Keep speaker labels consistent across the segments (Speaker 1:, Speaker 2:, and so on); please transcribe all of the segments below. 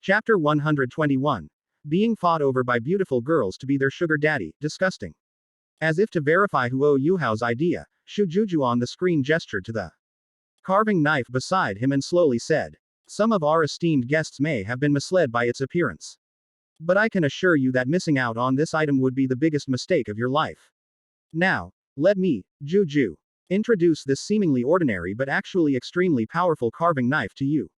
Speaker 1: Chapter 121. Being fought over by beautiful girls to be their sugar daddy, disgusting. As if to verify Yuhao's idea, Shu Juju on the screen gestured to the carving knife beside him and slowly said, "Some of our esteemed guests may have been misled by its appearance. But I can assure you that missing out on this item would be the biggest mistake of your life. Now, let me, Juju, introduce this seemingly ordinary but actually extremely powerful carving knife to you.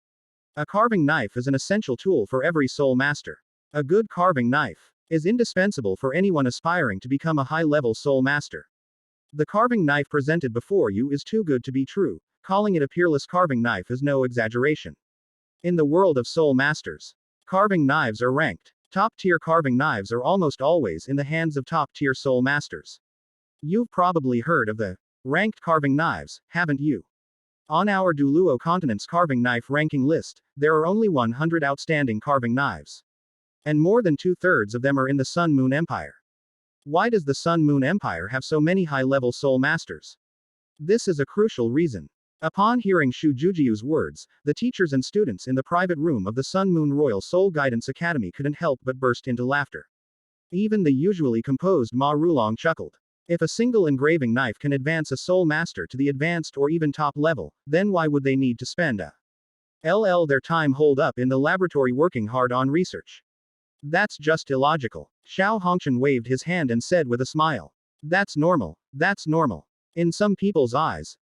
Speaker 1: A carving knife is an essential tool for every soul master. A good carving knife is indispensable for anyone aspiring to become a high-level soul master. The carving knife presented before you is too good to be true. Calling it a peerless carving knife is no exaggeration. In the world of soul masters, carving knives are ranked. Top-tier carving knives are almost always in the hands of top-tier soul masters. You've probably heard of the ranked carving knives, haven't you? On our Douluo continent's carving knife ranking list, there are only 100 outstanding carving knives. And more than 2/3 of them are in the Sun Moon Empire. Why does the Sun Moon Empire have so many high-level soul masters? This is a crucial reason. Upon hearing Shu Juju's words, the teachers and students in the private room of the Sun Moon Royal Soul Guidance Academy couldn't help but burst into laughter. Even the usually composed Ma Rulong chuckled. If a single engraving knife can advance a soul master to the advanced or even top level, then why would they need to spend their time holed up in the laboratory working hard on research? That's just illogical. Xiao Hongchen waved his hand and said with a smile. That's normal. That's normal. In some people's eyes,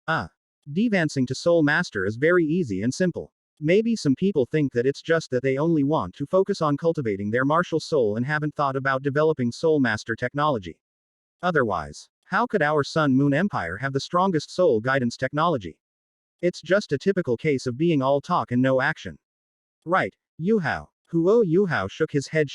Speaker 1: advancing to soul master is very easy and simple. Maybe some people think that it's just that they only want to focus on cultivating their martial soul and haven't thought about developing soul master technology. Otherwise, how could our Sun Moon Empire have the strongest soul guidance technology? It's just a typical case of being all talk and no action. Right, Yuhao. Yuhao shook his head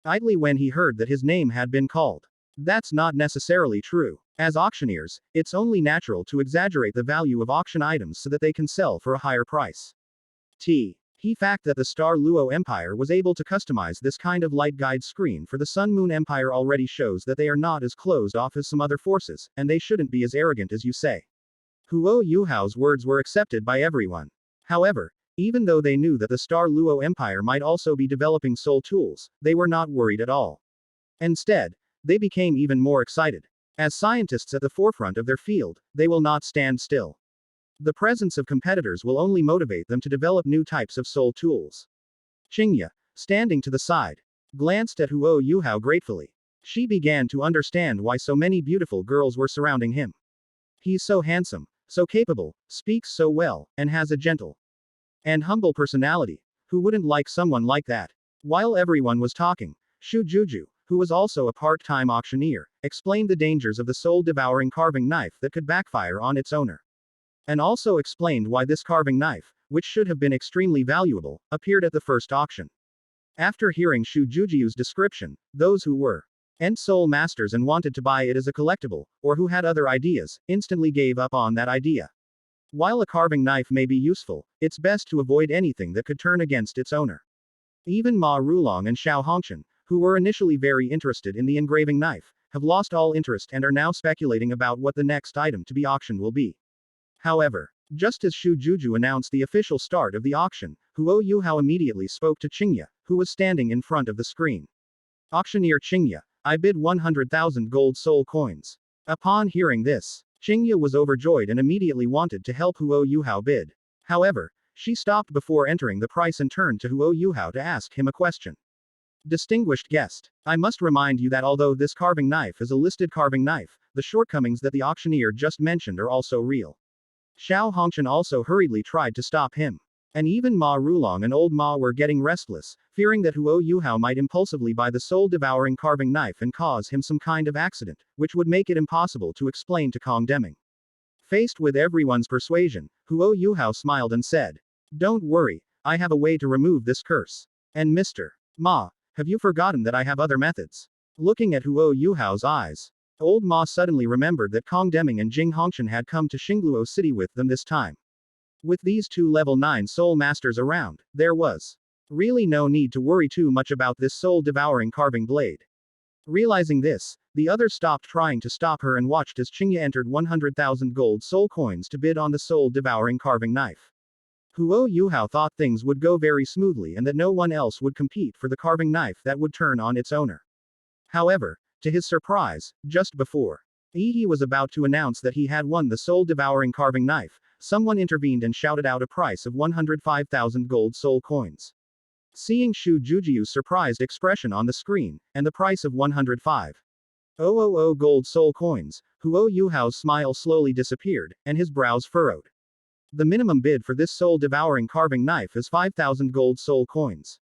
Speaker 1: idly when he heard that his name had been called. That's not necessarily true. As auctioneers, it's only natural to exaggerate the value of auction items so that they can sell for a higher price. The fact that the Star Luo Empire was able to customize this kind of light guide screen for the Sun Moon Empire already shows that they are not as closed off as some other forces, and they shouldn't be as arrogant as you say. Yuhao's words were accepted by everyone. However, even though they knew that the Star Luo Empire might also be developing soul tools, they were not worried at all. Instead, they became even more excited. As scientists at the forefront of their field, they will not stand still. The presence of competitors will only motivate them to develop new types of soul tools. Qingya, standing to the side, glanced at Yuhao gratefully. She began to understand why so many beautiful girls were surrounding him. He's so handsome, so capable, speaks so well, and has a gentle and humble personality. Who wouldn't like someone like that? While everyone was talking, Shu Juju, who was also a part-time auctioneer, explained the dangers of the soul-devouring carving knife that could backfire on its owner. And also explained why this carving knife, which should have been extremely valuable, appeared at the first auction. After hearing Shu Juju's description, those who were soul masters and wanted to buy it as a collectible, or who had other ideas, instantly gave up on that idea. While a carving knife may be useful, it's best to avoid anything that could turn against its owner. Even Ma Rulong and Xiao Hongchen, who were initially very interested in the engraving knife, have lost all interest and are now speculating about what the next item to be auctioned will be. However, just as Shu Juju announced the official start of the auction, Yuhao immediately spoke to Qingya, who was standing in front of the screen. Auctioneer Qingya, I bid 100,000 gold soul coins. Upon hearing this, Qingya was overjoyed and immediately wanted to help Yuhao bid. However, she stopped before entering the price and turned to Yuhao to ask him a question. Distinguished guest, I must remind you that although this carving knife is a listed carving knife, the shortcomings that the auctioneer just mentioned are also real. Xiao Hongchen also hurriedly tried to stop him. And even Ma Rulong and old Ma were getting restless, fearing that Yuhao might impulsively buy the soul-devouring carving knife and cause him some kind of accident, which would make it impossible to explain to Kong Deming. Faced with everyone's persuasion, Yuhao smiled and said, Don't worry, I have a way to remove this curse. And Mr. Ma, have you forgotten that I have other methods? Looking at Yuhao's eyes, old Ma suddenly remembered that Kong Deming and Jing Hongchen had come to Xingluo City with them this time. With these two level 9 soul masters around, there was really no need to worry too much about this soul-devouring carving blade. Realizing this, the others stopped trying to stop her and watched as Qingya entered 100,000 gold soul coins to bid on the soul-devouring carving knife. Huo Yuhao thought things would go very smoothly and that no one else would compete for the carving knife that would turn on its owner. However, to his surprise, just before he was about to announce that he had won the soul-devouring carving knife, someone intervened and shouted out a price of 105,000 gold soul coins. Seeing Shu Jujiu's surprised expression on the screen, and the price of 105,000 gold soul coins, Huo Yuhao's smile slowly disappeared, and his brows furrowed. The minimum bid for this soul-devouring carving knife is 5,000 gold soul coins.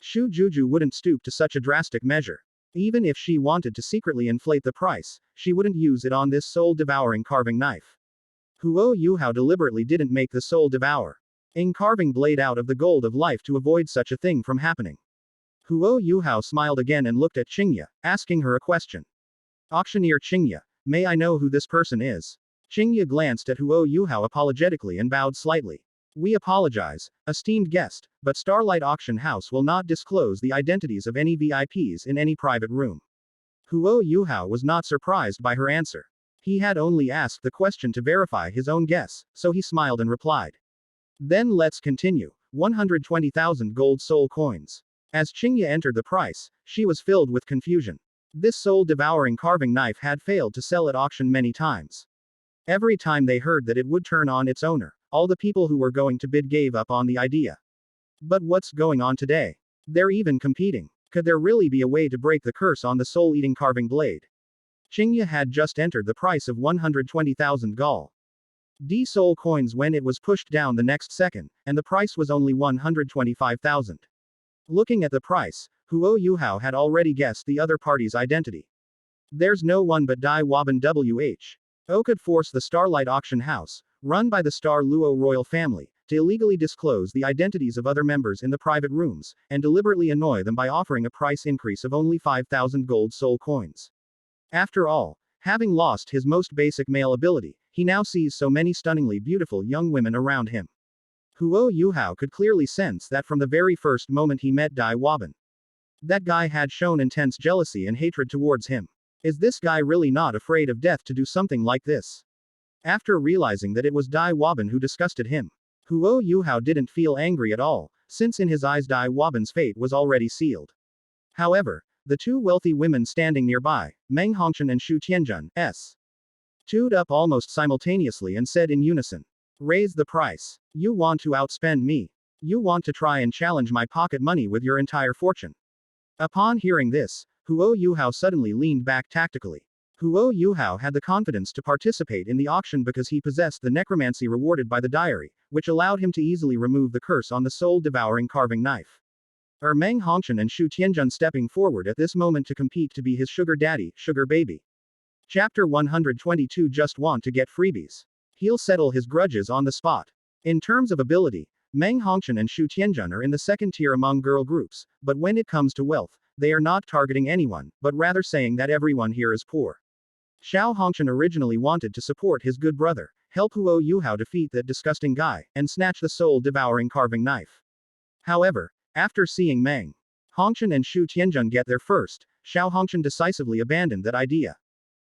Speaker 1: Shu Juju wouldn't stoop to such a drastic measure. Even if she wanted to secretly inflate the price, she wouldn't use it on this soul-devouring carving knife. Huo Yuhao deliberately didn't make the soul-devouring carving blade out of the gold of life to avoid such a thing from happening. Huo Yuhao smiled again and looked at Qingye, asking her a question. Auctioneer Qingye, may I know who this person is? Qingye glanced at Huo Yuhao apologetically and bowed slightly. We apologize, esteemed guest, but Starlight Auction House will not disclose the identities of any VIPs in any private room. Huo Yuhao was not surprised by her answer. He had only asked the question to verify his own guess, so he smiled and replied. Then let's continue. 120,000 gold soul coins. As Qingye entered the price, she was filled with confusion. This soul-devouring carving knife had failed to sell at auction many times. Every time they heard that it would turn on its owner, all the people who were going to bid gave up on the idea. But what's going on today? They're even competing. Could there really be a way to break the curse on the soul-eating carving blade? Qingye had just entered the price of 120,000 gol. D soul coins when it was pushed down the next second, and the price was only 125,000. Looking at the price, Huo Yuhao had already guessed the other party's identity. There's no one but Dai Waban Who could force the Starlight Auction House, run by the Star Luo royal family, to illegally disclose the identities of other members in the private rooms, and deliberately annoy them by offering a price increase of only 5,000 gold soul coins. After all, having lost his most basic male ability, he now sees so many stunningly beautiful young women around him. Huo Yuhao could clearly sense that from the very first moment he met Dai Waban. That guy had shown intense jealousy and hatred towards him. Is this guy really not afraid of death to do something like this? After realizing that it was Dai Waban who disgusted him, Huo Yuhao didn't feel angry at all, since in his eyes Dai Waban's fate was already sealed. However, the two wealthy women standing nearby, Meng Hongchen and Shu Tianjun, stood up almost simultaneously and said in unison. Raise the price. You want to outspend me. You want to try and challenge my pocket money with your entire fortune. Upon hearing this, Huo Yuhao suddenly leaned back tactically. Huo Yuhao had the confidence to participate in the auction because he possessed the necromancy rewarded by the diary, which allowed him to easily remove the curse on the soul-devouring carving knife. Meng Hongchen and Shu Tianjun stepping forward at this moment to compete to be his sugar daddy, sugar baby. Chapter 122 Just want to get freebies. He'll settle his grudges on the spot. In terms of ability, Meng Hongchen and Shu Tianjun are in the second tier among girl groups, but when it comes to wealth, they are not targeting anyone, but rather saying that everyone here is poor. Xiao Hongchen originally wanted to support his good brother, help Huo Yuhao defeat that disgusting guy, and snatch the soul-devouring carving knife. However, after seeing Meng Hongchen and Shu Tianjun get there first, Xiao Hongchen decisively abandoned that idea.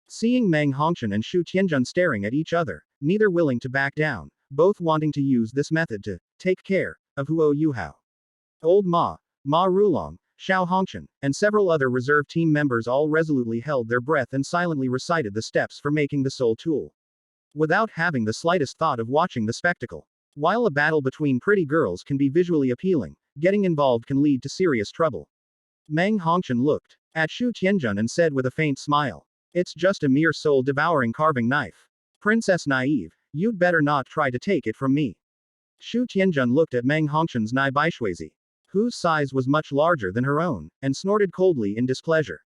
Speaker 1: Seeing Meng Hongchen and Shu Tianjun staring at each other, neither willing to back down, both wanting to use this method to take care of Huo Yuhao. Old Ma Rulong, Xiao Hongchen, and several other reserve team members all resolutely held their breath and silently recited the steps for making the soul tool. Without having the slightest thought of watching the spectacle. While a battle between pretty girls can be visually appealing, getting involved can lead to serious trouble. Meng Hongchen looked at Shu Tianjun and said with a faint smile. It's just a mere soul-devouring carving knife. Princess Naive, you'd better not try to take it from me. Shu Tianjun looked at Meng Hongchen's Nai Baishuizi, whose size was much larger than her own, and snorted coldly in displeasure.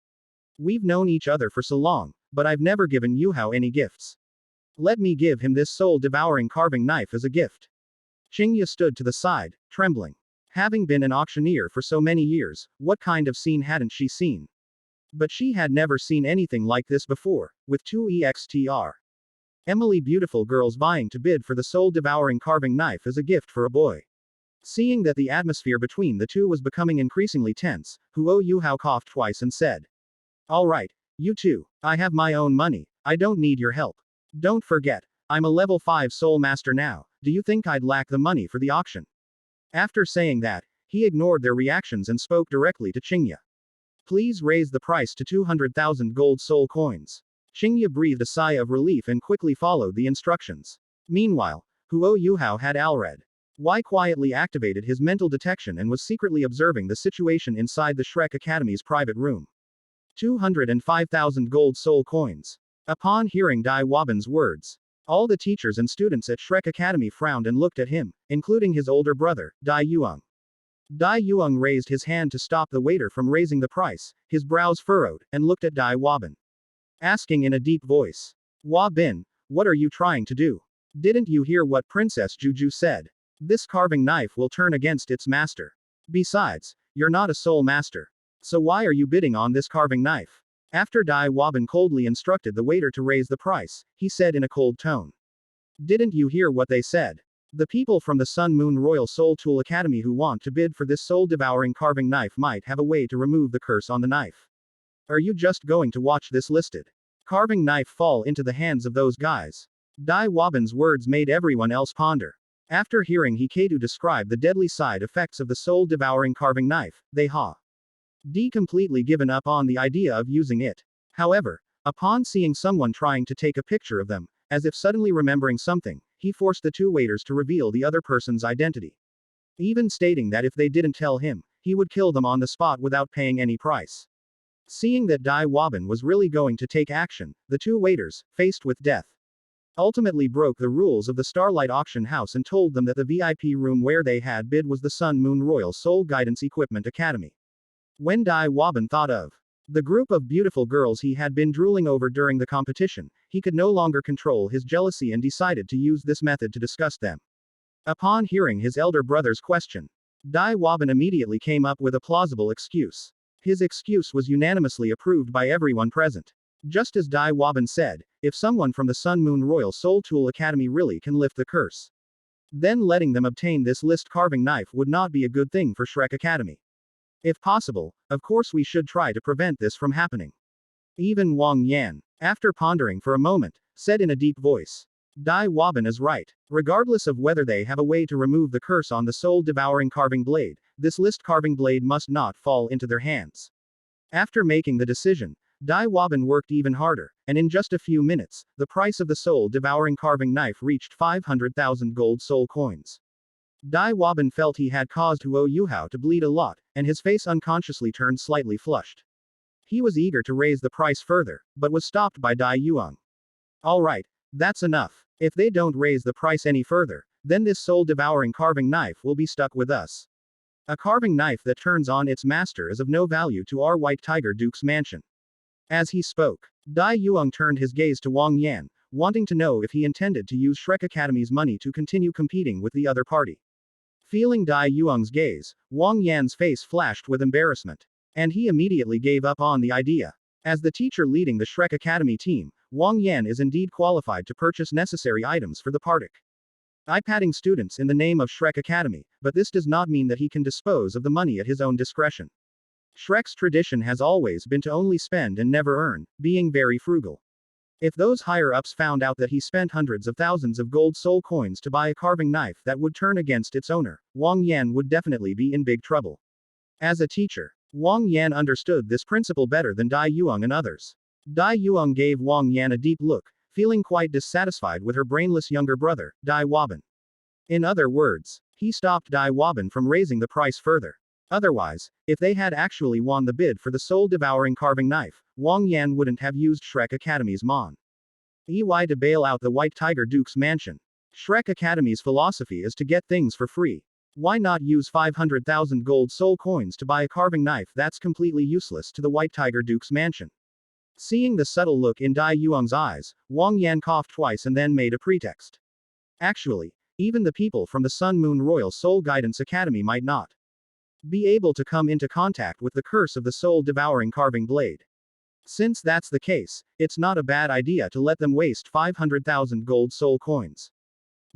Speaker 1: We've known each other for so long, but I've never given Yuhao any gifts. Let me give him this soul-devouring carving knife as a gift. Qingye stood to the side, trembling. Having been an auctioneer for so many years, what kind of scene hadn't she seen? But she had never seen anything like this before, with two EXTR. Emily beautiful girls vying to bid for the soul-devouring carving knife as a gift for a boy. Seeing that the atmosphere between the two was becoming increasingly tense, Huo Yuhao coughed twice and said. All right, you two, I have my own money, I don't need your help. Don't forget, I'm a level 5 soul master now, Do you think I'd lack the money for the auction? After saying that, he ignored their reactions and spoke directly to Qingye. Please raise the price to 200,000 gold soul coins. Qingye breathed a sigh of relief and quickly followed the instructions. Meanwhile, Yuhao had already quietly activated his mental detection and was secretly observing the situation inside the Shrek Academy's private room. 205,000 gold soul coins. Upon hearing Dai Waban's words, all the teachers and students at Shrek Academy frowned and looked at him, including his older brother, Dai Yuang. Dai Yuang raised his hand to stop the waiter from raising the price, his brows furrowed, and looked at Dai Waban, asking in a deep voice, Wabin, what are you trying to do? Didn't you hear what Princess Juju said? This carving knife will turn against its master. Besides, you're not a soul master. So why are you bidding on this carving knife? After Dai Waban coldly instructed the waiter to raise the price, he said in a cold tone. Didn't you hear what they said? The people from the Sun Moon Royal Soul Tool Academy who want to bid for this soul-devouring carving knife might have a way to remove the curse on the knife. Are you just going to watch this listed carving knife fall into the hands of those guys? Dai Waban's words made everyone else ponder. After hearing Hikaru describe the deadly side effects of the soul-devouring carving knife, they completely given up on the idea of using it. However, upon seeing someone trying to take a picture of them, as if suddenly remembering something, he forced the two waiters to reveal the other person's identity. Even stating that if they didn't tell him, he would kill them on the spot without paying any price. Seeing that Dai Waban was really going to take action, the two waiters, faced with death, ultimately broke the rules of the Starlight Auction House and told them that the VIP room where they had bid was the Sun Moon Royal Soul Guidance Equipment Academy. When Dai Waban thought of the group of beautiful girls he had been drooling over during the competition, he could no longer control his jealousy and decided to use this method to disgust them. Upon hearing his elder brother's question, Dai Waban immediately came up with a plausible excuse. His excuse was unanimously approved by everyone present. Just as Dai Waban said, if someone from the Sun Moon Royal Soul Tool Academy really can lift the curse, then letting them obtain this list carving knife would not be a good thing for Shrek Academy. If possible, of course we should try to prevent this from happening. Even Wang Yan, after pondering for a moment, said in a deep voice, Dai Waban is right. Regardless of whether they have a way to remove the curse on the soul-devouring carving blade, this list carving blade must not fall into their hands. After making the decision, Dai Waban worked even harder, and in just a few minutes, the price of the soul-devouring carving knife reached 500,000 gold soul coins. Dai Waban felt he had caused Yuhao to bleed a lot, and his face unconsciously turned slightly flushed. He was eager to raise the price further, but was stopped by Dai Yuang. Alright, that's enough. If they don't raise the price any further, then this soul-devouring carving knife will be stuck with us. A carving knife that turns on its master is of no value to our White Tiger Duke's mansion. As he spoke, Dai Yuang turned his gaze to Wang Yan, wanting to know if he intended to use Shrek Academy's money to continue competing with the other party. Feeling Dai Yuang's gaze, Wang Yan's face flashed with embarrassment. And he immediately gave up on the idea. As the teacher leading the Shrek Academy team, Wang Yan is indeed qualified to purchase necessary items for the party. Ipadding students in the name of Shrek Academy, but this does not mean that he can dispose of the money at his own discretion. Shrek's tradition has always been to only spend and never earn, being very frugal. If those higher-ups found out that he spent hundreds of thousands of gold soul coins to buy a carving knife that would turn against its owner, Wang Yan would definitely be in big trouble. As a teacher, Wang Yan understood this principle better than Dai Yuang and others. Dai Yuang gave Wang Yan a deep look, feeling quite dissatisfied with her brainless younger brother, Dai Waban. In other words, he stopped Dai Waban from raising the price further. Otherwise, if they had actually won the bid for the soul-devouring carving knife, Wang Yan wouldn't have used Shrek Academy's Mon EY to bail out the White Tiger Duke's mansion. Shrek Academy's philosophy is to get things for free. Why not use 500,000 gold soul coins to buy a carving knife that's completely useless to the White Tiger Duke's mansion? Seeing the subtle look in Dai Yuang's eyes, Wang Yan coughed twice and then made a pretext. Actually, even the people from the Sun Moon Royal Soul Guidance Academy might not be able to come into contact with the curse of the soul-devouring carving blade. Since that's the case, it's not a bad idea to let them waste 500,000 gold soul coins.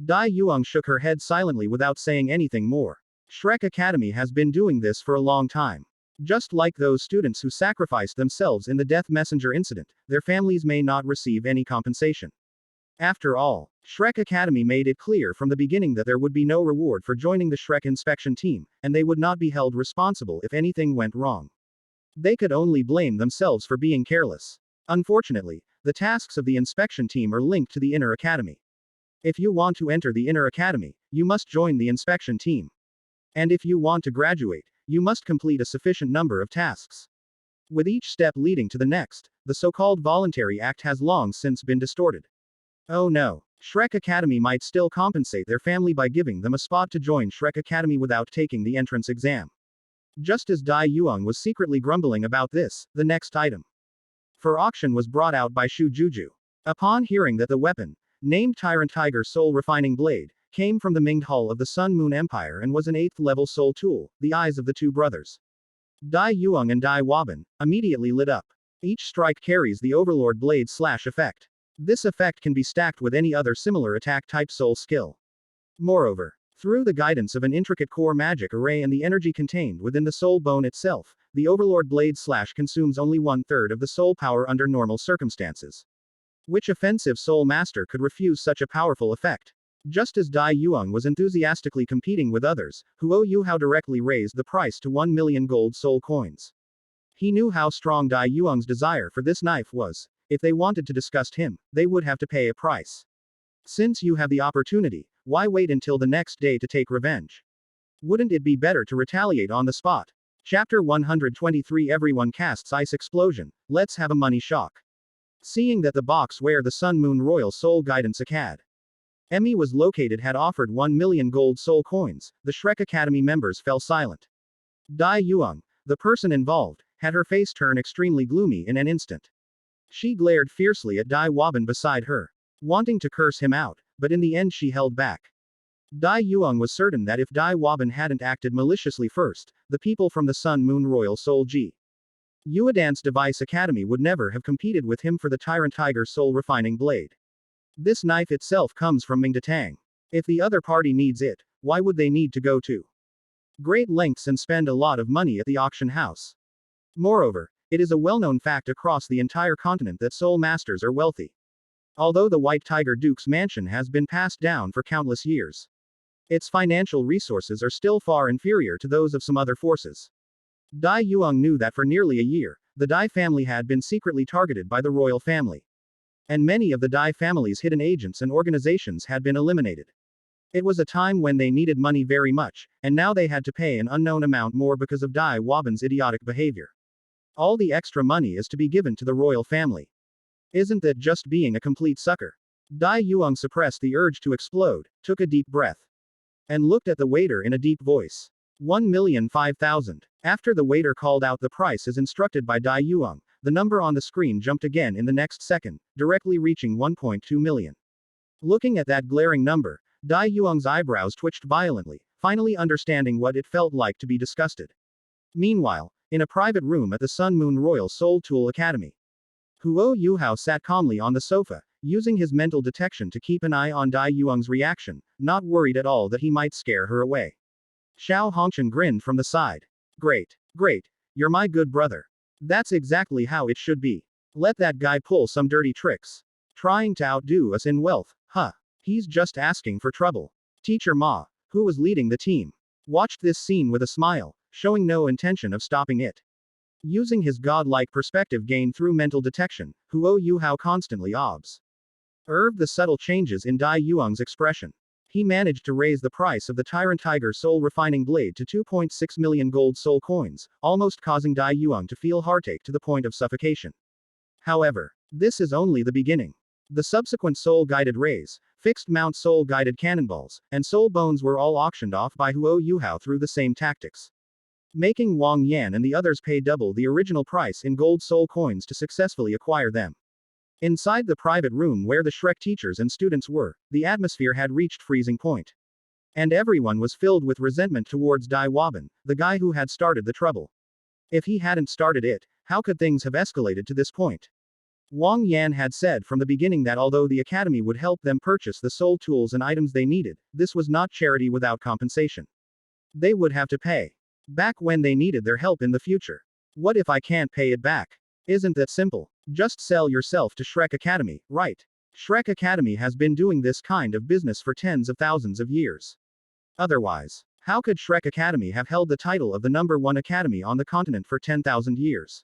Speaker 1: Dai Yuang shook her head silently without saying anything more. Shrek Academy has been doing this for a long time. Just like those students who sacrificed themselves in the Death Messenger incident, their families may not receive any compensation. After all, Shrek Academy made it clear from the beginning that there would be no reward for joining the Shrek inspection team, and they would not be held responsible if anything went wrong. They could only blame themselves for being careless. Unfortunately, the tasks of the inspection team are linked to the inner academy. If you want to enter the inner academy, you must join the inspection team. And if you want to graduate, you must complete a sufficient number of tasks. With each step leading to the next, the so-called voluntary act has long since been distorted. Oh no, Shrek Academy might still compensate their family by giving them a spot to join Shrek Academy without taking the entrance exam. Just as Dai Yuang was secretly grumbling about this, the next item for auction was brought out by Shu Juju. Upon hearing that the weapon, named Tyrant Tiger Soul Refining Blade, came from the Minged Hull of the Sun Moon Empire and was an 8th level soul tool, the eyes of the two brothers, Dai Yuang and Dai Waban, immediately lit up. Each strike carries the Overlord Blade Slash effect. This effect can be stacked with any other similar attack type soul skill. Moreover, through the guidance of an intricate core magic array and the energy contained within the soul bone itself, the Overlord Blade Slash consumes only 1/3 of the soul power under normal circumstances. Which offensive soul master could refuse such a powerful effect? Just as Dai Yuang was enthusiastically competing with others, Yuhao directly raised the price to 1 million gold soul coins. He knew how strong Dai Yuang's desire for this knife was. If they wanted to disgust him, they would have to pay a price. Since you have the opportunity, why wait until the next day to take revenge? Wouldn't it be better to retaliate on the spot? Chapter 123 Everyone casts Ice Explosion, let's have a money shock. Seeing that the box where the Sun Moon Royal Soul Guidance Academy was located had offered 1 million gold soul coins, the Shrek Academy members fell silent. Dai Yuang, the person involved, had her face turn extremely gloomy in an instant. She glared fiercely at Dai Waban beside her, wanting to curse him out, but in the end she held back. Dai Yuang was certain that if Dai Waban hadn't acted maliciously first, the people from the Sun Moon Royal Soul Yuadance Device Academy would never have competed with him for the Tyrant Tiger Soul Refining Blade. This knife itself comes from Mingdatang. If the other party needs it, why would they need to go to great lengths and spend a lot of money at the auction house? Moreover, it is a well-known fact across the entire continent that soul masters are wealthy. Although the White Tiger Duke's mansion has been passed down for countless years, its financial resources are still far inferior to those of some other forces. Dai Yuang knew that for nearly a year, the Dai family had been secretly targeted by the royal family. And many of the Dai family's hidden agents and organizations had been eliminated. It was a time when they needed money very much, and now they had to pay an unknown amount more because of Dai Waban's idiotic behavior. All the extra money is to be given to the royal family. Isn't that just being a complete sucker? Dai Yuang suppressed the urge to explode, took a deep breath, and looked at the waiter in a deep voice. 1,005,000. After the waiter called out the price as instructed by Dai Yuang, the number on the screen jumped again in the next second, directly reaching 1.2 million. Looking at that glaring number, Dai Yuang's eyebrows twitched violently, finally understanding what it felt like to be disgusted. Meanwhile, in a private room at the Sun Moon Royal Soul Tool Academy, Yuhao sat calmly on the sofa, using his mental detection to keep an eye on Dai Yuang's reaction, not worried at all that he might scare her away. Xiao Hongchen grinned from the side. Great, great, you're my good brother. That's exactly how it should be. Let that guy pull some dirty tricks. Trying to outdo us in wealth, huh? He's just asking for trouble. Teacher Ma, who was leading the team, watched this scene with a smile, showing no intention of stopping it. Using his godlike perspective gained through mental detection, Yuhao constantly observed the subtle changes in Dai Yuang's expression. He managed to raise the price of the Tyrant Tiger Soul Refining Blade to 2.6 million gold soul coins, almost causing Dai Yuang to feel heartache to the point of suffocation. However, this is only the beginning. The subsequent soul-guided rays, fixed mount soul-guided cannonballs, and soul bones were all auctioned off by Yuhao through the same tactics, making Wang Yan and the others pay double the original price in gold soul coins to successfully acquire them. Inside the private room where the Shrek teachers and students were, the atmosphere had reached freezing point. And everyone was filled with resentment towards Dai Waban, the guy who had started the trouble. If he hadn't started it, how could things have escalated to this point? Wang Yan had said from the beginning that although the academy would help them purchase the soul tools and items they needed, this was not charity without compensation. They would have to pay back when they needed their help in the future. What if I can't pay it back? Isn't that simple? Just sell yourself to Shrek Academy, right? Shrek Academy has been doing this kind of business for tens of thousands of years. Otherwise, how could Shrek Academy have held the title of the #1 academy on the continent for 10,000 years?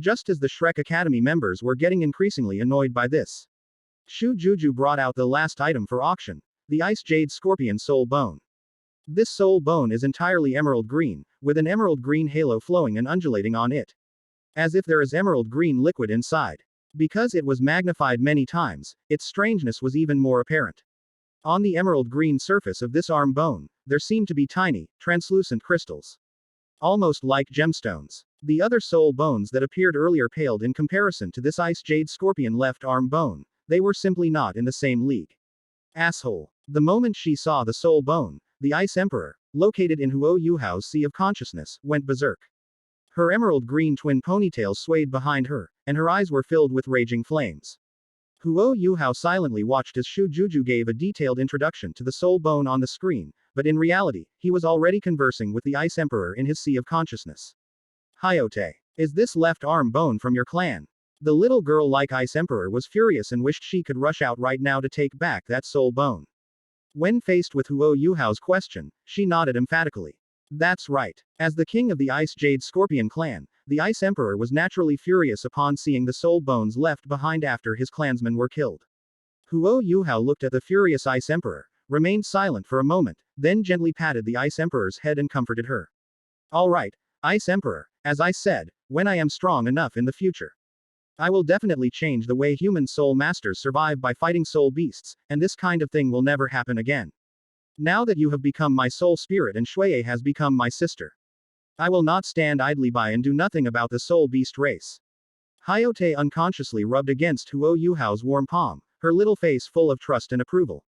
Speaker 1: Just as the Shrek Academy members were getting increasingly annoyed by this, Shu Juju brought out the last item for auction, the Ice Jade Scorpion Soul Bone. This soul bone is entirely emerald green, with an emerald green halo flowing and undulating on it, as if there is emerald green liquid inside. Because it was magnified many times, its strangeness was even more apparent. On the emerald green surface of this arm bone, there seemed to be tiny, translucent crystals, almost like gemstones. The other soul bones that appeared earlier paled in comparison to this Ice Jade Scorpion left arm bone. They were simply not in the same league. Asshole. The moment she saw the soul bone, the Ice Emperor, located in Huo Yuhao's Sea of Consciousness, went berserk. Her emerald green twin ponytails swayed behind her, and her eyes were filled with raging flames. Huo Yuhao silently watched as Shu Juju gave a detailed introduction to the soul bone on the screen, but in reality, he was already conversing with the Ice Emperor in his Sea of Consciousness. Hyote. Is this left arm bone from your clan? The little girl-like Ice Emperor was furious and wished she could rush out right now to take back that soul bone. When faced with Huo Yuhao's question, she nodded emphatically. That's right. As the king of the Ice Jade Scorpion clan, the Ice Emperor was naturally furious upon seeing the soul bones left behind after his clansmen were killed. Huo Yuhao looked at the furious Ice Emperor, remained silent for a moment, then gently patted the Ice Emperor's head and comforted her. All right, Ice Emperor, as I said, when I am strong enough in the future, I will definitely change the way human soul masters survive by fighting soul beasts, and this kind of thing will never happen again. Now that you have become my soul spirit and Shuei has become my sister, I will not stand idly by and do nothing about the soul beast race. Hyote unconsciously rubbed against Huo Yuhao's warm palm, her little face full of trust and approval.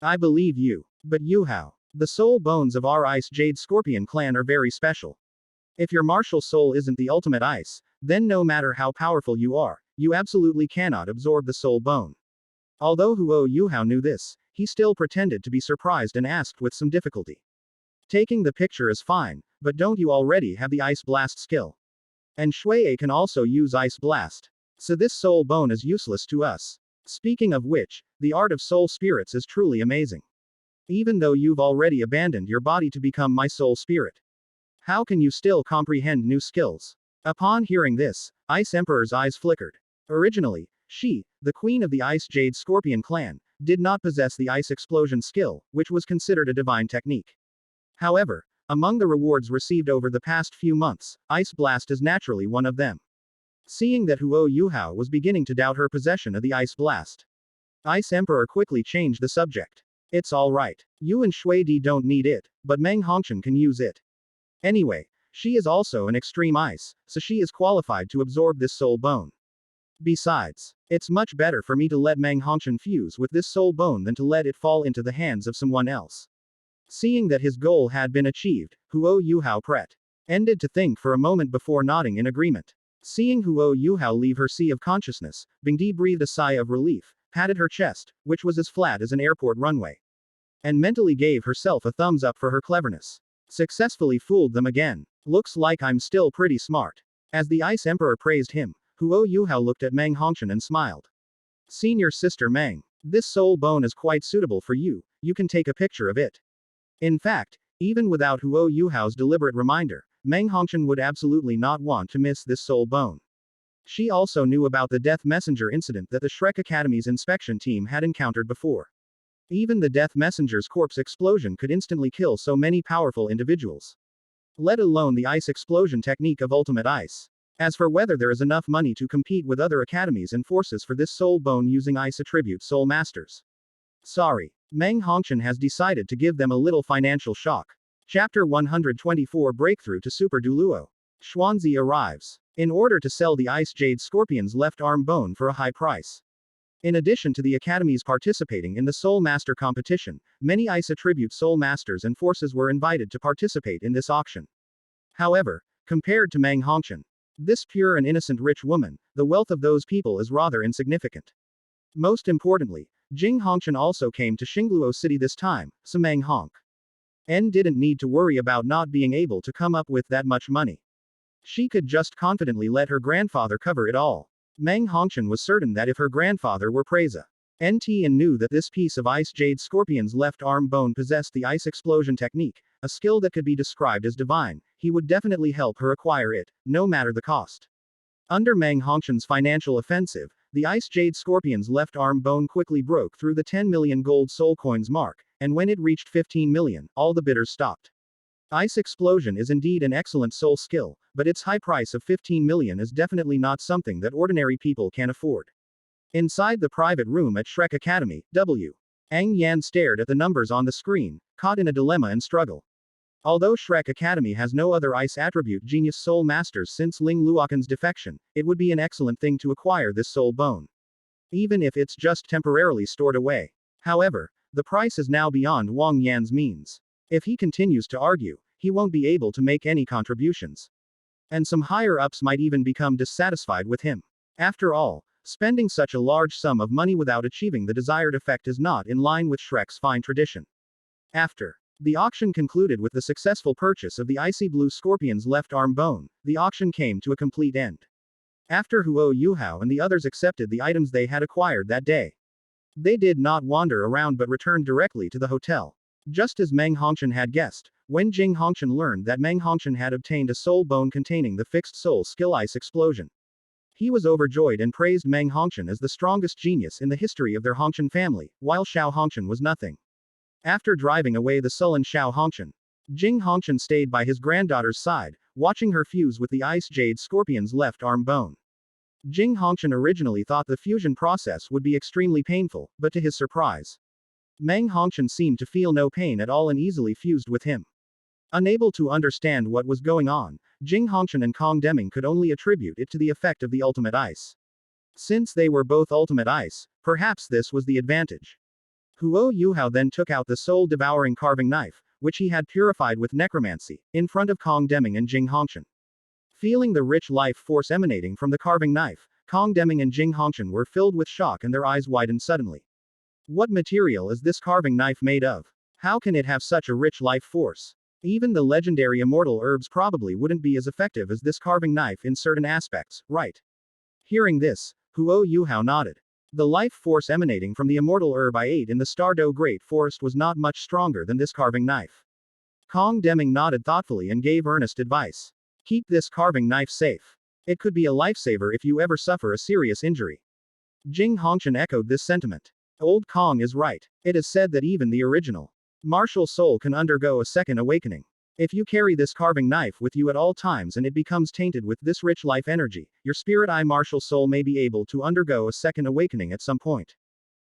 Speaker 1: I believe you. But Yuhao, the soul bones of our Ice Jade Scorpion clan are very special. If your martial soul isn't the ultimate ice, then no matter how powerful you are, you absolutely cannot absorb the soul bone. Although Huo Yuhao knew this, he still pretended to be surprised and asked with some difficulty. Taking the picture is fine, but don't you already have the Ice Blast skill? And Shuei can also use Ice Blast. So this soul bone is useless to us. Speaking of which, the art of soul spirits is truly amazing. Even though you've already abandoned your body to become my soul spirit, how can you still comprehend new skills? Upon hearing this, Ice Emperor's eyes flickered. Originally, she, the queen of the Ice Jade Scorpion clan, did not possess the ice explosion skill, which was considered a divine technique. However, among the rewards received over the past few months, Ice Blast is naturally one of them. Seeing that Huo Yuhao was beginning to doubt her possession of the Ice Blast, Ice Emperor quickly changed the subject. It's alright. You and Shui Di don't need it, but Meng Hongchen can use it. Anyway, she is also an extreme ice, so she is qualified to absorb this soul bone. Besides, it's much better for me to let Meng Hongchen fuse with this soul bone than to let it fall into the hands of someone else. Seeing that his goal had been achieved, Huo Yuhao ended to think for a moment before nodding in agreement. Seeing Huo Yuhao leave her sea of consciousness, Bingdi breathed a sigh of relief, patted her chest, which was as flat as an airport runway, and mentally gave herself a thumbs up for her cleverness. Successfully fooled them again. Looks like I'm still pretty smart. As the Ice Emperor praised him, Huo Yuhao looked at Meng Hongchen and smiled. Senior sister Meng, this soul bone is quite suitable for you, you can take a picture of it. In fact, even without Huo Yuhao's deliberate reminder, Meng Hongchen would absolutely not want to miss this soul bone. She also knew about the Death Messenger incident that the Shrek Academy's inspection team had encountered before. Even the Death Messenger's corpse explosion could instantly kill so many powerful individuals, let alone the ice explosion technique of Ultimate Ice. As for whether there is enough money to compete with other academies and forces for this soul bone using ice attribute soul masters, sorry, Meng Hongchen has decided to give them a little financial shock. Chapter 124 Breakthrough to Super Douluo. Xuanzi arrives in order to sell the Ice Jade Scorpion's left arm bone for a high price. In addition to the academies participating in the Soul Master competition, many ice attribute soul masters and forces were invited to participate in this auction. However, compared to Meng Hongchen, this pure and innocent rich woman, the wealth of those people is rather insignificant. Most importantly, Jing Hongchen also came to Xingluo City this time, so Meng Hongchen didn't need to worry about not being able to come up with that much money. She could just confidently let her grandfather cover it all. Meng Hongchen was certain that if her grandfather were Preza, NTN knew that this piece of Ice Jade Scorpion's left arm bone possessed the ice explosion technique, a skill that could be described as divine. He would definitely help her acquire it, no matter the cost. Under Meng Hongshan's financial offensive, the Ice Jade Scorpion's left arm bone quickly broke through the 10 million gold soul coins mark, and when it reached 15 million, all the bidders stopped. Ice explosion is indeed an excellent soul skill, but its high price of 15 million is definitely not something that ordinary people can afford. Inside the private room at Shrek Academy, W. Ang Yan stared at the numbers on the screen, caught in a dilemma and struggle. Although Shrek Academy has no other ice attribute genius soul masters since Ling Luokan's defection, it would be an excellent thing to acquire this soul bone. Even if it's just temporarily stored away. However, the price is now beyond Wang Yan's means. If he continues to argue, he won't be able to make any contributions. And some higher-ups might even become dissatisfied with him. After all, spending such a large sum of money without achieving the desired effect is not in line with Shrek's fine tradition. After the auction concluded with the successful purchase of the icy blue scorpion's left arm bone, the auction came to a complete end. After Yuhao and the others accepted the items they had acquired that day, they did not wander around but returned directly to the hotel. Just as Meng Hongshan had guessed, when Jing Hongshan learned that Meng Hongshan had obtained a soul bone containing the fixed soul skill ice explosion, he was overjoyed and praised Meng Hongshan as the strongest genius in the history of their Hongshan family, while Xiao Hongshan was nothing. After driving away the sullen Xiao Hongshan, Jing Hongshan stayed by his granddaughter's side, watching her fuse with the Ice Jade Scorpion's left arm bone. Jing Hongshan originally thought the fusion process would be extremely painful, but to his surprise, Meng Hongshan seemed to feel no pain at all and easily fused with him. Unable to understand what was going on, Jing Hongshan and Kong Deming could only attribute it to the effect of the ultimate ice. Since they were both ultimate ice, perhaps this was the advantage. Yuhao then took out the soul-devouring carving knife, which he had purified with necromancy, in front of Kong Deming and Jing Hongshan. Feeling the rich life force emanating from the carving knife, Kong Deming and Jing Hongshan were filled with shock and their eyes widened suddenly. What material is this carving knife made of? How can it have such a rich life force? Even the legendary immortal herbs probably wouldn't be as effective as this carving knife in certain aspects, right? Hearing this, Yuhao nodded. The life force emanating from the immortal herb I ate in the Stardow Great Forest was not much stronger than this carving knife. Kong Deming nodded thoughtfully and gave earnest advice. Keep this carving knife safe. It could be a lifesaver if you ever suffer a serious injury. Jing Hongshan echoed this sentiment. Old Kong is right. It is said that even the original martial soul can undergo a second awakening. If you carry this carving knife with you at all times and it becomes tainted with this rich life energy, your spirit eye martial soul may be able to undergo a second awakening at some point.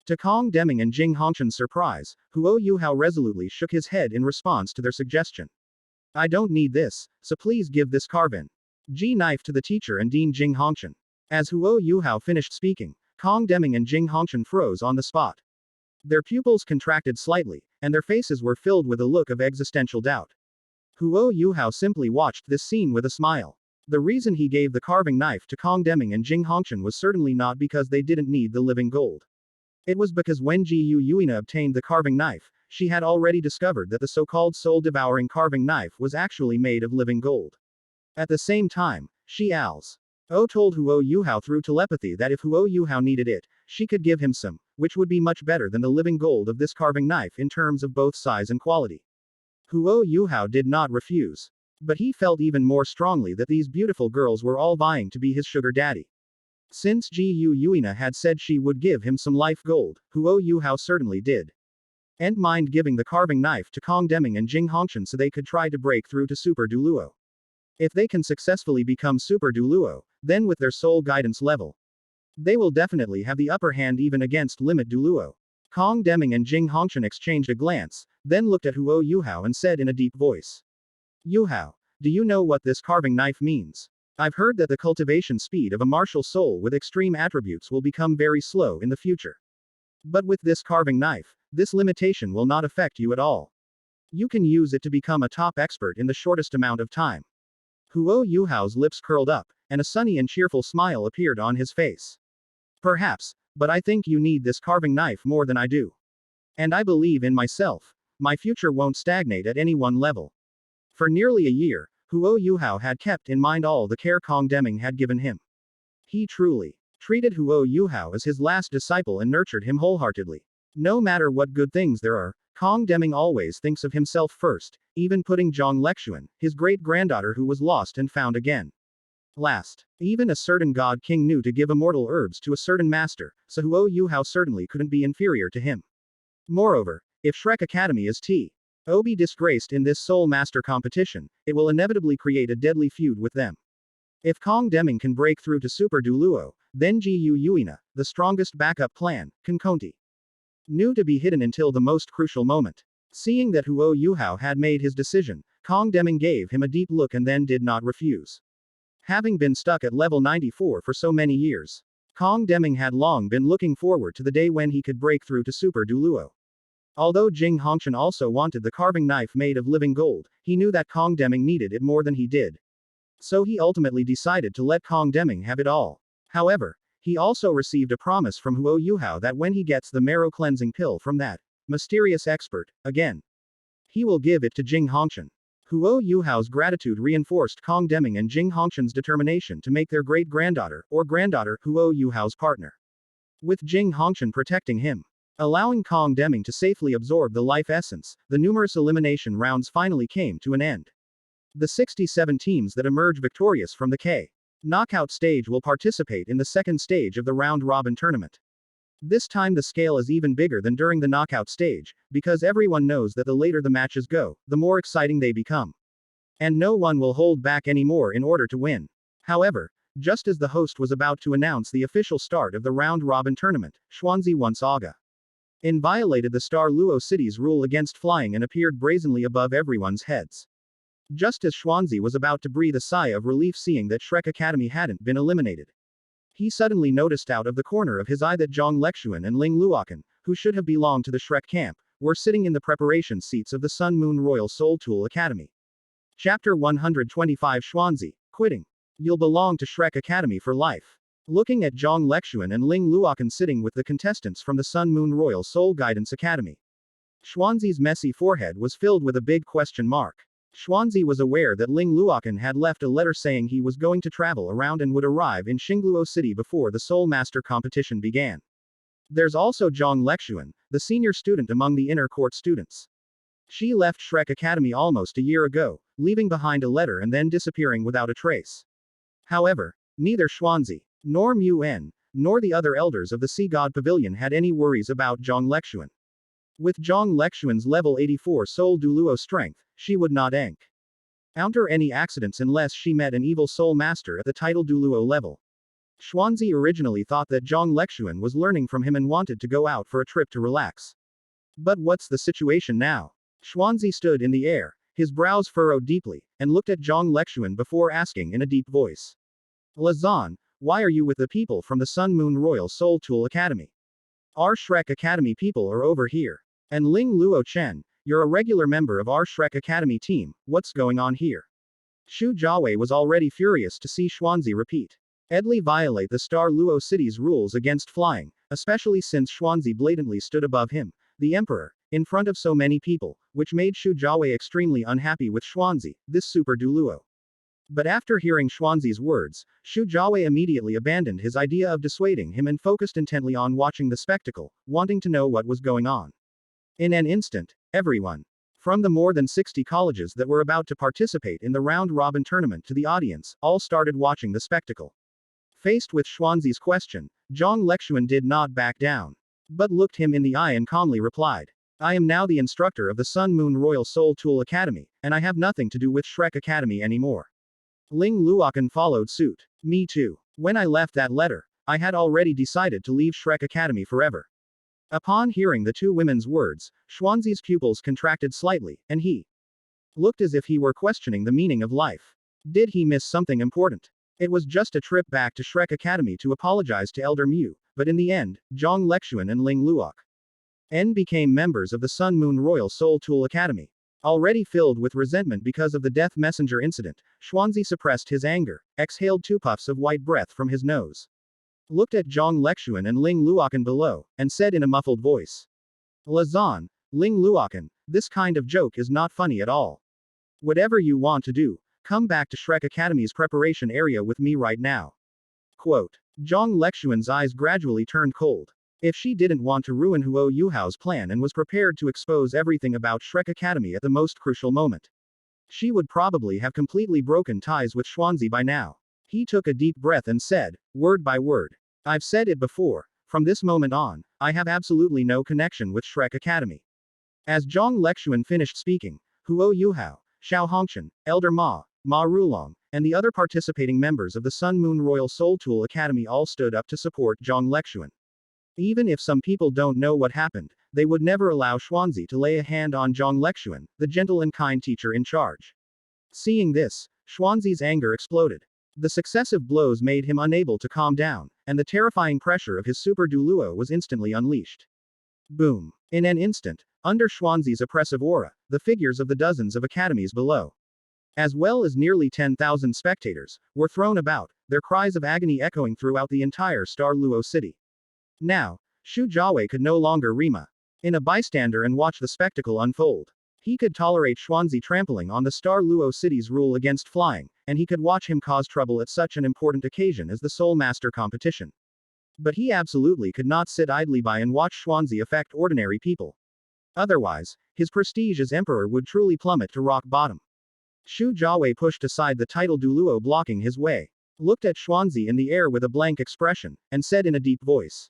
Speaker 1: To Kong Deming and Jing Hongshan's surprise, Yuhao resolutely shook his head in response to their suggestion. I don't need this, so please give this carving knife to the teacher and Dean Jing Hongshan. As Yuhao finished speaking, Kong Deming and Jing Hongshan froze on the spot. Their pupils contracted slightly, and their faces were filled with a look of existential doubt. Yuhao simply watched this scene with a smile. The reason he gave the carving knife to Kong Deming and Jing Hongshan was certainly not because they didn't need the living gold. It was because when Ji Yuina obtained the carving knife, she had already discovered that the so-called soul-devouring carving knife was actually made of living gold. At the same time, Shi Al's told Yuhao through telepathy that if Yuhao needed it, she could give him some, which would be much better than the living gold of this carving knife in terms of both size and quality. Yuhao did not refuse. But he felt even more strongly that these beautiful girls were all vying to be his sugar daddy. Since Ji Yuina had said she would give him some life gold, Yuhao certainly did. And mind giving the carving knife to Kong Deming and Jing Hongshan so they could try to break through to Super Douluo. If they can successfully become Super Douluo, then with their soul guidance level, they will definitely have the upper hand even against Limit Douluo. Kong Deming and Jing Hongshan exchanged a glance, then looked at Yuhao and said in a deep voice. Yuhao, do you know what this carving knife means? I've heard that the cultivation speed of a martial soul with extreme attributes will become very slow in the future. But with this carving knife, this limitation will not affect you at all. You can use it to become a top expert in the shortest amount of time. Yuhao's lips curled up, and a sunny and cheerful smile appeared on his face. Perhaps, but I think you need this carving knife more than I do. And I believe in myself. My future won't stagnate at any one level. For nearly a year, Yuhao had kept in mind all the care Kong Deming had given him. He truly treated Huo Yuhao as his last disciple and nurtured him wholeheartedly. No matter what good things there are, Kong Deming always thinks of himself first, even putting Zhang Lexuan, his great-granddaughter who was lost and found again, last. Even a certain god king knew to give immortal herbs to a certain master, so Huo Yuhao certainly couldn't be inferior to him. Moreover, if Shrek Academy is to be disgraced in this Soul Master competition, it will inevitably create a deadly feud with them. If Kong Deming can break through to Super Douluo, then Gu Yuina, the strongest backup plan, can knew to be hidden until the most crucial moment. Seeing that Huo Yuhao had made his decision, Kong Deming gave him a deep look and then did not refuse. Having been stuck at level 94 for so many years, Kong Deming had long been looking forward to the day when he could break through to Super Douluo. Although Jing Hongshan also wanted the carving knife made of living gold, he knew that Kong Deming needed it more than he did. So he ultimately decided to let Kong Deming have it all. However, he also received a promise from Huo Yuhao that when he gets the marrow cleansing pill from that mysterious expert, again, he will give it to Jing Hongshan. Huo Yuhao's gratitude reinforced Kong Deming and Jing Hongshan's determination to make their great-granddaughter, or granddaughter, Huo Yuhao's partner, with Jing Hongshan protecting him. Allowing Kong Deming to safely absorb the life essence, the numerous elimination rounds finally came to an end. The 67 teams that emerge victorious from the knockout stage will participate in the second stage of the round-robin tournament. This time the scale is even bigger than during the knockout stage, because everyone knows that the later the matches go, the more exciting they become. And no one will hold back anymore in order to win. However, just as the host was about to announce the official start of the round-robin tournament, Xuanzi once aga violated the Star Luo City's rule against flying and appeared brazenly above everyone's heads. Just as Xuanzi was about to breathe a sigh of relief seeing that Shrek Academy hadn't been eliminated, he suddenly noticed out of the corner of his eye that Zhang Lexuan and Ling Luokan, who should have belonged to the Shrek camp, were sitting in the preparation seats of the Sun Moon Royal Soul Tool Academy. Chapter 125 Xuanzi, Quitting. You'll belong to Shrek Academy for life. Looking at Zhang Lexuan and Ling Luokan sitting with the contestants from the Sun Moon Royal Soul Guidance Academy, Xuanzi's messy forehead was filled with a big question mark. Xuanzi was aware that Ling Luokan had left a letter saying he was going to travel around and would arrive in Xingluo City before the Soul Master competition began. There's also Zhang Lexuan, the senior student among the inner court students. She left Shrek Academy almost a year ago, leaving behind a letter and then disappearing without a trace. However, neither Xuanzi, nor Mu En, nor the other elders of the Sea God Pavilion had any worries about Zhang Lexuan. With Zhang Lexuan's level 84 Soul Douluo strength, she would not encounter any accidents unless she met an evil Soul Master at the title Douluo level. Xuanzi originally thought that Zhang Lexuan was learning from him and wanted to go out for a trip to relax. But what's the situation now? Xuanzi stood in the air, his brows furrowed deeply, and looked at Zhang Lexuan before asking in a deep voice. Lazan, why are you with the people from the Sun Moon Royal Soul Tool Academy? Our Shrek Academy people are over here. And Ling Luo Chen, you're a regular member of our Shrek Academy team, what's going on here? Xu Jiawei was already furious to see Xuanzi repeatedly violate the Star Luo City's rules against flying, especially since Xuanzi blatantly stood above him, the emperor, in front of so many people, which made Xu Jiawei extremely unhappy with Xuanzi, this Super Douluo. But after hearing Xuanzi's words, Xu Jiawei immediately abandoned his idea of dissuading him and focused intently on watching the spectacle, wanting to know what was going on. In an instant, everyone, from the more than 60 colleges that were about to participate in the round-robin tournament to the audience, all started watching the spectacle. Faced with Xuanzi's question, Zhang Lexuan did not back down, but looked him in the eye and calmly replied, I am now the instructor of the Sun Moon Royal Soul Tool Academy, and I have nothing to do with Shrek Academy anymore. Ling Luokan followed suit. Me too. When I left that letter, I had already decided to leave Shrek Academy forever. Upon hearing the two women's words, Xuanzi's pupils contracted slightly, and he looked as if he were questioning the meaning of life. Did he miss something important? It was just a trip back to Shrek Academy to apologize to Elder Mu, but in the end, Zhang Lexuan and Ling Luokan became members of the Sun Moon Royal Soul Tool Academy. Already filled with resentment because of the Death Messenger incident, Xuanzi suppressed his anger, exhaled 2 puffs of white breath from his nose, looked at Zhang Lexuan and Ling Luokan below, and said in a muffled voice, Lazan, Ling Luokan, this kind of joke is not funny at all. Whatever you want to do, come back to Shrek Academy's preparation area with me right now. Quote. Zhang Lexuan's eyes gradually turned cold. If she didn't want to ruin Huo Yuhao's plan and was prepared to expose everything about Shrek Academy at the most crucial moment, she would probably have completely broken ties with Xuanzi by now. He took a deep breath and said, word by word. I've said it before, from this moment on, I have absolutely no connection with Shrek Academy. As Zhang Lexuan finished speaking, Huo Yuhao, Xiao Hongshan, Elder Ma Rulong, and the other participating members of the Sun Moon Royal Soul Tool Academy all stood up to support Zhang Lexuan. Even if some people don't know what happened, they would never allow Xuanzi to lay a hand on Zhang Lexuan, the gentle and kind teacher in charge. Seeing this, Xuanzi's anger exploded. The successive blows made him unable to calm down, and the terrifying pressure of his super Douluo was instantly unleashed. Boom. In an instant, under Xuanzi's oppressive aura, the figures of the dozens of academies below, as well as nearly 10,000 spectators, were thrown about, their cries of agony echoing throughout the entire Star Luo city. Now, Shu Jiawei could no longer remain in a bystander and watch the spectacle unfold. He could tolerate Xuanzi trampling on the Star Luo city's rule against flying, and he could watch him cause trouble at such an important occasion as the Soul Master competition. But he absolutely could not sit idly by and watch Xuanzi affect ordinary people. Otherwise, his prestige as emperor would truly plummet to rock bottom. Shu Jiawei pushed aside the title Douluo blocking his way, looked at Xuanzi in the air with a blank expression, and said in a deep voice,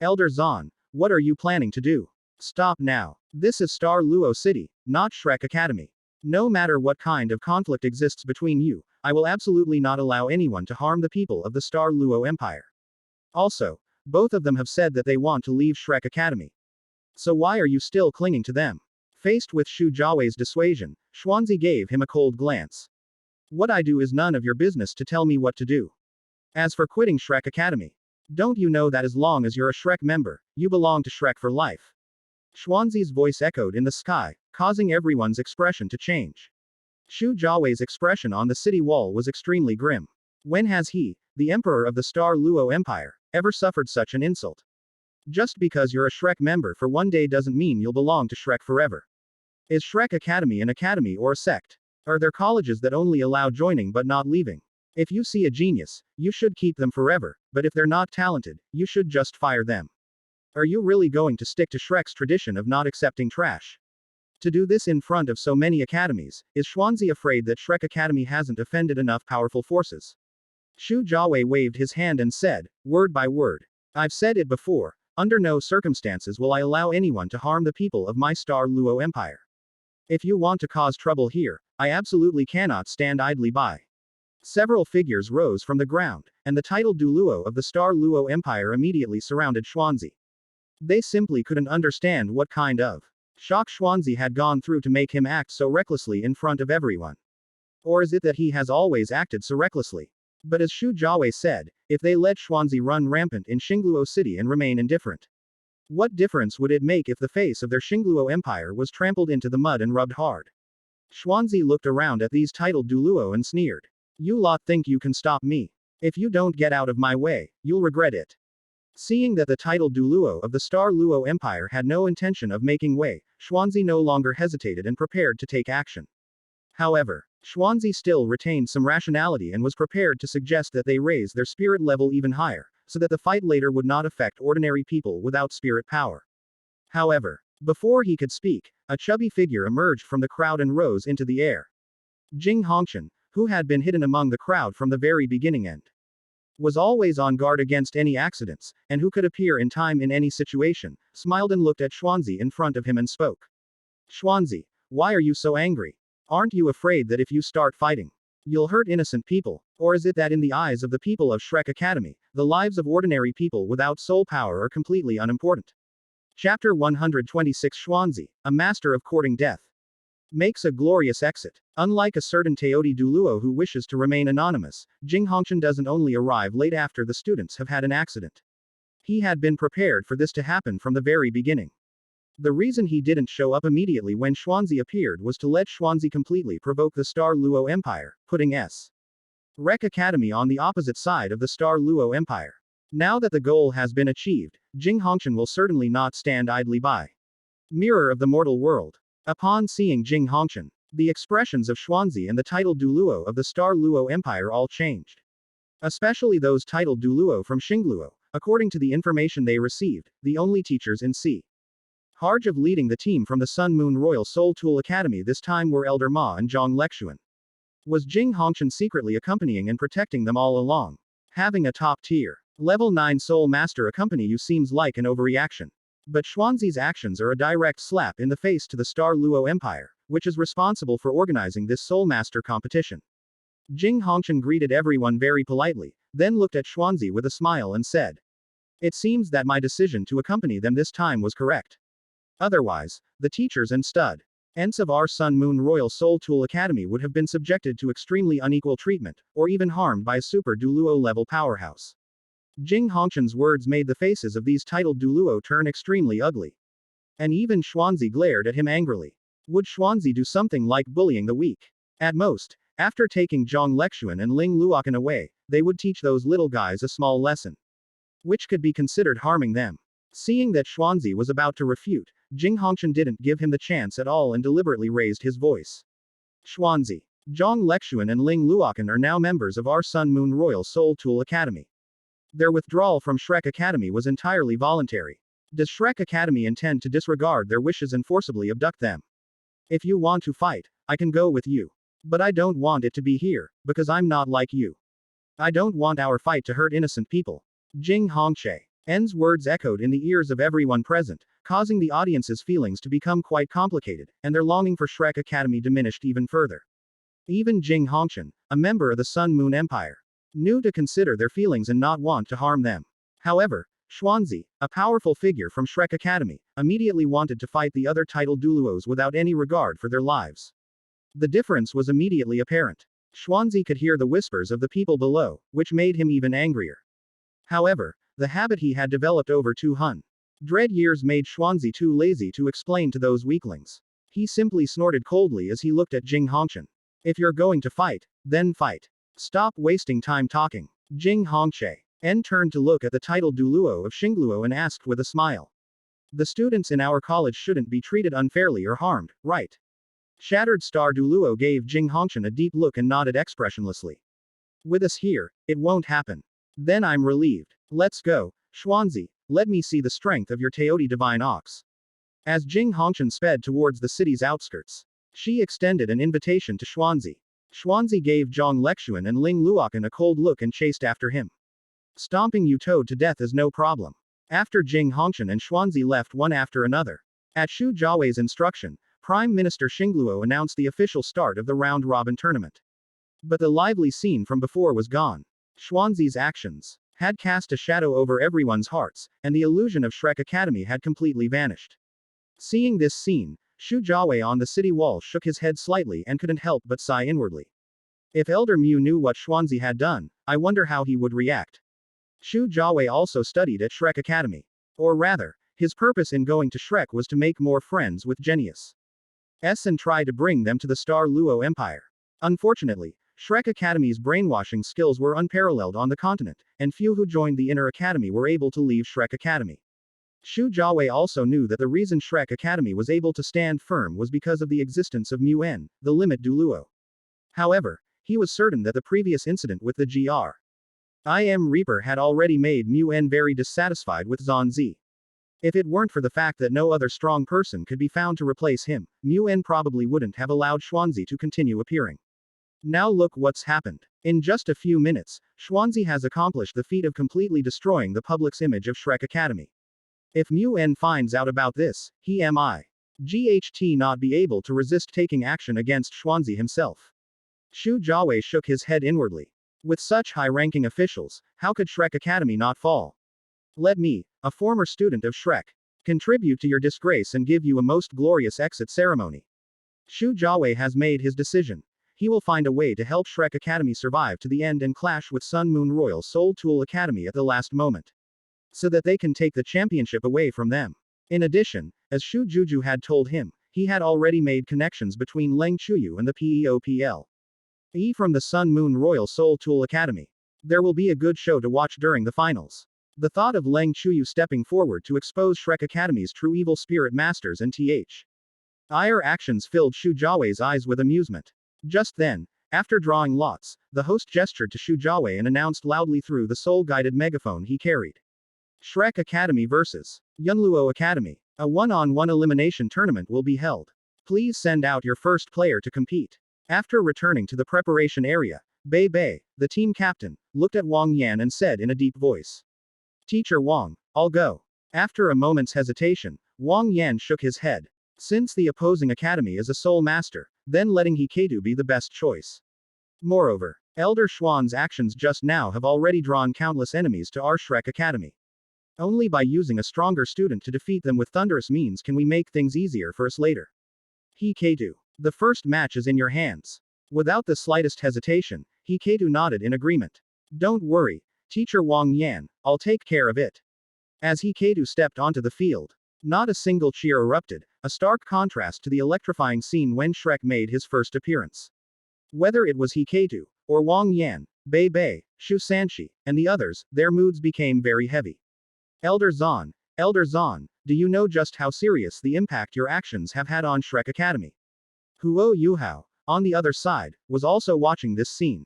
Speaker 1: Elder Zan, what are you planning to do? Stop now. This is Star Luo City, not Shrek Academy. No matter what kind of conflict exists between you, I will absolutely not allow anyone to harm the people of the Star Luo Empire. Also, both of them have said that they want to leave Shrek Academy. So why are you still clinging to them? Faced with Shu Jiawei's dissuasion, Xuanzi gave him a cold glance. What I do is none of your business to tell me what to do. As for quitting Shrek Academy, don't you know that as long as you're a Shrek member, you belong to Shrek for life? Xuanzi's voice echoed in the sky, causing everyone's expression to change. Shu Jiawei's expression on the city wall was extremely grim. When has he, the emperor of the Star Luo Empire, ever suffered such an insult? Just because you're a Shrek member for one day doesn't mean you'll belong to Shrek forever. Is Shrek Academy an academy or a sect? Are there colleges that only allow joining but not leaving? If you see a genius, you should keep them forever, but if they're not talented, you should just fire them. Are you really going to stick to Shrek's tradition of not accepting trash? To do this in front of so many academies, is Xuanzi afraid that Shrek Academy hasn't offended enough powerful forces? Shu Jiawei waved his hand and said, word by word. I've said it before, under no circumstances will I allow anyone to harm the people of my Star Luo Empire. If you want to cause trouble here, I absolutely cannot stand idly by. Several figures rose from the ground, and the titled Douluo of the Star Luo Empire immediately surrounded Xuanzi. They simply couldn't understand what kind of shock Xuanzi had gone through to make him act so recklessly in front of everyone. Or is it that he has always acted so recklessly? But as Shu Jiawei said, if they let Xuanzi run rampant in Xingluo City and remain indifferent, what difference would it make if the face of their Xingluo Empire was trampled into the mud and rubbed hard? Xuanzi looked around at these titled Douluo and sneered. You lot think you can stop me. If you don't get out of my way, you'll regret it. Seeing that the titled Douluo of the Star Luo Empire had no intention of making way, Xuanzi no longer hesitated and prepared to take action. However, Xuanzi still retained some rationality and was prepared to suggest that they raise their spirit level even higher, so that the fight later would not affect ordinary people without spirit power. However, before he could speak, a chubby figure emerged from the crowd and rose into the air. Jing Hongshan, who had been hidden among the crowd from the very beginning and was always on guard against any accidents, and who could appear in time in any situation, smiled and looked at Xuanzi in front of him and spoke. Xuanzi, why are you so angry? Aren't you afraid that if you start fighting, you'll hurt innocent people? Or is it that in the eyes of the people of Shrek Academy, the lives of ordinary people without soul power are completely unimportant? Chapter 126 Xuanzi, a master of courting death, makes a glorious exit. Unlike a certain Teodi Douluo who wishes to remain anonymous, Jing Hongshan doesn't only arrive late after the students have had an accident. He had been prepared for this to happen from the very beginning. The reason he didn't show up immediately when Xuanzi appeared was to let Xuanzi completely provoke the Star Luo Empire, putting Rek Academy on the opposite side of the Star Luo Empire. Now that the goal has been achieved, Jing Hongshan will certainly not stand idly by. Mirror of the mortal world. Upon seeing Jing Hongshan, the expressions of Xuanzi and the titled Douluo of the Star Luo Empire all changed. Especially those titled Douluo from Xingluo, according to the information they received, the only teachers in C. Charge of leading the team from the Sun Moon Royal Soul Tool Academy this time were Elder Ma and Zhang Lexuan. Was Jing Hongchen secretly accompanying and protecting them all along? Having a top-tier, level 9 Soul Master accompany you seems like an overreaction. But Xuanzi's actions are a direct slap in the face to the Star Luo Empire, which is responsible for organizing this Soul Master competition. Jing Hongchen greeted everyone very politely, then looked at Xuanzi with a smile and said, "It seems that my decision to accompany them this time was correct. Otherwise, the teachers and students of our Sun Moon Royal Soul Tool Academy would have been subjected to extremely unequal treatment, or even harmed by a super Douluo level powerhouse." Jing Hongchen's words made the faces of these titled Douluo turn extremely ugly. And even Xuanzi glared at him angrily. Would Xuanzi do something like bullying the weak? At most, after taking Zhang Lexuan and Ling Luokan away, they would teach those little guys a small lesson, which could be considered harming them. Seeing that Xuanzi was about to refute, Jing Hongchen didn't give him the chance at all and deliberately raised his voice. "Xuanzi, Zhang Lexuan and Ling Luokan are now members of our Sun Moon Royal Soul Tool Academy. Their withdrawal from Shrek Academy was entirely voluntary. Does Shrek Academy intend to disregard their wishes and forcibly abduct them? If you want to fight, I can go with you. But I don't want it to be here, because I'm not like you. I don't want our fight to hurt innocent people." Jing Hongchen's words echoed in the ears of everyone present, causing the audience's feelings to become quite complicated, and their longing for Shrek Academy diminished even further. Even Jing Hongchen, a member of the Sun Moon Empire, knew to consider their feelings and not want to harm them. However, Xuanzi, a powerful figure from Shrek Academy, immediately wanted to fight the other titled Douluos without any regard for their lives. The difference was immediately apparent. Xuanzi could hear the whispers of the people below, which made him even angrier. However, the habit he had developed over 200 years made Xuanzi too lazy to explain to those weaklings. He simply snorted coldly as he looked at Jing Hongchen. "If you're going to fight, then fight. Stop wasting time talking." Jing Hongchen turned to look at the titled Douluo of Xingluo and asked with a smile. "The students in our college shouldn't be treated unfairly or harmed, right?" Shattered Star Douluo gave Jing Hongchen a deep look and nodded expressionlessly. "With us here, it won't happen." "Then I'm relieved. Let's go, Xuanzi, let me see the strength of your Teoti Divine Ox." As Jing Hongchen sped towards the city's outskirts, she extended an invitation to Xuanzi. Xuanzi gave Zhang Lexuan and Ling Luokan a cold look and chased after him. "Stomping you toad to death is no problem." After Jing Hongchen and Xuanzi left one after another. At Xu Jiawei's instruction, Prime Minister Xingluo announced the official start of the round-robin tournament. But the lively scene from before was gone. Xuanzi's actions had cast a shadow over everyone's hearts, and the illusion of Shrek Academy had completely vanished. Seeing this scene, Xu Jiawei on the city wall shook his head slightly and couldn't help but sigh inwardly. If Elder Mu knew what Xuanzi had done, I wonder how he would react. Xu Jiawei also studied at Shrek Academy. Or rather, his purpose in going to Shrek was to make more friends with Genius and try to bring them to the Star Luo Empire. Unfortunately, Shrek Academy's brainwashing skills were unparalleled on the continent, and few who joined the Inner Academy were able to leave Shrek Academy. Xu Jiawei also knew that the reason Shrek Academy was able to stand firm was because of the existence of Mu N, the limit Douluo. However, he was certain that the previous incident with the Grim Reaper had already made Mu N very dissatisfied with Zhan Zi. If it weren't for the fact that no other strong person could be found to replace him, Mu N probably wouldn't have allowed Xuanzi to continue appearing. Now look what's happened. In just a few minutes, Xuanzi has accomplished the feat of completely destroying the public's image of Shrek Academy. If Mu N finds out about this, he might not be able to resist taking action against Xuanzi himself. Xu Jiawei shook his head inwardly. With such high-ranking officials, how could Shrek Academy not fall? Let me, a former student of Shrek, contribute to your disgrace and give you a most glorious exit ceremony. Xu Jiawei has made his decision. He will find a way to help Shrek Academy survive to the end and clash with Sun Moon Royal Soul Tool Academy at the last moment, so that they can take the championship away from them. In addition, as Xu Juju had told him, he had already made connections between Leng Chuyu and the PEOPL. From the Sun Moon Royal Soul Tool Academy. There will be a good show to watch during the finals. The thought of Leng Chuyu stepping forward to expose Shrek Academy's true evil spirit masters and actions filled Xu Jiawei's eyes with amusement. Just then, After drawing lots, the host gestured to Shu Jiawei and announced loudly through the soul-guided megaphone he carried. Shrek Academy vs. Yunluo Academy. A one-on-one elimination tournament will be held. Please send out your first player to compete. After returning to the preparation area, Bei Bei, the team captain, looked at Wang Yan and said in a deep voice. Teacher Wang, I'll go. After a moment's hesitation, Wang Yan shook his head. Since the opposing academy is a soul master, then letting Hikaido be the best choice. Moreover, Elder Xuan's actions just now have already drawn countless enemies to our Shrek Academy. Only by using a stronger student to defeat them with thunderous means can we make things easier for us later. Hikaido, the first match is in your hands. Without the slightest hesitation, Hikaido nodded in agreement. Don't worry, Teacher Wang Yan, I'll take care of it. As Hikaido stepped onto the field, not a single cheer erupted, a stark contrast to the electrifying scene when Shrek made his first appearance. Whether it was Hikaido, or Wang Yan, Bei Bei, Shu Sanshi, and the others, their moods became very heavy. Elder Zan, do you know just how serious the impact your actions have had on Shrek Academy? Huo Yuhao, on the other side, was also watching this scene.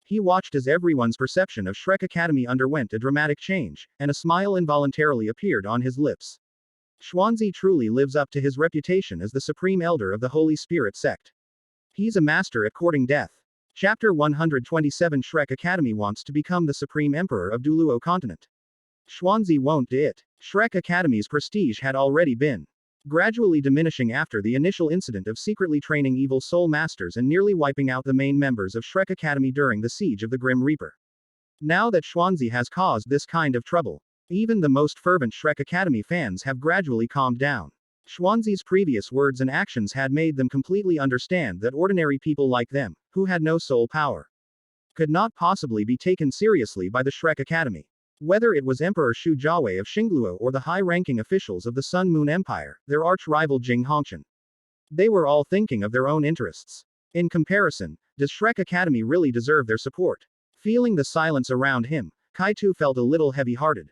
Speaker 1: He watched as everyone's perception of Shrek Academy underwent a dramatic change, and a smile involuntarily appeared on his lips. Xuanzi truly lives up to his reputation as the supreme elder of the Holy Spirit sect. He's a master at courting death. Chapter 127 Shrek Academy wants to become the supreme emperor of Douluo continent. Xuanzi won't do it. Shrek Academy's prestige had already been gradually diminishing after the initial incident of secretly training evil soul masters and nearly wiping out the main members of Shrek Academy during the siege of the Grim Reaper. Now that Xuanzi has caused this kind of trouble, even the most fervent Shrek Academy fans have gradually calmed down. Xuanzi's previous words and actions had made them completely understand that ordinary people like them, who had no soul power, could not possibly be taken seriously by the Shrek Academy. Whether it was Emperor Shu Jiawei of Xingluo or the high-ranking officials of the Sun Moon Empire, their arch-rival Jing Hongshan, they were all thinking of their own interests. In comparison, does Shrek Academy really deserve their support? Feeling the silence around him, Kaito felt a little heavy-hearted.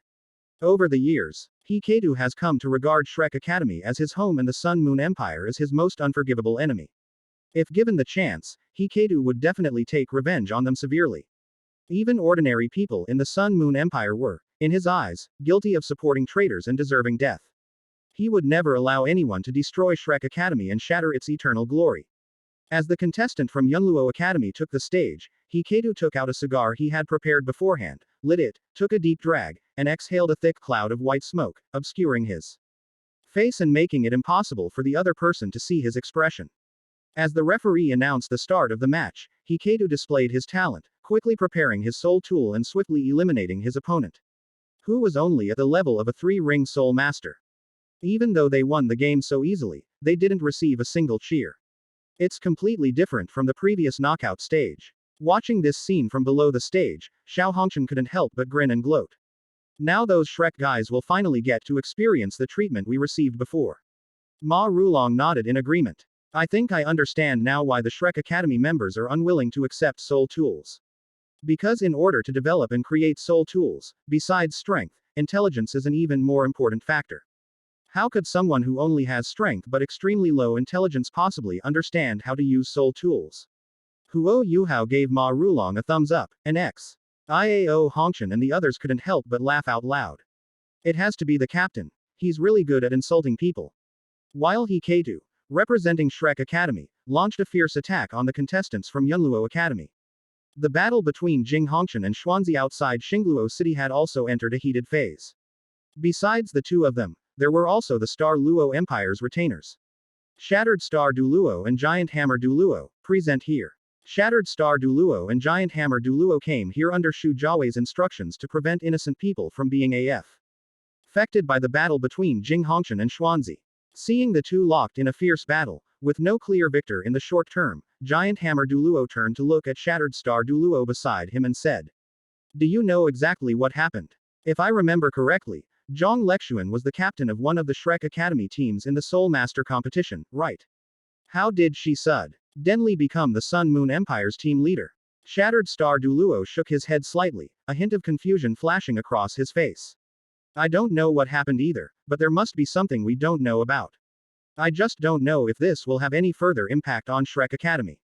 Speaker 1: Over the years, Hikaido has come to regard Shrek Academy as his home and the Sun Moon Empire as his most unforgivable enemy. If given the chance, Hikaido would definitely take revenge on them severely. Even ordinary people in the Sun Moon Empire were, in his eyes, guilty of supporting traitors and deserving death. He would never allow anyone to destroy Shrek Academy and shatter its eternal glory. As the contestant from Yunluo Academy took the stage, Hikaido took out a cigar he had prepared beforehand, lit it, took a deep drag, and exhaled a thick cloud of white smoke, obscuring his face and making it impossible for the other person to see his expression. As the referee announced the start of the match, Hikaido displayed his talent, quickly preparing his soul tool and swiftly eliminating his opponent, who was only at the level of a 3-ring soul master. Even though they won the game so easily, they didn't receive a single cheer. It's completely different from the previous knockout stage. Watching this scene from below the stage, Xiao Hongshan couldn't help but grin and gloat. Now those Shrek guys will finally get to experience the treatment we received before. Ma Rulong nodded in agreement. I think I understand now why the Shrek Academy members are unwilling to accept soul tools. Because in order to develop and create soul tools, besides strength, intelligence is an even more important factor. How could someone who only has strength but extremely low intelligence possibly understand how to use soul tools? Huo Yuhao gave Ma Rulong a thumbs up, and Iao Hongshan and the others couldn't help but laugh out loud. It has to be the captain. He's really good at insulting people. While Hikaido, representing Shrek Academy, launched a fierce attack on the contestants from Yunluo Academy. The battle between Jing Hongshan and Xuanzi outside Xingluo City had also entered a heated phase. Besides the two of them, there were also the Star Luo Empire's retainers. Shattered Star Douluo and Giant Hammer Douluo, present here. Shattered Star Douluo and Giant Hammer Douluo came here under Shu Jiawei's instructions to prevent innocent people from being affected by the battle between Jing Hongshan and Xuanzi. Seeing the two locked in a fierce battle, with no clear victor in the short term, Giant Hammer Douluo turned to look at Shattered Star Douluo beside him and said, "Do you know exactly what happened? If I remember correctly, Zhang Lexuan was the captain of one of the Shrek Academy teams in the Soul Master competition, right? How did she suddenly become the Sun Moon Empire's team leader?" Shattered Star Douluo shook his head slightly, a hint of confusion flashing across his face. I don't know what happened either, but there must be something we don't know about. I just don't know if this will have any further impact on Shrek Academy.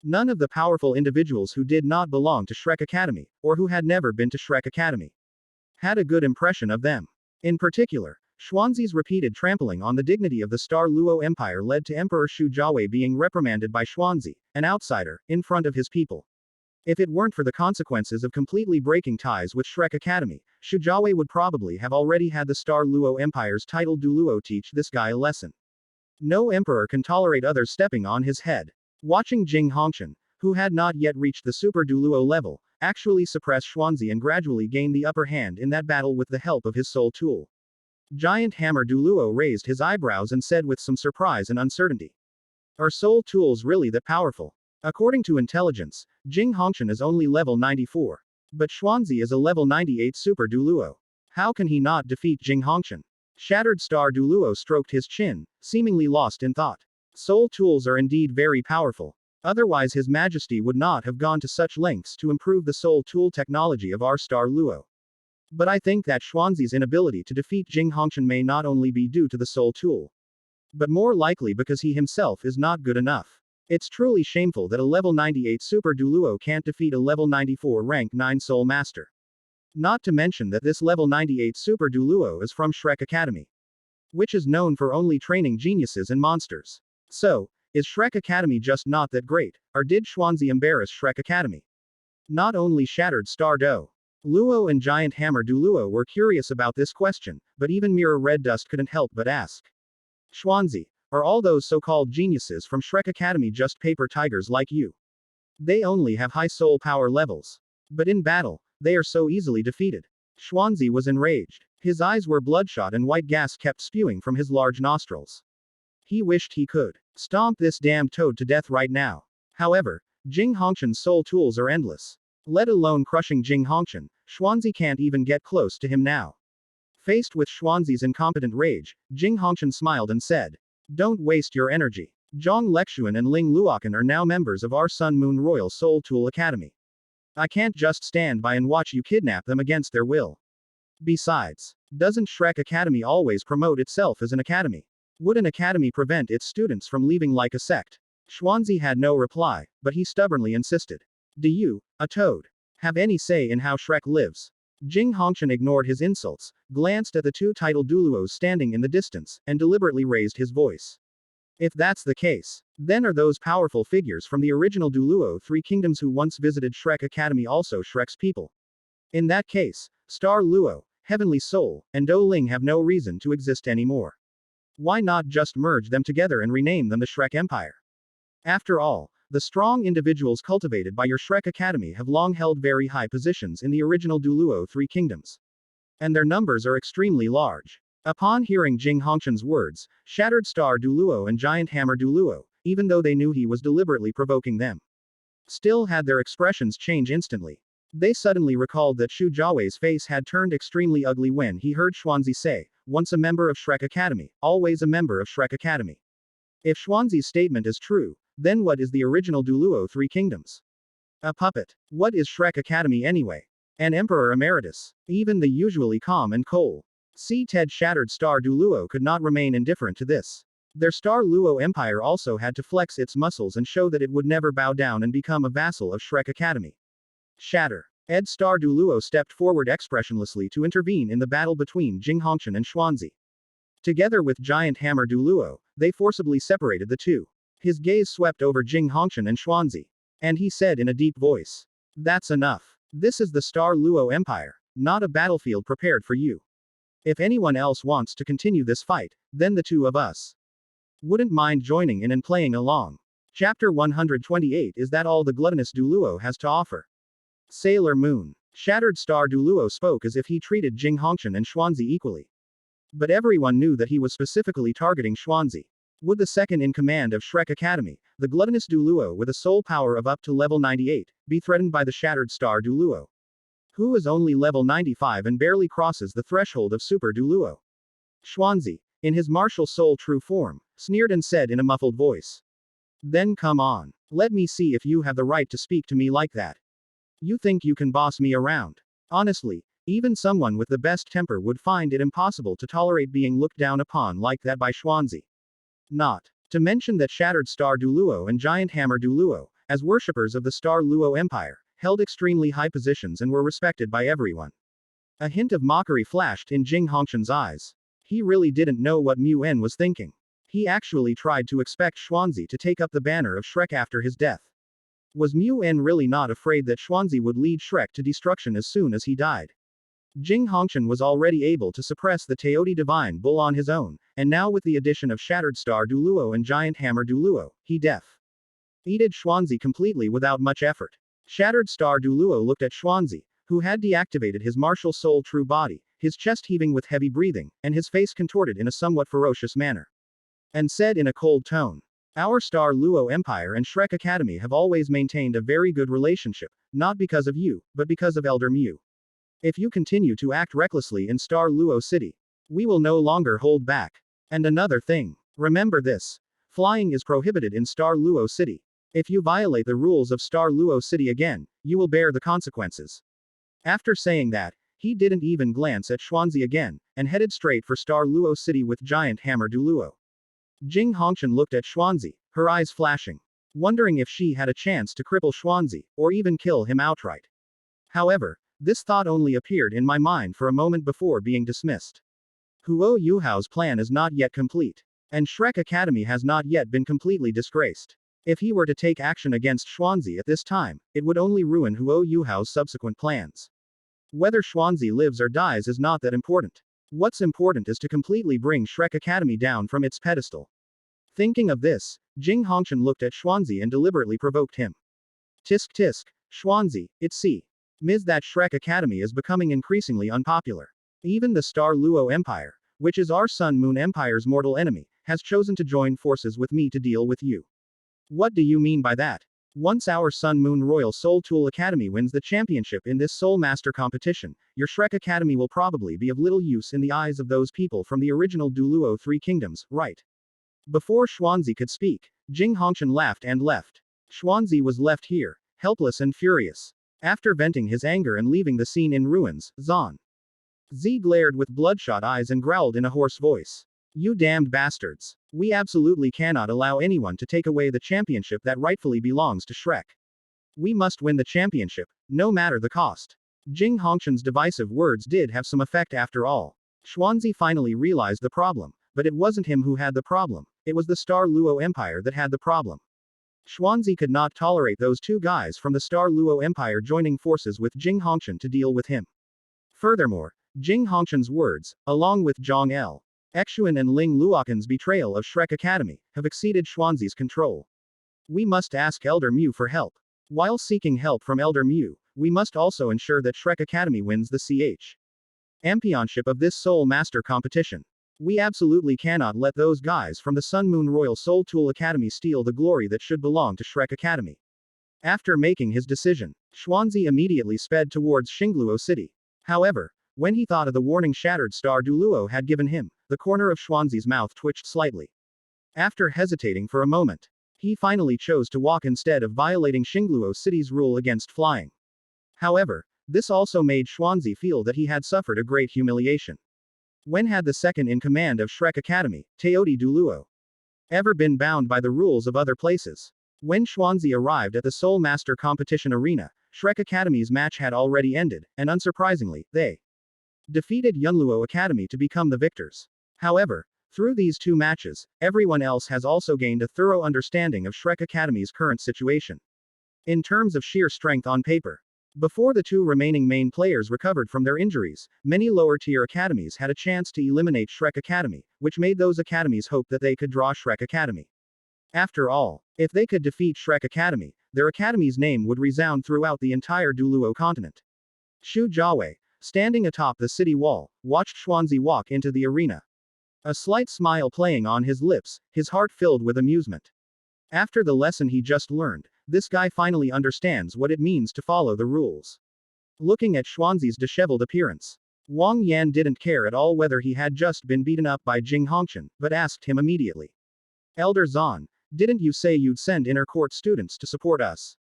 Speaker 1: None of the powerful individuals who did not belong to Shrek Academy, or who had never been to Shrek Academy, had a good impression of them. In particular, Xuanzi's repeated trampling on the dignity of the Star Luo Empire led to Emperor Shu Jiawei being reprimanded by Xuanzi, an outsider, in front of his people. If it weren't for the consequences of completely breaking ties with Shrek Academy, Shu Jiawei would probably have already had the Star Luo Empire's title Douluo teach this guy a lesson. No emperor can tolerate others stepping on his head. Watching Jing Hongshan, who had not yet reached the Super Douluo level, actually suppress Xuanzi and gradually gain the upper hand in that battle with the help of his soul tool. Giant Hammer Douluo raised his eyebrows and said with some surprise and uncertainty. Are soul tools really that powerful? According to intelligence, Jing Hongshan is only level 94. But Xuanzi is a level 98 Super Douluo. How can he not defeat Jing Hongshan? Shattered Star Douluo stroked his chin, seemingly lost in thought. Soul tools are indeed very powerful. Otherwise His Majesty would not have gone to such lengths to improve the soul tool technology of our Star Luo. But I think that Xuanzi's inability to defeat Jing Hongshan may not only be due to the soul tool, but more likely because he himself is not good enough. It's truly shameful that a level 98 Super Douluo can't defeat a level 94 rank 9 Soul Master. Not to mention that this level 98 Super Douluo is from Shrek Academy, which is known for only training geniuses and monsters. So, is Shrek Academy just not that great, or did Xuanzi embarrass Shrek Academy? Not only Shattered Star Luo and Giant Hammer Douluo were curious about this question, but even Mirror Red Dust couldn't help but ask. Xuanzi, are all those so-called geniuses from Shrek Academy just paper tigers like you? They only have high soul power levels. But in battle, they are so easily defeated. Xuanzi was enraged. His eyes were bloodshot and white gas kept spewing from his large nostrils. He wished he could stomp this damned toad to death right now. However, Jing Hongshan's soul tools are endless. Let alone crushing Jing Hongshan, Xuanzi can't even get close to him now. Faced with Xuanzi's incompetent rage, Jing Hongshan smiled and said, "Don't waste your energy. Zhang Lexuan and Ling Luokan are now members of our Sun Moon Royal Soul Tool Academy. I can't just stand by and watch you kidnap them against their will. Besides, doesn't Shrek Academy always promote itself as an academy? Would an academy prevent its students from leaving like a sect?" Xuanzi had no reply, but he stubbornly insisted. "Do you, a toad, have any say in how Shrek lives?" Jing Hongshan ignored his insults, glanced at the two title Douluos standing in the distance, and deliberately raised his voice. "If that's the case, then are those powerful figures from the original Douluo Three Kingdoms who once visited Shrek Academy also Shrek's people? In that case, Star Luo, Heavenly Soul, and Do Ling have no reason to exist anymore. Why not just merge them together and rename them the Shrek Empire? After all, the strong individuals cultivated by your Shrek Academy have long held very high positions in the original Douluo Three Kingdoms. And their numbers are extremely large." Upon hearing Jing Hongshan's words, Shattered Star Douluo and Giant Hammer Douluo, even though they knew he was deliberately provoking them, still had their expressions change instantly. They suddenly recalled that Shu Jiawei's face had turned extremely ugly when he heard Xuanzi say, "Once a member of Shrek Academy, always a member of Shrek Academy." If Xuanzi's statement is true, then what is the original Douluo Three Kingdoms? A puppet. What is Shrek Academy anyway? An Emperor Emeritus. Even the usually calm and cold Ted Shattered Star Douluo could not remain indifferent to this. Their Star Luo Empire also had to flex its muscles and show that it would never bow down and become a vassal of Shrek Academy. Shatter. Ed Star Douluo stepped forward expressionlessly to intervene in the battle between Jing Hongshan and Xuanzi. Together with Giant Hammer Douluo, they forcibly separated the two. His gaze swept over Jing Hongshan and Xuanzi. And he said in a deep voice, "That's enough. This is the Star Luo Empire, not a battlefield prepared for you. If anyone else wants to continue this fight, then the two of us wouldn't mind joining in and playing along." Chapter 128 Is that all the gluttonous Douluo has to offer? Sailor Moon. Shattered Star Douluo spoke as if he treated Jing Hongshan and Xuanzi equally. But everyone knew that he was specifically targeting Xuanzi. Would the second in command of Shrek Academy, the gluttonous Douluo with a soul power of up to level 98, be threatened by the Shattered Star Douluo, who is only level 95 and barely crosses the threshold of Super Douluo? Xuanzi, in his martial soul true form, sneered and said in a muffled voice, "Then come on. Let me see if you have the right to speak to me like that. You think you can boss me around?" Honestly, even someone with the best temper would find it impossible to tolerate being looked down upon like that by Xuanzi. Not to mention that Shattered Star Douluo and Giant Hammer Douluo, as worshippers of the Star Luo Empire, held extremely high positions and were respected by everyone. A hint of mockery flashed in Jing Hongshan's eyes. He really didn't know what Mu En was thinking. He actually tried to expect Xuanzi to take up the banner of Shrek after his death. Was Mu En really not afraid that Xuanzi would lead Shrek to destruction as soon as he died? Jing Hongshan was already able to suppress the Teoti Divine Bull on his own, and now with the addition of Shattered Star Douluo and Giant Hammer Douluo, he defeated Xuanzi completely without much effort. Shattered Star Douluo looked at Xuanzi, who had deactivated his martial soul true body, his chest heaving with heavy breathing, and his face contorted in a somewhat ferocious manner, and said in a cold tone, "Our Star Luo Empire and Shrek Academy have always maintained a very good relationship, not because of you, but because of Elder Mu. If you continue to act recklessly in Star Luo City, we will no longer hold back. And another thing, remember this. Flying is prohibited in Star Luo City. If you violate the rules of Star Luo City again, you will bear the consequences." After saying that, he didn't even glance at Xuanzi again, and headed straight for Star Luo City with Giant Hammer Douluo. Jing Hongshan looked at Xuanzi, her eyes flashing, wondering if she had a chance to cripple Xuanzi, or even kill him outright. However, this thought only appeared in my mind for a moment before being dismissed. Huo Yuhao's plan is not yet complete, and Shrek Academy has not yet been completely disgraced. If he were to take action against Xuanzi at this time, it would only ruin Huo Yuhao's subsequent plans. Whether Xuanzi lives or dies is not that important. What's important is to completely bring Shrek Academy down from its pedestal. Thinking of this, Jing Hongshan looked at Xuanzi and deliberately provoked him. Tisk tisk, Xuanzi, it seems that Shrek Academy is becoming increasingly unpopular. Even the Star Luo Empire, which is our Sun Moon Empire's mortal enemy, has chosen to join forces with me to deal with you. What do you mean by that? Once our Sun Moon Royal Soul Tool Academy wins the championship in this Soul Master competition, your Shrek Academy will probably be of little use in the eyes of those people from the original Douluo Three Kingdoms, right? Before Xuanzi could speak, Jing Hongshan laughed and left. Xuanzi was left here, helpless and furious. After venting his anger and leaving the scene in ruins, Zan Zi glared with bloodshot eyes and growled in a hoarse voice. "You damned bastards. We absolutely cannot allow anyone to take away the championship that rightfully belongs to Shrek. We must win the championship, no matter the cost." Jing Hongshan's divisive words did have some effect after all. Xuanzi finally realized the problem, but it wasn't him who had the problem, it was the Star Luo Empire that had the problem. Xuanzi could not tolerate those two guys from the Star Luo Empire joining forces with Jing Hongshan to deal with him. Furthermore, Jing Hongshan's words, along with Zhang El, Exuan and Ling Luokan's betrayal of Shrek Academy, have exceeded Xuanzi's control. We must ask Elder Mu for help. While seeking help from Elder Mu, we must also ensure that Shrek Academy wins the championship of this Soul Master competition. We absolutely cannot let those guys from the Sun Moon Royal Soul Tool Academy steal the glory that should belong to Shrek Academy. After making his decision, Xuanzi immediately sped towards Xingluo City. However, when he thought of the warning Shattered Star Douluo had given him, the corner of Xuanzi's mouth twitched slightly. After hesitating for a moment, he finally chose to walk instead of violating Xingluo City's rule against flying. However, this also made Xuanzi feel that he had suffered a great humiliation. When had the second in command of Shrek Academy, Teoti Douluo, ever been bound by the rules of other places? When Xuanzi arrived at the Soul Master competition arena, Shrek Academy's match had already ended, and unsurprisingly, they defeated Yunluo Academy to become the victors. However, through these two matches, everyone else has also gained a thorough understanding of Shrek Academy's current situation. In terms of sheer strength on paper, before the two remaining main players recovered from their injuries, many lower-tier academies had a chance to eliminate Shrek Academy, which made those academies hope that they could draw Shrek Academy. After all, if they could defeat Shrek Academy, their academy's name would resound throughout the entire Douluo continent. Shu Jiawei, standing atop the city wall, watched Xuanzi walk into the arena. A slight smile playing on his lips, his heart filled with amusement. After the lesson he just learned, this guy finally understands what it means to follow the rules. Looking at Xuanzi's disheveled appearance, Wang Yan didn't care at all whether he had just been beaten up by Jing Hongshan, but asked him immediately. "Elder Zan, didn't you say you'd send inner court students to support us?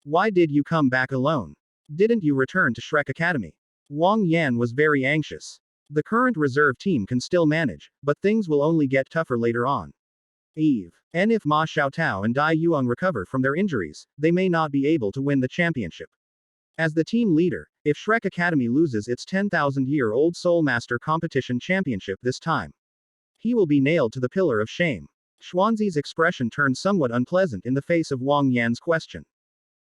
Speaker 1: Why did you come back alone? Didn't you return to Shrek Academy?" Wang Yan was very anxious. The current reserve team can still manage, but things will only get tougher later on. Eve. And if Ma Xiaotao and Dai Yuang recover from their injuries, they may not be able to win the championship. As the team leader, if Shrek Academy loses its 10,000-year-old Soul Master Competition Championship this time, he will be nailed to the pillar of shame. Xuanzi's expression turned somewhat unpleasant in the face of Wang Yan's question.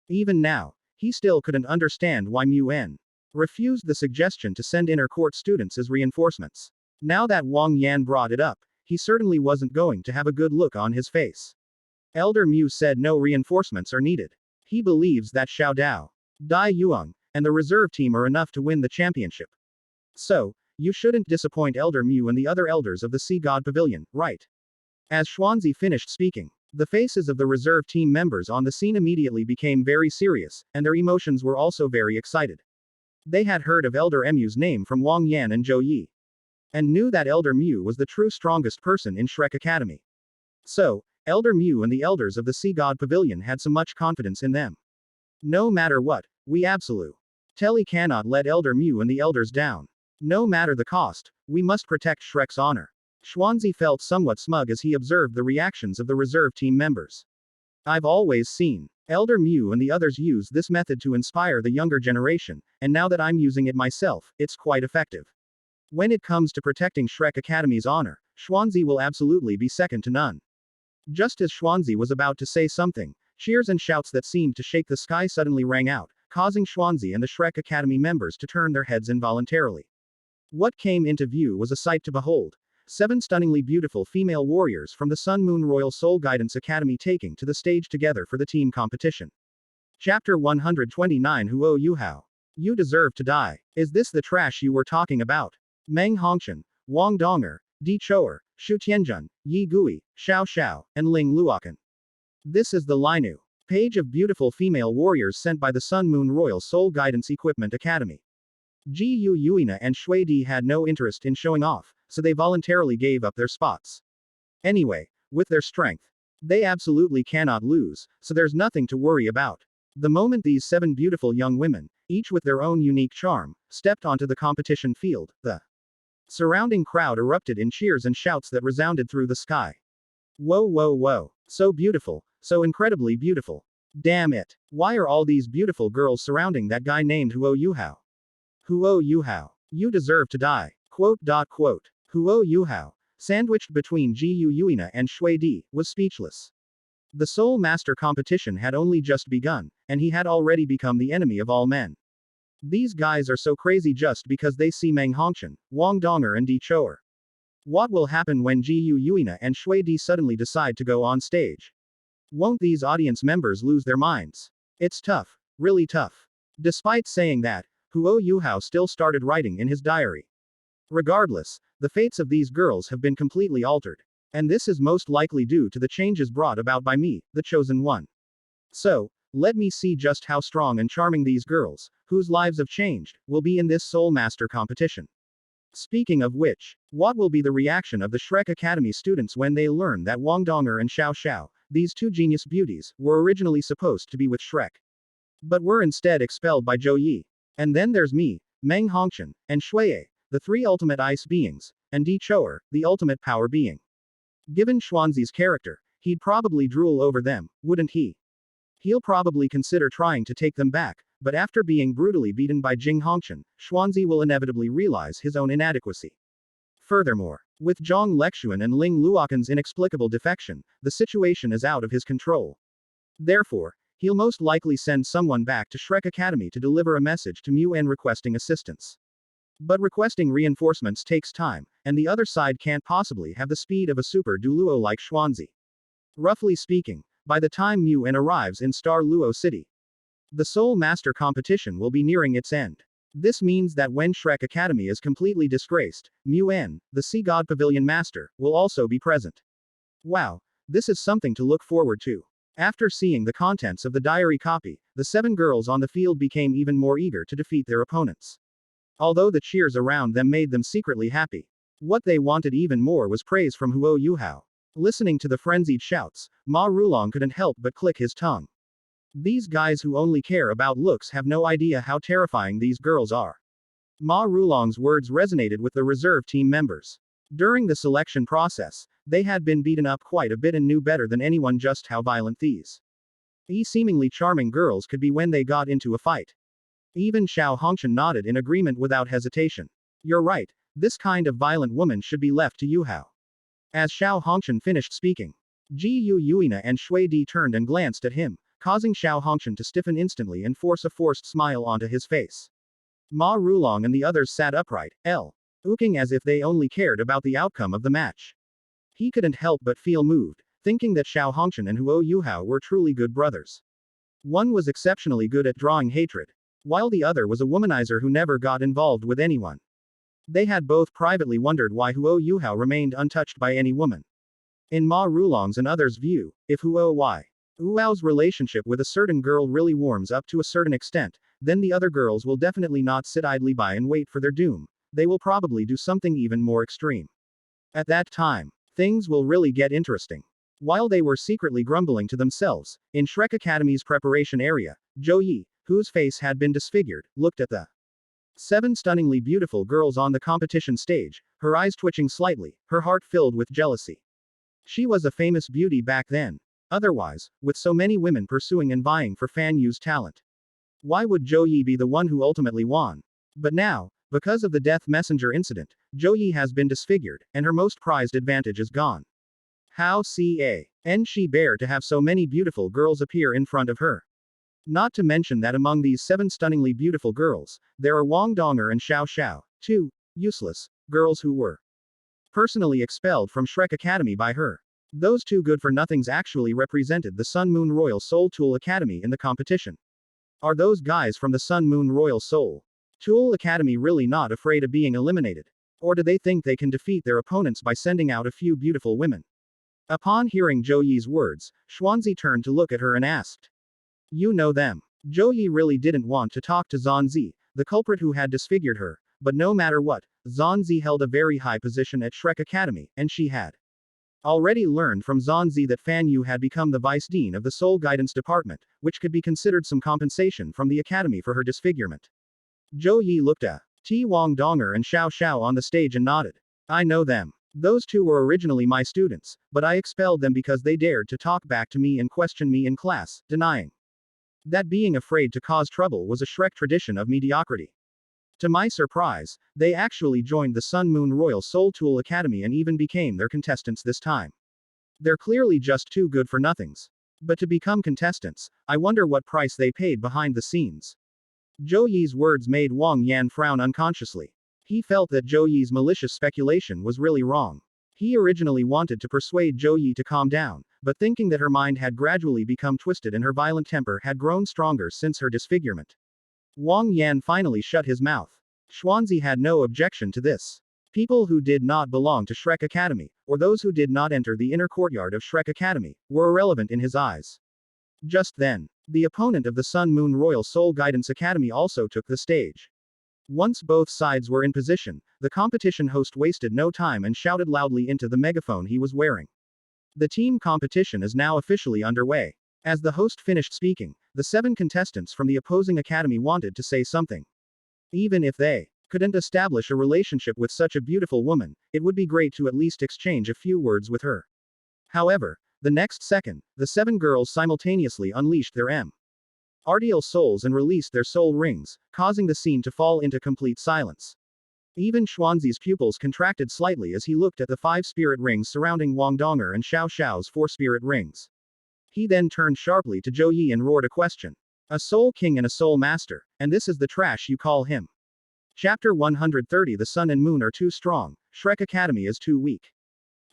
Speaker 1: Even now, he still couldn't understand why Mu En refused the suggestion to send inner court students as reinforcements. Now that Wang Yan brought it up, he certainly wasn't going to have a good look on his face. Elder Mu said no reinforcements are needed. He believes that Xiao Dao, Dai Yuang, and the reserve team are enough to win the championship. So, you shouldn't disappoint Elder Mu and the other elders of the Sea God Pavilion, right? As Xuanzi finished speaking, the faces of the reserve team members on the scene immediately became very serious, and their emotions were also very excited. They had heard of Elder Mu's name from Wang Yan and Zhou Yi, and knew that Elder Mu was the true strongest person in Shrek Academy. So, Elder Mu and the elders of the Sea God Pavilion had so much confidence in them. No matter what, we absolutely cannot let Elder Mu and the elders down. No matter the cost, we must protect Shrek's honor. Xuanzi felt somewhat smug as he observed the reactions of the reserve team members. I've always seen Elder Mu and the others use this method to inspire the younger generation, and now that I'm using it myself, it's quite effective. When it comes to protecting Shrek Academy's honor, Xuanzi will absolutely be second to none. Just as Xuanzi was about to say something, cheers and shouts that seemed to shake the sky suddenly rang out, causing Xuanzi and the Shrek Academy members to turn their heads involuntarily. What came into view was a sight to behold. 7 stunningly beautiful female warriors from the Sun Moon Royal Soul Guidance Academy taking to the stage together for the team competition. Chapter 129 Huo Yuhao. You deserve to die. Is this the trash you were talking about? Meng Hongqian, Wang Donger, Di Chou'er, Shu Tianjun, Yi Gui, Xiao Xiao, and Ling Luokan. This is the Linu page of beautiful female warriors sent by the Sun Moon Royal Soul Guidance Equipment Academy. Ji Yuina and Shui Di had no interest in showing off, so they voluntarily gave up their spots. Anyway, with their strength, they absolutely cannot lose, so there's nothing to worry about. The moment these 7 beautiful young women, each with their own unique charm, stepped onto the competition field, the surrounding crowd erupted in cheers and shouts that resounded through the sky. Whoa, whoa, whoa. So beautiful, so incredibly beautiful. Damn it. Why are all these beautiful girls surrounding that guy named Huo Yuhao? Huo Yuhao. You deserve to die. Huo Yuhao, sandwiched between Ji Yuina and Shui Di, was speechless. The Soul Master competition had only just begun, and he had already become the enemy of all men. These guys are so crazy just because they see Meng Hongqian, Wang Donger and Di Chou'er. What will happen when Ji Yuina and Shui Di suddenly decide to go on stage? Won't these audience members lose their minds? It's tough, really tough. Despite saying that, Huo Yuhao still started writing in his diary. Regardless, the fates of these girls have been completely altered. And this is most likely due to the changes brought about by me, the chosen one. So, let me see just how strong and charming these girls, whose lives have changed, will be in this Soul Master competition. Speaking of which, what will be the reaction of the Shrek Academy students when they learn that Wang Donger and Xiao Xiao, these 2 genius beauties, were originally supposed to be with Shrek, but were instead expelled by Zhou Yi? And then there's me, Meng Hongqian, and Shui, the 3 ultimate ice beings, and Di Chou'er, the ultimate power being. Given Xuanzi's character, he'd probably drool over them, wouldn't he? He'll probably consider trying to take them back, but after being brutally beaten by Jing Hongqian, Xuanzi will inevitably realize his own inadequacy. Furthermore, with Zhang Lexuan and Ling Luokan's inexplicable defection, the situation is out of his control. Therefore, he'll most likely send someone back to Shrek Academy to deliver a message to Mu En requesting assistance. But requesting reinforcements takes time, and the other side can't possibly have the speed of a super Douluo like Xuanzi. Roughly speaking, by the time Mu En arrives in Star Luo City, the Soul Master competition will be nearing its end. This means that when Shrek Academy is completely disgraced, Mu En, the Sea God Pavilion Master, will also be present. Wow, this is something to look forward to. After seeing the contents of the diary copy, the 7 girls on the field became even more eager to defeat their opponents. Although the cheers around them made them secretly happy, what they wanted even more was praise from Huo Yuhao. Listening to the frenzied shouts, Ma Rulong couldn't help but click his tongue. These guys who only care about looks have no idea how terrifying these girls are. Ma Rulong's words resonated with the reserve team members. During the selection process, They had been beaten up quite a bit and knew better than anyone just how violent these seemingly charming girls could be when they got into a fight. Even Xiao Hongshan nodded in agreement without hesitation. You're right, this kind of violent woman should be left to Yuhao. As Xiao Hongshan finished speaking, Ji Yuina and Shui Di turned and glanced at him, causing Xiao Hongshan to stiffen instantly and force a forced smile onto his face. Ma Rulong and the others sat upright, looking as if they only cared about the outcome of the match. He couldn't help but feel moved, thinking that Xiao Hongshan and Huo Yuhao were truly good brothers. One was exceptionally good at drawing hatred, while the other was a womanizer who never got involved with anyone. They had both privately wondered why Huo Yuhao remained untouched by any woman. In Ma Rulong's and others' view, if Yuhao's relationship with a certain girl really warms up to a certain extent, then the other girls will definitely not sit idly by and wait for their doom. They will probably do something even more extreme. At that time, things will really get interesting. While they were secretly grumbling to themselves, in Shrek Academy's preparation area, Zhou Yi, whose face had been disfigured, looked at the 7 stunningly beautiful girls on the competition stage, her eyes twitching slightly, her heart filled with jealousy. She was a famous beauty back then. Otherwise, with so many women pursuing and vying for Fan Yu's talent, why would Zhou Yi be the one who ultimately won? But now, because of the Death Messenger incident, Zhou Yi has been disfigured, and her most prized advantage is gone. How can she bear to have so many beautiful girls appear in front of her? Not to mention that among these 7 stunningly beautiful girls, there are Wang Donger and Xiao Xiao, 2 useless girls who were personally expelled from Shrek Academy by her. Those 2 good-for-nothings actually represented the Sun Moon Royal Soul Tool Academy in the competition. Are those guys from the Sun Moon Royal Soul Tool Academy really not afraid of being eliminated? Or do they think they can defeat their opponents by sending out a few beautiful women? Upon hearing Zhou Yi's words, Xuanzi turned to look at her and asked, "You know them?" Zhou Yi really didn't want to talk to Xuanzi, the culprit who had disfigured her, but no matter what, Xuanzi held a very high position at Shrek Academy, and she had already learned from Xuanzi that Fan Yu had become the vice dean of the Soul Guidance Department, which could be considered some compensation from the academy for her disfigurement. Zhou Yi looked at Wang Donger and Xiao Xiao on the stage and nodded. I know them. Those 2 were originally my students, but I expelled them because they dared to talk back to me and question me in class, denying that being afraid to cause trouble was a Shrek tradition of mediocrity. To my surprise, they actually joined the Sun Moon Royal Soul Tool Academy and even became their contestants this time. They're clearly just 2 good-for-nothings. But to become contestants, I wonder what price they paid behind the scenes. Zhou Yi's words made Wang Yan frown unconsciously. He felt that Zhou Yi's malicious speculation was really wrong. He originally wanted to persuade Zhou Yi to calm down, but thinking that her mind had gradually become twisted and her violent temper had grown stronger since her disfigurement, Wang Yan finally shut his mouth. Xuanzi had no objection to this. People who did not belong to Shrek Academy, or those who did not enter the inner courtyard of Shrek Academy, were irrelevant in his eyes. Just then, the opponent of the Sun Moon Royal Soul Guidance Academy also took the stage. Once both sides were in position, the competition host wasted no time and shouted loudly into the megaphone he was wearing. The team competition is now officially underway. As the host finished speaking, the 7 contestants from the opposing academy wanted to say something. Even if they couldn't establish a relationship with such a beautiful woman, it would be great to at least exchange a few words with her. However, the next second, the 7 girls simultaneously unleashed their RDL souls and released their soul rings, causing the scene to fall into complete silence. Even Xuanzi's pupils contracted slightly as he looked at the 5 spirit rings surrounding Wang Donger and Xiao Xiao's 4 spirit rings. He then turned sharply to Zhou Yi and roared a question. A soul king and a soul master, and this is the trash you call him? Chapter 130. The sun and moon are too strong, Shrek Academy is too weak.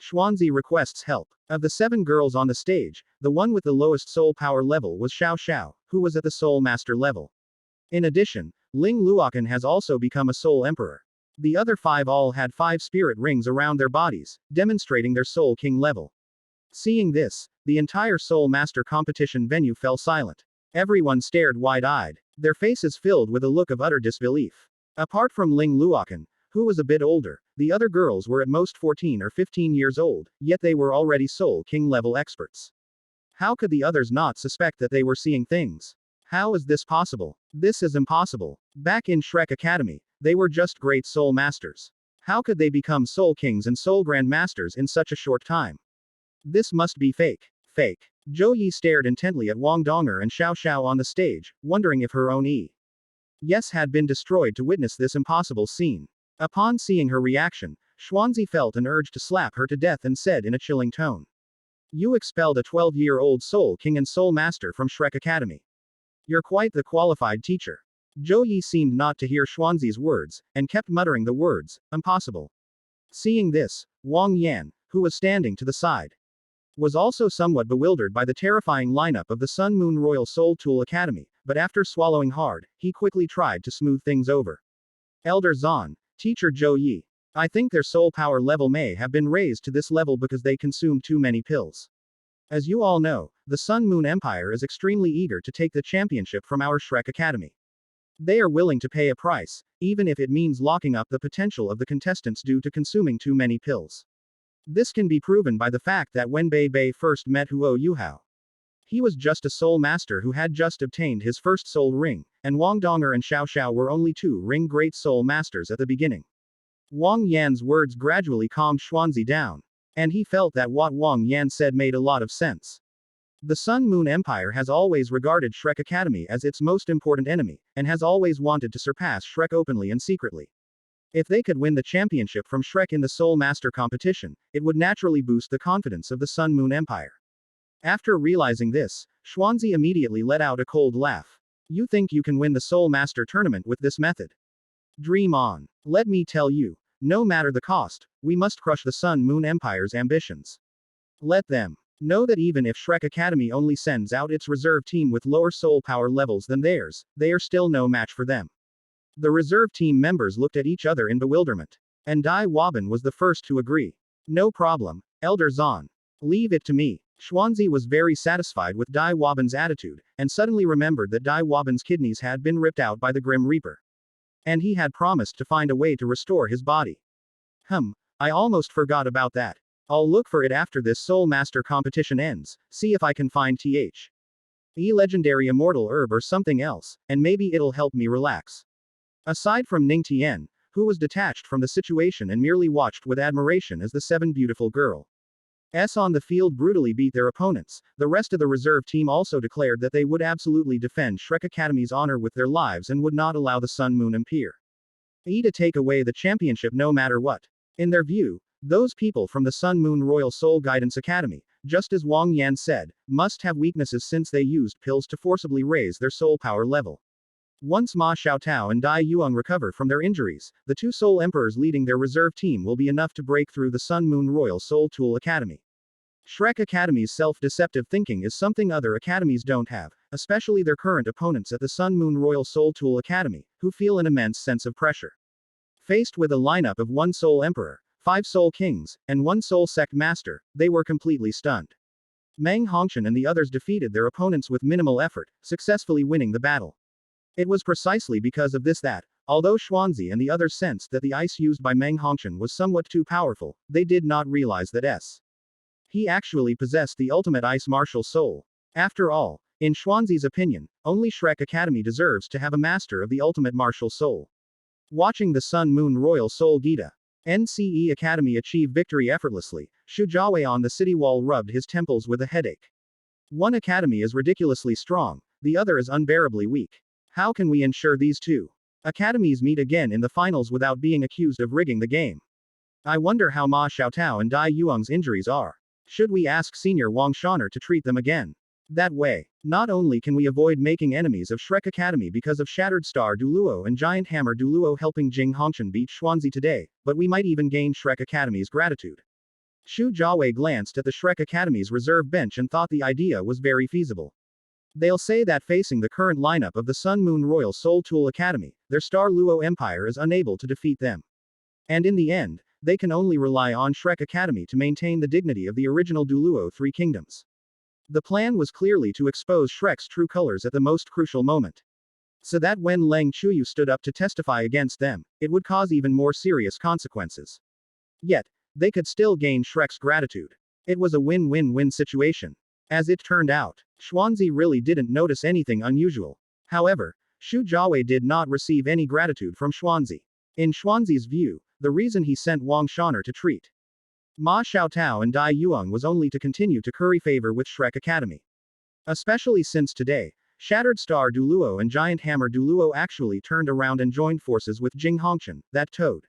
Speaker 1: Xuanzi requests help. Of the 7 girls on the stage, the one with the lowest soul power level was Xiao Xiao, who was at the soul master level. In addition, Ling Luokan has also become a soul emperor. The other 5 all had 5 spirit rings around their bodies, demonstrating their soul king level. Seeing this, the entire soul master competition venue fell silent. Everyone stared wide-eyed, their faces filled with a look of utter disbelief. Apart from Ling Luokan, who was a bit older, the other girls were at most 14 or 15 years old, yet they were already Soul King level experts. How could the others not suspect that they were seeing things? How is this possible? This is impossible. Back in Shrek Academy, they were just great soul masters. How could they become Soul Kings and Soul Grandmasters in such a short time? This must be fake. Fake. Zhou Yi stared intently at Wang Donger and Xiao Xiao on the stage, wondering if her own yes had been destroyed to witness this impossible scene. Upon seeing her reaction, Xuanzi felt an urge to slap her to death and said in a chilling tone. You expelled a 12-year-old Soul King and Soul Master from Shrek Academy. You're quite the qualified teacher. Zhou Yi seemed not to hear Xuanzi's words, and kept muttering the words, impossible. Seeing this, Wang Yan, who was standing to the side, was also somewhat bewildered by the terrifying lineup of the Sun Moon Royal Soul Tool Academy, but after swallowing hard, he quickly tried to smooth things over. Elder Zan, Teacher Zhou Yi. I think their soul power level may have been raised to this level because they consumed too many pills. As you all know, the Sun Moon Empire is extremely eager to take the championship from our Shrek Academy. They are willing to pay a price, even if it means locking up the potential of the contestants due to consuming too many pills. This can be proven by the fact that when Bei Bei first met Yuhao, he was just a soul master who had just obtained his first soul ring, and Wang Donger and Xiao Xiao were only 2 ring great soul masters at the beginning. Wang Yan's words gradually calmed Xuanzi down, and he felt that what Wang Yan said made a lot of sense. The Sun Moon Empire has always regarded Shrek Academy as its most important enemy, and has always wanted to surpass Shrek openly and secretly. If they could win the championship from Shrek in the Soul Master competition, it would naturally boost the confidence of the Sun Moon Empire. After realizing this, Xuanzi immediately let out a cold laugh. You think you can win the Soul Master tournament with this method? Dream on. Let me tell you, no matter the cost, we must crush the Sun Moon Empire's ambitions. Let them know that even if Shrek Academy only sends out its reserve team with lower soul power levels than theirs, they are still no match for them. The reserve team members looked at each other in bewilderment. And Dai Waban was the first to agree. No problem, Elder Zan. Leave it to me. Xuanzi was very satisfied with Dai Waban's attitude, and suddenly remembered that Dai Waban's kidneys had been ripped out by the Grim Reaper. And he had promised to find a way to restore his body. I almost forgot about that. I'll look for it after this Soul Master competition ends, see if I can find legendary immortal herb or something else, and maybe it'll help me relax. Aside from Ning Tian, who was detached from the situation and merely watched with admiration as the 7 beautiful girls on the field brutally beat their opponents, the rest of the reserve team also declared that they would absolutely defend Shrek Academy's honor with their lives and would not allow the Sun Moon Empire to take away the championship no matter what. In their view, those people from the Sun Moon Royal Soul Guidance Academy, just as Wang Yan said, must have weaknesses since they used pills to forcibly raise their soul power level. Once Ma Xiaotao and Dai Yuang recover from their injuries, the 2 Soul Emperors leading their reserve team will be enough to break through the Sun Moon Royal Soul Tool Academy. Shrek Academy's self-deceptive thinking is something other academies don't have, especially their current opponents at the Sun Moon Royal Soul Tool Academy, who feel an immense sense of pressure. Faced with a lineup of 1 Soul Emperor, 5 Soul Kings, and 1 Soul Sect Master, they were completely stunned. Meng Hongshan and the others defeated their opponents with minimal effort, successfully winning the battle. It was precisely because of this that, although Xuanzi and the others sensed that the ice used by Meng Hongshan was somewhat too powerful, they did not realize that he actually possessed the ultimate ice martial soul. After all, in Xuanzi's opinion, only Shrek Academy deserves to have a master of the ultimate martial soul. Watching the Sun Moon Royal Soul Gita NCE Academy achieve victory effortlessly, Shu Jiawei on the city wall rubbed his temples with a headache. One academy is ridiculously strong, the other is unbearably weak. How can we ensure these 2 academies meet again in the finals without being accused of rigging the game? I wonder how Ma Xiaotao and Dai Yuang's injuries are. Should we ask Senior Wang Shaner to treat them again? That way, not only can we avoid making enemies of Shrek Academy because of Shattered Star Douluo and Giant Hammer Douluo helping Jing Hongshan beat Xuanzi today, but we might even gain Shrek Academy's gratitude. Shu Jiawei glanced at the Shrek Academy's reserve bench and thought the idea was very feasible. They'll say that facing the current lineup of the Sun Moon Royal Soul Tool Academy, their Star Luo Empire is unable to defeat them. And in the end, they can only rely on Shrek Academy to maintain the dignity of the original Douluo 3 Kingdoms. The plan was clearly to expose Shrek's true colors at the most crucial moment. So that when Leng Chuyu stood up to testify against them, it would cause even more serious consequences. Yet, they could still gain Shrek's gratitude. It was a win-win-win situation. As it turned out, Xuanzi really didn't notice anything unusual. However, Shu Jiawei did not receive any gratitude from Xuanzi. In Xuanzi's view, the reason he sent Wang Shaner to treat Ma Xiaotao and Dai Yuang was only to continue to curry favor with Shrek Academy. Especially since today, Shattered Star Douluo and Giant Hammer Douluo actually turned around and joined forces with Jing Hongchen, that toad.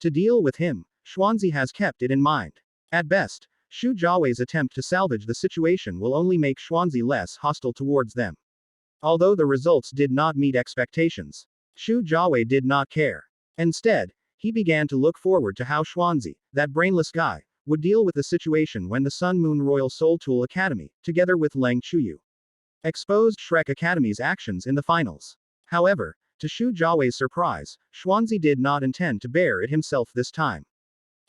Speaker 1: To deal with him, Xuanzi has kept it in mind. At best, Xu Jiawei's attempt to salvage the situation will only make Xuanzi less hostile towards them. Although the results did not meet expectations, Xu Jiawei did not care. Instead, he began to look forward to how Xuanzi, that brainless guy, would deal with the situation when the Sun Moon Royal Soul Tool Academy, together with Leng Chuyu, exposed Shrek Academy's actions in the finals. However, to Xu Jiawei's surprise, Xuanzi did not intend to bear it himself this time.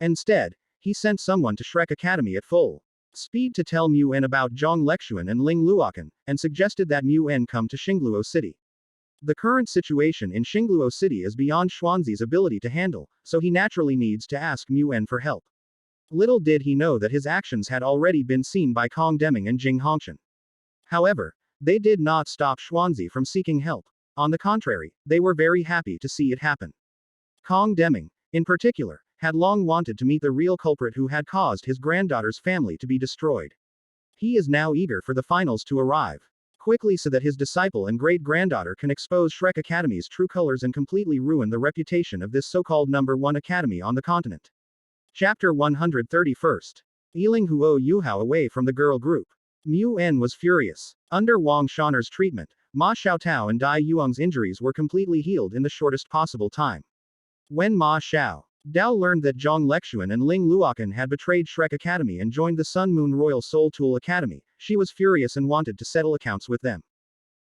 Speaker 1: Instead, he sent someone to Shrek Academy at full speed to tell Mu En about Zhang Lexuan and Ling Luokan, and suggested that Mu En come to Xingluo City. The current situation in Xingluo City is beyond Xuanzi's ability to handle, so he naturally needs to ask Mu En for help. Little did he know that his actions had already been seen by Kong Deming and Jing Hongchen. However, they did not stop Xuanzi from seeking help. On the contrary, they were very happy to see it happen. Kong Deming, in particular, had long wanted to meet the real culprit who had caused his granddaughter's family to be destroyed. He is now eager for the finals to arrive quickly so that his disciple and great-granddaughter can expose Shrek Academy's true colors and completely ruin the reputation of this so-called #1 academy on the continent. Chapter 131. Ealing Huo Yuhao away from the girl group. Mu En was furious. Under Wang Shaner's treatment, Ma Xiaotao and Dai Yuang's injuries were completely healed in the shortest possible time. When Ma Xiaodao learned that Zhang Lexuan and Ling Luokan had betrayed Shrek Academy and joined the Sun Moon Royal Soul Tool Academy, she was furious and wanted to settle accounts with them.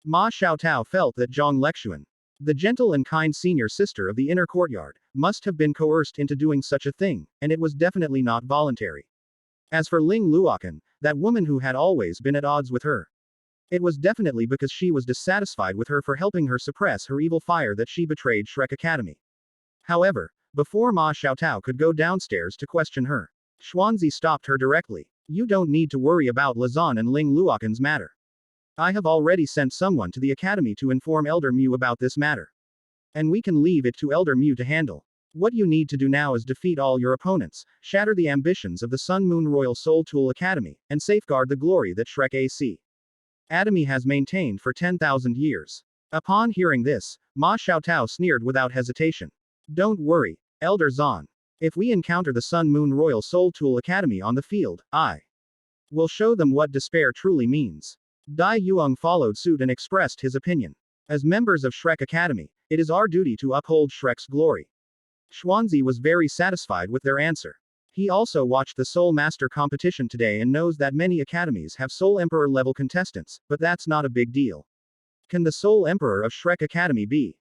Speaker 1: Ma Xiaotao felt that Zhang Lexuan, the gentle and kind senior sister of the inner courtyard, must have been coerced into doing such a thing, and it was definitely not voluntary. As for Ling Luokan, that woman who had always been at odds with her, it was definitely because she was dissatisfied with her for helping her suppress her evil fire that she betrayed Shrek Academy. However, before Ma Xiaotao could go downstairs to question her, Xuanzi stopped her directly. You don't need to worry about Lazan and Ling Luokan's matter. I have already sent someone to the academy to inform Elder Mu about this matter. And we can leave it to Elder Mu to handle. What you need to do now is defeat all your opponents, shatter the ambitions of the Sun Moon Royal Soul Tool Academy, and safeguard the glory that Shrek Academy has maintained for 10,000 years. Upon hearing this, Ma Xiaotao sneered without hesitation. Don't worry, Elder Zan. If we encounter the Sun Moon Royal Soul Tool Academy on the field, I will show them what despair truly means. Dai Yuang followed suit and expressed his opinion. As members of Shrek Academy, it is our duty to uphold Shrek's glory. Xuanzi was very satisfied with their answer. He also watched the Soul Master competition today and knows that many academies have Soul Emperor level contestants, but that's not a big deal. Can the Soul Emperor of Shrek Academy be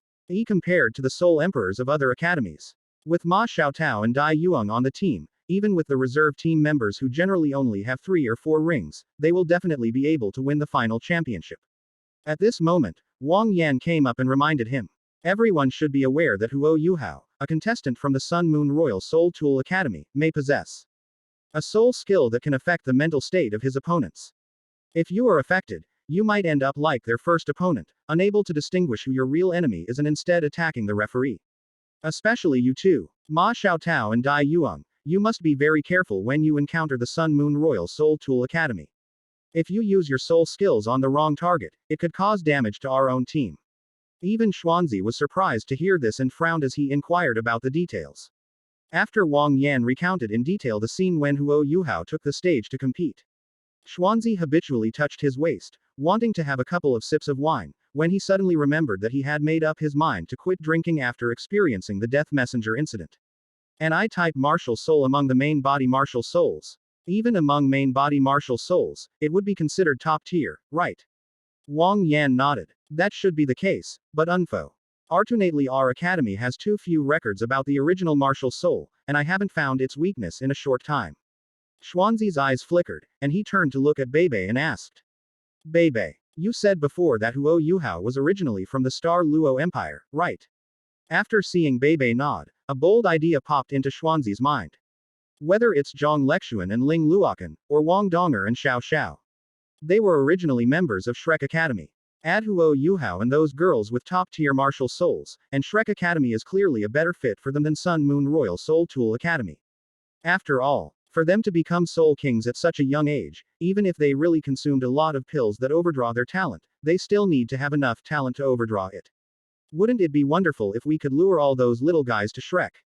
Speaker 1: compared to the Soul Emperors of other academies? With Ma Xiaotao and Dai Yuang on the team, even with the reserve team members who generally only have 3 or 4 rings, they will definitely be able to win the final championship. At this moment, Wang Yan came up and reminded him. Everyone should be aware that Huo Yuhao, a contestant from the Sun Moon Royal Soul Tool Academy, may possess a soul skill that can affect the mental state of his opponents. If you are affected, you might end up like their first opponent, unable to distinguish who your real enemy is and instead attacking the referee. Especially you two, Ma Xiaotao and Dai Yuang, you must be very careful when you encounter the Sun Moon Royal Soul Tool Academy. If you use your soul skills on the wrong target, it could cause damage to our own team. Even Xuanzi was surprised to hear this and frowned as he inquired about the details. After Wang Yan recounted in detail the scene when Huo Yuhao took the stage to compete, Xuanzi habitually touched his waist, wanting to have a couple of sips of wine, when he suddenly remembered that he had made up his mind to quit drinking after experiencing the Death Messenger incident. An I-type martial soul among the main body martial souls. Even among main body martial souls, it would be considered top tier, right? Wang Yan nodded. That should be the case, but unfortunately our academy has too few records about the original martial soul, and I haven't found its weakness in a short time. Xuanzi's eyes flickered, and he turned to look at Beibei and asked. Beibei, you said before that Huo Yuhao was originally from the Star Luo Empire, right? After seeing Beibei nod, a bold idea popped into Xuanzi's mind. Whether it's Zhang Lexuan and Ling Luokan, or Wang Donger and Xiao Xiao. They were originally members of Shrek Academy. Add Huo Yuhao and those girls with top-tier martial souls, and Shrek Academy is clearly a better fit for them than Sun Moon Royal Soul Tool Academy. After all, for them to become Soul Kings at such a young age, even if they really consumed a lot of pills that overdraw their talent, they still need to have enough talent to overdraw it. Wouldn't it be wonderful if we could lure all those little guys to Shrek?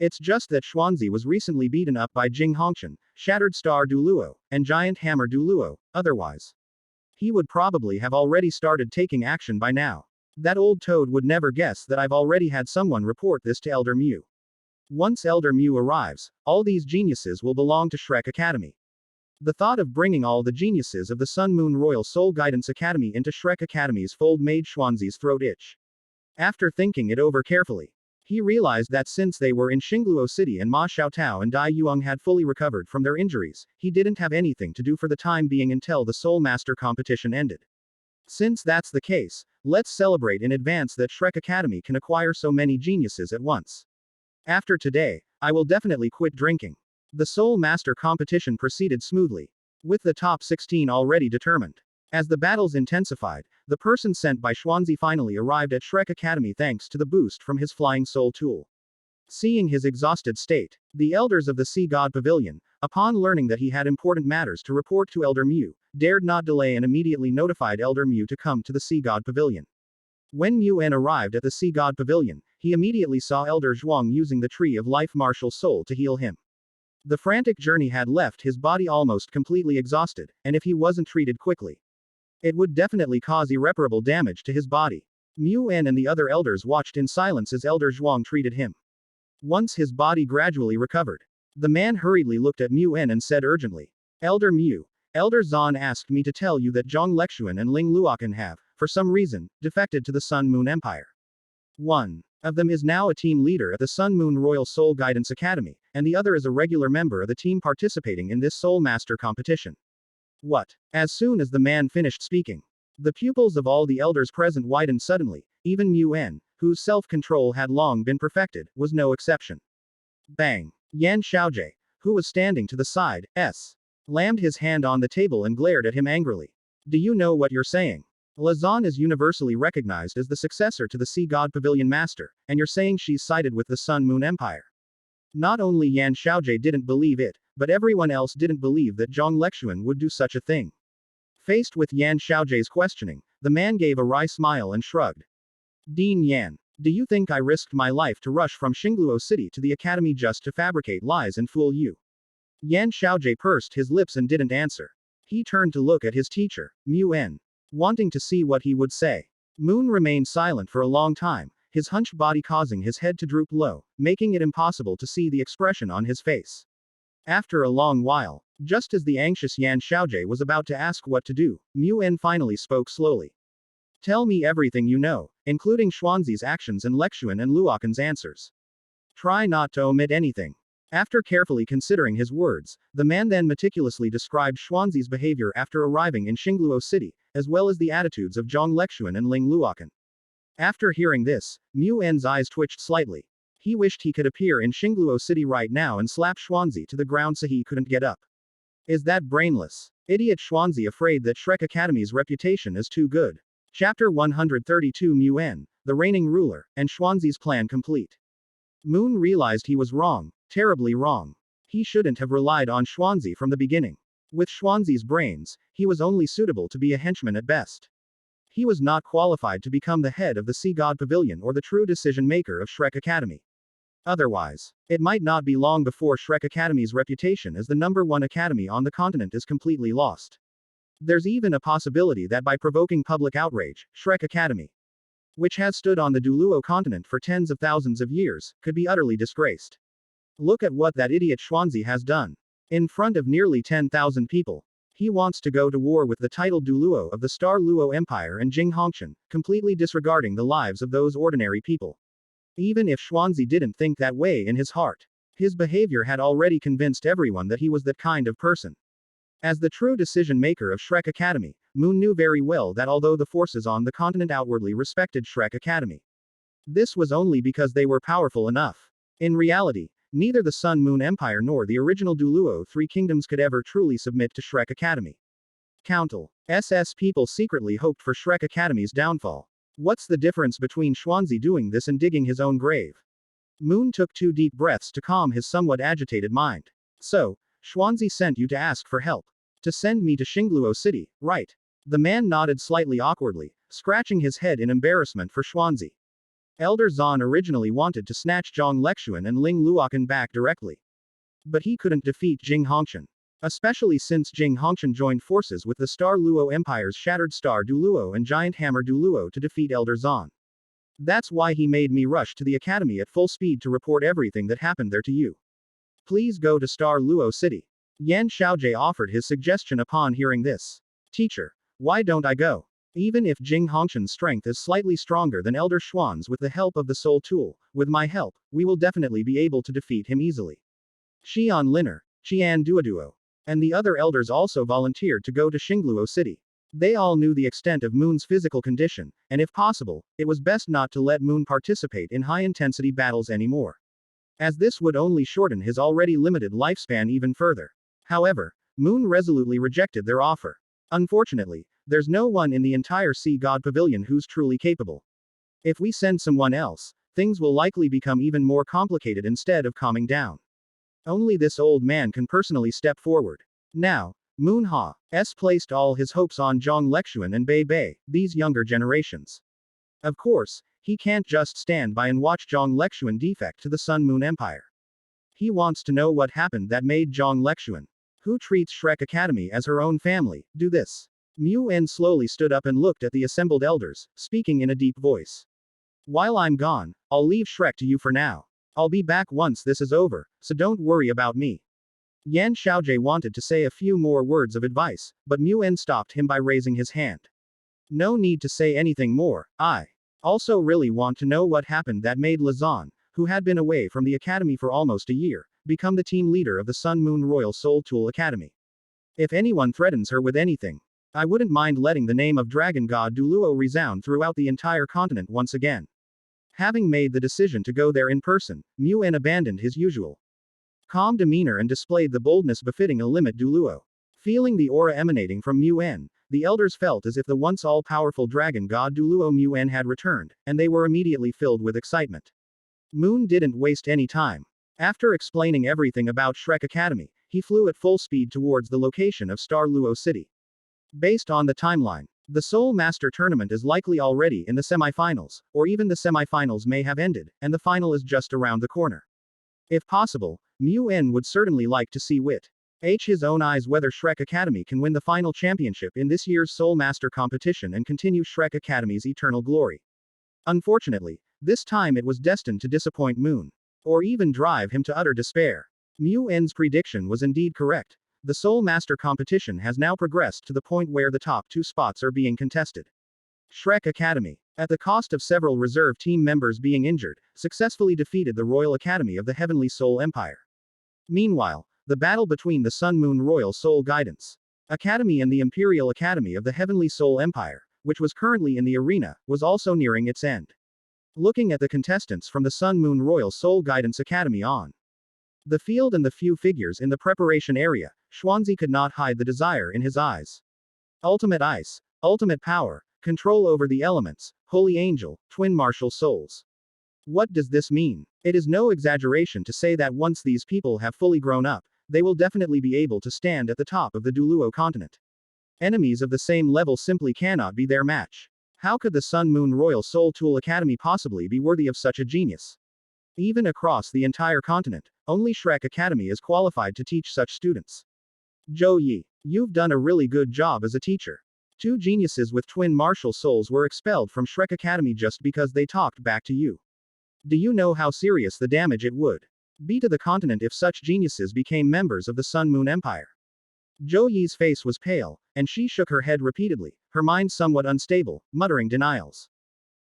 Speaker 1: It's just that Xuanzi was recently beaten up by Jing Hongqian, Shattered Star Douluo, and Giant Hammer Douluo, otherwise he would probably have already started taking action by now. That old toad would never guess that I've already had someone report this to Elder Mew. Once Elder Mew arrives, all these geniuses will belong to Shrek Academy. The thought of bringing all the geniuses of the Sun Moon Royal Soul Guidance Academy into Shrek Academy's fold made Xuanzi's throat itch. After thinking it over carefully, he realized that since they were in Xingluo City and Ma Xiaotao and Dai Yuang had fully recovered from their injuries, he didn't have anything to do for the time being until the Soul Master competition ended. Since that's the case, let's celebrate in advance that Shrek Academy can acquire so many geniuses at once. After today, I will definitely quit drinking. The Soul Master competition proceeded smoothly, with the top 16 already determined. As the battles intensified, the person sent by Xuanzi finally arrived at Shrek Academy thanks to the boost from his flying soul tool. Seeing his exhausted state, the elders of the Sea God Pavilion, upon learning that he had important matters to report to Elder Mew, dared not delay and immediately notified Elder Mew to come to the Sea God Pavilion. When Mew En arrived at the Sea God Pavilion, he immediately saw Elder Zhuang using the Tree of Life martial soul to heal him. The frantic journey had left his body almost completely exhausted, and if he wasn't treated quickly, it would definitely cause irreparable damage to his body. Mew En and the other elders watched in silence as Elder Zhuang treated him. Once his body gradually recovered, the man hurriedly looked at Mew En and said urgently, Elder Mew, Elder Zhan asked me to tell you that Zhang Lexuan and Ling Luokan have, for some reason, defected to the Sun Moon Empire. One of them is now a team leader at the Sun Moon Royal Soul Guidance Academy, and the other is a regular member of the team participating in this Soul Master competition. What? As soon as the man finished speaking, the pupils of all the elders present widened suddenly, even Mew En, whose self-control had long been perfected, was no exception. Bang! Yan Xiaojie, who was standing to the side, slammed his hand on the table and glared at him angrily. Do you know what you're saying? Lazan is universally recognized as the successor to the Sea God Pavilion Master, and you're saying she's sided with the Sun Moon Empire. Not only Yan Xiaojie didn't believe it, but everyone else didn't believe that Zhang Lexuan would do such a thing. Faced with Yan Xiaojie's questioning, the man gave a wry smile and shrugged. Dean Yan, do you think I risked my life to rush from Xingluo City to the academy just to fabricate lies and fool you? Yan Xiaojie pursed his lips and didn't answer. He turned to look at his teacher, Mew En, wanting to see what he would say. Moon remained silent for a long time, his hunched body causing his head to droop low, making it impossible to see the expression on his face. After a long while, just as the anxious Yan Xiaojie was about to ask what to do, Mew En finally spoke slowly. Tell me everything you know, including Xuanzi's actions and Lexuan and Luokan's answers. Try not to omit anything. After carefully considering his words, the man then meticulously described Xuanzi's behavior after arriving in Xingluo City, as well as the attitudes of Zhang Lexuan and Ling Luokan. After hearing this, Mew En's eyes twitched slightly. He wished he could appear in Xingluo City right now and slap Xuanzi to the ground so he couldn't get up. Is that brainless? Idiot Xuanzi afraid that Shrek Academy's reputation is too good. Chapter 132 Mew En, the reigning ruler, and Xuanzi's plan complete. Moon realized he was wrong, terribly wrong. He shouldn't have relied on Xuanzi from the beginning. With Xuanzi's brains, he was only suitable to be a henchman at best. He was not qualified to become the head of the Sea God Pavilion or the true decision-maker of Shrek Academy. Otherwise, it might not be long before Shrek Academy's reputation as the #1 academy on the continent is completely lost. There's even a possibility that by provoking public outrage, Shrek Academy, which has stood on the Douluo continent for tens of thousands of years, could be utterly disgraced. Look at what that idiot Xuanzi has done. In front of nearly 10,000 people, he wants to go to war with the titled Douluo of the Star Luo Empire and Jing Hongqian, completely disregarding the lives of those ordinary people. Even if Xuanzi didn't think that way in his heart, his behavior had already convinced everyone that he was that kind of person. As the true decision-maker of Shrek Academy, Moon knew very well that although the forces on the continent outwardly respected Shrek Academy, this was only because they were powerful enough. In reality, neither the Sun Moon Empire nor the original Douluo Three Kingdoms could ever truly submit to Shrek Academy. Countle. SS people secretly hoped for Shrek Academy's downfall. What's the difference between Xuanzi doing this and digging his own grave? Moon took 2 deep breaths to calm his somewhat agitated mind. So, Xuanzi sent you to ask for help. To send me to Xingluo City, right? The man nodded slightly awkwardly, scratching his head in embarrassment for Xuanzi. Elder Zan originally wanted to snatch Zhang Lexuan and Ling Luokan back directly. But he couldn't defeat Jing Hongshan. Especially since Jing Hongshan joined forces with the Star Luo Empire's Shattered Star Douluo and Giant Hammer Douluo to defeat Elder Zan. That's why he made me rush to the academy at full speed to report everything that happened there to you. Please go to Star Luo City. Yan Xiaojie offered his suggestion upon hearing this. Teacher, why don't I go? Even if Jing Hongshan's strength is slightly stronger than Elder Xuan's with the help of the Soul Tool, with my help, we will definitely be able to defeat him easily. Xian Linner, Qian Duoduo, and the other elders also volunteered to go to Xingluo City. They all knew the extent of Moon's physical condition, and if possible, it was best not to let Moon participate in high-intensity battles anymore, as this would only shorten his already limited lifespan even further. However, Moon resolutely rejected their offer. Unfortunately, there's no one in the entire Sea God Pavilion who's truly capable. If we send someone else, things will likely become even more complicated instead of calming down. Only this old man can personally step forward. Now, Moon Ha.'s placed all his hopes on Zhang Lexuan and Bei Bei, these younger generations. Of course, he can't just stand by and watch Zhang Lexuan defect to the Sun Moon Empire. He wants to know what happened that made Zhang Lexuan, who treats Shrek Academy as her own family, do this. Mu En slowly stood up and looked at the assembled elders, speaking in a deep voice. While I'm gone, I'll leave Shrek to you for now. I'll be back once this is over, so don't worry about me. Yan Xiaojie wanted to say a few more words of advice, but Mu En stopped him by raising his hand. No need to say anything more, I also really want to know what happened that made Lazan, who had been away from the academy for almost a year, become the team leader of the Sun Moon Royal Soul Tool Academy. If anyone threatens her with anything, I wouldn't mind letting the name of Dragon God Douluo resound throughout the entire continent once again. Having made the decision to go there in person, Mu En abandoned his usual calm demeanor and displayed the boldness befitting a limit Douluo. Feeling the aura emanating from Mu En, the elders felt as if the once all-powerful dragon god Douluo Mu En had returned, and they were immediately filled with excitement. Moon didn't waste any time. After explaining everything about Shrek Academy, he flew at full speed towards the location of Star Luo City. Based on the timeline, the Soul Master Tournament is likely already in the semifinals, or even the semifinals may have ended, and the final is just around the corner. If possible, Mu En would certainly like to see his own eyes whether Shrek Academy can win the final championship in this year's Soul Master competition and continue Shrek Academy's eternal glory. Unfortunately, this time it was destined to disappoint Moon, or even drive him to utter despair. Mu En's prediction was indeed correct. The Soul Master competition has now progressed to the point where the top 2 spots are being contested. Shrek Academy, at the cost of several reserve team members being injured, successfully defeated the Royal Academy of the Heavenly Soul Empire. Meanwhile, the battle between the Sun Moon Royal Soul Guidance Academy and the Imperial Academy of the Heavenly Soul Empire, which was currently in the arena, was also nearing its end. Looking at the contestants from the Sun Moon Royal Soul Guidance Academy on the field and the few figures in the preparation area, Xuanzi could not hide the desire in his eyes. Ultimate Ice, Ultimate Power, Control over the Elements, Holy Angel, Twin Martial Souls. What does this mean? It is no exaggeration to say that once these people have fully grown up, they will definitely be able to stand at the top of the Douluo continent. Enemies of the same level simply cannot be their match. How could the Sun Moon Royal Soul Tool Academy possibly be worthy of such a genius? Even across the entire continent, only Shrek Academy is qualified to teach such students. Zhou Yi, you've done a really good job as a teacher. 2 geniuses with twin martial souls were expelled from Shrek Academy just because they talked back to you. Do you know how serious the damage it would be to the continent if such geniuses became members of the Sun Moon Empire? Zhou Yi's face was pale, and she shook her head repeatedly, her mind somewhat unstable, muttering denials.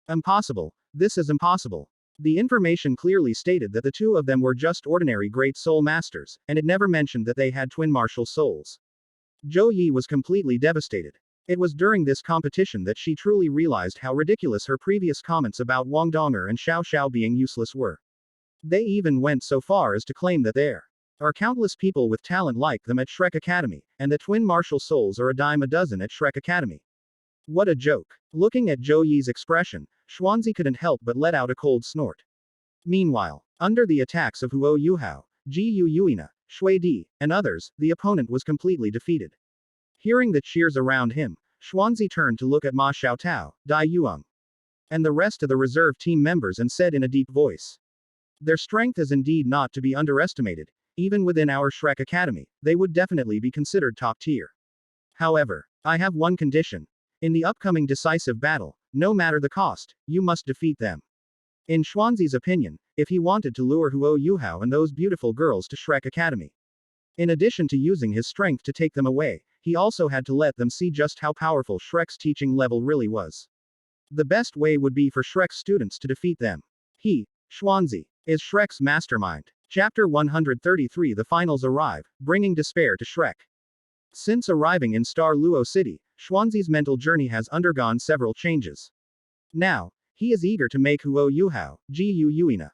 Speaker 1: Impossible, this is impossible. The information clearly stated that the 2 of them were just ordinary Great Soul Masters, and it never mentioned that they had twin martial souls. Zhou Yi was completely devastated. It was during this competition that she truly realized how ridiculous her previous comments about Wang Donger and Xiao Xiao being useless were. They even went so far as to claim that their are countless people with talent like them at Shrek Academy, and the twin martial souls are a dime a dozen at Shrek Academy. What a joke. Looking at Zhou Yi's expression, Xuanzi couldn't help but let out a cold snort. Meanwhile, under the attacks of Huo Yuhao, Ji Yu Yuina, Shui Di, and others, the opponent was completely defeated. Hearing the cheers around him, Xuanzi turned to look at Ma Xiaotao, Dai Yuang, and the rest of the reserve team members and said in a deep voice. Their strength is indeed not to be underestimated. Even within our Shrek Academy, they would definitely be considered top tier. However, I have one condition. In the upcoming decisive battle, no matter the cost, you must defeat them. In Xuanzi's opinion, if he wanted to lure Huo Yuhao and those beautiful girls to Shrek Academy, in addition to using his strength to take them away, he also had to let them see just how powerful Shrek's teaching level really was. The best way would be for Shrek's students to defeat them. He, Xuanzi, is Shrek's mastermind. Chapter 133. The finals arrive, bringing despair to Shrek. Since arriving in Star Luo City, Xuanzi's mental journey has undergone several changes. Now, he is eager to make Huo Yuhao, Ji Yu Yuina,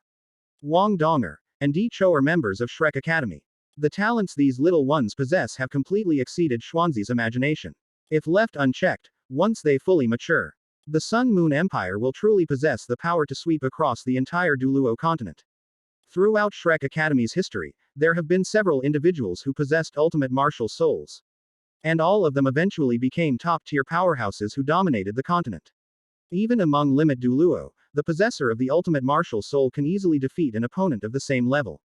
Speaker 1: Wang Donger, and Di Chou are members of Shrek Academy. The talents these little ones possess have completely exceeded Xuanzi's imagination. If left unchecked, once they fully mature, the Sun Moon Empire will truly possess the power to sweep across the entire Douluo continent. Throughout Shrek Academy's history, there have been several individuals who possessed ultimate martial souls. And all of them eventually became top-tier powerhouses who dominated the continent. Even among Limit Douluo, the possessor of the ultimate martial soul can easily defeat an opponent of the same level.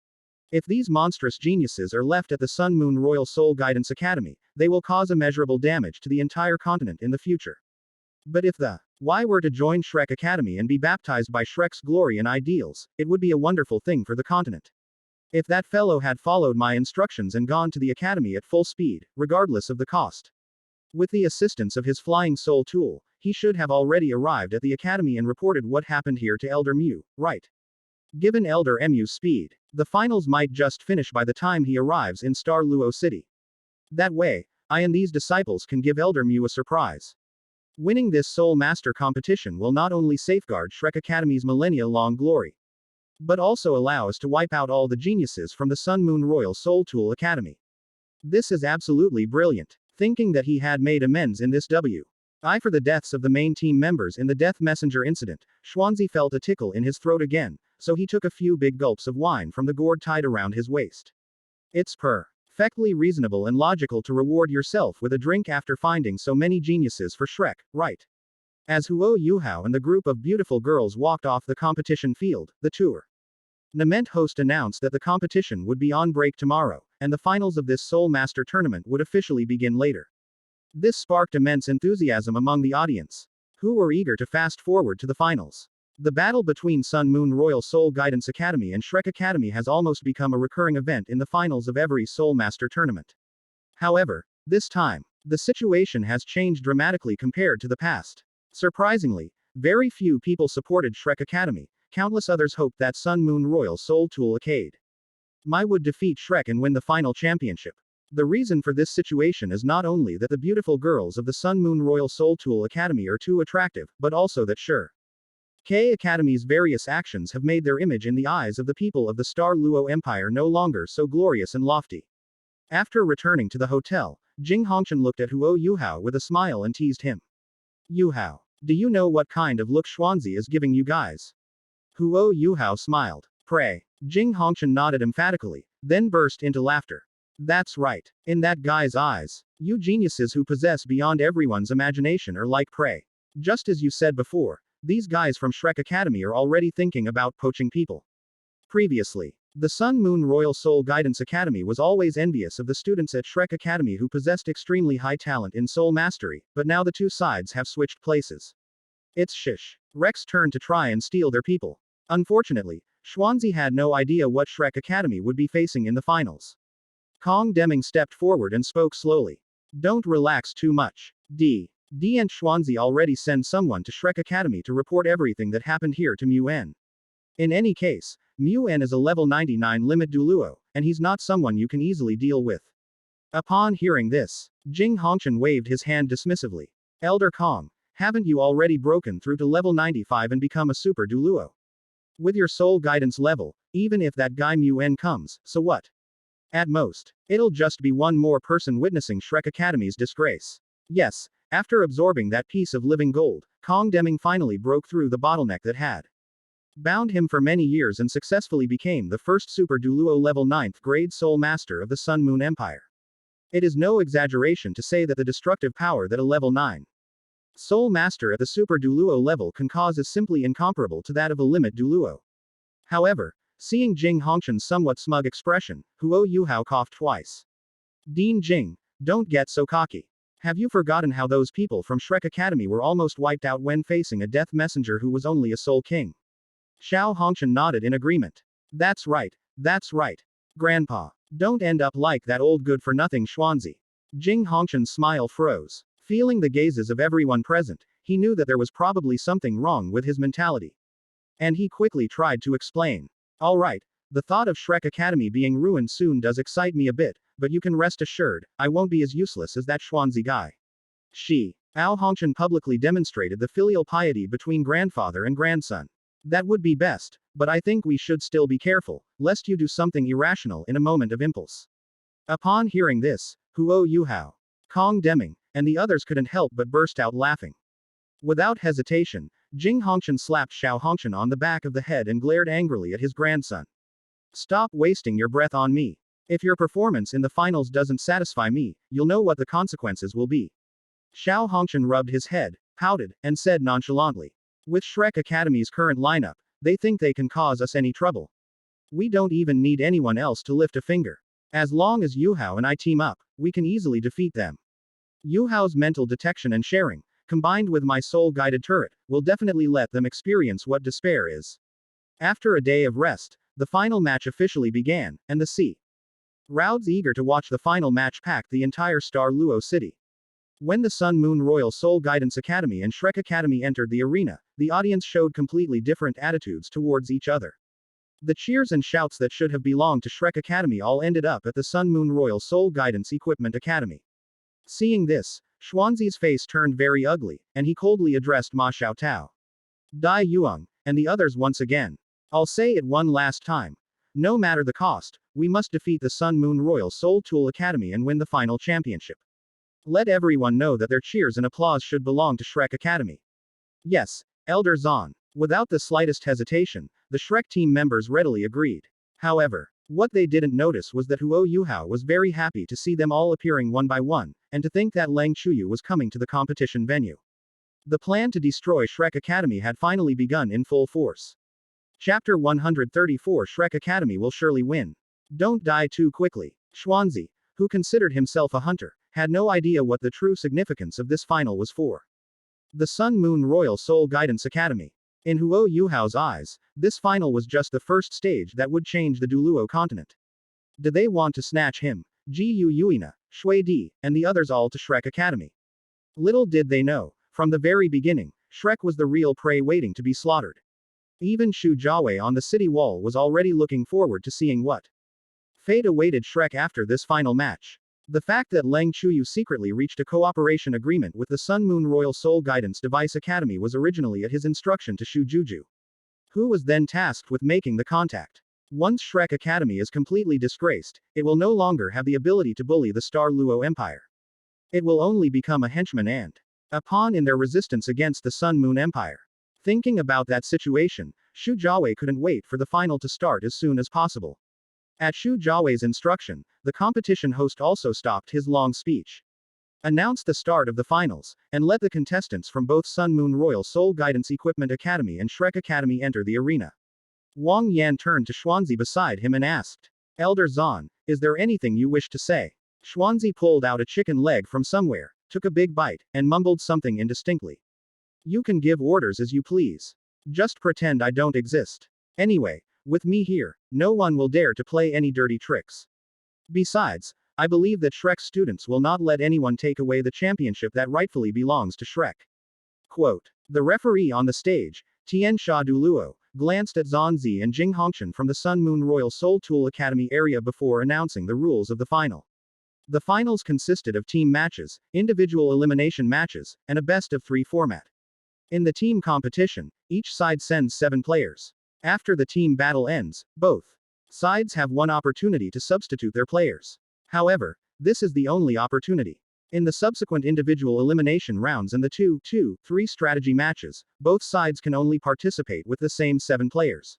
Speaker 1: If these monstrous geniuses are left at the Sun Moon Royal Soul Guidance Academy, they will cause immeasurable damage to the entire continent in the future. But if the Y were to join Shrek Academy and be baptized by Shrek's glory and ideals, it would be a wonderful thing for the continent. If that fellow had followed my instructions and gone to the academy at full speed, regardless of the cost. With the assistance of his flying soul tool, he should have already arrived at the academy and reported what happened here to Elder Mu, right? Given Elder Mu's speed, the finals might just finish by the time he arrives in Star Luo City. That way, I and these disciples can give Elder Mu a surprise. Winning this Soul Master competition will not only safeguard Shrek Academy's millennia-long glory, but also allow us to wipe out all the geniuses from the Sun Moon Royal Soul Tool Academy. This is absolutely brilliant. Thinking that he had made amends in this I for the deaths of the main team members in the Death Messenger incident, Xuanzi felt a tickle in his throat again, so he took a few big gulps of wine from the gourd tied around his waist. It's perfectly reasonable and logical to reward yourself with a drink after finding so many geniuses for Shrek, right? As Huo Yuhao and the group of beautiful girls walked off the competition field, the tournament host announced that the competition would be on break tomorrow, and the finals of this Soul Master tournament would officially begin later. This sparked immense enthusiasm among the audience, who were eager to fast forward to the finals. The battle between Sun Moon Royal Soul Guidance Academy and Shrek Academy has almost become a recurring event in the finals of every Soul Master tournament. However, this time, the situation has changed dramatically compared to the past. Surprisingly, very few people supported Shrek Academy. Countless others hoped that Sun Moon Royal Soul Tool Academy would defeat Shrek and win the final championship. The reason for this situation is not only that the beautiful girls of the Sun Moon Royal Soul Tool Academy are too attractive, but also that Shrek Academy's various actions have made their image in the eyes of the people of the Star Luo Empire no longer so glorious and lofty. After returning to the hotel, Jing Hongchen looked at Huo Yuhao with a smile and teased him. Yuhao, do you know what kind of look Xuanzi is giving you guys? Huo Yuhao smiled. Pray. Jing Hongchen nodded emphatically, then burst into laughter. That's right. In that guy's eyes, you geniuses who possess beyond everyone's imagination are like prey. Just as you said before, these guys from Shrek Academy are already thinking about poaching people. Previously, the Sun Moon Royal Soul Guidance Academy was always envious of the students at Shrek Academy who possessed extremely high talent in soul mastery, but now the two sides have switched places. It's Shrek's turn to try and steal their people. Unfortunately, Xuanzi had no idea what Shrek Academy would be facing in the finals. Kong Deming stepped forward and spoke slowly. Don't relax too much. D and Xuanzi already send someone to Shrek Academy to report everything that happened here to Mu-En. In any case, Mu-En is a level 99 limit Douluo, and he's not someone you can easily deal with. Upon hearing this, Jing Hongchen waved his hand dismissively. Elder Kong, haven't you already broken through to level 95 and become a super Douluo? With your soul guidance level, even if that guy Mu-En comes, so what? At most, it'll just be one more person witnessing Shrek Academy's disgrace. Yes, after absorbing that piece of living gold, Kong Deming finally broke through the bottleneck that had bound him for many years and successfully became the first Super Douluo level 9th grade Soul Master of the Sun Moon Empire. It is no exaggeration to say that the destructive power that a level 9 Soul Master at the Super Douluo level can cause is simply incomparable to that of a Limit Douluo. However, seeing Jing Hongshan's somewhat smug expression, Huo Yuhao coughed twice. Dean Jing, don't get so cocky. Have you forgotten how those people from Shrek Academy were almost wiped out when facing a death messenger who was only a soul king? Xiao Hongshan nodded in agreement. That's right, Grandpa. Don't end up like that old good-for-nothing Xuanzi. Jing Hongshan's smile froze. Feeling the gazes of everyone present, he knew that there was probably something wrong with his mentality. And he quickly tried to explain. Alright, the thought of Shrek Academy being ruined soon does excite me a bit, but you can rest assured, I won't be as useless as that Xuanzi guy. Ao Hongshan publicly demonstrated the filial piety between grandfather and grandson. That would be best, but I think we should still be careful, lest you do something irrational in a moment of impulse. Upon hearing this, Huo Yuhao, Kong Deming, and the others couldn't help but burst out laughing. Without hesitation, Jing Hongshan slapped Xiao Hongshan on the back of the head and glared angrily at his grandson. Stop wasting your breath on me. If your performance in the finals doesn't satisfy me, you'll know what the consequences will be. Xiao Hongshan rubbed his head, pouted, and said nonchalantly. With Shrek Academy's current lineup, they think they can cause us any trouble. We don't even need anyone else to lift a finger. As long as Yuhao and I team up, we can easily defeat them. Yuhao's mental detection and sharing, combined with my soul-guided turret, will definitely let them experience what despair is. After a day of rest, the final match officially began, and the crowds eager to watch the final match packed the entire Star Luo city. When the Sun Moon Royal Soul Guidance Academy and Shrek Academy entered the arena, the audience showed completely different attitudes towards each other. The cheers and shouts that should have belonged to Shrek Academy all ended up at the Sun Moon Royal Soul Guidance Equipment Academy. Seeing this, Xuanzi's face turned very ugly, and he coldly addressed Ma Xiaotao, Dai Yuang, and the others once again. I'll say it one last time. No matter the cost, we must defeat the Sun Moon Royal Soul Tool Academy and win the final championship. Let everyone know that their cheers and applause should belong to Shrek Academy. Yes, Elder Zahn. Without the slightest hesitation, the Shrek team members readily agreed. However, what they didn't notice was that Huo Yuhao was very happy to see them all appearing one by one, and to think that Leng Chuyu was coming to the competition venue. The plan to destroy Shrek Academy had finally begun in full force. Chapter 134 Shrek Academy will surely win. Don't die too quickly. Xuanzi, who considered himself a hunter, had no idea what the true significance of this final was for. The Sun Moon Royal Soul Guidance Academy. In Huo Yuhao's eyes, this final was just the first stage that would change the Douluo continent. Did they want to snatch him, Jiu Yuina, Shui Di, and the others all to Shrek Academy? Little did they know, from the very beginning, Shrek was the real prey waiting to be slaughtered. Even Shu Jiawei on the city wall was already looking forward to seeing what fate awaited Shrek after this final match. The fact that Leng Chuyu secretly reached a cooperation agreement with the Sun Moon Royal Soul Guidance Device Academy was originally at his instruction to Shu Juju, who was then tasked with making the contact. Once Shrek Academy is completely disgraced, it will no longer have the ability to bully the Star Luo Empire. It will only become a henchman and a pawn in their resistance against the Sun Moon Empire. Thinking about that situation, Shu Jiawei couldn't wait for the final to start as soon as possible. At Shu Jiawei's instruction, the competition host also stopped his long speech, announced the start of the finals, and let the contestants from both Sun Moon Royal Soul Guidance Equipment Academy and Shrek Academy enter the arena. Wang Yan turned to Xuanzi beside him and asked, Elder Zahn, is there anything you wish to say? Xuanzi pulled out a chicken leg from somewhere, took a big bite, and mumbled something indistinctly. You can give orders as you please. Just pretend I don't exist. Anyway, with me here, no one will dare to play any dirty tricks. Besides, I believe that Shrek's students will not let anyone take away the championship that rightfully belongs to Shrek. Quote. The referee on the stage, Tian Sha Douluo, glanced at Zanzi and Jing Hongshan from the Sun Moon Royal Soul Tool Academy area before announcing the rules of the final. The finals consisted of team matches, individual elimination matches, and a best-of-3 format. In the team competition, each side sends 7 players. After the team battle ends, both Sides have one opportunity to substitute their players. However, this is the only opportunity. In the subsequent individual elimination rounds and the 2-2-3 strategy matches, both sides can only participate with the same 7 players.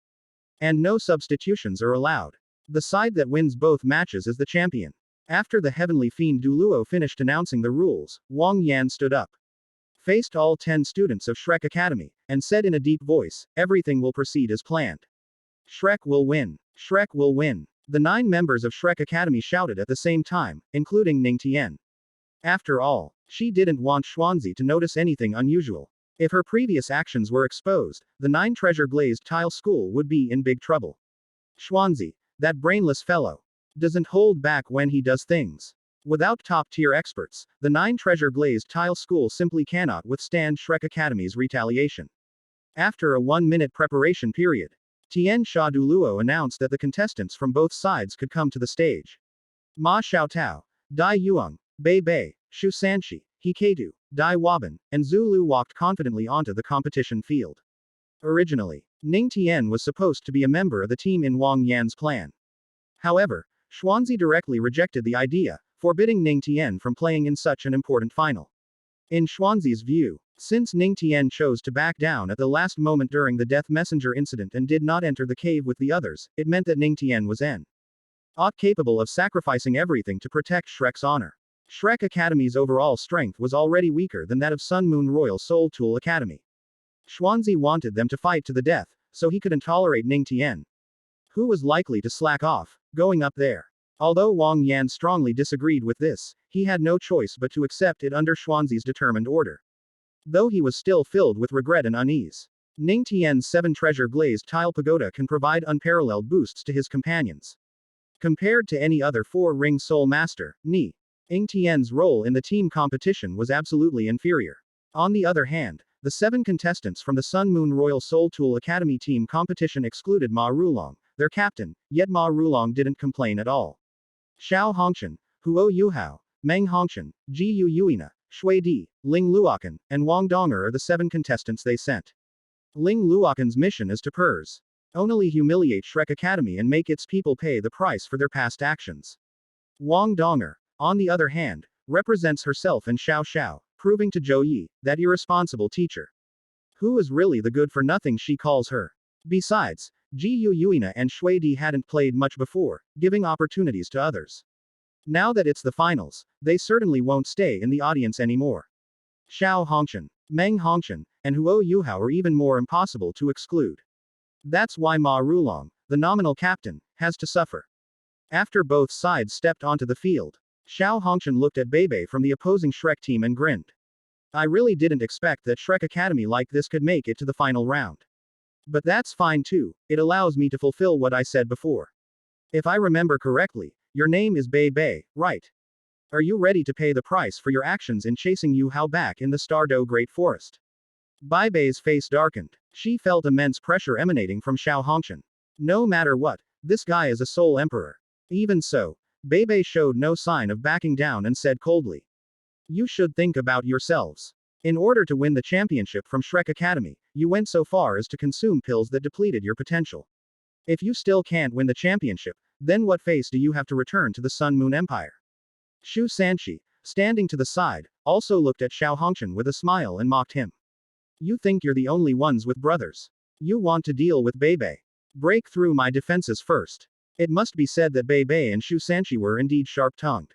Speaker 1: And no substitutions are allowed. The side that wins both matches is the champion. After the heavenly fiend Douluo finished announcing the rules, Wang Yan stood up, faced all 10 students of Shrek Academy, and said in a deep voice, "Everything will proceed as planned. Shrek will win. Shrek will win." The 9 members of Shrek Academy shouted at the same time, including Ning Tian. After all, she didn't want Xuanzi to notice anything unusual. If her previous actions were exposed, the 9 treasure-glazed tile school would be in big trouble. Xuanzi, that brainless fellow, doesn't hold back when he does things. Without top-tier experts, the 9 treasure-glazed tile school simply cannot withstand Shrek Academy's retaliation. After a 1-minute preparation period, Tian Sha Douluo announced that the contestants from both sides could come to the stage. Ma Xiaotao, Dai Yuang, Bei Bei, Shu Sanshi, Hiketu, Dai Waban, and Zulu walked confidently onto the competition field. Originally, Ning Tian was supposed to be a member of the team in Wang Yan's plan. However, Xuanzi directly rejected the idea, forbidding Ning Tian from playing in such an important final. In Xuanzi's view, since Ning Tian chose to back down at the last moment during the Death Messenger incident and did not enter the cave with the others, it meant that Ning Tian was not capable of sacrificing everything to protect Shrek's honor. Shrek Academy's overall strength was already weaker than that of Sun Moon Royal Soul Tool Academy. Xuanzi wanted them to fight to the death, so he couldn't tolerate Ning Tian, who was likely to slack off, going up there. Although Wang Yan strongly disagreed with this, he had no choice but to accept it under Xuanzi's determined order. Though he was still filled with regret and unease. Ning Tian's 7 treasure-glazed tile pagoda can provide unparalleled boosts to his companions. Compared to any other 4-ring soul master, Ning Tian's role in the team competition was absolutely inferior. On the other hand, the 7 contestants from the Sun Moon Royal Soul Tool Academy team competition excluded Ma Rulong, their captain, yet Ma Rulong didn't complain at all. Xiao Hongshan, Huo Yuhao, Meng Hongshan, Ji Yu Yuina, Shui Di, Ling Luokan, and Wang Donger are the 7 contestants they sent. Ling Luokan's mission is to only humiliate Shrek Academy and make its people pay the price for their past actions. Wang Donger, on the other hand, represents herself and Xiao Xiao, proving to Zhou Yi, that irresponsible teacher, who is really the good-for-nothing she calls her. Besides, Ji Yu Yuina and Shui Di hadn't played much before, giving opportunities to others. Now that it's the finals, they certainly won't stay in the audience anymore. Xiao Hongshan, Meng Hongshan, and Huo Yuhao are even more impossible to exclude. That's why Ma Rulong, the nominal captain, has to suffer. After both sides stepped onto the field, Xiao Hongshan looked at Bei Bei from the opposing Shrek team and grinned. I really didn't expect that Shrek Academy like this could make it to the final round. But that's fine too, it allows me to fulfill what I said before. If I remember correctly, your name is Bei Bei, right? Are you ready to pay the price for your actions in chasing Yuhao back in the Stardow Great Forest? Bei Bei's face darkened. She felt immense pressure emanating from Xiao Hongshan. No matter what, this guy is a soul emperor. Even so, Bei Bei showed no sign of backing down and said coldly. You should think about yourselves. In order to win the championship from Shrek Academy, you went so far as to consume pills that depleted your potential. If you still can't win the championship, then what face do you have to return to the Sun Moon Empire? Shu Sanshi, standing to the side, also looked at Xiao Hongshan with a smile and mocked him. You think you're the only ones with brothers. You want to deal with Bei Bei. Break through my defenses first. It must be said that Bei Bei and Shu Sanshi were indeed sharp-tongued.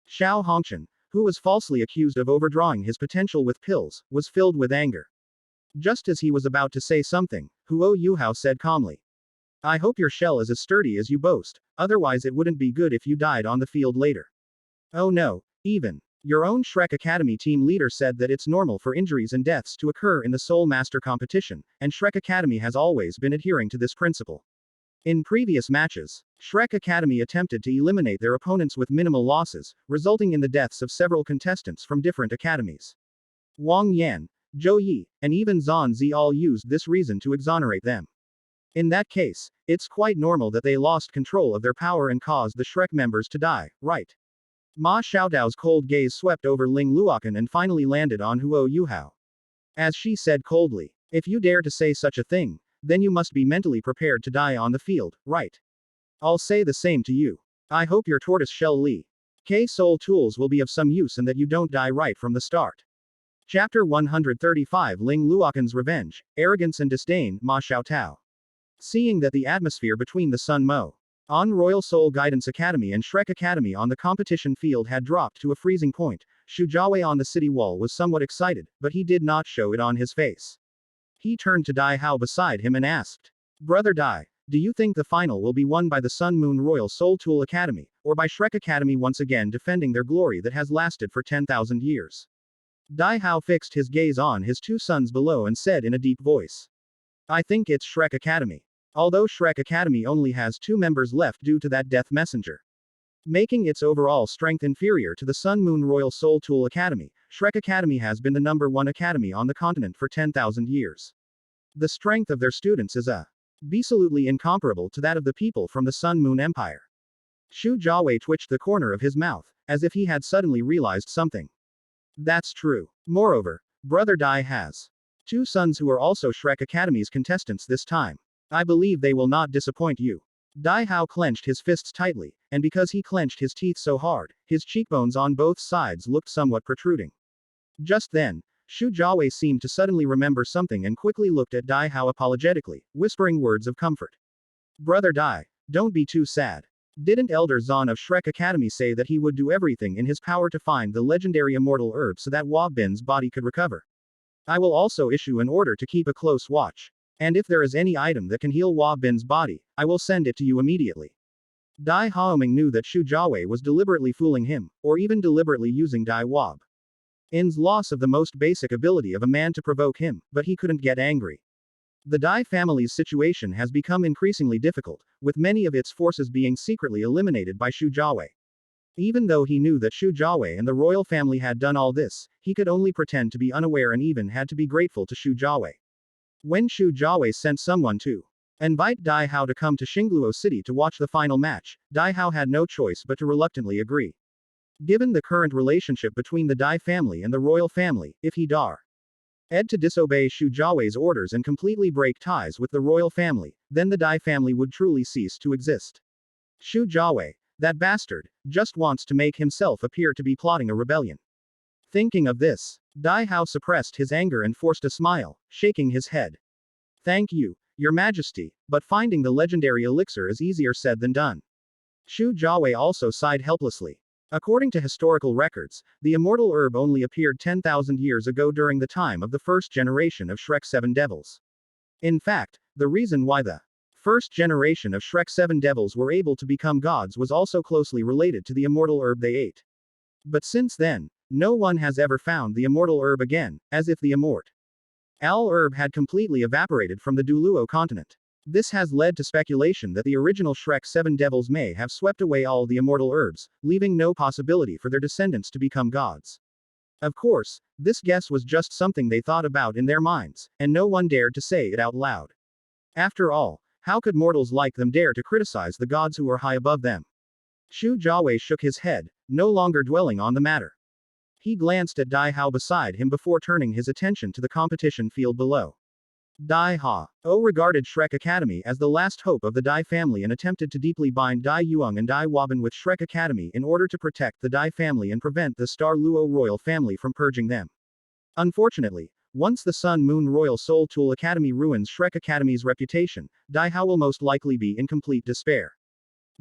Speaker 1: Xiao Hongshan, who was falsely accused of overdrawing his potential with pills, was filled with anger. Just as he was about to say something, Huo Yuhao said calmly. I hope your shell is as sturdy as you boast, otherwise it wouldn't be good if you died on the field later. Oh no, even your own Shrek Academy team leader said that it's normal for injuries and deaths to occur in the Soul Master competition, and Shrek Academy has always been adhering to this principle. In previous matches, Shrek Academy attempted to eliminate their opponents with minimal losses, resulting in the deaths of several contestants from different academies. Wang Yan, Zhou Yi, and even Zhan Zi all used this reason to exonerate them. In that case, it's quite normal that they lost control of their power and caused the Shrek members to die, right? Ma Xiaodao's cold gaze swept over Ling Luokan and finally landed on Huo Yuhao. As she said coldly, if you dare to say such a thing, then you must be mentally prepared to die on the field, right? I'll say the same to you. I hope your tortoise-shell Li K soul tools will be of some use and that you don't die right from the start. Chapter 135 Ling Luokan's Revenge, Arrogance and Disdain, Ma Xiaotao. Seeing that the atmosphere between the Sun Mo On Royal Soul Guidance Academy and Shrek Academy on the competition field had dropped to a freezing point, Shu Jiawei on the city wall was somewhat excited, but he did not show it on his face. He turned to Dai Hao beside him and asked, Brother Dai, do you think the final will be won by the Sun Moon Royal Soul Tool Academy, or by Shrek Academy once again defending their glory that has lasted for 10,000 years? Dai Hao fixed his gaze on his two sons below and said in a deep voice. I think it's Shrek Academy. Although Shrek Academy only has 2 members left due to that death messenger, making its overall strength inferior to the Sun Moon Royal Soul Tool Academy, Shrek Academy has been the #1 academy on the continent for 10,000 years. The strength of their students is absolutely incomparable to that of the people from the Sun Moon Empire. Shu Jiawei twitched the corner of his mouth, as if he had suddenly realized something. That's true. Moreover, Brother Dai has 2 sons who are also Shrek Academy's contestants this time. I believe they will not disappoint you. Dai Hao clenched his fists tightly, and because he clenched his teeth so hard, his cheekbones on both sides looked somewhat protruding. Just then, Shu Jiawei seemed to suddenly remember something and quickly looked at Dai Hao apologetically, whispering words of comfort. Brother Dai, don't be too sad. Didn't Elder Zan of Shrek Academy say that he would do everything in his power to find the legendary immortal herb so that Wabin's body could recover? I will also issue an order to keep a close watch. And if there is any item that can heal Wabin's body, I will send it to you immediately. Dai Haoming knew that Shu Jiawei was deliberately fooling him, or even deliberately using Dai Wab In's loss of the most basic ability of a man to provoke him, but he couldn't get angry. The Dai family's situation has become increasingly difficult, with many of its forces being secretly eliminated by Shu Jiawei. Even though he knew that Shu Jiawei and the royal family had done all this, he could only pretend to be unaware and even had to be grateful to Shu Jiawei. When Shu Jiawei sent someone to invite Dai Hao to come to Xingluo City to watch the final match, Dai Hao had no choice but to reluctantly agree. Given the current relationship between the Dai family and the royal family, if he dared to disobey Shu Jiawei's orders and completely break ties with the royal family, then the Dai family would truly cease to exist. Shu Jiawei, that bastard, just wants to make himself appear to be plotting a rebellion. Thinking of this, Dai Hao suppressed his anger and forced a smile, shaking his head. Thank you, Your Majesty, but finding the legendary elixir is easier said than done. Shu Jiawei also sighed helplessly. According to historical records, the immortal herb only appeared 10,000 years ago during the time of the first generation of Shrek 7 Devils. In fact, the reason why the first generation of Shrek 7 Devils were able to become gods was also closely related to the immortal herb they ate. But since then, no one has ever found the immortal herb again, as if the immortal herb had completely evaporated from the Douluo continent. This has led to speculation that the original Shrek 7 Devils may have swept away all the immortal herbs, leaving no possibility for their descendants to become gods. Of course, this guess was just something they thought about in their minds, and no one dared to say it out loud. After all, how could mortals like them dare to criticize the gods who are high above them? Shu Jiawei shook his head, no longer dwelling on the matter. He glanced at Dai Hao beside him before turning his attention to the competition field below. Dai Hao regarded Shrek Academy as the last hope of the Dai family and attempted to deeply bind Dai Yuang and Dai Wabin with Shrek Academy in order to protect the Dai family and prevent the Star Luo royal family from purging them. Unfortunately, once the Sun Moon Royal Soul Tool Academy ruins Shrek Academy's reputation, Dai Hao will most likely be in complete despair.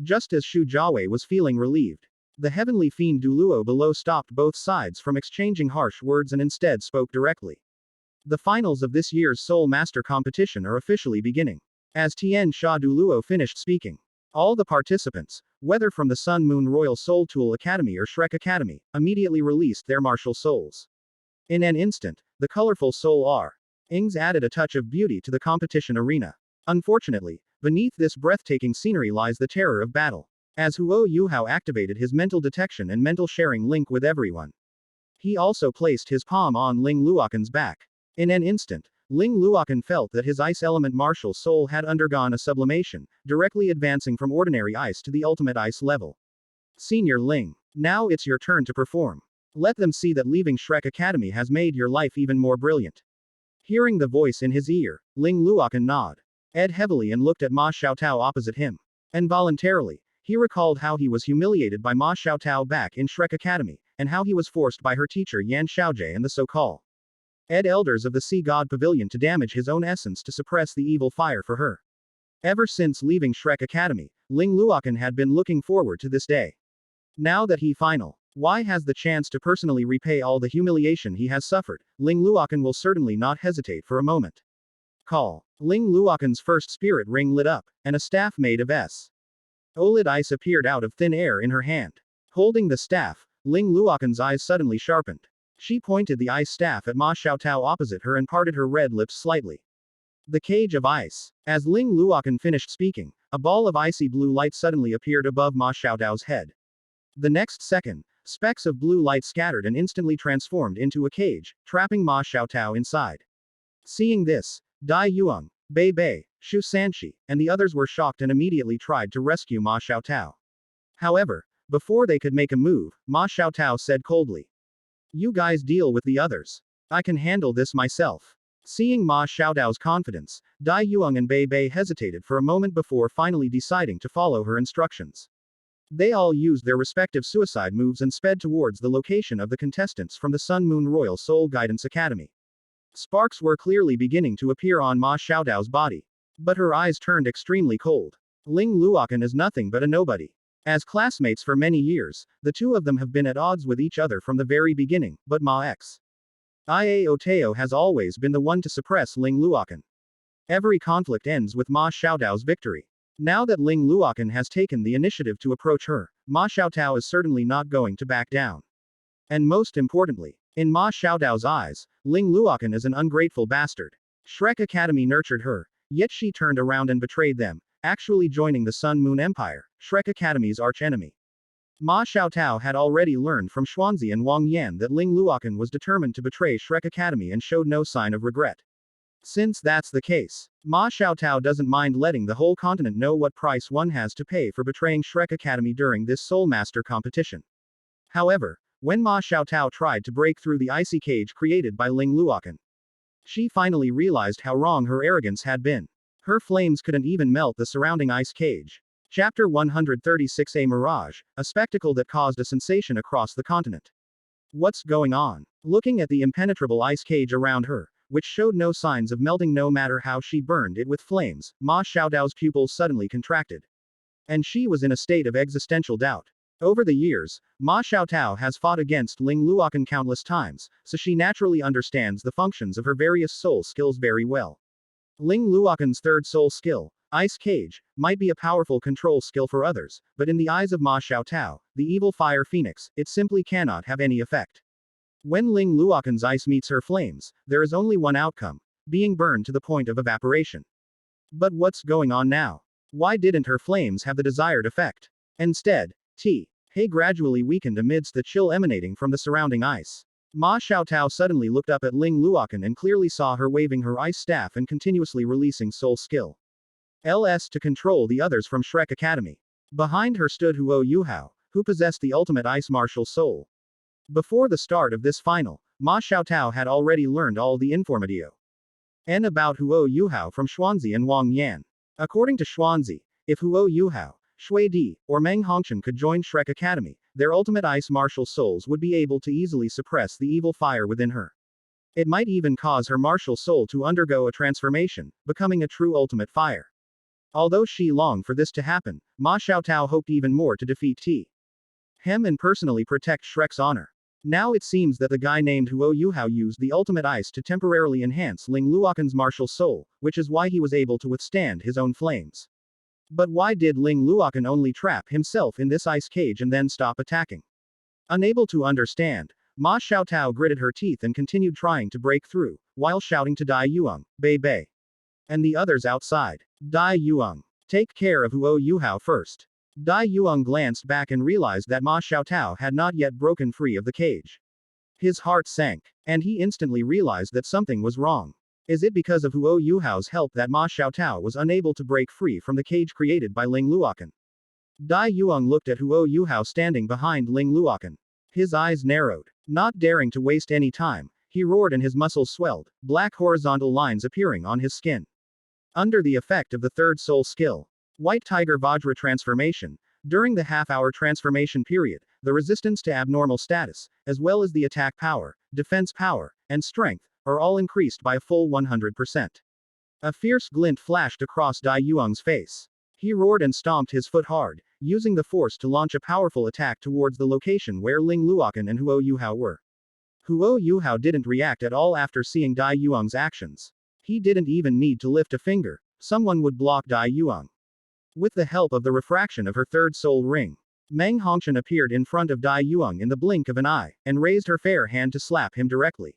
Speaker 1: Just as Shu Jiawei was feeling relieved, the heavenly fiend Douluo below stopped both sides from exchanging harsh words and instead spoke directly. The finals of this year's Soul Master competition are officially beginning. As Tian Sha Douluo finished speaking, all the participants, whether from the Sun Moon Royal Soul Tool Academy or Shrek Academy, immediately released their martial souls. In an instant, the colorful soul Ings added a touch of beauty to the competition arena. Unfortunately, beneath this breathtaking scenery lies the terror of battle. As Yuhao activated his mental detection and mental sharing link with everyone, he also placed his palm on Ling Luokan's back. In an instant, Ling Luokan felt that his ice element martial soul had undergone a sublimation, directly advancing from ordinary ice to the ultimate ice level. Senior Ling, now it's your turn to perform. Let them see that leaving Shrek Academy has made your life even more brilliant. Hearing the voice in his ear, Ling Luokan nodded heavily and looked at Ma Xiaotao opposite him. Involuntarily, he recalled how he was humiliated by Ma Xiaotao back in Shrek Academy, and how he was forced by her teacher Yan Xiaojie and the so-called elders of the Sea God Pavilion to damage his own essence to suppress the evil fire for her. Ever since leaving Shrek Academy, Ling Luokan had been looking forward to this day. Now that he has the chance to personally repay all the humiliation he has suffered, Ling Luokan will certainly not hesitate for a moment. Call. Ling Luokan's first spirit ring lit up, and a staff made of OLED ice appeared out of thin air in her hand. Holding the staff, Ling Luokan's eyes suddenly sharpened. She pointed the ice staff at Ma Xiaotao opposite her and parted her red lips slightly. The cage of ice. As Ling Luokan finished speaking, a ball of icy blue light suddenly appeared above Ma Xiaotao's head. The next second, specks of blue light scattered and instantly transformed into a cage, trapping Ma Xiaotao inside. Seeing this, Dai Yuan, Bei Bei, Shu Sanshi, and the others were shocked and immediately tried to rescue Ma Xiaotao. However, before they could make a move, Ma Xiaotao said coldly, "You guys deal with the others. I can handle this myself." Seeing Ma Xiaotao's confidence, Dai Yuan and Bei Bei hesitated for a moment before finally deciding to follow her instructions. They all used their respective suicide moves and sped towards the location of the contestants from the Sun Moon Royal Soul Guidance Academy. Sparks were clearly beginning to appear on Ma Xiaotao's body. But her eyes turned extremely cold. Ling Luokan is nothing but a nobody. As classmates for many years, the two of them have been at odds with each other from the very beginning, but Ma X. Iao has always been the one to suppress Ling Luokan. Every conflict ends with Ma Xiaotao's victory. Now that Ling Luokan has taken the initiative to approach her, Ma Xiaotao is certainly not going to back down. And most importantly, in Ma Xiaotao's eyes, Ling Luokan is an ungrateful bastard. Shrek Academy nurtured her, yet she turned around and betrayed them, actually joining the Sun Moon Empire, Shrek Academy's archenemy. Ma Xiaotao had already learned from Xuanzi and Wang Yan that Ling Luokan was determined to betray Shrek Academy and showed no sign of regret. Since that's the case, Ma Xiaotao doesn't mind letting the whole continent know what price one has to pay for betraying Shrek Academy during this Soul Master competition. However, when Ma Xiaotao tried to break through the icy cage created by Ling Luokan, she finally realized how wrong her arrogance had been. Her flames couldn't even melt the surrounding ice cage. Chapter 136, A Mirage, a spectacle that caused a sensation across the continent. What's going on? Looking at the impenetrable ice cage around her, which showed no signs of melting no matter how she burned it with flames, Ma Xiaotao's pupils suddenly contracted. And she was in a state of existential doubt. Over the years, Ma Xiaotao has fought against Ling Luokan countless times, so she naturally understands the functions of her various soul skills very well. Ling Luokan's third soul skill, Ice Cage, might be a powerful control skill for others, but in the eyes of Ma Xiaotao, the evil fire phoenix, it simply cannot have any effect. When Ling Luokan's ice meets her flames, there is only one outcome, being burned to the point of evaporation. But what's going on now? Why didn't her flames have the desired effect? Instead, He gradually weakened amidst the chill emanating from the surrounding ice. Ma Xiaotao suddenly looked up at Ling Luokan and clearly saw her waving her ice staff and continuously releasing soul skill. LS to control the others from Shrek Academy. Behind her stood Yuhao, who possessed the ultimate ice martial soul. Before the start of this final, Ma Xiaotao had already learned all the informatio about Yuhao from Xuanzi and Wang Yan. According to Xuanzi, if Yuhao, Shui Di, or Meng Hongchen could join Shrek Academy, their ultimate ice martial souls would be able to easily suppress the evil fire within her. It might even cause her martial soul to undergo a transformation, becoming a true ultimate fire. Although she longed for this to happen, Ma Xiaotao hoped even more to defeat Hem and personally protect Shrek's honor. Now it seems that the guy named Yuhao used the ultimate ice to temporarily enhance Ling Luokan's martial soul, which is why he was able to withstand his own flames. But why did Ling Luokan only trap himself in this ice cage and then stop attacking? Unable to understand, Ma Xiaotao gritted her teeth and continued trying to break through, while shouting to Dai Yuan, Bei Bei, and the others outside. Dai Yuan, take care of Yuhao first. Dai Yuan glanced back and realized that Ma Xiaotao had not yet broken free of the cage. His heart sank, and he instantly realized that something was wrong. Is it because of Yuhao's help that Ma Xiaotao was unable to break free from the cage created by Ling Luokan? Dai Yuan looked at Yuhao standing behind Ling Luokan. His eyes narrowed. Not daring to waste any time, he roared and his muscles swelled, black horizontal lines appearing on his skin. Under the effect of the third soul skill, White Tiger Vajra transformation. During the half-hour transformation period, the resistance to abnormal status, as well as the attack power, defense power, and strength, are all increased by a full 100%. A fierce glint flashed across Dai Yuang's face. He roared and stomped his foot hard, using the force to launch a powerful attack towards the location where Ling Luokan and Huo Yuhao were. Huo Yuhao didn't react at all after seeing Dai Yuang's actions. He didn't even need to lift a finger. Someone would block Dai Yuang. With the help of the refraction of her third soul ring, Meng Hongshan appeared in front of Dai Yuang in the blink of an eye, and raised her fair hand to slap him directly.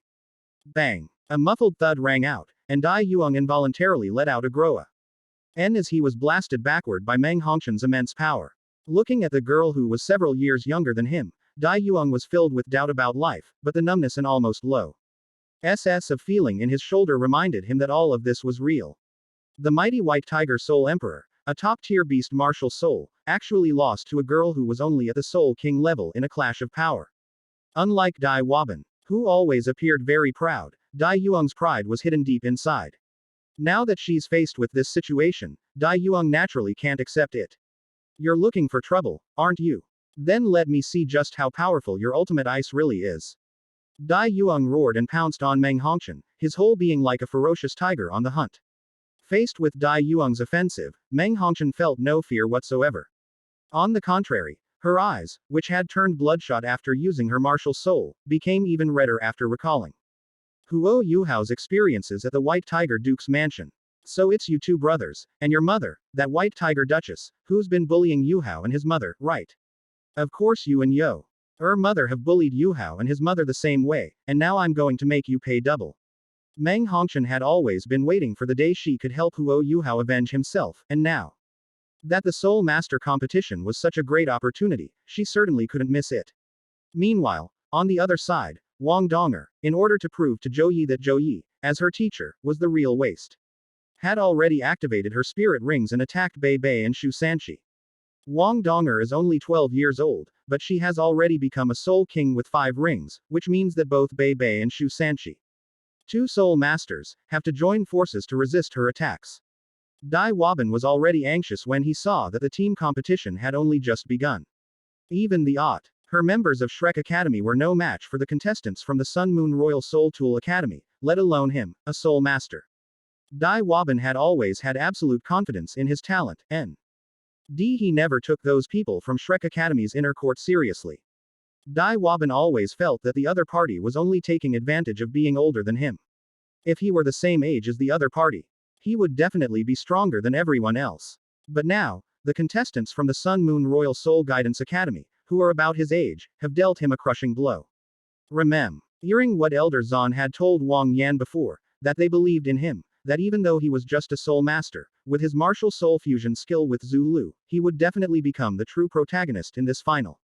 Speaker 1: Bang! A muffled thud rang out, and Dai Yuang involuntarily let out a groa. As he was blasted backward by Meng Hongshan's immense power. Looking at the girl who was several years younger than him, Dai Yuang was filled with doubt about life, but the numbness and almost low SS of feeling in his shoulder reminded him that all of this was real. The mighty White Tiger Soul Emperor, a top-tier beast martial soul, actually lost to a girl who was only at the Soul King level in a clash of power. Unlike Dai Waban, who always appeared very proud, Dai Yuang's pride was hidden deep inside. Now that she's faced with this situation, Dai Yuang naturally can't accept it. You're looking for trouble, aren't you? Then let me see just how powerful your ultimate ice really is. Dai Yuang roared and pounced on Meng Hongshan, his whole being like a ferocious tiger on the hunt. Faced with Dai Yuang's offensive, Meng Hongshan felt no fear whatsoever. On the contrary, her eyes, which had turned bloodshot after using her martial soul, became even redder after recalling Huo Yuhao's experiences at the White Tiger Duke's mansion. So it's you two brothers, and your mother, that White Tiger Duchess, who's been bullying Yuhao and his mother, right? Of course you and her mother have bullied Yuhao and his mother the same way, and now I'm going to make you pay double. Meng Hongshan had always been waiting for the day she could help Huo Yuhao avenge himself, and now that the Soul Master competition was such a great opportunity, she certainly couldn't miss it. Meanwhile, on the other side, Wang Donger, in order to prove to Zhou Yi that Zhou Yi, as her teacher, was the real waste, had already activated her spirit rings and attacked Bei Bei and Shu Sanqi. Wang Donger is only 12 years old, but she has already become a Soul King with 5 rings, which means that both Bei Bei and Shu Sanqi, 2 Soul Masters, have to join forces to resist her attacks. Dai Waban was already anxious when he saw that the team competition had only just begun. Even her members of Shrek Academy were no match for the contestants from the Sun Moon Royal Soul Tool Academy, let alone him, a Soul Master. Dai Waban had always had absolute confidence in his talent, and he never took those people from Shrek Academy's inner court seriously. Dai Waban always felt that the other party was only taking advantage of being older than him. If he were the same age as the other party, he would definitely be stronger than everyone else. But now, the contestants from the Sun Moon Royal Soul Guidance Academy, who are about his age, have dealt him a crushing blow. Hearing what Elder Zan had told Wang Yan before, that they believed in him, that even though he was just a Soul Master, with his martial soul fusion skill with Zhu Lu, he would definitely become the true protagonist in this final.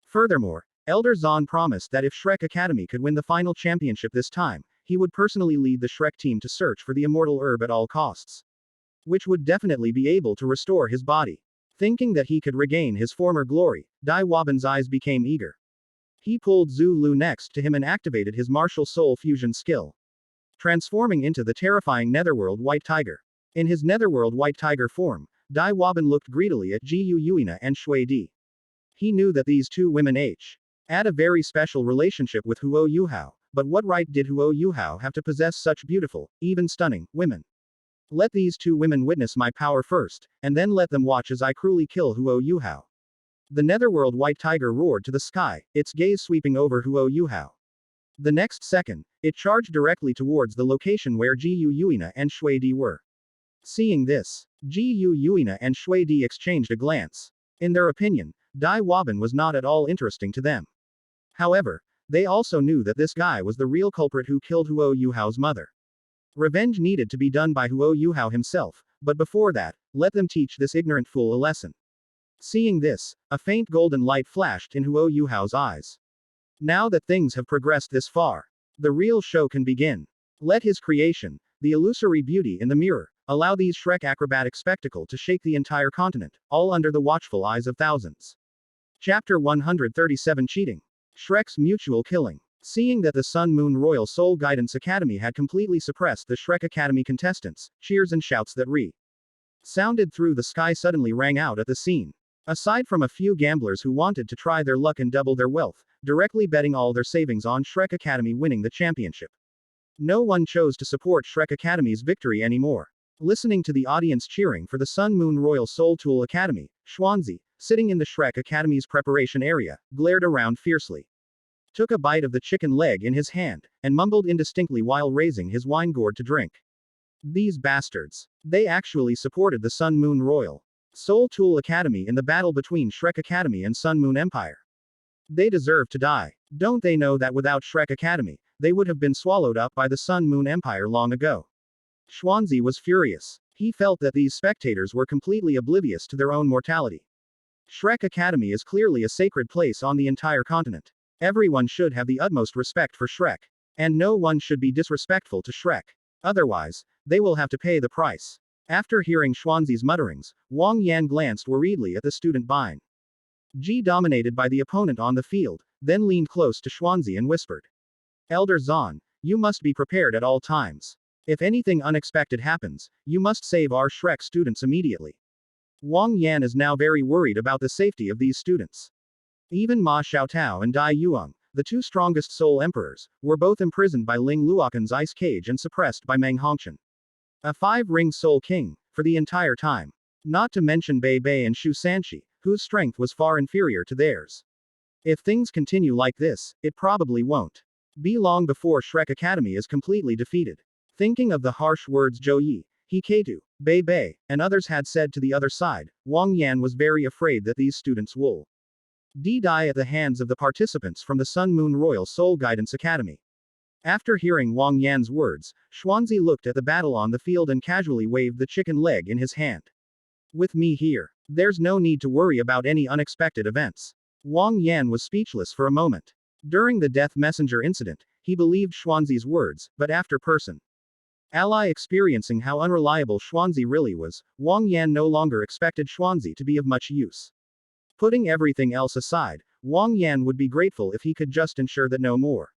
Speaker 1: Furthermore, Elder Zan promised that if Shrek Academy could win the final championship this time, he would personally lead the Shrek team to search for the immortal herb at all costs, which would definitely be able to restore his body. Thinking that he could regain his former glory, Dai Waban's eyes became eager. He pulled Zhu Lu next to him and activated his martial soul fusion skill, transforming into the terrifying Netherworld White Tiger. In his Netherworld White Tiger form, Dai Waban looked greedily at Jiyu Yuina and Shui Di. He knew that these two women had a very special relationship with Huo Yuhao, but what right did Huo Yuhao have to possess such beautiful, even stunning, women? Let these two women witness my power first, and then let them watch as I cruelly kill Huo Yuhao. The Netherworld White Tiger roared to the sky, its gaze sweeping over Huo Yuhao. The next second, it charged directly towards the location where Jiyu Yuina and Shui Di were. Seeing this, Jiyu Yuina and Shui Di exchanged a glance. In their opinion, Dai Waban was not at all interesting to them. However, they also knew that this guy was the real culprit who killed Huo Yuhao's mother. Revenge needed to be done by Huo Yuhao himself, but before that, let them teach this ignorant fool a lesson. Seeing this, a faint golden light flashed in Huo Yuhao's eyes. Now that things have progressed this far, the real show can begin. Let his creation, the illusory beauty in the mirror, allow these Shrek acrobatic spectacle to shake the entire continent, all under the watchful eyes of thousands. Chapter 137 Cheating. Shrek's mutual killing. Seeing that the Sun Moon Royal Soul Guidance Academy had completely suppressed the Shrek Academy contestants, cheers and shouts that sounded through the sky suddenly rang out at the scene. Aside from a few gamblers who wanted to try their luck and double their wealth, directly betting all their savings on Shrek Academy winning the championship. No one chose to support Shrek Academy's victory anymore. Listening to the audience cheering for the Sun Moon Royal Soul Tool Academy, Xuanzi, sitting in the Shrek Academy's preparation area, glared around fiercely. Took a bite of the chicken leg in his hand, and mumbled indistinctly while raising his wine gourd to drink. These bastards. They actually supported the Sun Moon Royal Soul Tool Academy in the battle between Shrek Academy and Sun Moon Empire. They deserve to die. Don't they know that without Shrek Academy, they would have been swallowed up by the Sun Moon Empire long ago? Xuanzi was furious. He felt that these spectators were completely oblivious to their own mortality. Shrek Academy is clearly a sacred place on the entire continent. Everyone should have the utmost respect for Shrek. And no one should be disrespectful to Shrek. Otherwise, they will have to pay the price. After hearing Xuanzi's mutterings, Wang Yan glanced worriedly at the student Bine. Ji dominated by the opponent on the field, then leaned close to Xuanzi and whispered. Elder Zan, you must be prepared at all times. If anything unexpected happens, you must save our Shrek students immediately. Wang Yan is now very worried about the safety of these students. Even Ma Xiaotao and Dai Yuang, the two strongest Soul Emperors, were both imprisoned by Ling Luokan's ice cage and suppressed by Meng Hongshan, a five-ring Soul King, for the entire time. Not to mention Bei Bei and Shu Sanshi, whose strength was far inferior to theirs. If things continue like this, it probably won't be long before Shrek Academy is completely defeated. Thinking of the harsh words Zhou Yi, Hiketu, Bei Bei, and others had said to the other side, Wang Yan was very afraid that these students will die at the hands of the participants from the Sun Moon Royal Soul Guidance Academy. After hearing Wang Yan's words, Xuanzi looked at the battle on the field and casually waved the chicken leg in his hand. With me here, there's no need to worry about any unexpected events. Wang Yan was speechless for a moment. During the Death Messenger incident, he believed Xuanzi's words, but after person ally experiencing how unreliable Xuanzi really was, Wang Yan no longer expected Xuanzi to be of much use. Putting everything else aside, Wang Yan would be grateful if he could just ensure that no more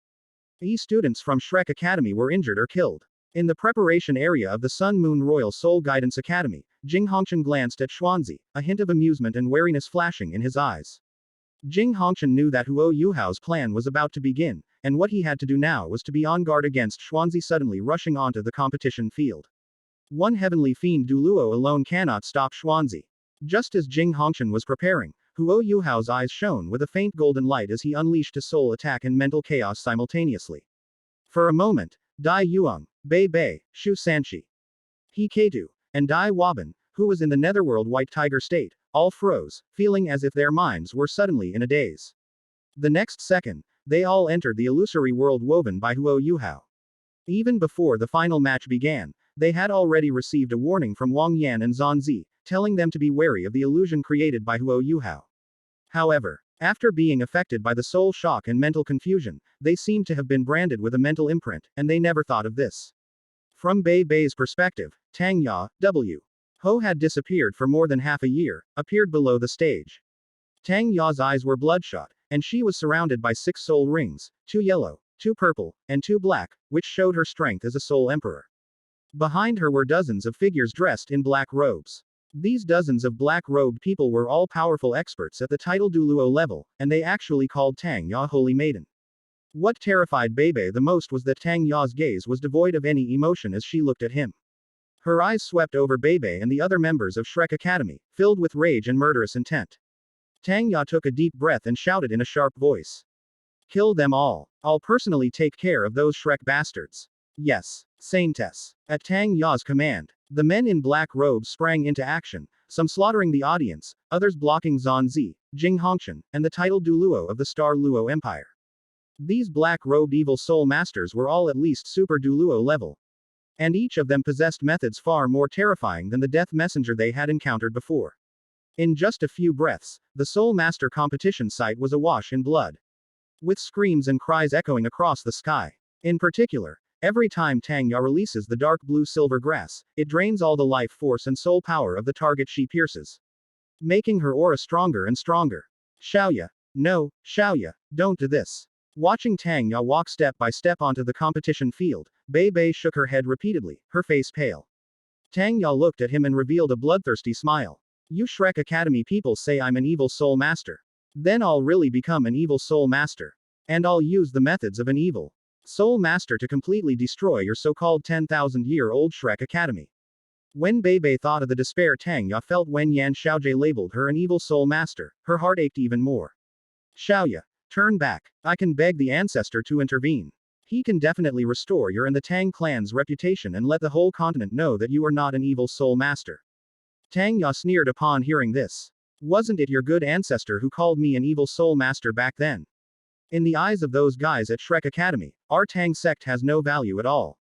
Speaker 1: students from Shrek Academy were injured or killed. In the preparation area of the Sun Moon Royal Soul Guidance Academy, Jing Hongshan glanced at Xuanzi, a hint of amusement and wariness flashing in his eyes. Jing Hongshan knew that Huo Yuhao's plan was about to begin, and what he had to do now was to be on guard against Xuanzi suddenly rushing onto the competition field. One heavenly fiend Douluo alone cannot stop Xuanzi. Just as Jing Hongshan was preparing, Huo Yuhao's eyes shone with a faint golden light as he unleashed a soul attack and mental chaos simultaneously. For a moment, Dai Yuang, Bei Bei, Shu Sanshi, Hiketu, and Dai Waban, who was in the netherworld white tiger state, all froze, feeling as if their minds were suddenly in a daze. The next second, they all entered the illusory world woven by Huo Yuhao. Even before the final match began, they had already received a warning from Wang Yan and Zan Zi, telling them to be wary of the illusion created by Huo Yuhao. However, after being affected by the soul shock and mental confusion, they seemed to have been branded with a mental imprint, and they never thought of this. From Bei Bei's perspective, Tang Ya, W. Ho had disappeared for more than half a year, appeared below the stage. Tang Ya's eyes were bloodshot, and she was surrounded by 6 soul rings, 2 yellow, 2 purple, and 2 black, which showed her strength as a soul emperor. Behind her were dozens of figures dressed in black robes. These dozens of black-robed people were all powerful experts at the title Douluo level, and they actually called Tang Ya Holy Maiden. What terrified Bei Bei the most was that Tang Ya's gaze was devoid of any emotion as she looked at him. Her eyes swept over Bei Bei and the other members of Shrek Academy, filled with rage and murderous intent. Tang Ya took a deep breath and shouted in a sharp voice. Kill them all. I'll personally take care of those Shrek bastards. Yes, Saintess. At Tang Ya's command, the men in black robes sprang into action, some slaughtering the audience, others blocking Zan Zi, Jing Hongshan, and the titled Douluo of the Star Luo Empire. These black-robed evil soul masters were all at least super Douluo level. And each of them possessed methods far more terrifying than the death messenger they had encountered before. In just a few breaths, the Soul Master competition site was awash in blood, with screams and cries echoing across the sky. In particular, every time Tang Ya releases the dark blue silver grass, it drains all the life force and soul power of the target she pierces, making her aura stronger and stronger. Xiaoya. No, Xiaoya, don't do this. Watching Tang Ya walk step by step onto the competition field, Bei Bei shook her head repeatedly, her face pale. Tang Ya looked at him and revealed a bloodthirsty smile. You Shrek Academy people say I'm an evil soul master. Then I'll really become an evil soul master. And I'll use the methods of an evil soul master to completely destroy your so-called 10,000-year-old Shrek Academy. When Bebe thought of the despair Tang Ya felt when Yan Xiaojie labeled her an evil soul master, her heart ached even more. Xiaoya, turn back. I can beg the ancestor to intervene. He can definitely restore your and the Tang clan's reputation and let the whole continent know that you are not an evil soul master. Tang Ya sneered upon hearing this. Wasn't it your good ancestor who called me an evil soul master back then? In the eyes of those guys at Shrek Academy, our Tang sect has no value at all.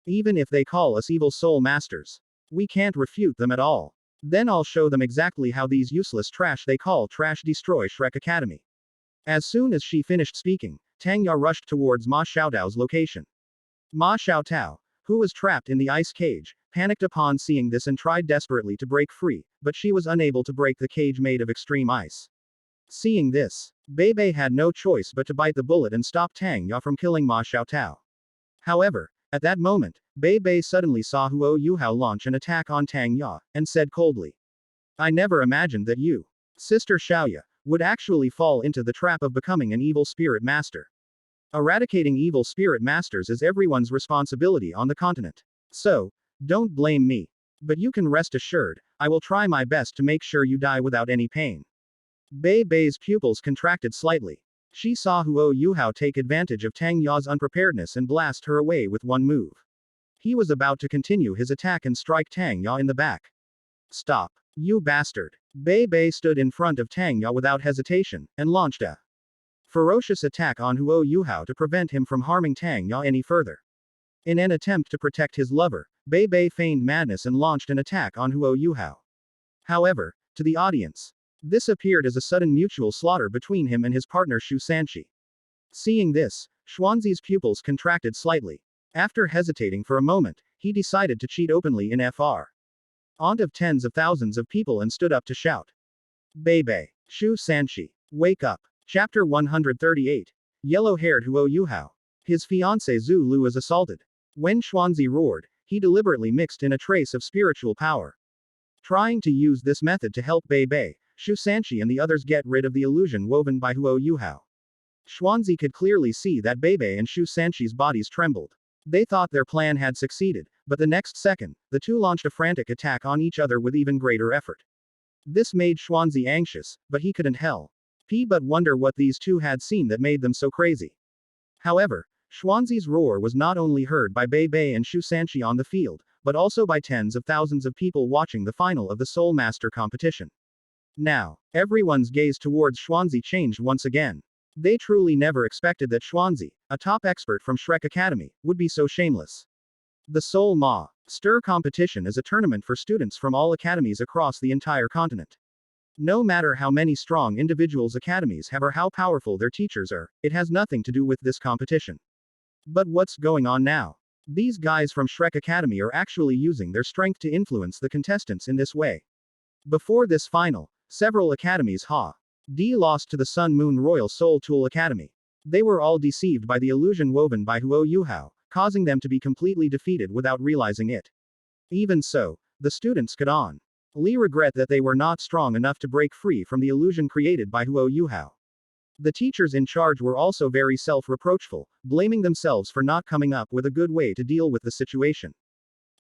Speaker 1: Even if they call us evil soul masters, we can't refute them at all. Then I'll show them exactly how these useless trash they call trash destroy Shrek Academy. As soon as she finished speaking, Tang Ya rushed towards Ma Xiaotao's location. Ma Xiaotao, who was trapped in the ice cage, panicked upon seeing this and tried desperately to break free, but she was unable to break the cage made of extreme ice. Seeing this, Bebe had no choice but to bite the bullet and stop Tang Ya from killing Ma Xiaotao. However, at that moment, Bebe suddenly saw Huo Yuhao launch an attack on Tang Ya, and said coldly. I never imagined that you, Sister Xiaoya, would actually fall into the trap of becoming an evil spirit master. Eradicating evil spirit masters is everyone's responsibility on the continent. So, don't blame me. But you can rest assured, I will try my best to make sure you die without any pain. Bebe's pupils contracted slightly. She saw Huo Yuhao take advantage of Tang Ya's unpreparedness and blast her away with one move. He was about to continue his attack and strike Tang Ya in the back. Stop. You bastard. Bebe stood in front of Tang Ya without hesitation, and launched a ferocious attack on Huo Yuhao to prevent him from harming Tang Ya any further. In an attempt to protect his lover, Bebe feigned madness and launched an attack on Huo Yuhao. However, to the audience, this appeared as a sudden mutual slaughter between him and his partner Shu Sanqi. Seeing this, Xuanzi's pupils contracted slightly. After hesitating for a moment, he decided to cheat openly in FR. Aunt of tens of thousands of people and stood up to shout. Bebe, Shu Sanqi, wake up. Chapter 138. Yellow-haired Huo Yuhao. His fiancée Zhu Lu is assaulted. When Xuanzi roared, he deliberately mixed in a trace of spiritual power. Trying to use this method to help Bebe, Shu Sanqi and the others get rid of the illusion woven by Huo Yuhao. Xuanzi could clearly see that Bebe and Shu Sanqi's bodies trembled. They thought their plan had succeeded, but the next second, the two launched a frantic attack on each other with even greater effort. This made Xuanzi anxious, but he couldn't help but wonder what these two had seen that made them so crazy. However, Xuanzi's roar was not only heard by Bebe and Shu Sanqi on the field, but also by tens of thousands of people watching the final of the Soul Master competition. Now, everyone's gaze towards Xuanzi changed once again. They truly never expected that Xuanzi, a top expert from Shrek Academy, would be so shameless. The Soul Ma Stir competition is a tournament for students from all academies across the entire continent. No matter how many strong individuals academies have or how powerful their teachers are, it has nothing to do with this competition. But what's going on now? These guys from Shrek Academy are actually using their strength to influence the contestants in this way. Before this final, several academies lost to the Sun Moon Royal Soul Tool Academy. They were all deceived by the illusion woven by Huo Yuhao, causing them to be completely defeated without realizing it. Even so, the students could only regret that they were not strong enough to break free from the illusion created by Huo Yuhao. The teachers in charge were also very self-reproachful, blaming themselves for not coming up with a good way to deal with the situation.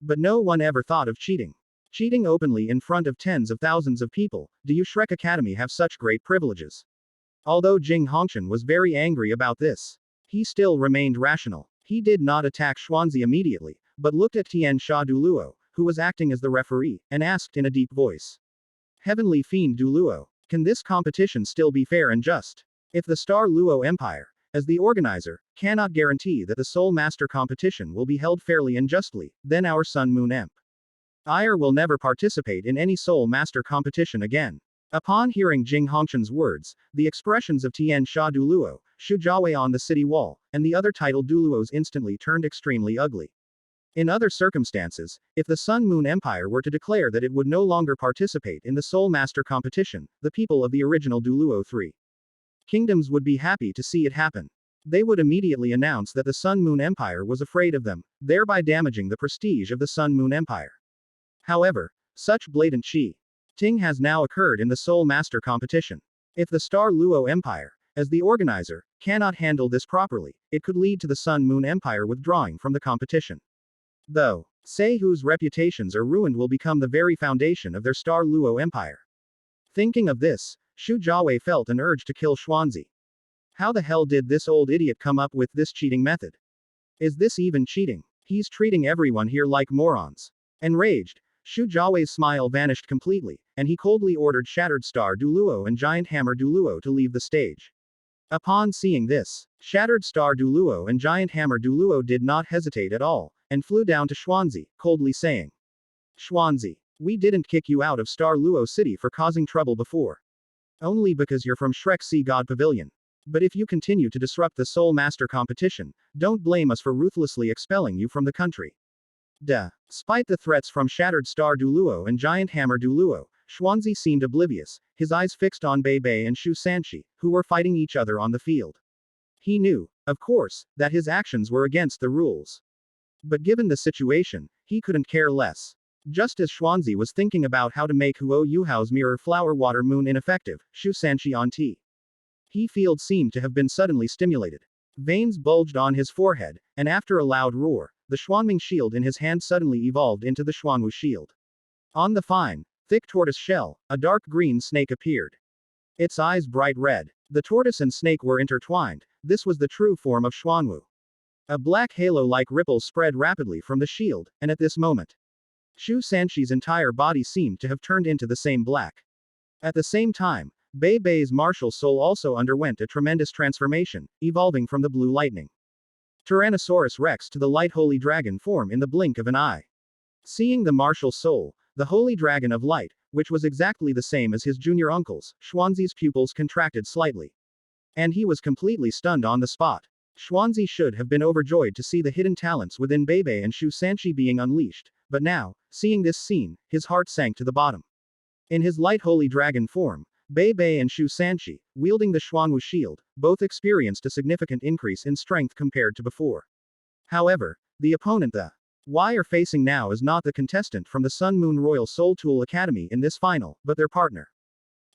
Speaker 1: But no one ever thought of cheating. Cheating openly in front of tens of thousands of people, do you Shrek Academy have such great privileges? Although Jing Hongchen was very angry about this, he still remained rational. He did not attack Xuanzi immediately, but looked at Tian Sha Douluo, who was acting as the referee, and asked in a deep voice. Heavenly Fiend Douluo, can this competition still be fair and just? If the Star Luo Empire, as the organizer, cannot guarantee that the Soul Master competition will be held fairly and justly, then our Sun Moon Empire will never participate in any Soul Master competition again. Upon hearing Jing Hongchen's words, the expressions of Tian Sha Douluo, Shu Jiawei on the city wall, and the other titled Douluos instantly turned extremely ugly. In other circumstances, if the Sun Moon Empire were to declare that it would no longer participate in the Soul Master competition, the people of the original Douluo 3 kingdoms would be happy to see it happen. They would immediately announce that the Sun Moon Empire was afraid of them, thereby damaging the prestige of the Sun Moon Empire. However, such blatant cheating has now occurred in the Soul Master competition. If the Star Luo Empire, as the organizer, cannot handle this properly, it could lead to the Sun Moon Empire withdrawing from the competition. Though, Sei whose reputations are ruined will become the very foundation of their Star Luo Empire. Thinking of this, Shu Jiawei felt an urge to kill Xuanzi. How the hell did this old idiot come up with this cheating method? Is this even cheating? He's treating everyone here like morons. Enraged, Shu Jiawei's smile vanished completely, and he coldly ordered Shattered Star Douluo and Giant Hammer Douluo to leave the stage. Upon seeing this, Shattered Star Douluo and Giant Hammer Douluo did not hesitate at all, and flew down to Xuanzi, coldly saying, Xuanzi, we didn't kick you out of Star Luo City for causing trouble before. Only because you're from Shrek Sea God Pavilion. But if you continue to disrupt the Soul Master competition, don't blame us for ruthlessly expelling you from the country. Despite the threats from Shattered Star Douluo and Giant Hammer Douluo, Xuanzi seemed oblivious, his eyes fixed on Bei Bei and Shu Sanshi, who were fighting each other on the field. He knew, of course, that his actions were against the rules. But given the situation, he couldn't care less. Just as Xuanzi was thinking about how to make Huo Yuhao's mirror flower water moon ineffective, Shu Sanshi on T. He field seemed to have been suddenly stimulated. Veins bulged on his forehead, and after a loud roar, the Xuanming shield in his hand suddenly evolved into the Xuanwu shield. On the fine, thick tortoise shell, a dark green snake appeared. Its eyes bright red. The tortoise and snake were intertwined. This was the true form of Xuanwu. A black halo-like ripple spread rapidly from the shield, and at this moment, Shu Sanshi's entire body seemed to have turned into the same black. At the same time, Bei Bei's martial soul also underwent a tremendous transformation, evolving from the blue lightning Tyrannosaurus Rex to the light holy dragon form in the blink of an eye. Seeing the martial soul, the holy dragon of light, which was exactly the same as his junior uncle's, Xuanzi's pupils contracted slightly. And he was completely stunned on the spot. Xuanzi should have been overjoyed to see the hidden talents within Bei Bei and Shu Sanshi being unleashed, but now, seeing this scene, his heart sank to the bottom. In his light holy dragon form, Bei Bei and Shu Sanshi, wielding the Xuanwu shield, both experienced a significant increase in strength compared to before. However, the opponent the Y are facing now is not the contestant from the Sun Moon Royal Soul Tool Academy in this final, but their partner.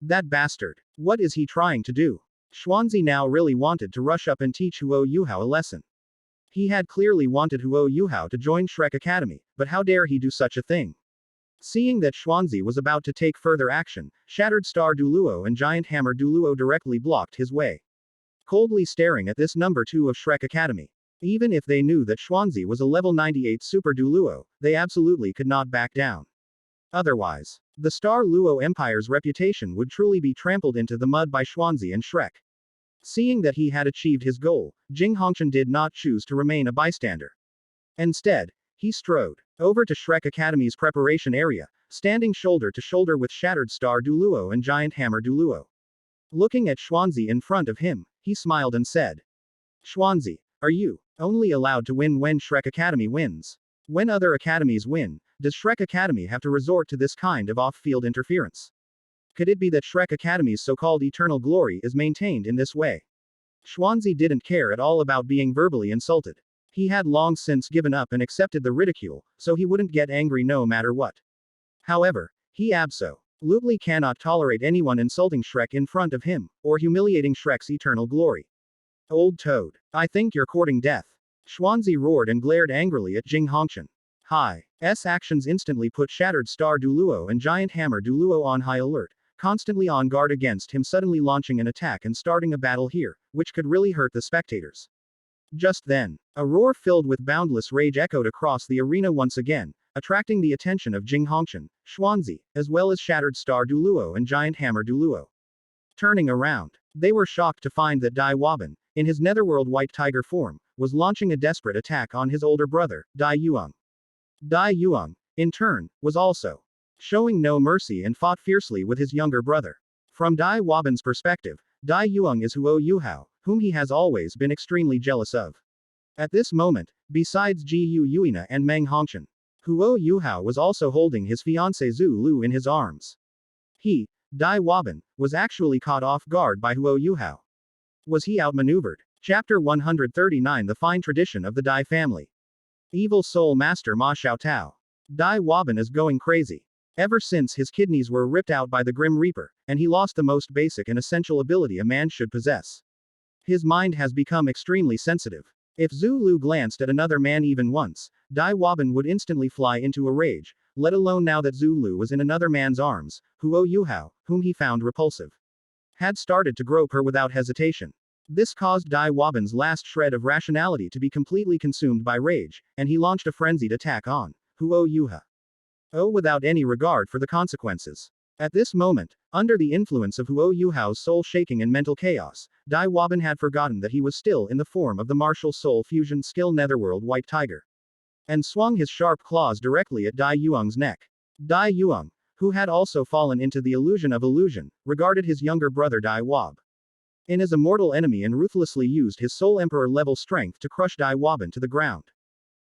Speaker 1: That bastard. What is he trying to do? Xuanzi now really wanted to rush up and teach Huo Yuhao a lesson. He had clearly wanted Huo Yuhao to join Shrek Academy, but how dare he do such a thing? Seeing that Xuanzi was about to take further action, Shattered Star Douluo and Giant Hammer Douluo directly blocked his way. Coldly staring at this number 2 of Shrek Academy. Even if they knew that Xuanzi was a level 98 Super Douluo, they absolutely could not back down. Otherwise, the Star Luo Empire's reputation would truly be trampled into the mud by Xuanzi and Shrek. Seeing that he had achieved his goal, Jing Hongchen did not choose to remain a bystander. Instead, he strode over to Shrek Academy's preparation area, standing shoulder to shoulder with Shattered Star Douluo and Giant Hammer Douluo. Looking at Xuanzi in front of him, he smiled and said, Xuanzi, are you only allowed to win when Shrek Academy wins? When other academies win, does Shrek Academy have to resort to this kind of off-field interference? Could it be that Shrek Academy's so-called eternal glory is maintained in this way? Xuanzi didn't care at all about being verbally insulted. He had long since given up and accepted the ridicule, so he wouldn't get angry no matter what. However, he absolutely cannot tolerate anyone insulting Shrek in front of him, or humiliating Shrek's eternal glory. Old toad, I think you're courting death. Xuanzi roared and glared angrily at Jing Hongchen. Hi's actions instantly put Shattered Star Douluo and Giant Hammer Douluo on high alert, constantly on guard against him suddenly launching an attack and starting a battle here, which could really hurt the spectators. Just then, a roar filled with boundless rage echoed across the arena once again, attracting the attention of Jing Hongchen, Xuanzi, as well as Shattered Star Douluo and Giant Hammer Douluo. Turning around, they were shocked to find that Dai Waban, in his netherworld white tiger form, was launching a desperate attack on his older brother, Dai Yuang. Dai Yuang, in turn, was also showing no mercy and fought fiercely with his younger brother. From Dai Waban's perspective, Dai Yuang is Huo Yuhao, whom he has always been extremely jealous of. At this moment, besides Ji Yuina and Meng Hongchen, Huo Yuhao was also holding his fiancée Zhu Lu in his arms. He, Dai Waban, was actually caught off guard by Huo Yuhao. Was he outmaneuvered? Chapter 139 The Fine Tradition of the Dai Family. Evil Soul Master Ma Xiaotao. Dai Waban is going crazy. Ever since his kidneys were ripped out by the Grim Reaper, and he lost the most basic and essential ability a man should possess. His mind has become extremely sensitive. If Zulu glanced at another man even once, Dai Waban would instantly fly into a rage, let alone now that Zulu was in another man's arms. Huo Yuhao, whom he found repulsive, had started to grope her without hesitation. This caused Dai Waban's last shred of rationality to be completely consumed by rage, and he launched a frenzied attack on Huo Yuhao without any regard for the consequences. At this moment, under the influence of Huo Yuhao's soul-shaking and mental chaos, Dai Waban had forgotten that he was still in the form of the martial soul fusion skill Netherworld White Tiger, and swung his sharp claws directly at Dai Yuang's neck. Dai Yuang, who had also fallen into the illusion of illusion, regarded his younger brother Dai Wab in as a mortal enemy and ruthlessly used his Soul Emperor level strength to crush Dai Waban to the ground.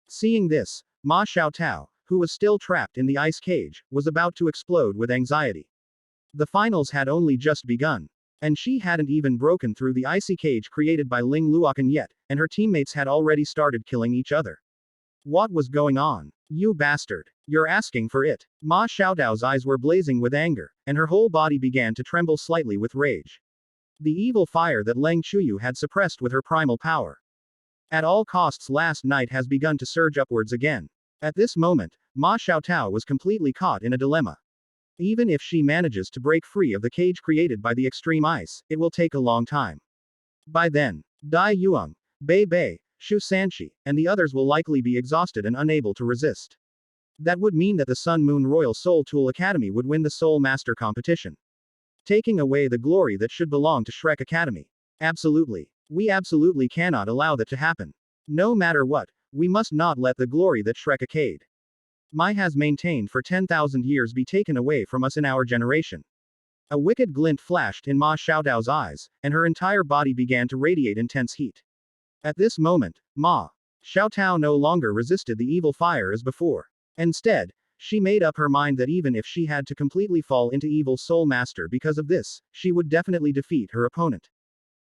Speaker 1: Seeing this, Ma Xiaotao, who was still trapped in the ice cage, was about to explode with anxiety. The finals had only just begun, and she hadn't even broken through the icy cage created by Ling Luokan yet, and her teammates had already started killing each other. What was going on? You bastard. You're asking for it. Ma Xiaodao's eyes were blazing with anger, and her whole body began to tremble slightly with rage. The evil fire that Leng Chuyu had suppressed with her primal power at all costs last night has begun to surge upwards again. At this moment, Ma Xiaotao was completely caught in a dilemma. Even if she manages to break free of the cage created by the extreme ice, it will take a long time. By then, Dai Yuang, Bei Bei, Shu Sanshi, and the others will likely be exhausted and unable to resist. That would mean that the Sun Moon Royal Soul Tool Academy would win the Soul Master competition, taking away the glory that should belong to Shrek Academy. Absolutely. We absolutely cannot allow that to happen. No matter what, we must not let the glory that Shrek Acade Mai has maintained for 10,000 years be taken away from us in our generation. A wicked glint flashed in Ma Xiaodao's eyes, and her entire body began to radiate intense heat. At this moment, Ma Xiaotao no longer resisted the evil fire as before. Instead, she made up her mind that even if she had to completely fall into evil Soul Master because of this, she would definitely defeat her opponent.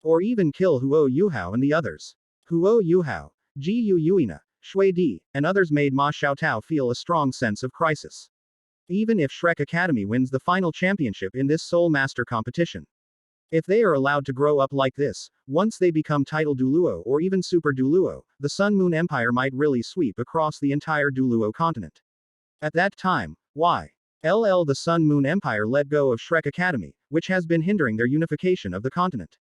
Speaker 1: Or even kill Huo Yuhao and the others. Huo Yuhao, Ji Yuina, Shui Di, and others made Ma Xiaotao feel a strong sense of crisis. Even if Shrek Academy wins the final championship in this Soul Master competition, if they are allowed to grow up like this, once they become title Douluo or even Super Douluo, the Sun Moon Empire might really sweep across the entire Douluo continent. At that time, the Sun Moon Empire let go of Shrek Academy, which has been hindering their unification of the continent.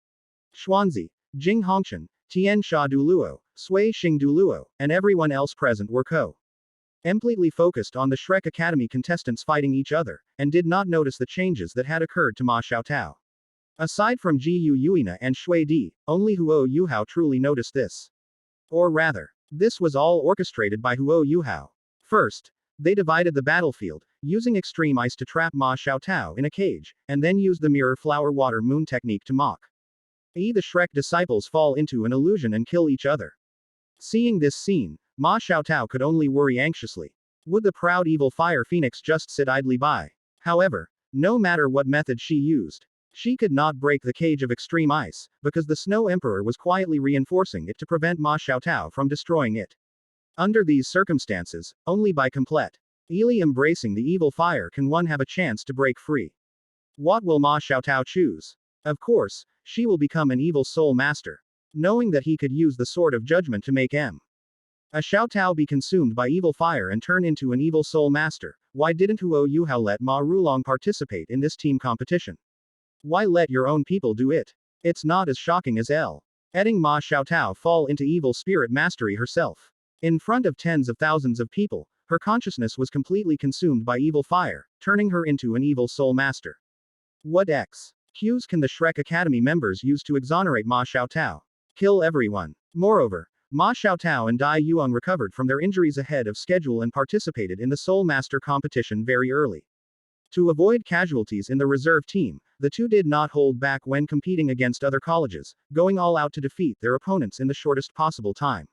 Speaker 1: Xuanzi, Jing Hongshan, Tian Sha Douluo, Sui Xing Douluo, and everyone else present were completely focused on the Shrek Academy contestants fighting each other, and did not notice the changes that had occurred to Ma Xiaotao. Aside from Ji Yuina and Shui Di, only Huo Yuhao truly noticed this. Or rather, this was all orchestrated by Huo Yuhao. First, they divided the battlefield, using extreme ice to trap Ma Xiaotao in a cage, and then used the mirror flower water moon technique to mock the Shrek disciples fall into an illusion and kill each other. Seeing this scene, Ma Xiaotao could only worry anxiously. Would the proud evil fire phoenix just sit idly by? However, no matter what method she used, she could not break the cage of extreme ice, because the Snow Emperor was quietly reinforcing it to prevent Ma Xiaotao from destroying it. Under these circumstances, only by completely embracing the evil fire can one have a chance to break free. What will Ma Xiaotao choose? Of course, she will become an evil soul master. Knowing that he could use the sword of judgment to make a Xiaotao be consumed by evil fire and turn into an evil soul master, why didn't Huo Yuhao let Ma Rulong participate in this team competition? Why let your own people do it? It's not as shocking as letting Ma Xiaotao fall into evil spirit mastery herself. In front of tens of thousands of people, her consciousness was completely consumed by evil fire, turning her into an evil soul master. What Qs can the Shrek Academy members use to exonerate Ma Xiaotao? Kill everyone. Moreover, Ma Xiaotao and Dai Yuang recovered from their injuries ahead of schedule and participated in the Soul Master competition very early. To avoid casualties in the reserve team, the two did not hold back when competing against other colleges, going all out to defeat their opponents in the shortest possible time.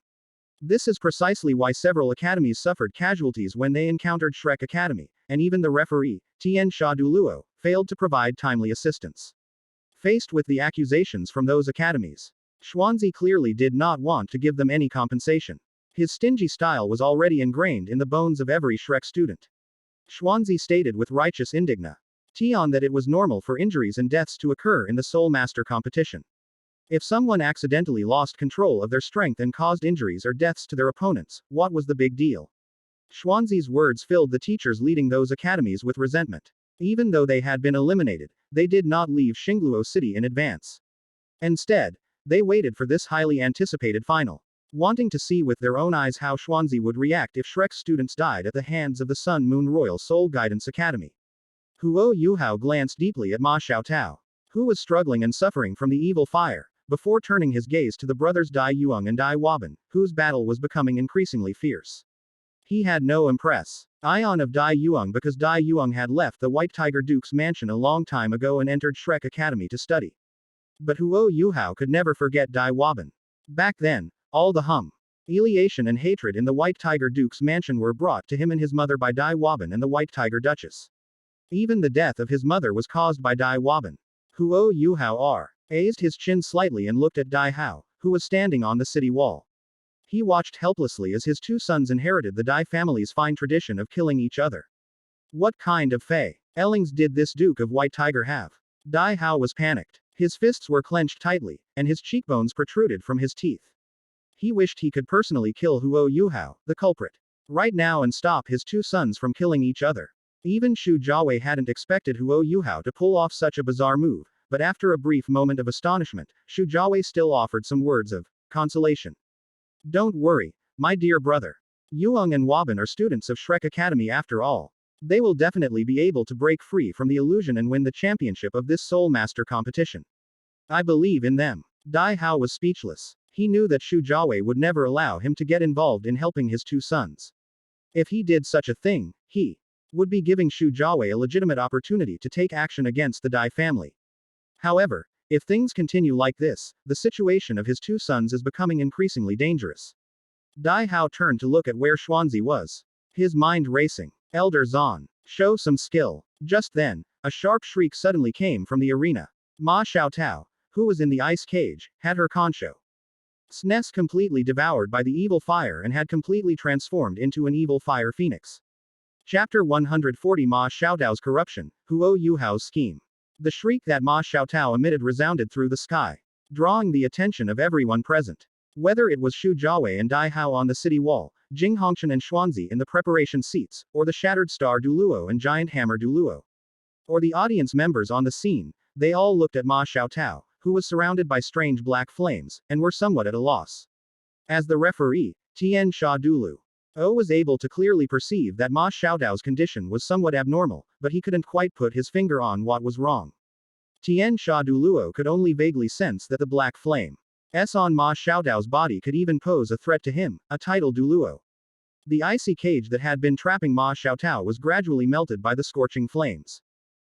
Speaker 1: This is precisely why several academies suffered casualties when they encountered Shrek Academy, and even the referee, Tian Sha Douluo, failed to provide timely assistance. Faced with the accusations from those academies, Xuanzi clearly did not want to give them any compensation. His stingy style was already ingrained in the bones of every Shrek student. Xuanzi stated with righteous indignation that it was normal for injuries and deaths to occur in the Soul Master competition. If someone accidentally lost control of their strength and caused injuries or deaths to their opponents, what was the big deal? Xuanzi's words filled the teachers leading those academies with resentment. Even though they had been eliminated, they did not leave Xingluo City in advance. Instead, they waited for this highly anticipated final, wanting to see with their own eyes how Xuanzi would react if Shrek's students died at the hands of the Sun Moon Royal Soul Guidance Academy. Yuhao glanced deeply at Ma Xiaotao, who was struggling and suffering from the evil fire, before turning his gaze to the brothers Dai Yuang and Dai Waban, whose battle was becoming increasingly fierce. He had no impression of Dai Yuang because Dai Yuang had left the White Tiger Duke's mansion a long time ago and entered Shrek Academy to study. But Yuhao could never forget Dai Waban. Back then, all the humiliation and hatred in the White Tiger Duke's mansion were brought to him and his mother by Dai Waban and the White Tiger Duchess. Even the death of his mother was caused by Dai Waban. Yuhao raised his chin slightly and looked at Dai Hao, who was standing on the city wall. He watched helplessly as his two sons inherited the Dai family's fine tradition of killing each other. What kind of failings did this Duke of White Tiger have? Dai Hao was panicked. His fists were clenched tightly, and his cheekbones protruded from his teeth. He wished he could personally kill Yuhao, the culprit, right now and stop his two sons from killing each other. Even Shu Jiawei hadn't expected Yuhao to pull off such a bizarre move, but after a brief moment of astonishment, Shu Jiawei still offered some words of consolation. Don't worry, my dear brother. Yuang and Waban are students of Shrek Academy after all. They will definitely be able to break free from the illusion and win the championship of this Soul Master competition. I believe in them. Dai Hao was speechless. He knew that Shu Jiawei would never allow him to get involved in helping his two sons. If he did such a thing, he would be giving Shu Jiawei a legitimate opportunity to take action against the Dai family. However, if things continue like this, the situation of his two sons is becoming increasingly dangerous. Dai Hao turned to look at where Xuanzi was. His mind racing. Elder Zan, show some skill. Just then, a sharp shriek suddenly came from the arena. Ma Xiaotao, who was in the ice cage, had her concho Snes completely devoured by the evil fire and had completely transformed into an evil fire phoenix. Chapter 140 Ma Xiaotao's Corruption, Yuhao's Scheme. The shriek that Ma Xiaotao emitted resounded through the sky, drawing the attention of everyone present. Whether it was Shu Jiawei and Dai Hao on the city wall, Jing Hongshan and Xuanzi in the preparation seats, or the Shattered Star Douluo and Giant Hammer Douluo, or the audience members on the scene, they all looked at Ma Xiaotao, who was surrounded by strange black flames, and were somewhat at a loss. As the referee, Tian Sha Douluo was able to clearly perceive that Ma Xiaotao's condition was somewhat abnormal, but he couldn't quite put his finger on what was wrong. Tian Sha Douluo could only vaguely sense that the black flame on Ma Xiaotao's body could even pose a threat to him, a title Douluo. The icy cage that had been trapping Ma Xiaotao was gradually melted by the scorching flames.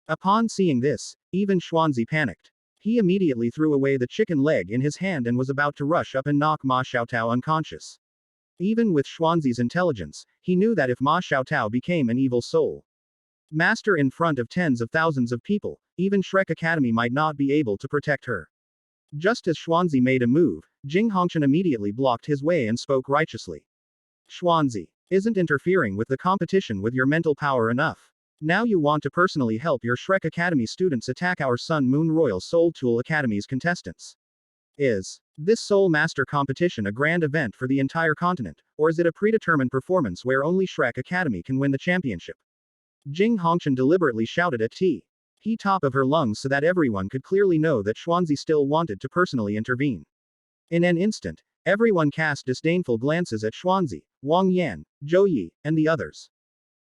Speaker 1: Upon seeing this, even Xuanzi panicked. He immediately threw away the chicken leg in his hand and was about to rush up and knock Ma Xiaotao unconscious. Even with Xuanzi's intelligence, he knew that if Ma Xiaotao became an evil soul master in front of tens of thousands of people, even Shrek Academy might not be able to protect her. Just as Xuanzi made a move, Jing Hongshan immediately blocked his way and spoke righteously. Xuanzi isn't interfering with the competition with your mental power enough. Now you want to personally help your Shrek Academy students attack our Sun Moon Royal Soul Tool Academy's contestants. Is this Soul Master competition a grand event for the entire continent, or is it a predetermined performance where only Shrek Academy can win the championship? Jing Hongshan deliberately shouted at the top of her lungs so that everyone could clearly know that Xuanzi still wanted to personally intervene. In an instant, everyone cast disdainful glances at Xuanzi, Wang Yan, Zhou Yi, and the others.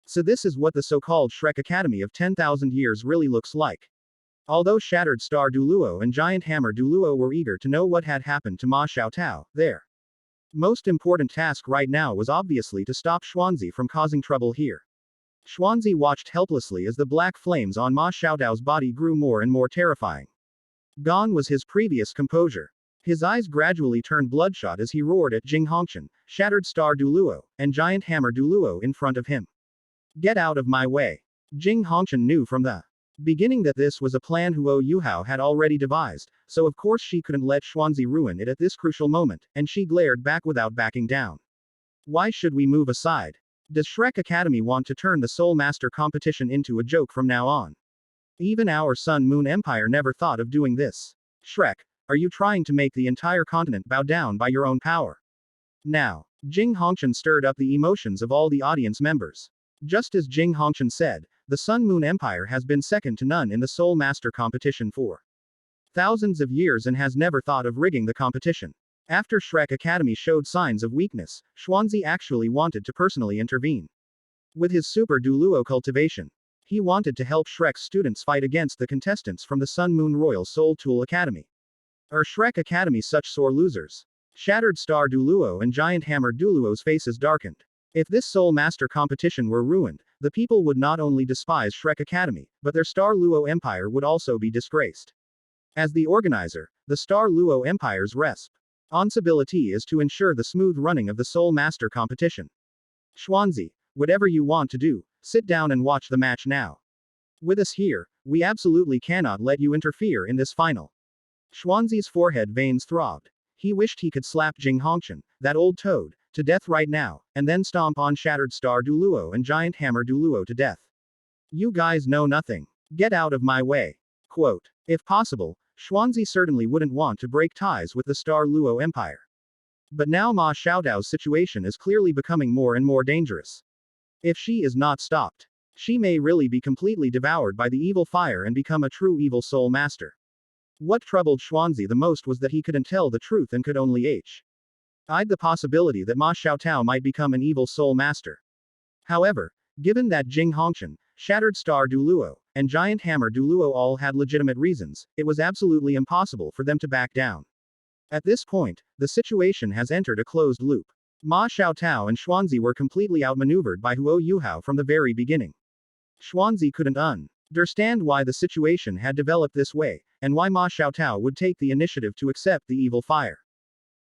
Speaker 1: So this is what the so-called Shrek Academy of 10,000 years really looks like. Although Shattered Star Douluo and Giant Hammer Douluo were eager to know what had happened to Ma Xiaotao, their most important task right now was obviously to stop Xuanzi from causing trouble here. Xuanzi watched helplessly as the black flames on Ma Xiaotao's body grew more and more terrifying. Gone was his previous composure. His eyes gradually turned bloodshot as he roared at Jing Hongshan, Shattered Star Douluo, and Giant Hammer Douluo in front of him. Get out of my way. Jing Hongshan knew from the beginning that this was a plan Yuhao had already devised, so of course she couldn't let Xuanzi ruin it at this crucial moment, and she glared back without backing down. Why should we move aside? Does Shrek Academy want to turn the Soul Master competition into a joke from now on? Even our Sun Moon Empire never thought of doing this. Shrek, are you trying to make the entire continent bow down by your own power? Now, Jing Hongchen stirred up the emotions of all the audience members. Just as Jing Hongchen said, the Sun Moon Empire has been second to none in the Soul Master competition for thousands of years and has never thought of rigging the competition. After Shrek Academy showed signs of weakness, Xuanzi actually wanted to personally intervene. With his super Douluo cultivation, he wanted to help Shrek's students fight against the contestants from the Sun Moon Royal Soul Tool Academy. Are Shrek Academy such sore losers? Shattered Star Douluo and Giant Hammer Douluo's faces darkened. If this Soul Master competition were ruined, the people would not only despise Shrek Academy, but their Star Luo Empire would also be disgraced. As the organizer, the Star Luo Empire's responsibility is to ensure the smooth running of the Soul Master competition. Xuanzi, whatever you want to do, sit down and watch the match now. With us here, we absolutely cannot let you interfere in this final. Xuanzi's forehead veins throbbed. He wished he could slap Jing Hongchen, that old toad, to death right now, and then stomp on Shattered Star Douluo and Giant Hammer Douluo to death. You guys know nothing. Get out of my way. Quote. If possible, Xuanzi certainly wouldn't want to break ties with the Star Luo Empire. But now Ma Xiaodao's situation is clearly becoming more and more dangerous. If she is not stopped, she may really be completely devoured by the evil fire and become a true evil soul master. What troubled Xuanzi the most was that he couldn't tell the truth and could only eyed the possibility that Ma Xiaotao might become an evil soul master. However, given that Jing Hongchen, Shattered Star Douluo, and Giant Hammer Douluo all had legitimate reasons, it was absolutely impossible for them to back down. At this point, the situation has entered a closed loop. Ma Xiaotao and Xuanzi were completely outmaneuvered by Yuhao from the very beginning. Xuanzi couldn't understand why the situation had developed this way, and why Ma Xiaotao would take the initiative to accept the evil fire.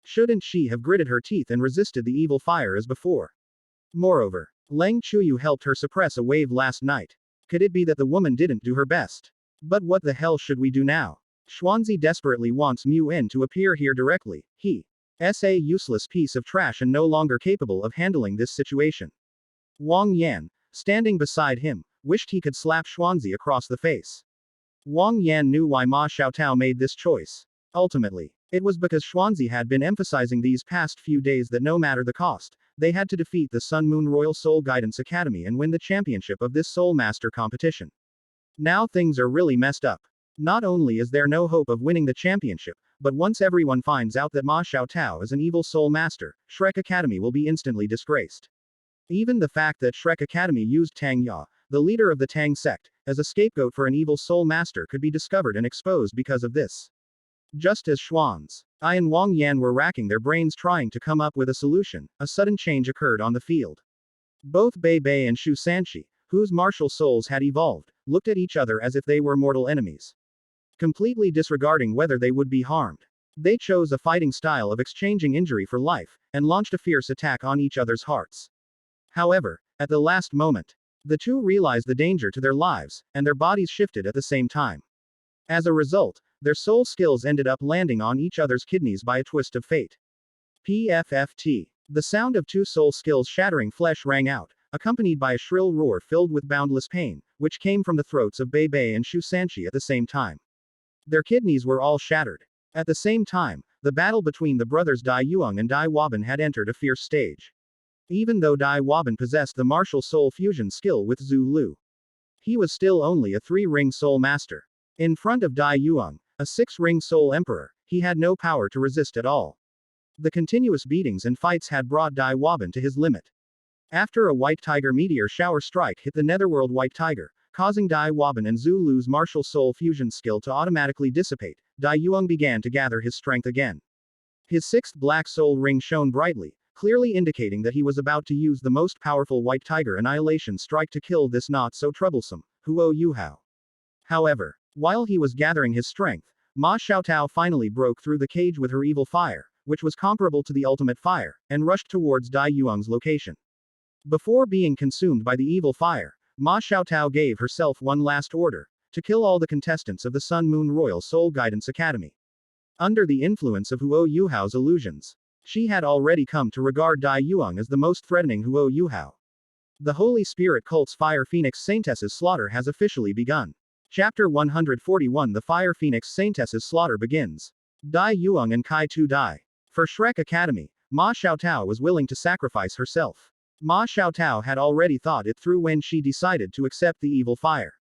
Speaker 1: Shouldn't she have gritted her teeth and resisted the evil fire as before? Moreover, Leng Chuyu helped her suppress a wave last night. Could it be that the woman didn't do her best? But what the hell should we do now? Xuanzi desperately wants Mu En to appear here directly. He's a useless piece of trash and no longer capable of handling this situation. Wang Yan, standing beside him, wished he could slap Xuanzi across the face. Wang Yan knew why Ma Xiaotao made this choice. Ultimately, it was because Xuanzi had been emphasizing these past few days that no matter the cost, they had to defeat the Sun Moon Royal Soul Guidance Academy and win the championship of this Soul Master competition. Now things are really messed up. Not only is there no hope of winning the championship, but once everyone finds out that Ma Xiaotao is an evil Soul Master, Shrek Academy will be instantly disgraced. Even the fact that Shrek Academy used Tang Ya, the leader of the Tang sect, as a scapegoat for an evil Soul Master could be discovered and exposed because of this. Just as Xuanzi and Wang Yan were racking their brains trying to come up with a solution, a sudden change occurred on the field. Both Bei Bei and Shu Sanshi, whose martial souls had evolved, looked at each other as if they were mortal enemies. Completely disregarding whether they would be harmed, they chose a fighting style of exchanging injury for life, and launched a fierce attack on each other's hearts. However, at the last moment, the two realized the danger to their lives, and their bodies shifted at the same time. As a result, their soul skills ended up landing on each other's kidneys by a twist of fate. PFFT. The sound of two soul skills shattering flesh rang out, accompanied by a shrill roar filled with boundless pain, which came from the throats of Bei Bei and Shu Sanshi at the same time. Their kidneys were all shattered. At the same time, the battle between the brothers Dai Yuang and Dai Waban had entered a fierce stage. Even though Dai Waban possessed the martial soul fusion skill with Zhu Lu, he was still only a 3-ring soul master. In front of Dai Yuang, a 6-ring soul emperor, he had no power to resist at all. The continuous beatings and fights had brought Dai Waban to his limit. After a white tiger meteor shower strike hit the netherworld white tiger, causing Dai Waban and Zhu Lu's martial soul fusion skill to automatically dissipate, Dai Yuang began to gather his strength again. His 6th black soul ring shone brightly, clearly indicating that he was about to use the most powerful white tiger annihilation strike to kill this not so troublesome Yuhao. However, while he was gathering his strength, Ma Xiaotao finally broke through the cage with her evil fire, which was comparable to the ultimate fire, and rushed towards Dai Yuang's location. Before being consumed by the evil fire, Ma Xiaotao gave herself one last order, to kill all the contestants of the Sun Moon Royal Soul Guidance Academy. Under the influence of Yuhao's illusions, She had already come to regard Dai Yuang as the most threatening Huo Yuhao. The Holy Spirit cult's Fire Phoenix Saintess's slaughter has officially begun. Chapter 141 The Fire Phoenix Saintess's slaughter begins. Dai Yuang and Kai Tu Dai. For Shrek Academy, Ma Xiaotao was willing to sacrifice herself. Ma Xiaotao had already thought it through when she decided to accept the evil fire.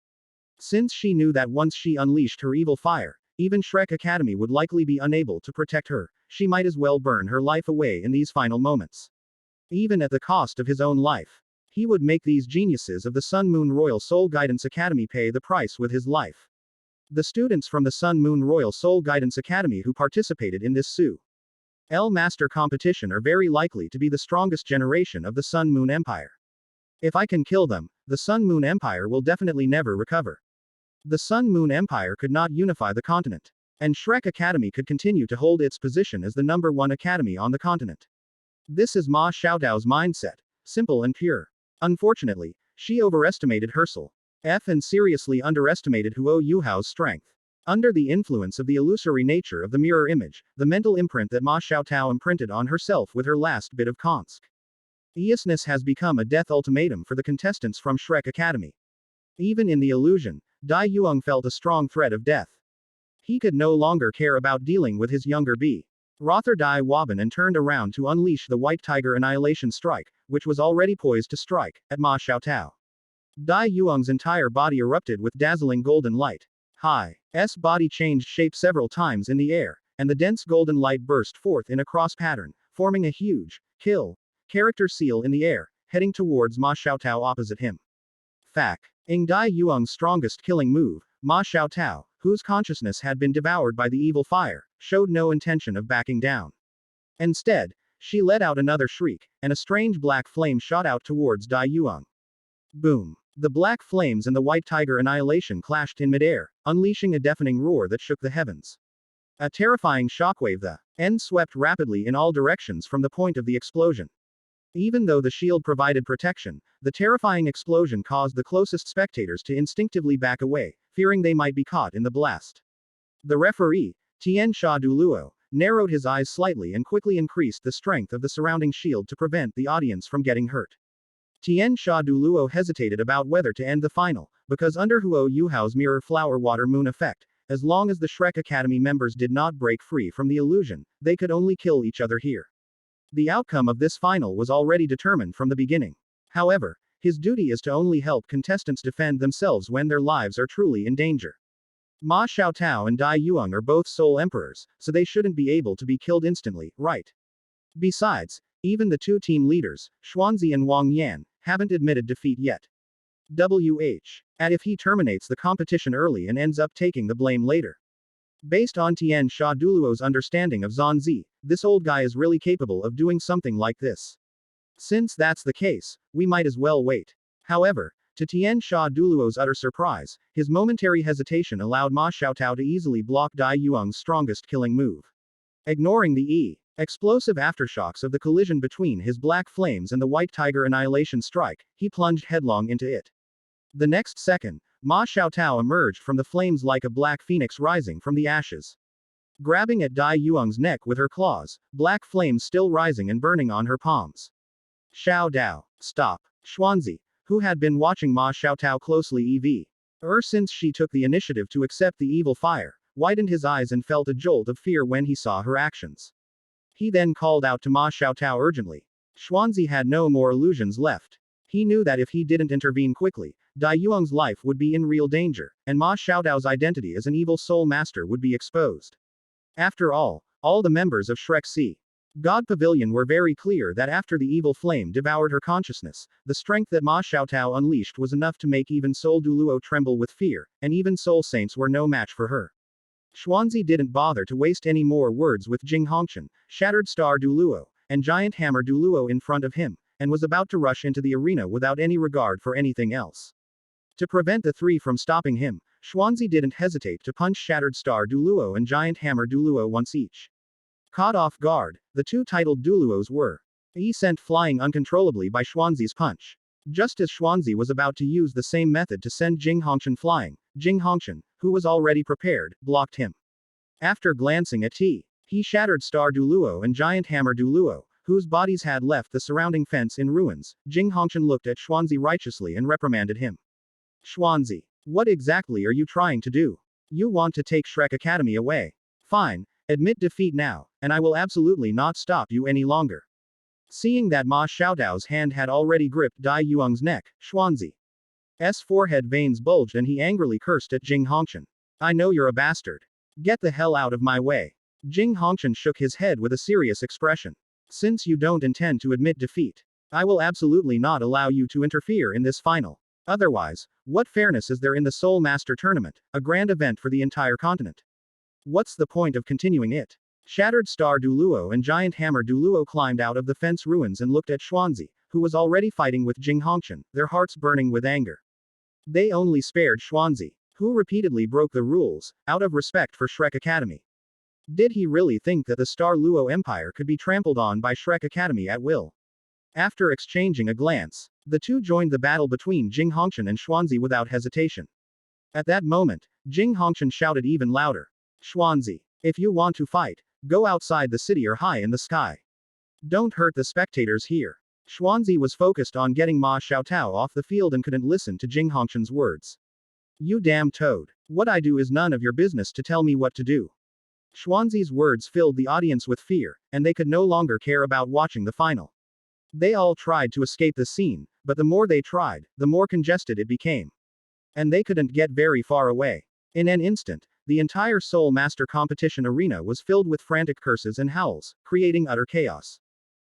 Speaker 1: Since she knew that once she unleashed her evil fire, even Shrek Academy would likely be unable to protect her, she might as well burn her life away in these final moments. Even at the cost of his own life. He would make these geniuses of the Sun Moon Royal Soul Guidance Academy pay the price with his life. The students from the Sun Moon Royal Soul Guidance Academy who participated in this Su-El Master competition are very likely to be the strongest generation of the Sun Moon Empire. If I can kill them, the Sun Moon Empire will definitely never recover. The Sun Moon Empire could not unify the continent. And Shrek Academy could continue to hold its position as the #1 academy on the continent. This is Ma Xiaotao's mindset. Simple and pure. Unfortunately, she overestimated herself and seriously underestimated Huo Yuhao's strength. Under the influence of the illusory nature of the mirror image, the mental imprint that Ma Xiaotao imprinted on herself with her last bit of consciousness has become a death ultimatum for the contestants from Shrek Academy. Even in the illusion, Dai Yuang felt a strong threat of death. He could no longer care about dealing with his younger brother Dai Waban and turned around to unleash the White Tiger Annihilation Strike, which was already poised to strike at Ma Xiaotao. Dai Yuang's entire body erupted with dazzling golden light. Hai's body changed shape several times in the air, and the dense golden light burst forth in a cross pattern, forming a huge kill character seal in the air, heading towards Ma Xiaotao opposite him. In Dai Yuang's strongest killing move, Ma Xiaotao, whose consciousness had been devoured by the evil fire, showed no intention of backing down. Instead, she let out another shriek, and a strange black flame shot out towards Dai Yuang. Boom! The black flames and the White Tiger Annihilation clashed in midair, unleashing a deafening roar that shook the heavens. A terrifying shockwave then swept rapidly in all directions from the point of the explosion. Even though the shield provided protection, the terrifying explosion caused the closest spectators to instinctively back away, fearing they might be caught in the blast. The referee, Tian Sha Douluo, narrowed his eyes slightly and quickly increased the strength of the surrounding shield to prevent the audience from getting hurt. Tian Sha Douluo hesitated about whether to end the final, because under Huo Yuhao's mirror flower water moon effect, as long as the Shrek Academy members did not break free from the illusion, they could only kill each other here. The outcome of this final was already determined from the beginning. However, his duty is to only help contestants defend themselves when their lives are truly in danger. Ma Xiaotao and Dai Yuang are both Soul Emperors, so they shouldn't be able to be killed instantly, right? Besides, even the two team leaders, Xuanzi and Wang Yan, haven't admitted defeat yet. And if he terminates the competition early and ends up taking the blame later. Based on Tian Sha Douluo's understanding of Zhanzi, this old guy is really capable of doing something like this. Since that's the case, we might as well wait. However, to Tian Sha Douluo's utter surprise, his momentary hesitation allowed Ma Xiaotao to easily block Dai Yuang's strongest killing move. Ignoring the explosive aftershocks of the collision between his black flames and the White Tiger Annihilation Strike, he plunged headlong into it. The next second, Ma Xiaotao emerged from the flames like a black phoenix rising from the ashes. Grabbing at Dai Yuang's neck with her claws, black flames still rising and burning on her palms. Xiao Dao, stop. Xuanzi, who had been watching Ma Xiaotao closely since she took the initiative to accept the evil fire, widened his eyes and felt a jolt of fear when he saw her actions. He then called out to Ma Xiaotao urgently. Xuanzi had no more illusions left. He knew that if he didn't intervene quickly, Dai Yuang's life would be in real danger, and Ma Xiaotao's identity as an evil soul master would be exposed. After all the members of Shrek's God Pavilion were very clear that after the evil flame devoured her consciousness, the strength that Ma Xiaotao unleashed was enough to make even Soul Douluo tremble with fear, and even soul saints were no match for her. Xuanzi didn't bother to waste any more words with Jing Hongqian, Shattered Star Douluo, and Giant Hammer Douluo in front of him, and was about to rush into the arena without any regard for anything else. To prevent the three from stopping him, Xuanzi didn't hesitate to punch Shattered Star Douluo and Giant Hammer Douluo once each. Caught off guard, the two titled Douluos were sent flying uncontrollably by Xuanzi's punch. Just as Xuanzi was about to use the same method to send Jing Hongqian flying, Jing Hongqian, who was already prepared, blocked him. After glancing at he He shattered Star Douluo and Giant Hammer Douluo, whose bodies had left the surrounding fence in ruins. Jing Hongqian looked at Xuanzi righteously and reprimanded him. Xuanzi, what exactly are you trying to do? You want to take Shrek Academy away. Fine, admit defeat now, and I will absolutely not stop you any longer. Seeing that Ma Xiaodao's hand had already gripped Dai Yuang's neck, Xuanzi's forehead veins bulged and he angrily cursed at Jing Hongqian. I know you're a bastard. Get the hell out of my way. Jing Hongqian shook his head with a serious expression. Since you don't intend to admit defeat, I will absolutely not allow you to interfere in this final. Otherwise, what fairness is there in the Soul Master Tournament, a grand event for the entire continent? What's the point of continuing it? Shattered Star Douluo and Giant Hammer Douluo climbed out of the fence ruins and looked at Xuanzi, who was already fighting with Jing Hongqian, their hearts burning with anger. They only spared Xuanzi, who repeatedly broke the rules, out of respect for Shrek Academy. Did he really think that the Star Luo Empire could be trampled on by Shrek Academy at will? After exchanging a glance, the two joined the battle between Jing Hongqian and Xuanzi without hesitation. At that moment, Jing Hongqian shouted even louder. Xuanzi, if you want to fight, go outside the city or high in the sky. Don't hurt the spectators here. Xuanzi was focused on getting Ma Xiaotao off the field and couldn't listen to Jing Hongqian's words. You damn toad. What I do is none of your business to tell me what to do. Xuanzi's words filled the audience with fear, and they could no longer care about watching the final. They all tried to escape the scene, but the more they tried, the more congested it became. And they couldn't get very far away. In an instant, the entire Soul Master competition arena was filled with frantic curses and howls, creating utter chaos.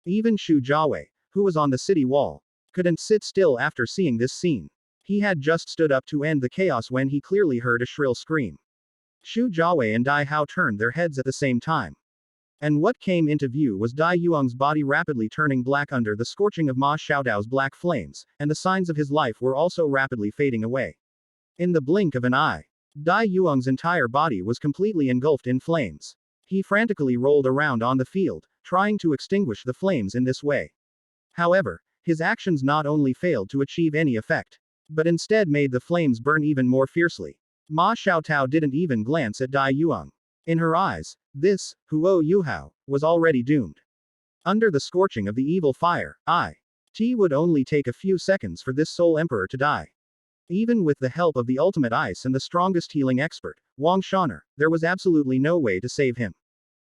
Speaker 1: Even Shu Jiawei, who was on the city wall, couldn't sit still after seeing this scene. He had just stood up to end the chaos when he clearly heard a shrill scream. Shu Jiawei and Dai Hao turned their heads at the same time. And what came into view was Dai Yuang's body rapidly turning black under the scorching of Ma Xiaodao's black flames, and the signs of his life were also rapidly fading away. In the blink of an eye, Dai Yuang's entire body was completely engulfed in flames. He frantically rolled around on the field, trying to extinguish the flames in this way. However, his actions not only failed to achieve any effect, but instead made the flames burn even more fiercely. Ma Xiaotao didn't even glance at Dai Yuang. In her eyes, this, Yuhao, was already doomed. Under the scorching of the evil fire, it would only take a few seconds for this Soul Emperor to die. Even with the help of the ultimate ice and the strongest healing expert, Wang Shaner, there was absolutely no way to save him.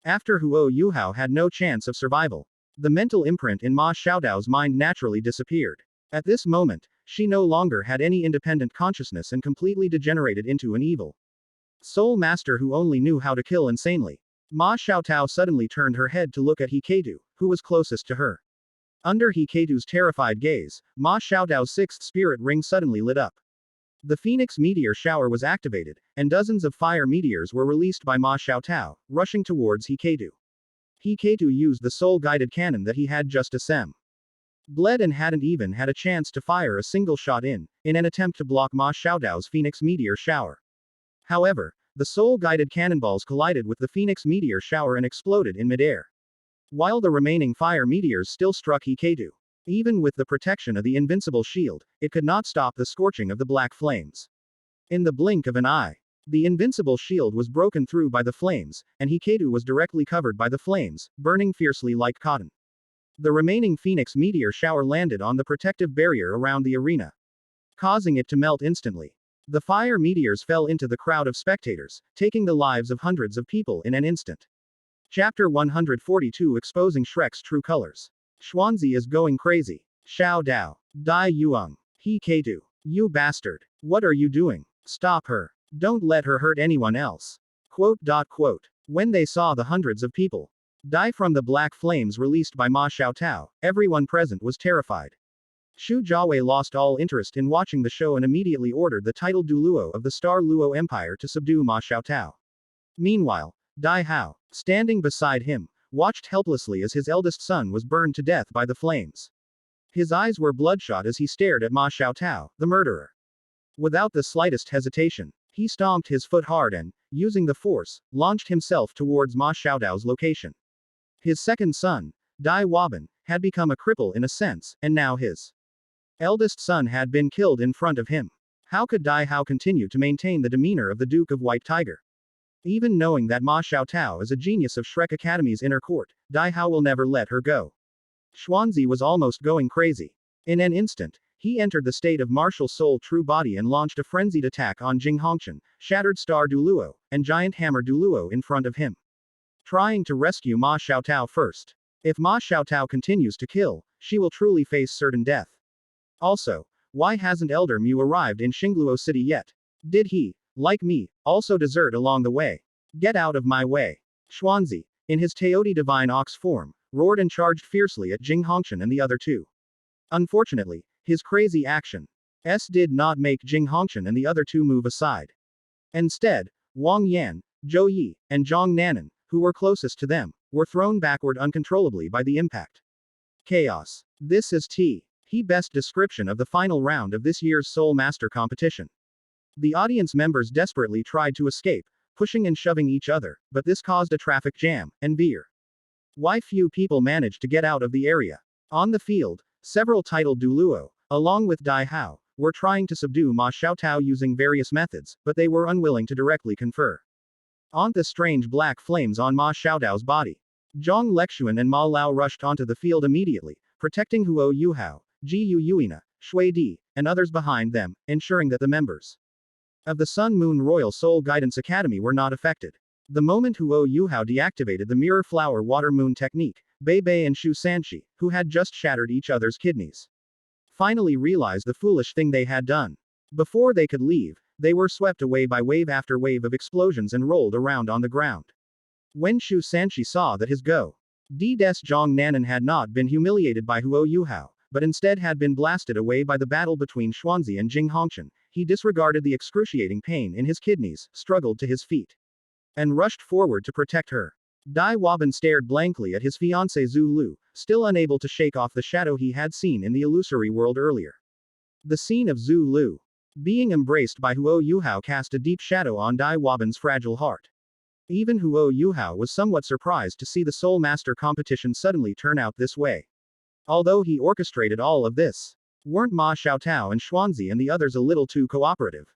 Speaker 1: After Yuhao had no chance of survival, the mental imprint in Ma Xiaodao's mind naturally disappeared. At this moment, she no longer had any independent consciousness and completely degenerated into an evil Soul Master who only knew how to kill insanely. Ma Xiaotao suddenly turned her head to look at Hiketu, who was closest to her. Under Hiketu's terrified gaze, Ma Xiaodao's sixth spirit ring suddenly lit up. The Phoenix meteor shower was activated, and dozens of fire meteors were released by Ma Xiaotao, rushing towards Hiketu. Hiketu used the soul-guided cannon that he had just assembled. Bled and hadn't even had a chance to fire a single shot in an attempt to block Ma Xiaodao's Phoenix meteor shower. However, the soul-guided cannonballs collided with the Phoenix meteor shower and exploded in midair. While the remaining fire meteors still struck Hiketu. Even with the protection of the invincible shield, it could not stop the scorching of the black flames. In the blink of an eye, the invincible shield was broken through by the flames, and Hiketu was directly covered by the flames, burning fiercely like cotton. The remaining Phoenix meteor shower landed on the protective barrier around the arena, causing it to melt instantly. The fire meteors fell into the crowd of spectators, taking the lives of hundreds of people in an instant. Chapter 142 Exposing Shrek's True Colors. Xuanzi is going crazy. Xiao Dao. Dai Yuang. Hiketu. You bastard. What are you doing? Stop her. Don't let her hurt anyone else. Quote. When they saw the hundreds of people die from the black flames released by Ma Xiaotao, everyone present was terrified. Shu Jiawei lost all interest in watching the show and immediately ordered the titled Douluo of the Star Luo Empire to subdue Ma Xiaotao. Meanwhile, Dai Hao, standing beside him, watched helplessly as his eldest son was burned to death by the flames. His eyes were bloodshot as he stared at Ma Xiaotao, the murderer. Without the slightest hesitation, he stomped his foot hard and, using the force, launched himself towards Ma Xiaodao's location. His second son, Dai Waban, had become a cripple in a sense, and now his eldest son had been killed in front of him. How could Dai Hao continue to maintain the demeanor of the Duke of White Tiger? Even knowing that Ma Xiaotao is a genius of Shrek Academy's inner court, Dai Hao will never let her go. Xuanzi was almost going crazy. In an instant, he entered the state of martial soul true body and launched a frenzied attack on Jing Hongqian, Shattered Star Douluo, and Giant Hammer Douluo in front of him. Trying to rescue Ma Xiaotao first. If Ma Xiaotao continues to kill, she will truly face certain death. Also, why hasn't Elder Mu arrived in Xingluo City yet? Did he, like me, also desert along the way? Get out of my way. Xuanzi, in his Teoti Divine Ox form, roared and charged fiercely at Jing Hongqian and the other two. Unfortunately, his crazy action did not make Jing Hongqian and the other two move aside. Instead, Wang Yan, Zhou Yi, and Zhang Nanan, who were closest to them, were thrown backward uncontrollably by the impact. Chaos. This is the best description of the final round of this year's Soul Master competition. The audience members desperately tried to escape, pushing and shoving each other, but this caused a traffic jam, and veer. Why few people managed to get out of the area. On the field, several titled Douluo, along with Dai Hao, were trying to subdue Ma Xiaotao using various methods, but they were unwilling to directly confer. On the strange black flames on Ma Xiaotao's body. Zhang Lexuan and Ma Lao rushed onto the field immediately, protecting Huo Yuhao, Ji Yuina, Shui Di, and others behind them, ensuring that the members of the Sun Moon Royal Soul Guidance Academy were not affected. The moment Huo Yuhao deactivated the Mirror Flower Water Moon technique, Bei Bei and Shu Sanqi, who had just shattered each other's kidneys, finally realized the foolish thing they had done. Before they could leave, they were swept away by wave after wave of explosions and rolled around on the ground. When Shu Sanqi saw that his Des Zhang Nanan had not been humiliated by Huo Yuhao, but instead had been blasted away by the battle between Xuanzi and Jing Hongqian, he disregarded the excruciating pain in his kidneys, struggled to his feet, and rushed forward to protect her. Dai Waban stared blankly at his fiancée Zhu Lu, still unable to shake off the shadow he had seen in the illusory world earlier. The scene of Zhu Lu being embraced by Huo Yuhao cast a deep shadow on Dai Waban's fragile heart. Even Huo Yuhao was somewhat surprised to see the Soul Master competition suddenly turn out this way. Although he orchestrated all of this, weren't Ma Xiaotao and Xuanzi and the others a little too cooperative?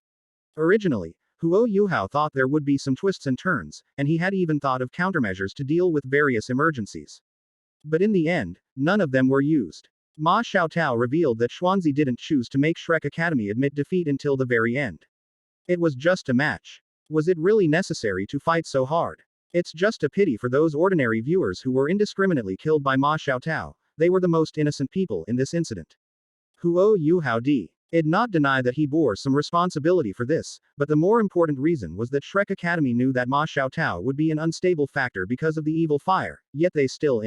Speaker 1: Originally, Huo Yuhao thought there would be some twists and turns, and he had even thought of countermeasures to deal with various emergencies. But in the end, none of them were used. Ma Xiaotao revealed that Xuanzi didn't choose to make Shrek Academy admit defeat until the very end. It was just a match. Was it really necessary to fight so hard? It's just a pity for those ordinary viewers who were indiscriminately killed by Ma Xiaotao. They were the most innocent people in this incident. Huo Yuhao did not deny that he bore some responsibility for this, but the more important reason was that Shrek Academy knew that Ma Xiaotao would be an unstable factor because of the evil fire, yet they still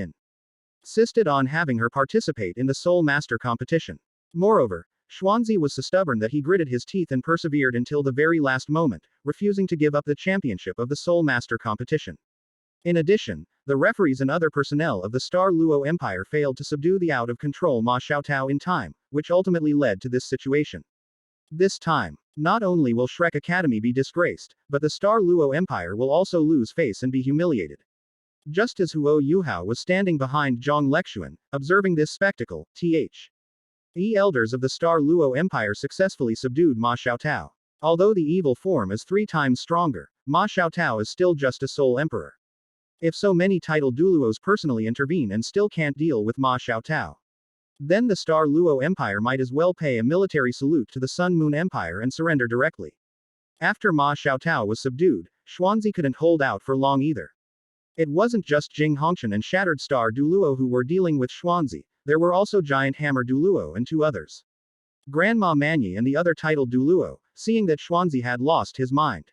Speaker 1: insisted on having her participate in the Soul Master competition. Moreover, Xuanzi was so stubborn that he gritted his teeth and persevered until the very last moment, refusing to give up the championship of the Soul Master competition. In addition, the referees and other personnel of the Star Luo Empire failed to subdue the out-of-control Ma Xiaotao in time, which ultimately led to this situation. This time, not only will Shrek Academy be disgraced, but the Star Luo Empire will also lose face and be humiliated. Just as Huo Yuhao was standing behind Zhang Lexuan, observing this spectacle, the elders of the Star Luo Empire successfully subdued Ma Xiaotao. Although the evil form is 3 times stronger, Ma Xiaotao is still just a soul emperor. If so many titled Douluos personally intervene and still can't deal with Ma Xiaotao, then the Star Luo Empire might as well pay a military salute to the Sun Moon Empire and surrender directly. After Ma Xiaotao was subdued, Xuanzi couldn't hold out for long either. It wasn't just Jing Hongqian and Shattered Star Douluo who were dealing with Xuanzi, there were also Giant Hammer Douluo and 2 others. Grandma Manyi and the other titled Douluo, seeing that Xuanzi had lost his mind,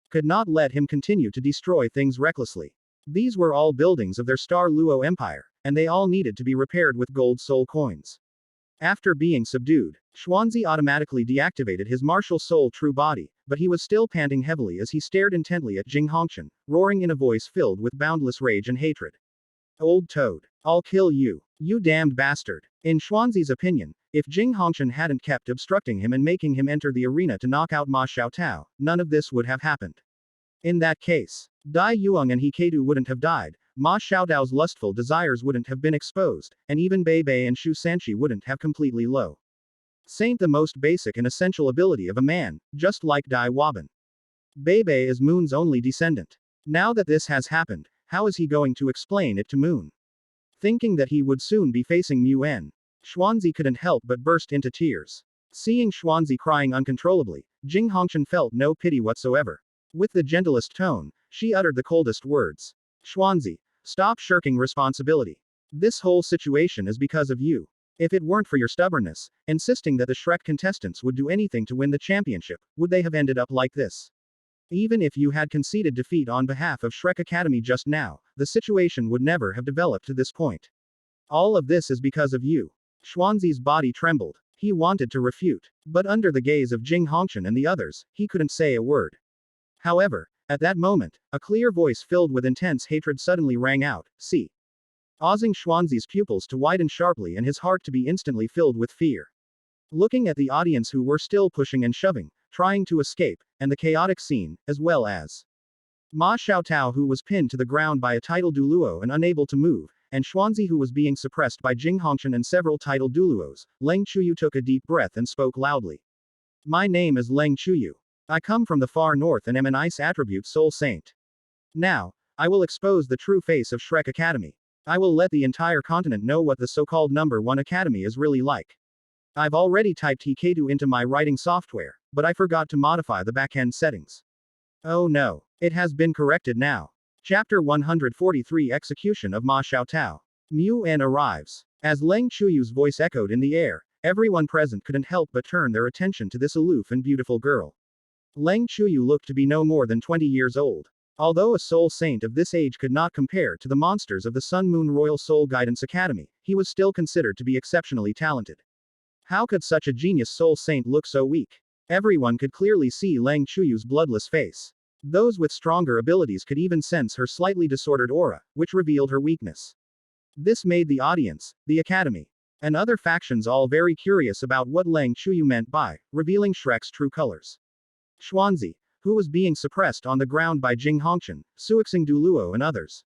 Speaker 1: could not let him continue to destroy things recklessly. These were all buildings of their Star Luo Empire, and they all needed to be repaired with gold soul coins. After being subdued, Xuanzi automatically deactivated his martial soul true body, but he was still panting heavily as he stared intently at Jing Hongqian, roaring in a voice filled with boundless rage and hatred. Old toad. I'll kill you. You damned bastard. In Xuanzi's opinion, if Jing Hongqian hadn't kept obstructing him and making him enter the arena to knock out Ma Xiaotao, none of this would have happened. In that case, Dai Yuang and Hikedu wouldn't have died, Ma Xiaotao's lustful desires wouldn't have been exposed, and even Bei Bei and Shu Sanqi wouldn't have completely low. Saint the most basic and essential ability of a man, just like Dai Waban. Bebe is Moon's only descendant. Now that this has happened, how is he going to explain it to Moon? Thinking that he would soon be facing Yuan, Xuanzi couldn't help but burst into tears. Seeing Xuanzi crying uncontrollably, Jing Hongchen felt no pity whatsoever. With the gentlest tone, she uttered the coldest words. Xuanzi, stop shirking responsibility. This whole situation is because of you. If it weren't for your stubbornness, insisting that the Shrek contestants would do anything to win the championship, would they have ended up like this? Even if you had conceded defeat on behalf of Shrek Academy just now, the situation would never have developed to this point. All of this is because of you. Xuanzi's body trembled. He wanted to refute, but under the gaze of Jing Hongchen and the others, he couldn't say a word. However, at that moment, a clear voice filled with intense hatred suddenly rang out, "See," causing Xuanzi's pupils to widen sharply and his heart to be instantly filled with fear. Looking at the audience who were still pushing and shoving, trying to escape, and the chaotic scene, as well as Ma Xiaotao who was pinned to the ground by a tidal Douluo and unable to move, and Xuanzi who was being suppressed by Jing Hongchen and several tidal Douluos, Leng Chuyu took a deep breath and spoke loudly. My name is Leng Chuyu. I come from the far north and am an ice attribute soul saint. Now, I will expose the true face of Shrek Academy. I will let the entire continent know what the so-called number 1 academy is really like. I've already typed Hikaidu into my writing software, but I forgot to modify the backend settings. Oh no, it has been corrected now. Chapter 143 Execution of Ma Xiaotao. Mu En arrives. As Leng Chuyu's voice echoed in the air, everyone present couldn't help but turn their attention to this aloof and beautiful girl. Leng Chuyu looked to be no more than 20 years old. Although a soul saint of this age could not compare to the monsters of the Sun Moon Royal Soul Guidance Academy, he was still considered to be exceptionally talented. How could such a genius soul saint look so weak? Everyone could clearly see Leng Chuyu's bloodless face. Those with stronger abilities could even sense her slightly disordered aura, which revealed her weakness. This made the audience, the academy, and other factions all very curious about what Leng Chuyu meant by revealing Shrek's true colors. Xuanzi, who was being suppressed on the ground by Jing Hongchen, Suixing Douluo and others,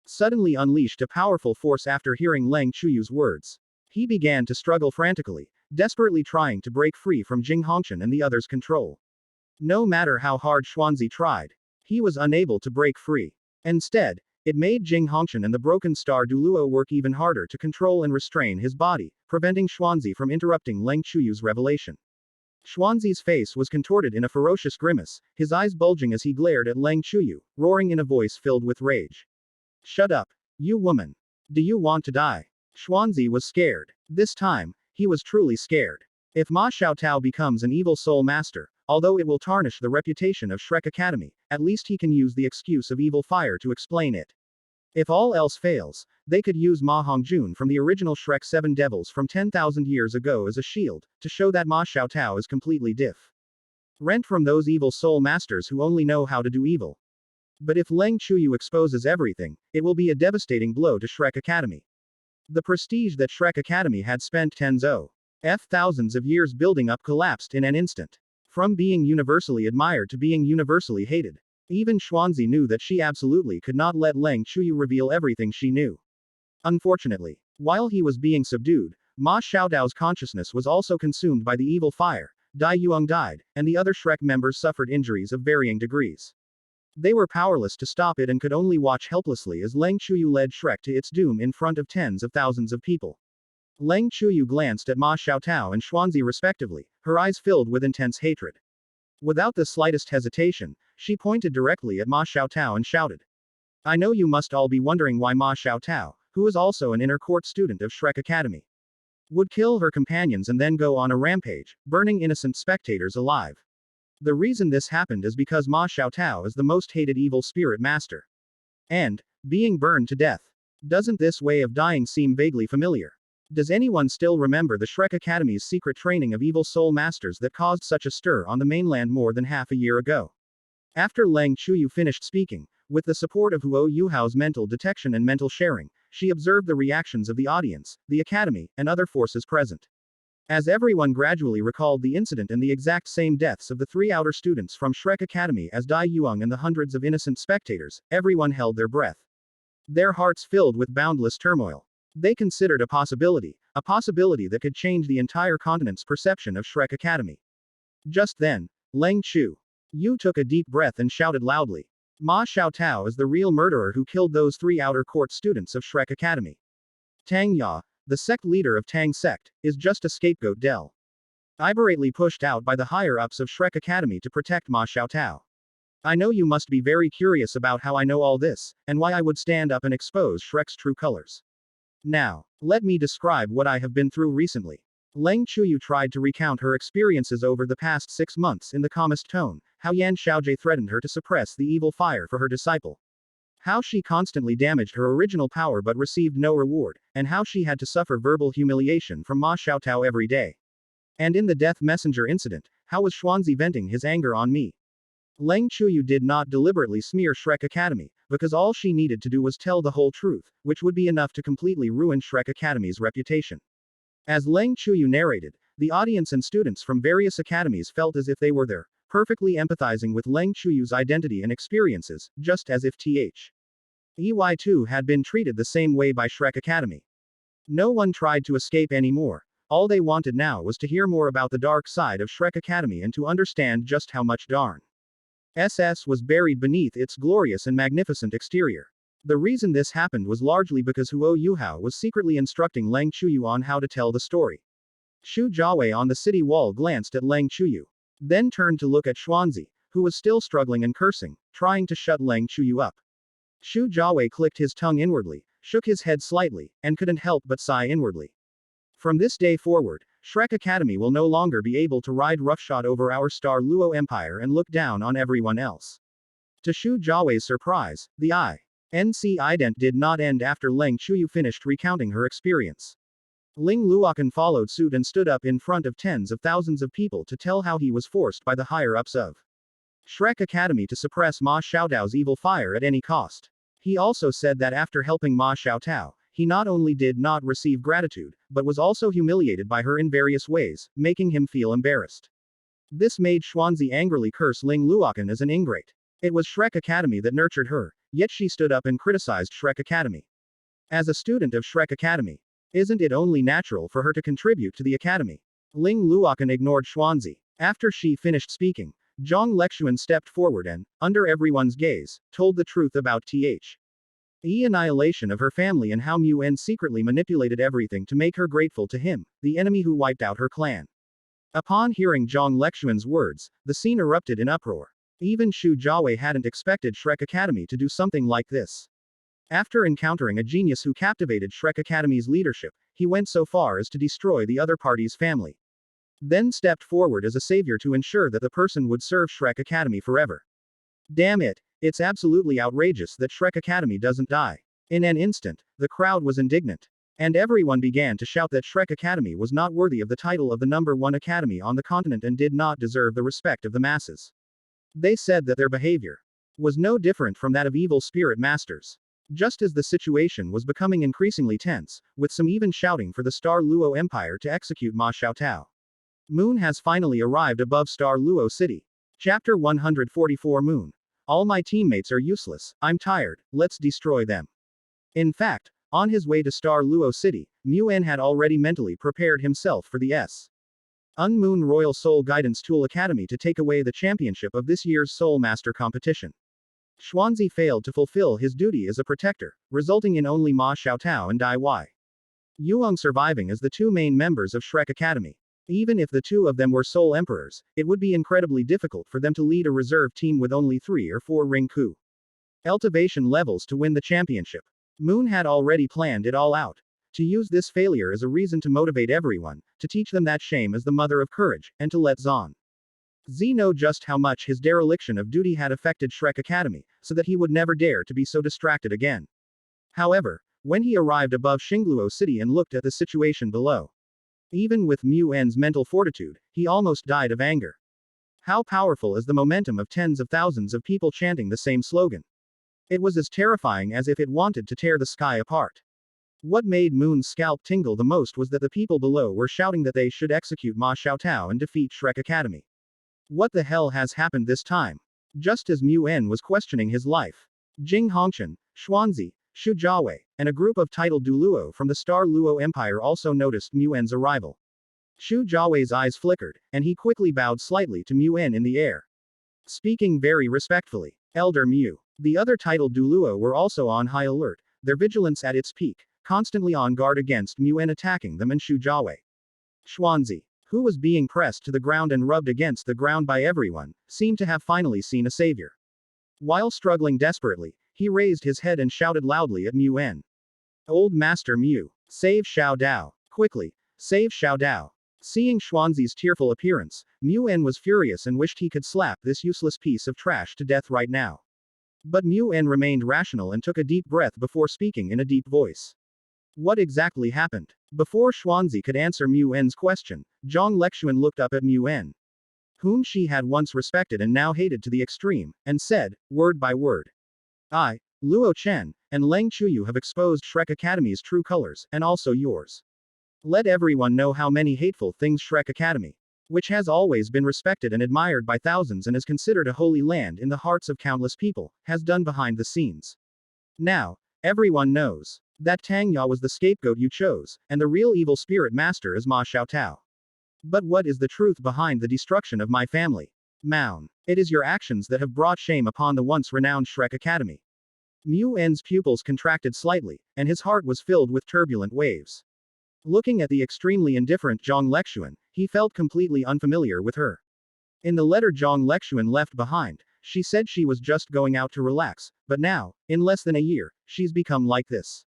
Speaker 1: suddenly unleashed a powerful force after hearing Leng Chuyu's words. He began to struggle frantically, desperately trying to break free from Jing Hongchen and the others' control. No matter how hard Xuanzi tried, he was unable to break free. Instead, it made Jing Hongchen and the Broken Star Douluo work even harder to control and restrain his body, preventing Xuanzi from interrupting Leng Chuyu's revelation. Xuanzi's face was contorted in a ferocious grimace, his eyes bulging as he glared at Leng Chuyu, roaring in a voice filled with rage. Shut up, you woman. Do you want to die? Xuanzi was scared. This time, he was truly scared. If Ma Xiaotao becomes an evil soul master, although it will tarnish the reputation of Shrek Academy, at least he can use the excuse of evil fire to explain it. If all else fails, they could use Ma Hongjun from the original Shrek 7 Devils from 10,000 years ago as a shield, to show that Ma Xiaotao is completely different from those evil soul masters who only know how to do evil. But if Leng Chuyu exposes everything, it will be a devastating blow to Shrek Academy. The prestige that Shrek Academy had spent tens of thousands of years building up collapsed in an instant. From being universally admired to being universally hated. Even Xuanzi knew that she absolutely could not let Leng Chuyu reveal everything she knew. Unfortunately, while he was being subdued, Ma Xiaodao's consciousness was also consumed by the evil fire. Dai Yuang died, and the other Shrek members suffered injuries of varying degrees. They were powerless to stop it and could only watch helplessly as Leng Chuyu led Shrek to its doom in front of tens of thousands of people. Leng Chuyu glanced at Ma Xiaotao and Xuanzi respectively, her eyes filled with intense hatred. Without the slightest hesitation, she pointed directly at Ma Xiaotao and shouted. I know you must all be wondering why Ma Xiaotao, who is also an inner court student of Shrek Academy, would kill her companions and then go on a rampage, burning innocent spectators alive. The reason this happened is because Ma Xiaotao is the most hated evil spirit master. And, being burned to death. Doesn't this way of dying seem vaguely familiar? Does anyone still remember the Shrek Academy's secret training of evil soul masters that caused such a stir on the mainland more than half a year ago? After Leng Chuyu finished speaking, with the support of Yuhao's mental detection and mental sharing, she observed the reactions of the audience, the academy, and other forces present. As everyone gradually recalled the incident and the exact same deaths of the 3 outer students from Shrek Academy as Dai Yuang and the hundreds of innocent spectators, everyone held their breath. Their hearts filled with boundless turmoil. They considered a possibility that could change the entire continent's perception of Shrek Academy. Just then, Leng Chu, Yu took a deep breath and shouted loudly. Ma Xiaotao is the real murderer who killed those 3 outer court students of Shrek Academy. Tang Ya, the sect leader of Tang sect, is just a scapegoat Del. Iberately pushed out by the higher-ups of Shrek Academy to protect Ma Xiaotao. I know you must be very curious about how I know all this, and why I would stand up and expose Shrek's true colors. Now, let me describe what I have been through recently. Leng Chuyu tried to recount her experiences over the past 6 months in the calmest tone, how Yan Xiaojie threatened her to suppress the evil fire for her disciple. How she constantly damaged her original power but received no reward, and how she had to suffer verbal humiliation from Ma Xiaotao every day. And in the Death Messenger incident, how was Xuanzi venting his anger on me? Leng Chuyu did not deliberately smear Shrek Academy, because all she needed to do was tell the whole truth, which would be enough to completely ruin Shrek Academy's reputation. As Leng Chuyu narrated, the audience and students from various academies felt as if they were there, perfectly empathizing with Leng Chuyu's identity and experiences, just as if EY2 had been treated the same way by Shrek Academy. No one tried to escape anymore. All they wanted now was to hear more about the dark side of Shrek Academy and to understand just how much darn SS was buried beneath its glorious and magnificent exterior. The reason this happened was largely because Yuhao was secretly instructing Leng Chuyu on how to tell the story. Shu Jiawei on the city wall glanced at Leng Chuyu. Then turned to look at Xuanzi, who was still struggling and cursing, trying to shut Leng Chuyu up. Shu Jiawei clicked his tongue inwardly, shook his head slightly, and couldn't help but sigh inwardly. From this day forward, Shrek Academy will no longer be able to ride roughshod over our star Luo Empire and look down on everyone else. To Shu Jiawei's surprise, the INC ident did not end after Leng Chuyu finished recounting her experience. Ling Luokan followed suit and stood up in front of tens of thousands of people to tell how he was forced by the higher-ups of Shrek Academy to suppress Ma Xiaotao's evil fire at any cost. He also said that after helping Ma Xiaotao, he not only did not receive gratitude, but was also humiliated by her in various ways, making him feel embarrassed. This made Xuanzi angrily curse Ling Luokan as an ingrate. It was Shrek Academy that nurtured her, yet she stood up and criticized Shrek Academy. As a student of Shrek Academy, isn't it only natural for her to contribute to the academy? Ling Luokan ignored Xuanzi. After she finished speaking, Zhang Lexuan stepped forward and, under everyone's gaze, told the truth about the annihilation of her family and how Mu En secretly manipulated everything to make her grateful to him, the enemy who wiped out her clan. Upon hearing Zhang Lexuan's words, the scene erupted in uproar. Even Shu Jiawei hadn't expected Shrek Academy to do something like this. After encountering a genius who captivated Shrek Academy's leadership, he went so far as to destroy the other party's family. Then stepped forward as a savior to ensure that the person would serve Shrek Academy forever. Damn it, it's absolutely outrageous that Shrek Academy doesn't die. In an instant, the crowd was indignant. And everyone began to shout that Shrek Academy was not worthy of the title of the #1 academy on the continent and did not deserve the respect of the masses. They said that their behavior was no different from that of evil spirit masters. Just as the situation was becoming increasingly tense, with some even shouting for the Star Luo Empire to execute Ma Xiaotao. Moon has finally arrived above Star Luo City. Chapter 144 Moon. All my teammates are useless, I'm tired, let's destroy them. In fact, on his way to Star Luo City, Mu En had already mentally prepared himself for the Moon Royal Soul Guidance Tool Academy to take away the championship of this year's Soul Master competition. Xuanzi failed to fulfill his duty as a protector, resulting in only Ma Xiaotao and Dai Yuang surviving as the 2 main members of Shrek Academy. Even if the 2 of them were Soul Emperors, it would be incredibly difficult for them to lead a reserve team with only 3 or 4 Ringku Elevation levels to win the championship. Moon had already planned it all out. To use this failure as a reason to motivate everyone, to teach them that shame is the mother of courage, and to let Zhang Zi know just how much his dereliction of duty had affected Shrek Academy, so that he would never dare to be so distracted again. However, when he arrived above Xingluo City and looked at the situation below, even with Mu En's mental fortitude, he almost died of anger. How powerful is the momentum of tens of thousands of people chanting the same slogan? It was as terrifying as if it wanted to tear the sky apart. What made Moon's scalp tingle the most was that the people below were shouting that they should execute Ma Xiaotao and defeat Shrek Academy. What the hell has happened this time? Just as Mu En was questioning his life, Jing Hongchen, Xuanzi, Shu Jiawei, and a group of titled Douluo from the Star Luo Empire also noticed Mu En's arrival. Shu Jiawei's eyes flickered, and he quickly bowed slightly to Mu En in the air. Speaking very respectfully. Elder Mu. The other titled Douluo were also on high alert, their vigilance at its peak, constantly on guard against Yuan attacking them and Shu Jiawei. Xuanzi, who was being pressed to the ground and rubbed against the ground by everyone, seemed to have finally seen a savior. While struggling desperately, he raised his head and shouted loudly at Yuan. Old Master Mu, save Xiao Dao. Quickly, save Xiao Dao. Seeing Xuanzi's tearful appearance, Yuan was furious and wished he could slap this useless piece of trash to death right now. But Yuan remained rational and took a deep breath before speaking in a deep voice. What exactly happened? Before Xuanzi could answer Yuan's question, Zhang Lexuan looked up at Yuan, whom she had once respected and now hated to the extreme, and said, word by word. I, Luo Chen, and Leng Chuyu have exposed Shrek Academy's true colors, and also yours. Let everyone know how many hateful things Shrek Academy, which has always been respected and admired by thousands and is considered a holy land in the hearts of countless people, has done behind the scenes. Now, everyone knows that Tang Ya was the scapegoat you chose, and the real evil spirit master is Ma Xiaotao. But what is the truth behind the destruction of my family? Moun. It is your actions that have brought shame upon the once renowned Shrek Academy. Yuan's pupils contracted slightly, and his heart was filled with turbulent waves. Looking at the extremely indifferent Zhang Lexuan, he felt completely unfamiliar with her. In the letter Zhang Lexuan left behind, she said she was just going out to relax, but now, in less than a year, she's become like this.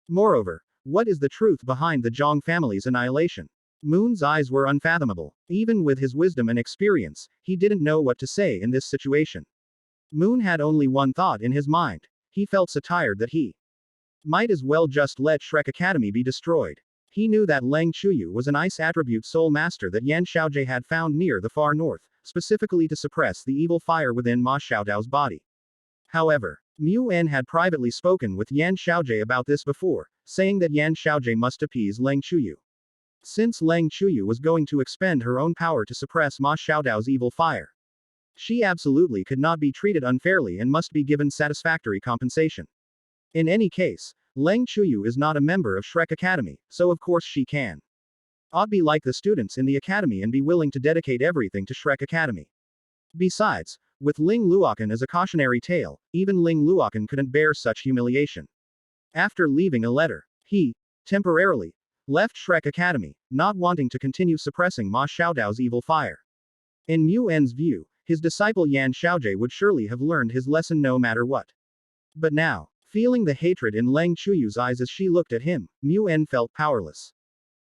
Speaker 1: Moreover, what is the truth behind the Zhang family's annihilation? Moon's eyes were unfathomable. Even with his wisdom and experience, he didn't know what to say in this situation. Moon had only one thought in his mind. He felt so tired that he might as well just let Shrek Academy be destroyed. He knew that Leng Chuyu was an ice attribute soul master that Yan Xiaojie had found near the far north, specifically to suppress the evil fire within Ma Xiaodao's body. However, Yuan had privately spoken with Yan Xiaojie about this before, saying that Yan Xiaojie must appease Leng Chuyu. Since Leng Chuyu was going to expend her own power to suppress Ma Xiaodao's evil fire, she absolutely could not be treated unfairly and must be given satisfactory compensation. In any case, Leng Chuyu is not a member of Shrek Academy, so of course she can ought be like the students in the academy and be willing to dedicate everything to Shrek Academy. Besides, with Ling Luokan as a cautionary tale, even Ling Luokan couldn't bear such humiliation. After leaving a letter, he, temporarily, left Shrek Academy, not wanting to continue suppressing Ma Xiaodao's evil fire. In Yuan's view, his disciple Yan Xiaojie would surely have learned his lesson no matter what. But now, feeling the hatred in Leng Chuyu's eyes as she looked at him, Yuan felt powerless.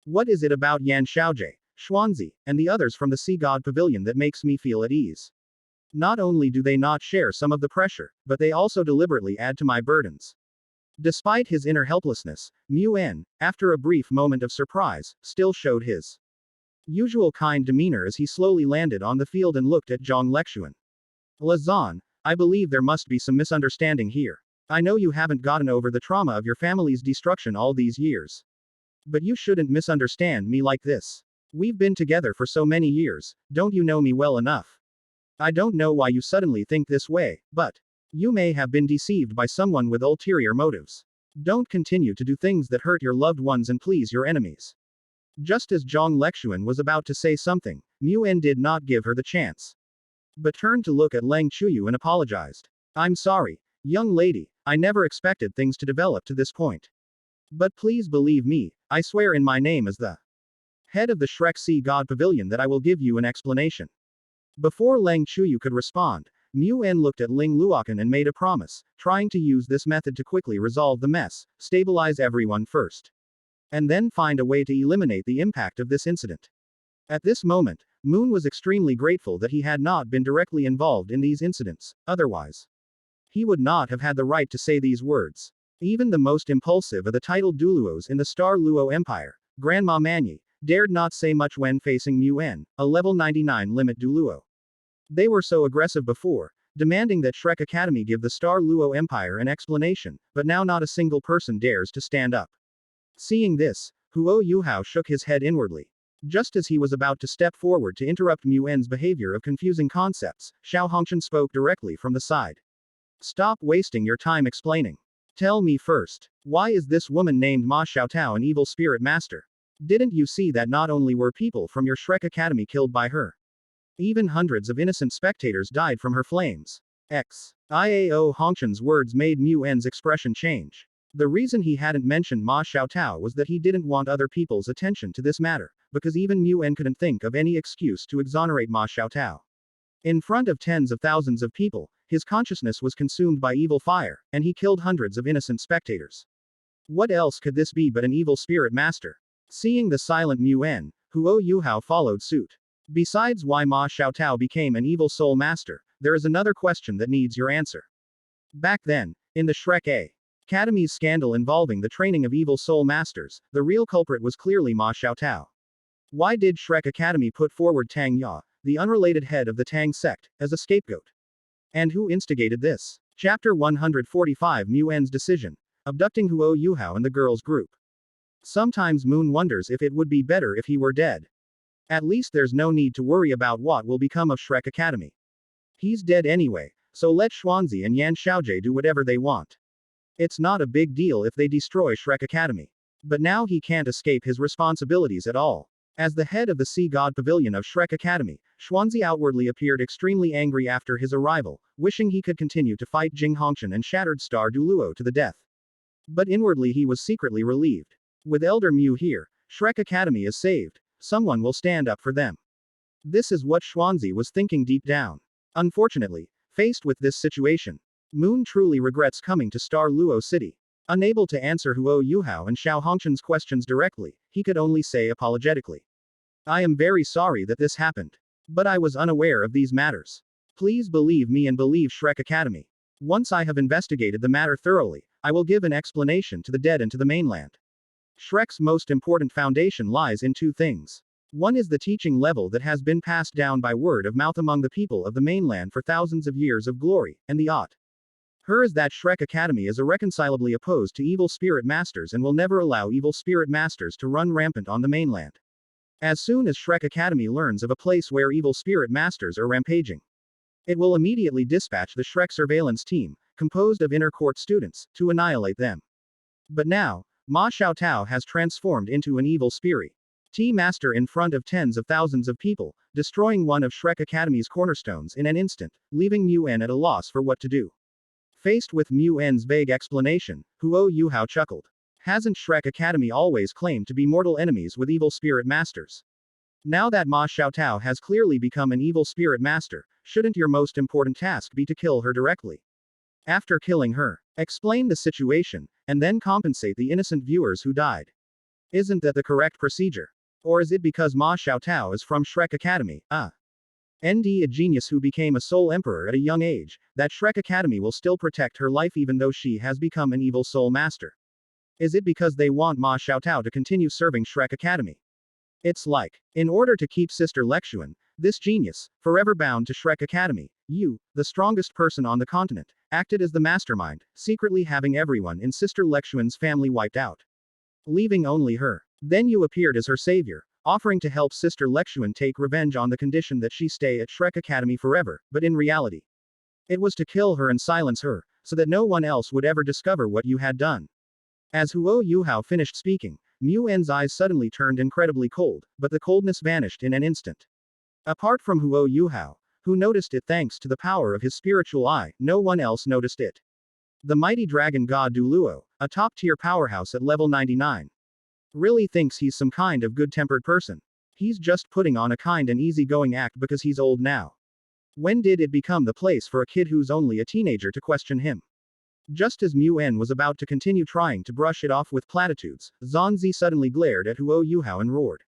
Speaker 1: What is it about Yan Xiaojie, Xuanzi, and the others from the Sea God Pavilion that makes me feel at ease? Not only do they not share some of the pressure, but they also deliberately add to my burdens. Despite his inner helplessness, Yuan, after a brief moment of surprise, still showed his usual kind demeanor as he slowly landed on the field and looked at Zhang Lexuan. Lazan, I believe there must be some misunderstanding here. I know you haven't gotten over the trauma of your family's destruction all these years. But you shouldn't misunderstand me like this. We've been together for so many years, don't you know me well enough? I don't know why you suddenly think this way, but you may have been deceived by someone with ulterior motives. Don't continue to do things that hurt your loved ones and please your enemies. Just as Zhang Lexuan was about to say something, Yuan did not give her the chance, but turned to look at Leng Chuyu and apologized. I'm sorry, young lady, I never expected things to develop to this point. But please believe me, I swear in my name as the head of the Shrek Sea God Pavilion that I will give you an explanation. Before Leng Chuyu could respond, Yuan looked at Ling Luokan and made a promise, trying to use this method to quickly resolve the mess, stabilize everyone first, and then find a way to eliminate the impact of this incident. At this moment, Moon was extremely grateful that he had not been directly involved in these incidents, otherwise he would not have had the right to say these words. Even the most impulsive of the titled Douluos in the Star Luo Empire, Grandma Manyi, dared not say much when facing Yuan, a level 99 limit Douluo. They were so aggressive before, demanding that Shrek Academy give the Star Luo Empire an explanation, but now not a single person dares to stand up. Seeing this, Yuhao shook his head inwardly. Just as he was about to step forward to interrupt Yuan's behavior of confusing concepts, Xiao Hongchen spoke directly from the side. Stop wasting your time explaining. Tell me first, why is this woman named Ma Xiaotao an evil spirit master? Didn't you see that not only were people from your Shrek Academy killed by her, Even hundreds of innocent spectators died from her flames. Iao Hongshan's words made Mu En's expression change. The reason he hadn't mentioned Ma Xiaotao was that he didn't want other people's attention to this matter, because even Mu En couldn't think of any excuse to exonerate Ma Xiaotao. In front of tens of thousands of people, his consciousness was consumed by evil fire, and he killed hundreds of innocent spectators. What else could this be but an evil spirit master? Seeing the silent Mu En, Huo Yuhao followed suit. Besides why Ma Xiaotao became an evil soul master, there is another question that needs your answer. Back then, in the Shrek A. Academy's scandal involving the training of evil soul masters, the real culprit was clearly Ma Xiaotao. Why did Shrek Academy put forward Tang Ya, the unrelated head of the Tang sect, as a scapegoat? And who instigated this? Chapter 145 Mu En's decision. Abducting Huo Yuhao and the girls' group. Sometimes Moon wonders if it would be better if he were dead. At least there's no need to worry about what will become of Shrek Academy. He's dead anyway, so let Xuanzi and Yan Xiaojie do whatever they want. It's not a big deal if they destroy Shrek Academy. But now he can't escape his responsibilities at all. As the head of the Sea God Pavilion of Shrek Academy, Xuanzi outwardly appeared extremely angry after his arrival, wishing he could continue to fight Jing Hongshan and Shattered Star Douluo to the death. But inwardly he was secretly relieved. With Elder Mu here, Shrek Academy is saved. Someone will stand up for them. This is what Xuanzi was thinking deep down. Unfortunately, faced with this situation, Moon truly regrets coming to Star Luo City. Unable to answer Huo Yuhao and Xiao Hongshan's questions directly, he could only say apologetically. I am very sorry that this happened. But I was unaware of these matters. Please believe me and believe Shrek Academy. Once I have investigated the matter thoroughly, I will give an explanation to the dead and to the mainland. Shrek's most important foundation lies in two things. One is the teaching level that has been passed down by word of mouth among the people of the mainland for thousands of years of glory, and the her is that Shrek Academy is irreconcilably opposed to evil spirit masters and will never allow evil spirit masters to run rampant on the mainland. As soon as Shrek Academy learns of a place where evil spirit masters are rampaging, it will immediately dispatch the Shrek surveillance team, composed of inner court students, to annihilate them. But now, Ma Xiaotao has transformed into an evil spirit master in front of tens of thousands of people, destroying one of Shrek Academy's cornerstones in an instant, leaving Mu En at a loss for what to do. Faced with Mu En's vague explanation, Huo Yuhao chuckled. Hasn't Shrek Academy always claimed to be mortal enemies with evil spirit masters? Now that Ma Xiaotao has clearly become an evil spirit master, shouldn't your most important task be to kill her directly? After killing her, explain the situation, and then compensate the innocent viewers who died. Isn't that the correct procedure? Or is it because Ma Xiaotao is from Shrek Academy, a genius who became a soul emperor at a young age, that Shrek Academy will still protect her life even though she has become an evil soul master? Is it because they want Ma Xiaotao to continue serving Shrek Academy? It's like, in order to keep Sister Lexuan, this genius, forever bound to Shrek Academy, you, the strongest person on the continent, acted as the mastermind, secretly having everyone in Sister Lexuan's family wiped out, leaving only her. Then you appeared as her savior, offering to help Sister Lexuan take revenge on the condition that she stay at Shrek Academy forever, but in reality, it was to kill her and silence her, so that no one else would ever discover what you had done. As Huo Yuhao finished speaking, Mu En's eyes suddenly turned incredibly cold, but the coldness vanished in an instant. Apart from Huo Yuhao, who noticed it thanks to the power of his spiritual eye, no one else noticed it. The mighty dragon god Douluo, a top-tier powerhouse at level 99, really thinks he's some kind of good-tempered person. He's just putting on a kind and easygoing act because he's old now. When did it become the place for a kid who's only a teenager to question him? Just as Mu En was about to continue trying to brush it off with platitudes, Zanzi suddenly glared at Huo Yuhao and roared.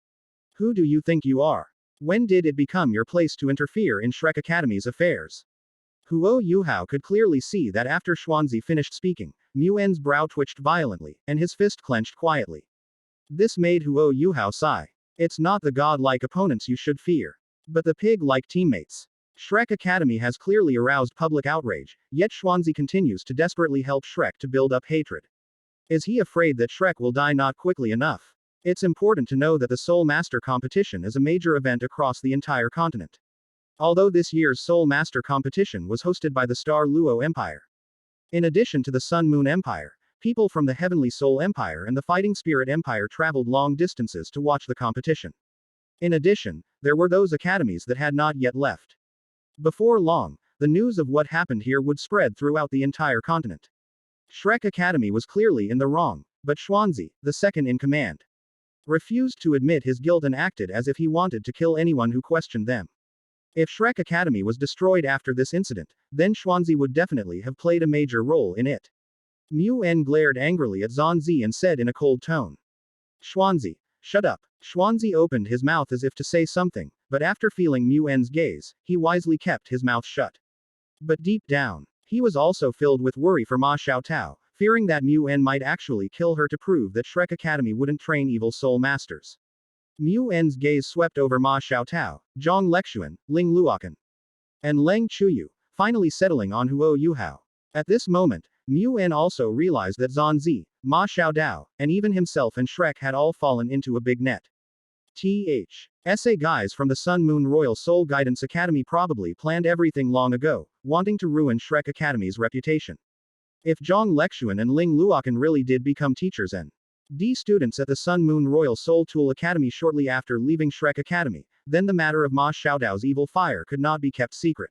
Speaker 1: Who do you think you are? When did it become your place to interfere in Shrek Academy's affairs? Huo Yuhao could clearly see that after Xuanzi finished speaking, Mu En's brow twitched violently, and his fist clenched quietly. This made Huo Yuhao sigh. It's not the god-like opponents you should fear, but the pig-like teammates. Shrek Academy has clearly aroused public outrage, yet Xuanzi continues to desperately help Shrek to build up hatred. Is he afraid that Shrek will die not quickly enough? It's important to know that the Soul Master competition is a major event across the entire continent. Although this year's Soul Master competition was hosted by the Star Luo Empire. In addition to the Sun Moon Empire, people from the Heavenly Soul Empire and the Fighting Spirit Empire traveled long distances to watch the competition. In addition, there were those academies that had not yet left. Before long, the news of what happened here would spread throughout the entire continent. Shrek Academy was clearly in the wrong, but Xuanzi, the second in command, refused to admit his guilt and acted as if he wanted to kill anyone who questioned them. If Shrek Academy was destroyed after this incident, then Xuanzi would definitely have played a major role in it. Mu En glared angrily at Xuanzi and said in a cold tone, Xuanzi, shut up. Xuanzi opened his mouth as if to say something, but after feeling Mu En's gaze, he wisely kept his mouth shut. But deep down, he was also filled with worry for Ma Xiaotao, fearing that Mu En might actually kill her to prove that Shrek Academy wouldn't train evil soul masters. Mu En's gaze swept over Ma Xiaotao, Zhang Lexuan, Ling Luokan, and Leng Chuyu, finally settling on Huo Yuhao. At this moment, Mu En also realized that Zanzi, Ma Xiaodao, and even himself and Shrek had all fallen into a big net. SA guys from the Sun Moon Royal Soul Guidance Academy probably planned everything long ago, wanting to ruin Shrek Academy's reputation. If Zhang Lexuan and Ling Luokan really did become teachers and students at the Sun Moon Royal Soul Tool Academy shortly after leaving Shrek Academy, then the matter of Ma Xiaodao's evil fire could not be kept secret.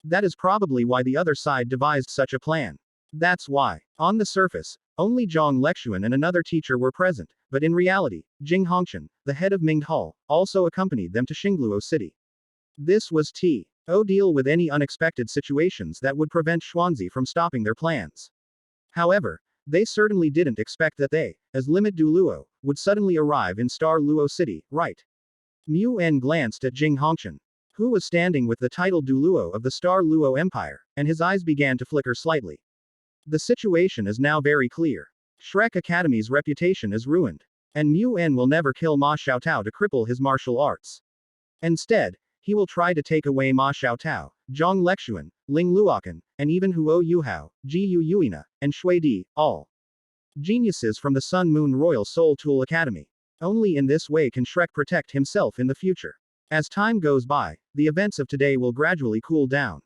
Speaker 1: That is probably why the other side devised such a plan. That's why, on the surface, only Zhang Lexuan and another teacher were present, but in reality, Jing Hongshan, the head of Mingde Hall, also accompanied them to Xingluo City. This was to deal with any unexpected situations that would prevent Xuanzi from stopping their plans. However, they certainly didn't expect that they, as Limit Douluo, would suddenly arrive in Star Luo City, right? Mu En glanced at Jing Hongshan, who was standing with the title Douluo of the Star Luo Empire, and his eyes began to flicker slightly. The situation is now very clear. Shrek Academy's reputation is ruined. And Mu En will never kill Ma Xiaotao to cripple his martial arts. Instead, he will try to take away Ma Xiaotao, Zhang Lexuan, Ling Luokan, and even Huo Yuhao, Ji Yu Yuina, and Shui Di, all geniuses from the Sun Moon Royal Soul Tool Academy. Only in this way can Shrek protect himself in the future. As time goes by, the events of today will gradually cool down.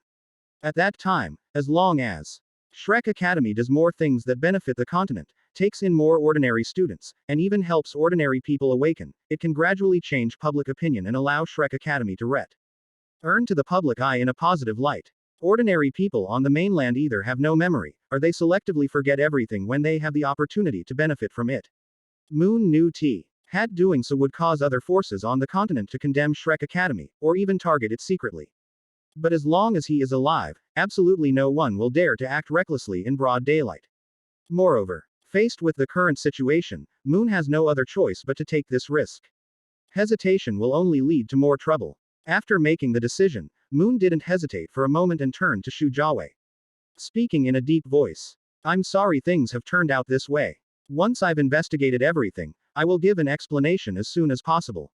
Speaker 1: At that time, as long as Shrek Academy does more things that benefit the continent, takes in more ordinary students, and even helps ordinary people awaken, it can gradually change public opinion and allow Shrek Academy to return to the public eye in a positive light. Ordinary people on the mainland either have no memory, or they selectively forget everything when they have the opportunity to benefit from it. Moon knew had doing so would cause other forces on the continent to condemn Shrek Academy, or even target it secretly. But as long as he is alive, absolutely no one will dare to act recklessly in broad daylight. Moreover, faced with the current situation, Moon has no other choice but to take this risk. Hesitation will only lead to more trouble. After making the decision, Moon didn't hesitate for a moment and turned to Shu Jiawei. Speaking in a deep voice. I'm sorry things have turned out this way. Once I've investigated everything, I will give an explanation as soon as possible.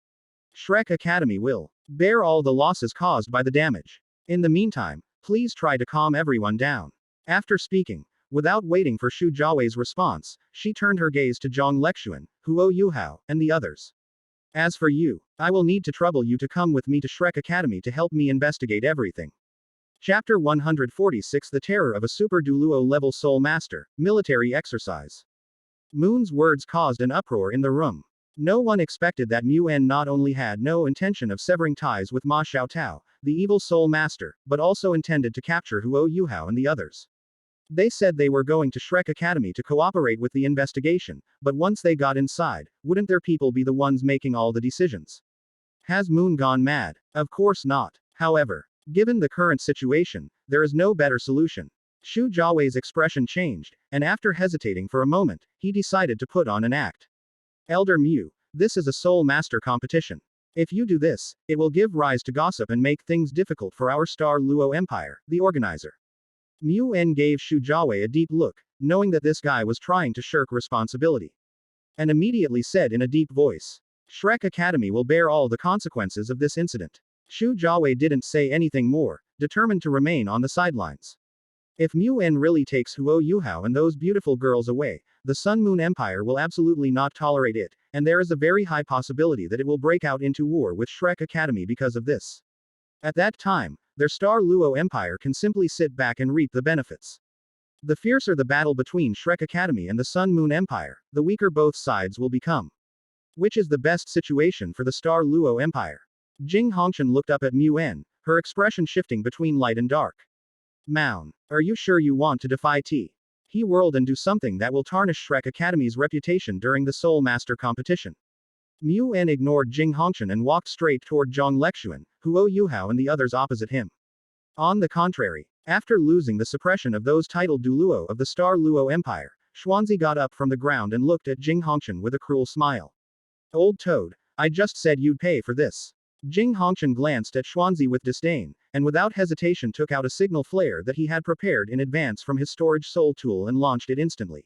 Speaker 1: Shrek Academy will bear all the losses caused by the damage. In the meantime, please try to calm everyone down. After speaking, without waiting for Shu Jiawei's response, she turned her gaze to Zhang Lexuan, Huo Yuhao, and the others. As for you, I will need to trouble you to come with me to Shrek Academy to help me investigate everything. Chapter 146 The Terror of a Super Douluo Level Soul Master, Military Exercise. Moon's words caused an uproar in the room. No one expected that Mu En not only had no intention of severing ties with Ma Xiaotao, the evil soul master, but also intended to capture Huo Yuhao and the others. They said they were going to Shrek Academy to cooperate with the investigation, but once they got inside, wouldn't their people be the ones making all the decisions? Has Moon gone mad? Of course not. However, given the current situation, there is no better solution. Shu Jiawei's expression changed, and after hesitating for a moment, he decided to put on an act. Elder Mu, this is a soul master competition. If you do this, it will give rise to gossip and make things difficult for our Star Luo Empire, the organizer. Mu En gave Shu Jiawei a deep look, knowing that this guy was trying to shirk responsibility. And immediately said in a deep voice, Shrek Academy will bear all the consequences of this incident. Shu Jiawei didn't say anything more, determined to remain on the sidelines. If Mu En really takes Huo Yuhao and those beautiful girls away, the Sun Moon Empire will absolutely not tolerate it, and there is a very high possibility that it will break out into war with Shrek Academy because of this. At that time, their Star Luo Empire can simply sit back and reap the benefits. The fiercer the battle between Shrek Academy and the Sun Moon Empire, the weaker both sides will become. Which is the best situation for the Star Luo Empire? Jing Hongshan looked up at Mu En, her expression shifting between light and dark. Moun, are you sure you want to defy T? He whirled and do something that will tarnish Shrek Academy's reputation during the Soul Master competition. Mu En ignored Jing Hongshan and walked straight toward Zhang Lexuan, Huo Yuhao and the others opposite him. On the contrary, after losing the suppression of those titled Douluo of the Star Luo Empire, Xuanzi got up from the ground and looked at Jing Hongshan with a cruel smile. Old toad, I just said you'd pay for this. Jing Hongshan glanced at Xuanzi with disdain, and without hesitation took out a signal flare that he had prepared in advance from his storage soul tool and launched it instantly.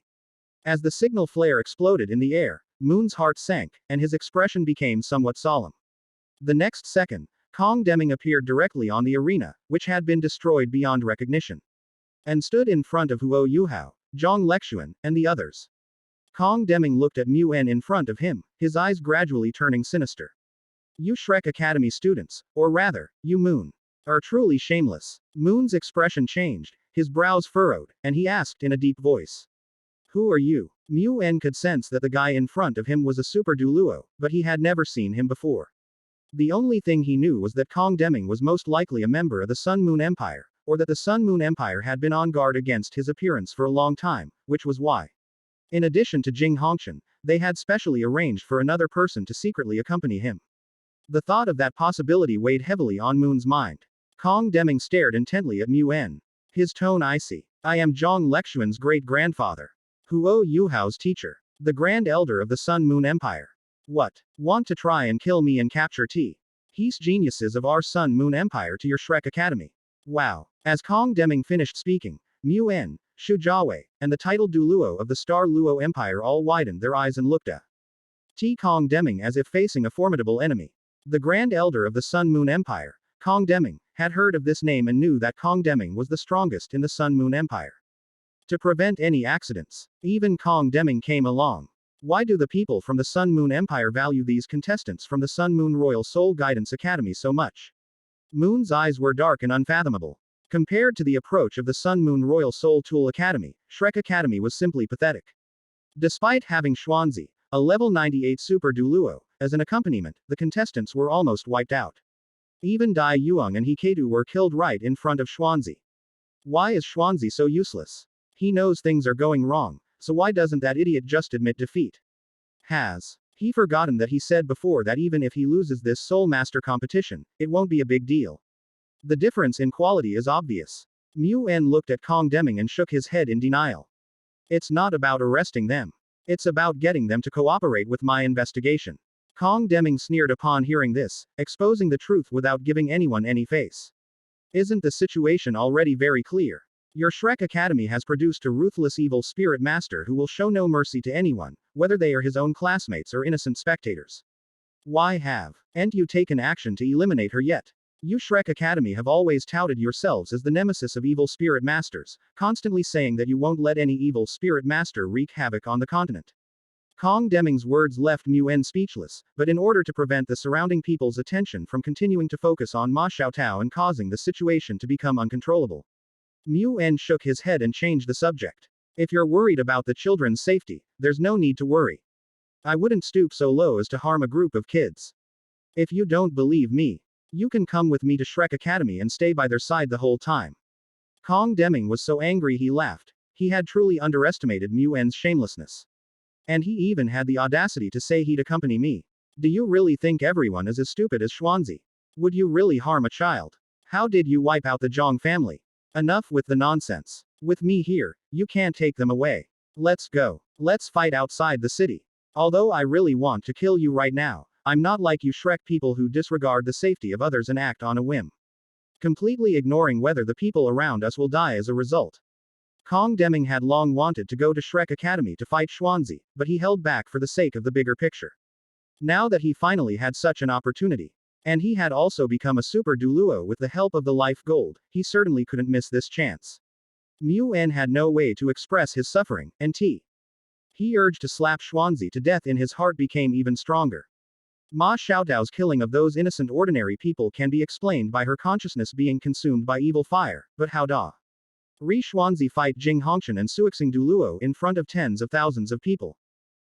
Speaker 1: As the signal flare exploded in the air, Moon's heart sank, and his expression became somewhat solemn. The next second, Kong Deming appeared directly on the arena, which had been destroyed beyond recognition, and stood in front of Huo Yuhao, Zhang Lexuan, and the others. Kong Deming looked at Mu En in front of him, his eyes gradually turning sinister. You Shrek Academy students, or rather, you Moon, are truly shameless. Moon's expression changed, his brows furrowed, and he asked in a deep voice. Who are you? Mu En could sense that the guy in front of him was a super Douluo, but he had never seen him before. The only thing he knew was that Kong Deming was most likely a member of the Sun Moon Empire, or that the Sun Moon Empire had been on guard against his appearance for a long time, which was why. In addition to Jing Hongshan, they had specially arranged for another person to secretly accompany him. The thought of that possibility weighed heavily on Moon's mind. Kong Deming stared intently at Mu En. His tone icy. I am Zhang Lexuan's great-grandfather. Huo Yuhao's teacher. The Grand Elder of the Sun Moon Empire. What? Want to try and kill me and capture T? He's geniuses of our Sun Moon Empire to your Shrek Academy. Wow. As Kong Deming finished speaking, Mu En, Shu Jiawei, and the titled Douluo of the Star Luo Empire all widened their eyes and looked at T. Kong Deming as if facing a formidable enemy. The Grand Elder of the Sun Moon Empire, Kong Deming, had heard of this name and knew that Kong Deming was the strongest in the Sun Moon Empire. To prevent any accidents, even Kong Deming came along. Why do the people from the Sun Moon Empire value these contestants from the Sun Moon Royal Soul Guidance Academy so much? Moon's eyes were dark and unfathomable. Compared to the approach of the Sun Moon Royal Soul Tool Academy, Shrek Academy was simply pathetic. Despite having Xuanzi, a level 98 Super Douluo, as an accompaniment, the contestants were almost wiped out. Even Dai Yuang and Hiketu were killed right in front of Xuanzi. Why is Xuanzi so useless? He knows things are going wrong, so why doesn't that idiot just admit defeat? Has he forgotten that he said before that even if he loses this Soul Master competition, it won't be a big deal? The difference in quality is obvious. Mu En looked at Kong Deming and shook his head in denial. It's not about arresting them. It's about getting them to cooperate with my investigation. Kong Deming sneered upon hearing this, exposing the truth without giving anyone any face. Isn't the situation already very clear? Your Shrek Academy has produced a ruthless evil spirit master who will show no mercy to anyone, whether they are his own classmates or innocent spectators. Why haven't you taken action to eliminate her yet? You Shrek Academy have always touted yourselves as the nemesis of evil spirit masters, constantly saying that you won't let any evil spirit master wreak havoc on the continent. Kong Deming's words left Mu En speechless, but in order to prevent the surrounding people's attention from continuing to focus on Ma Xiaotao and causing the situation to become uncontrollable, Mu En shook his head and changed the subject. If you're worried about the children's safety, there's no need to worry. I wouldn't stoop so low as to harm a group of kids. If you don't believe me, you can come with me to Shrek Academy and stay by their side the whole time. Kong Deming was so angry he laughed. He had truly underestimated Mu En's shamelessness. And he even had the audacity to say he'd accompany me. Do you really think everyone is as stupid as Xuanzi? Would you really harm a child? How did you wipe out the Zhang family? Enough with the nonsense. With me here, you can't take them away. Let's go. Let's fight outside the city. Although I really want to kill you right now, I'm not like you Shrek people who disregard the safety of others and act on a whim, completely ignoring whether the people around us will die as a result. Kong Deming had long wanted to go to Shrek Academy to fight Xuanzi, but he held back for the sake of the bigger picture. Now that he finally had such an opportunity, and he had also become a Super Douluo with the help of the Life Gold, he certainly couldn't miss this chance. Mu En had no way to express his suffering, and he urged to slap Xuanzi to death in his heart became even stronger. Ma Xiaotao's killing of those innocent ordinary people can be explained by her consciousness being consumed by evil fire, but how da Ri Xuanzi fight Jing Hongshan and Suixing Douluo in front of tens of thousands of people?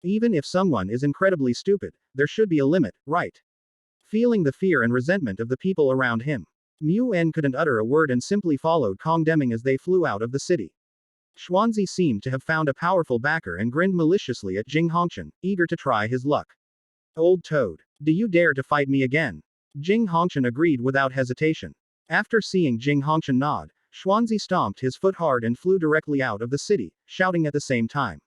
Speaker 1: Even if someone is incredibly stupid, there should be a limit, right? feeling the fear and resentment of the people around him. Yuan couldn't utter a word and simply followed Kong Deming as they flew out of the city. Xuanzi seemed to have found a powerful backer and grinned maliciously at Jing Hongchen, eager to try his luck. Old toad. Do you dare to fight me again? Jing Hongchen agreed without hesitation. After seeing Jing Hongchen nod, Xuanzi stomped his foot hard and flew directly out of the city, shouting at the same time.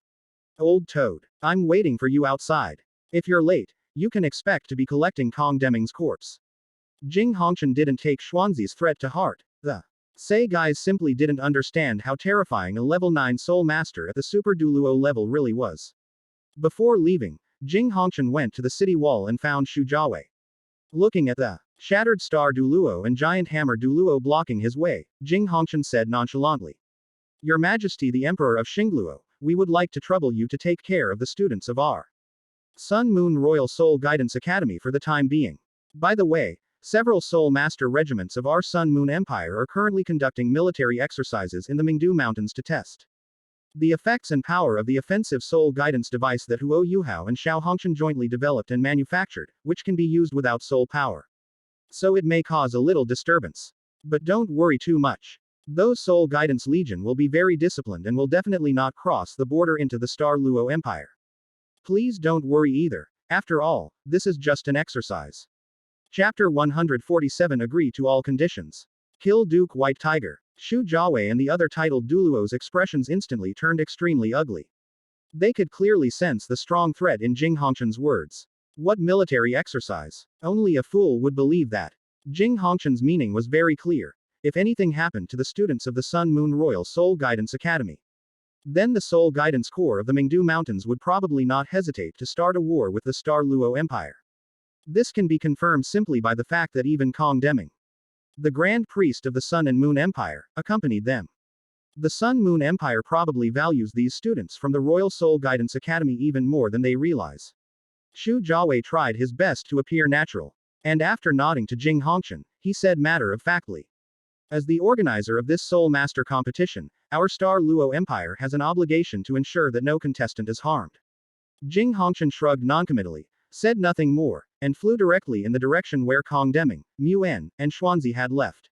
Speaker 1: Old toad. I'm waiting for you outside. If you're late, you can expect to be collecting Kong Deming's corpse. Jing Hongchen didn't take Xuanzi's threat to heart. The Say guys simply didn't understand how terrifying a level 9 soul master at the super Douluo level really was. Before leaving, Jing Hongchen went to the city wall and found Shu Jiawei. Looking at the shattered star Douluo and giant hammer Douluo blocking his way, Jing Hongchen said nonchalantly. Your Majesty the Emperor of Xingluo, we would like to trouble you to take care of the students of our Sun Moon Royal Soul Guidance Academy for the time being. By the way, several Soul Master regiments of our Sun Moon Empire are currently conducting military exercises in the Mingdu Mountains to test the effects and power of the offensive soul guidance device that Huo Yuhao and Xiao Hongchen jointly developed and manufactured, which can be used without soul power. So it may cause a little disturbance. But don't worry too much. Those Soul Guidance Legion will be very disciplined and will definitely not cross the border into the Star Luo Empire. Please don't worry either. After all, this is just an exercise. Chapter 147 Agree to all conditions. Kill Duke White Tiger. Shu Jiawei and the other titled Douluo's expressions instantly turned extremely ugly. They could clearly sense the strong threat in Jing Hongchen's words. What military exercise? Only a fool would believe that. Jing Hongchen's meaning was very clear. If anything happened to the students of the Sun Moon Royal Soul Guidance Academy, then the Soul Guidance Corps of the Mingdu Mountains would probably not hesitate to start a war with the Star Luo Empire. This can be confirmed simply by the fact that even Kong Deming, the Grand Priest of the Sun and Moon Empire, accompanied them. The Sun Moon Empire probably values these students from the Royal Soul Guidance Academy even more than they realize. Shu Jiawei tried his best to appear natural. And after nodding to Jing Hongchen, he said matter-of-factly. As the organizer of this Soul Master competition, our Star Luo Empire has an obligation to ensure that no contestant is harmed. Jing Hongchen shrugged noncommittally, said nothing more, and flew directly in the direction where Kong Deming, Yuan, and Xuanzi had left.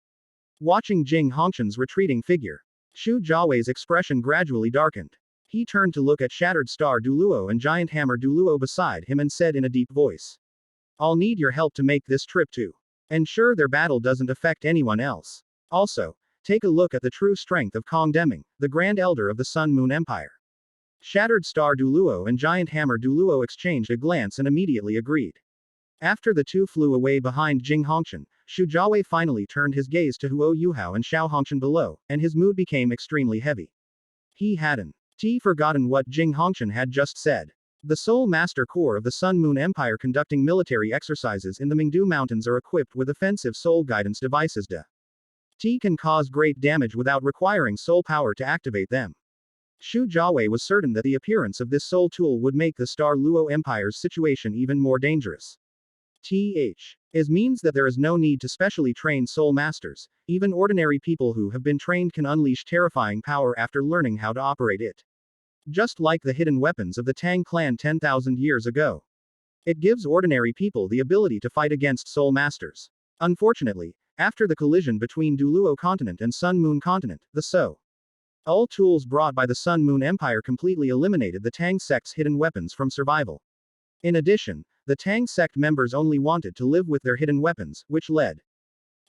Speaker 1: Watching Jing Hongchen's retreating figure, Shu Jiawei's expression gradually darkened. He turned to look at Shattered Star Douluo and Giant Hammer Douluo beside him and said in a deep voice. I'll need your help to make this trip to ensure their battle doesn't affect anyone else. Also, take a look at the true strength of Kong Deming, the Grand Elder of the Sun Moon Empire. Shattered Star Douluo and Giant Hammer Douluo exchanged a glance and immediately agreed. After the two flew away behind Jing Hongchen, Shu Jiawei finally turned his gaze to Huo Yuhao and Xiao Hongchen below, and his mood became extremely heavy. He hadn't forgotten what Jing Hongchen had just said. The Soul Master Corps of the Sun Moon Empire conducting military exercises in the Mingdu Mountains are equipped with offensive soul guidance devices. Can cause great damage without requiring soul power to activate them. Shu Jiawei was certain that the appearance of this soul tool would make the Star Luo Empire's situation even more dangerous. Is means that there is no need to specially train soul masters. Even ordinary people who have been trained can unleash terrifying power after learning how to operate it. Just like the hidden weapons of the Tang clan 10,000 years ago. It gives ordinary people the ability to fight against soul masters. Unfortunately, after the collision between Douluo continent and Sun Moon continent, the all tools brought by the Sun Moon Empire completely eliminated the Tang sect's hidden weapons from survival. In addition, the Tang sect members only wanted to live with their hidden weapons, which led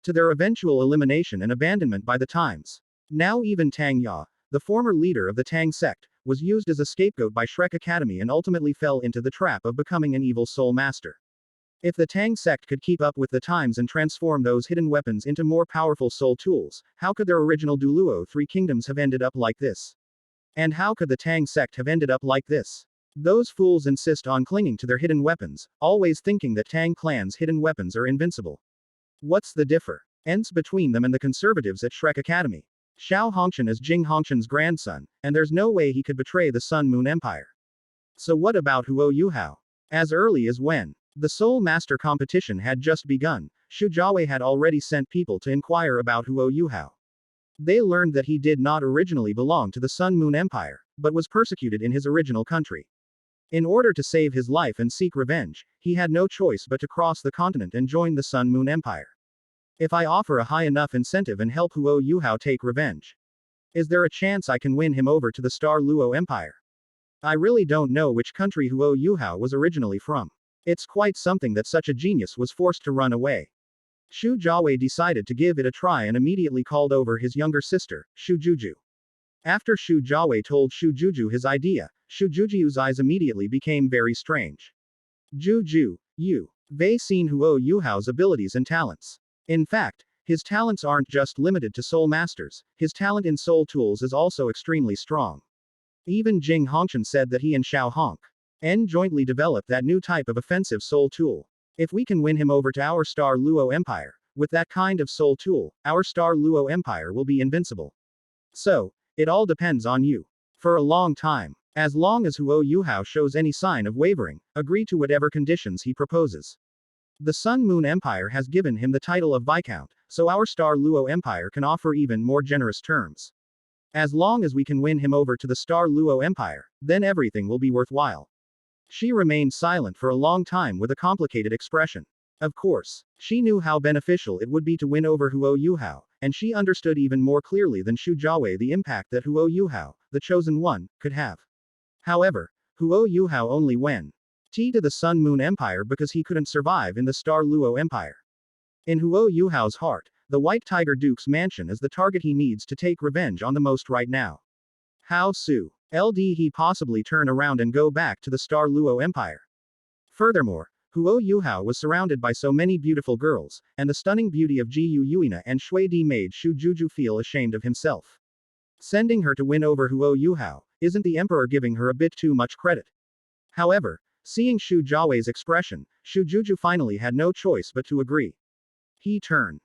Speaker 1: to their eventual elimination and abandonment by the times. Now even Tang Ya, the former leader of the Tang sect, was used as a scapegoat by Shrek Academy and ultimately fell into the trap of becoming an evil soul master. If the Tang sect could keep up with the times and transform those hidden weapons into more powerful soul tools, how could their original Douluo Three Kingdoms have ended up like this? And how could the Tang sect have ended up like this? Those fools insist on clinging to their hidden weapons, always thinking that Tang clan's hidden weapons are invincible. What's the difference between them and the conservatives at Shrek Academy? Xiao Hongchen is Jing Hongchen's grandson, and there's no way he could betray the Sun Moon Empire. So what about Huo Yuhao? As early as when the Soul Master competition had just begun, Shu Jiawei had already sent people to inquire about Huo Yuhao. They learned that he did not originally belong to the Sun Moon Empire, but was persecuted in his original country. In order to save his life and seek revenge, he had no choice but to cross the continent and join the Sun Moon Empire. If I offer a high enough incentive and help Huo Yuhao take revenge, is there a chance I can win him over to the Star Luo Empire? I really don't know which country Huo Yuhao was originally from. It's quite something that such a genius was forced to run away. Shu Jiawei decided to give it a try and immediately called over his younger sister, Shu Juju. After Shu Jiawei told Shu Juju his idea, Shu Juju's eyes immediately became very strange. Juju, you. They've seen Huo Yuhao's abilities and talents. In fact, his talents aren't just limited to soul masters, his talent in soul tools is also extremely strong. Even Jing Hongchen said that he and Xiao Honk N jointly developed that new type of offensive soul tool. If we can win him over to our Star Luo Empire, with that kind of soul tool, our Star Luo Empire will be invincible. So, it all depends on you. For a long time. As long as Huo Yuhao shows any sign of wavering, agree to whatever conditions he proposes. The Sun Moon Empire has given him the title of Viscount, so our Star Luo Empire can offer even more generous terms. As long as we can win him over to the Star Luo Empire, then everything will be worthwhile. She remained silent for a long time with a complicated expression. Of course, she knew how beneficial it would be to win over Huo Yuhao, and she understood even more clearly than Shu Jiawei the impact that Huo Yuhao, the chosen one, could have. However, Huo Yuhao only went to the Sun Moon Empire because he couldn't survive in the Star Luo Empire. In Huo Yuhao's heart, the White Tiger Duke's mansion is the target he needs to take revenge on the most right now. How soon ld he possibly turn around and go back to the Star Luo Empire? Furthermore, Huo Yuhao was surrounded by so many beautiful girls, and the stunning beauty of Ji Yuina and Shui Di made Shu Juju feel ashamed of himself. Sending her to win over Huo Yuhao, isn't the emperor giving her a bit too much credit? However, seeing Shu Jiawei's expression, Shu Juju finally had no choice but to agree. He turned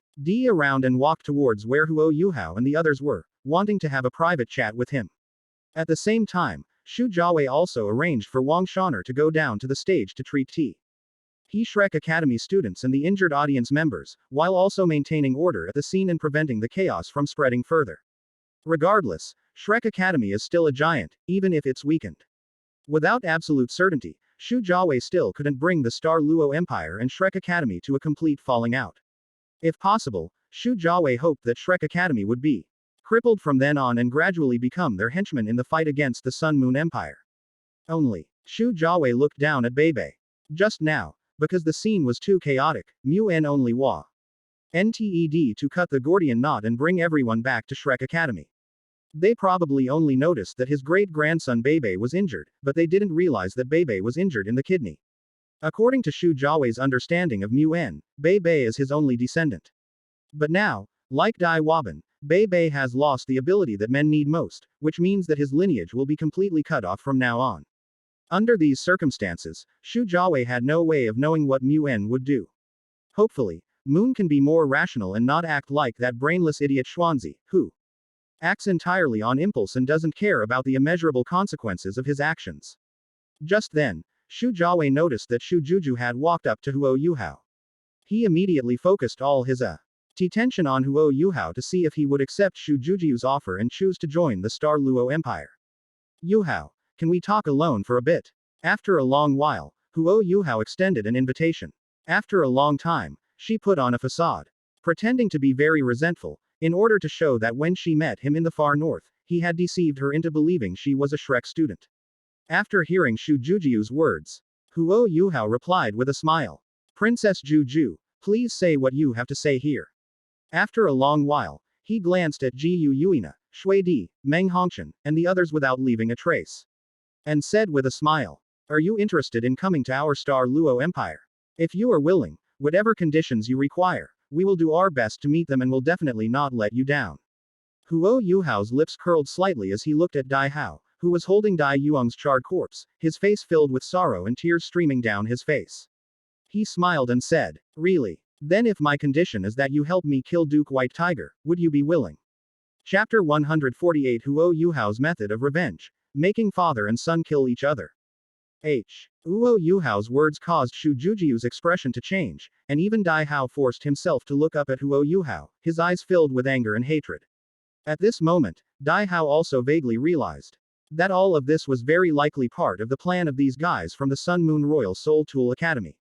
Speaker 1: around and walked towards where Huo Yuhao and the others were, wanting to have a private chat with him. At the same time, Shu Jiawei also arranged for Wang Shaner to go down to the stage to treat He Shrek Academy students and the injured audience members, while also maintaining order at the scene and preventing the chaos from spreading further. Regardless, Shrek Academy is still a giant, even if it's weakened. Without absolute certainty, Shu Jiawei still couldn't bring the Star Luo Empire and Shrek Academy to a complete falling out. If possible, Shu Jiawei hoped that Shrek Academy would be crippled from then on and gradually become their henchmen in the fight against the Sun Moon Empire. Only, Shu Jiawei looked down at Bebe. Just now, because the scene was too chaotic, Mu N only wa NTED to cut the Gordian knot and bring everyone back to Shrek Academy. They probably only noticed that his great-grandson Bebe was injured, but they didn't realize that Bebe was injured in the kidney. According to Shu Jiawei's understanding of Mu N, Bebe is his only descendant. But now, like Dai Waban, Bebe has lost the ability that men need most, which means that his lineage will be completely cut off from now on. Under these circumstances, Shu Jiawei had no way of knowing what Mu N would do. Hopefully, Moon can be more rational and not act like that brainless idiot Xuanzi, who acts entirely on impulse and doesn't care about the immeasurable consequences of his actions. Just then, Shu Jiawei noticed that Shu Juju had walked up to Huo Yuhao. He immediately focused all his attention on Huo Yuhao to see if he would accept Shu Juju's offer and choose to join the Star Luo Empire. Yuhao, can we talk alone for a bit? After a long while, Huo Yuhao extended an invitation. After a long time, she put on a facade, pretending to be very resentful, in order to show that when she met him in the far north, he had deceived her into believing she was a Shrek student. After hearing Shu Juju's words, Huo Yuhao replied with a smile. Princess Juju, please say what you have to say here. After a long while, he glanced at Ji Yuina, Shui Di, Meng Hongchen, and the others without leaving a trace. And said with a smile, are you interested in coming to our Star Luo Empire? If you are willing, whatever conditions you require, we will do our best to meet them and will definitely not let you down. Huo Yuhao's lips curled slightly as he looked at Dai Hao, who was holding Dai Yuang's charred corpse, his face filled with sorrow and tears streaming down his face. He smiled and said, really? Then if my condition is that you help me kill Duke White Tiger, would you be willing? Chapter 148 Huo Yuhao's Method of Revenge. Making father and son kill each other. Huo Yuhao's words caused Shu Juju's expression to change, and even Dai Hao forced himself to look up at Huo Yuhao, his eyes filled with anger and hatred. At this moment, Dai Hao also vaguely realized that all of this was very likely part of the plan of these guys from the Sun Moon Royal Soul Tool Academy.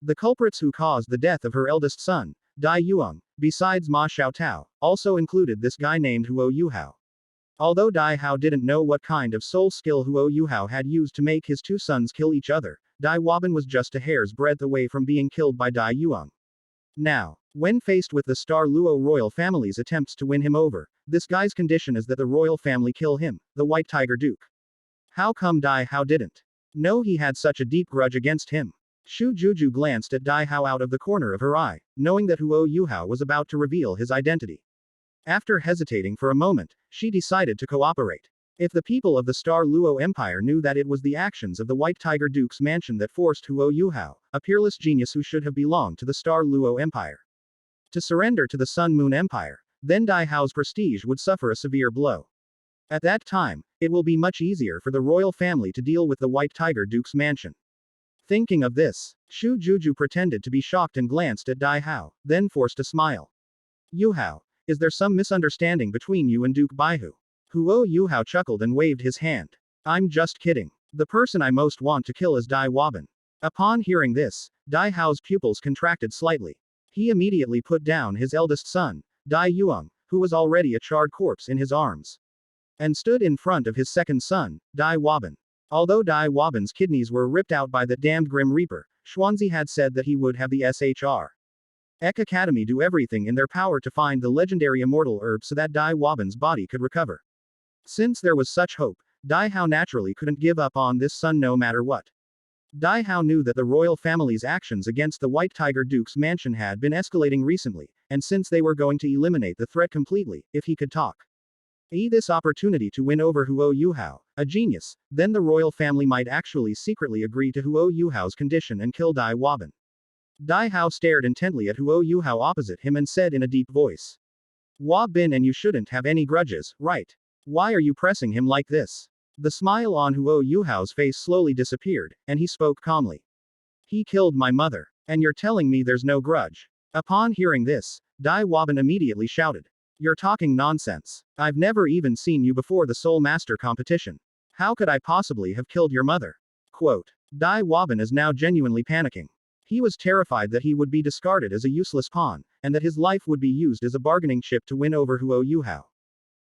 Speaker 1: The culprits who caused the death of her eldest son, Dai Yuan, besides Ma Xiaotao, also included this guy named Huo Yuhao. Although Dai Hao didn't know what kind of soul skill Huo Yuhao had used to make his two sons kill each other, Dai Waban was just a hair's breadth away from being killed by Dai Yuan. Now, when faced with the Star Luo royal family's attempts to win him over, this guy's condition is that the royal family kill him, the White Tiger Duke. How come Dai Hao didn't know he had such a deep grudge against him? Shu Juju glanced at Dai Hao out of the corner of her eye, knowing that Huo Yuhao was about to reveal his identity. After hesitating for a moment, she decided to cooperate. If the people of the Star Luo Empire knew that it was the actions of the White Tiger Duke's mansion that forced Huo Yuhao, a peerless genius who should have belonged to the Star Luo Empire, to surrender to the Sun Moon Empire, then Dai Hao's prestige would suffer a severe blow. At that time, it will be much easier for the royal family to deal with the White Tiger Duke's mansion. Thinking of this, Shu Juju pretended to be shocked and glanced at Dai Hao, then forced a smile. Yuhao, is there some misunderstanding between you and Duke Baihu? Huo Yuhao chuckled and waved his hand. I'm just kidding. The person I most want to kill is Dai Waban. Upon hearing this, Dai Hao's pupils contracted slightly. He immediately put down his eldest son, Dai Yuan, who was already a charred corpse in his arms, and stood in front of his second son, Dai Waban. Although Dai Waban's kidneys were ripped out by the damned Grim Reaper, Xuanzi had said that he would have the SHR Ek Academy do everything in their power to find the legendary immortal herb so that Dai Waban's body could recover. Since there was such hope, Dai Hao naturally couldn't give up on this son no matter what. Dai Hao knew that the royal family's actions against the White Tiger Duke's mansion had been escalating recently, and since they were going to eliminate the threat completely, if he could talk this opportunity to win over Huo Yuhao, a genius, then the royal family might actually secretly agree to Huo Yuhao's condition and kill Dai Waban. Dai Hao stared intently at Huo Yuhao opposite him and said in a deep voice. Wabin, and you shouldn't have any grudges, right? Why are you pressing him like this? The smile on Huo Yuhao's face slowly disappeared, and he spoke calmly. He killed my mother. And you're telling me there's no grudge? Upon hearing this, Dai Waban immediately shouted. You're talking nonsense. I've never even seen you before the Soul Master competition. How could I possibly have killed your mother? Quote. Dai Waban is now genuinely panicking. He was terrified that he would be discarded as a useless pawn, and that his life would be used as a bargaining chip to win over Huo Yuhao.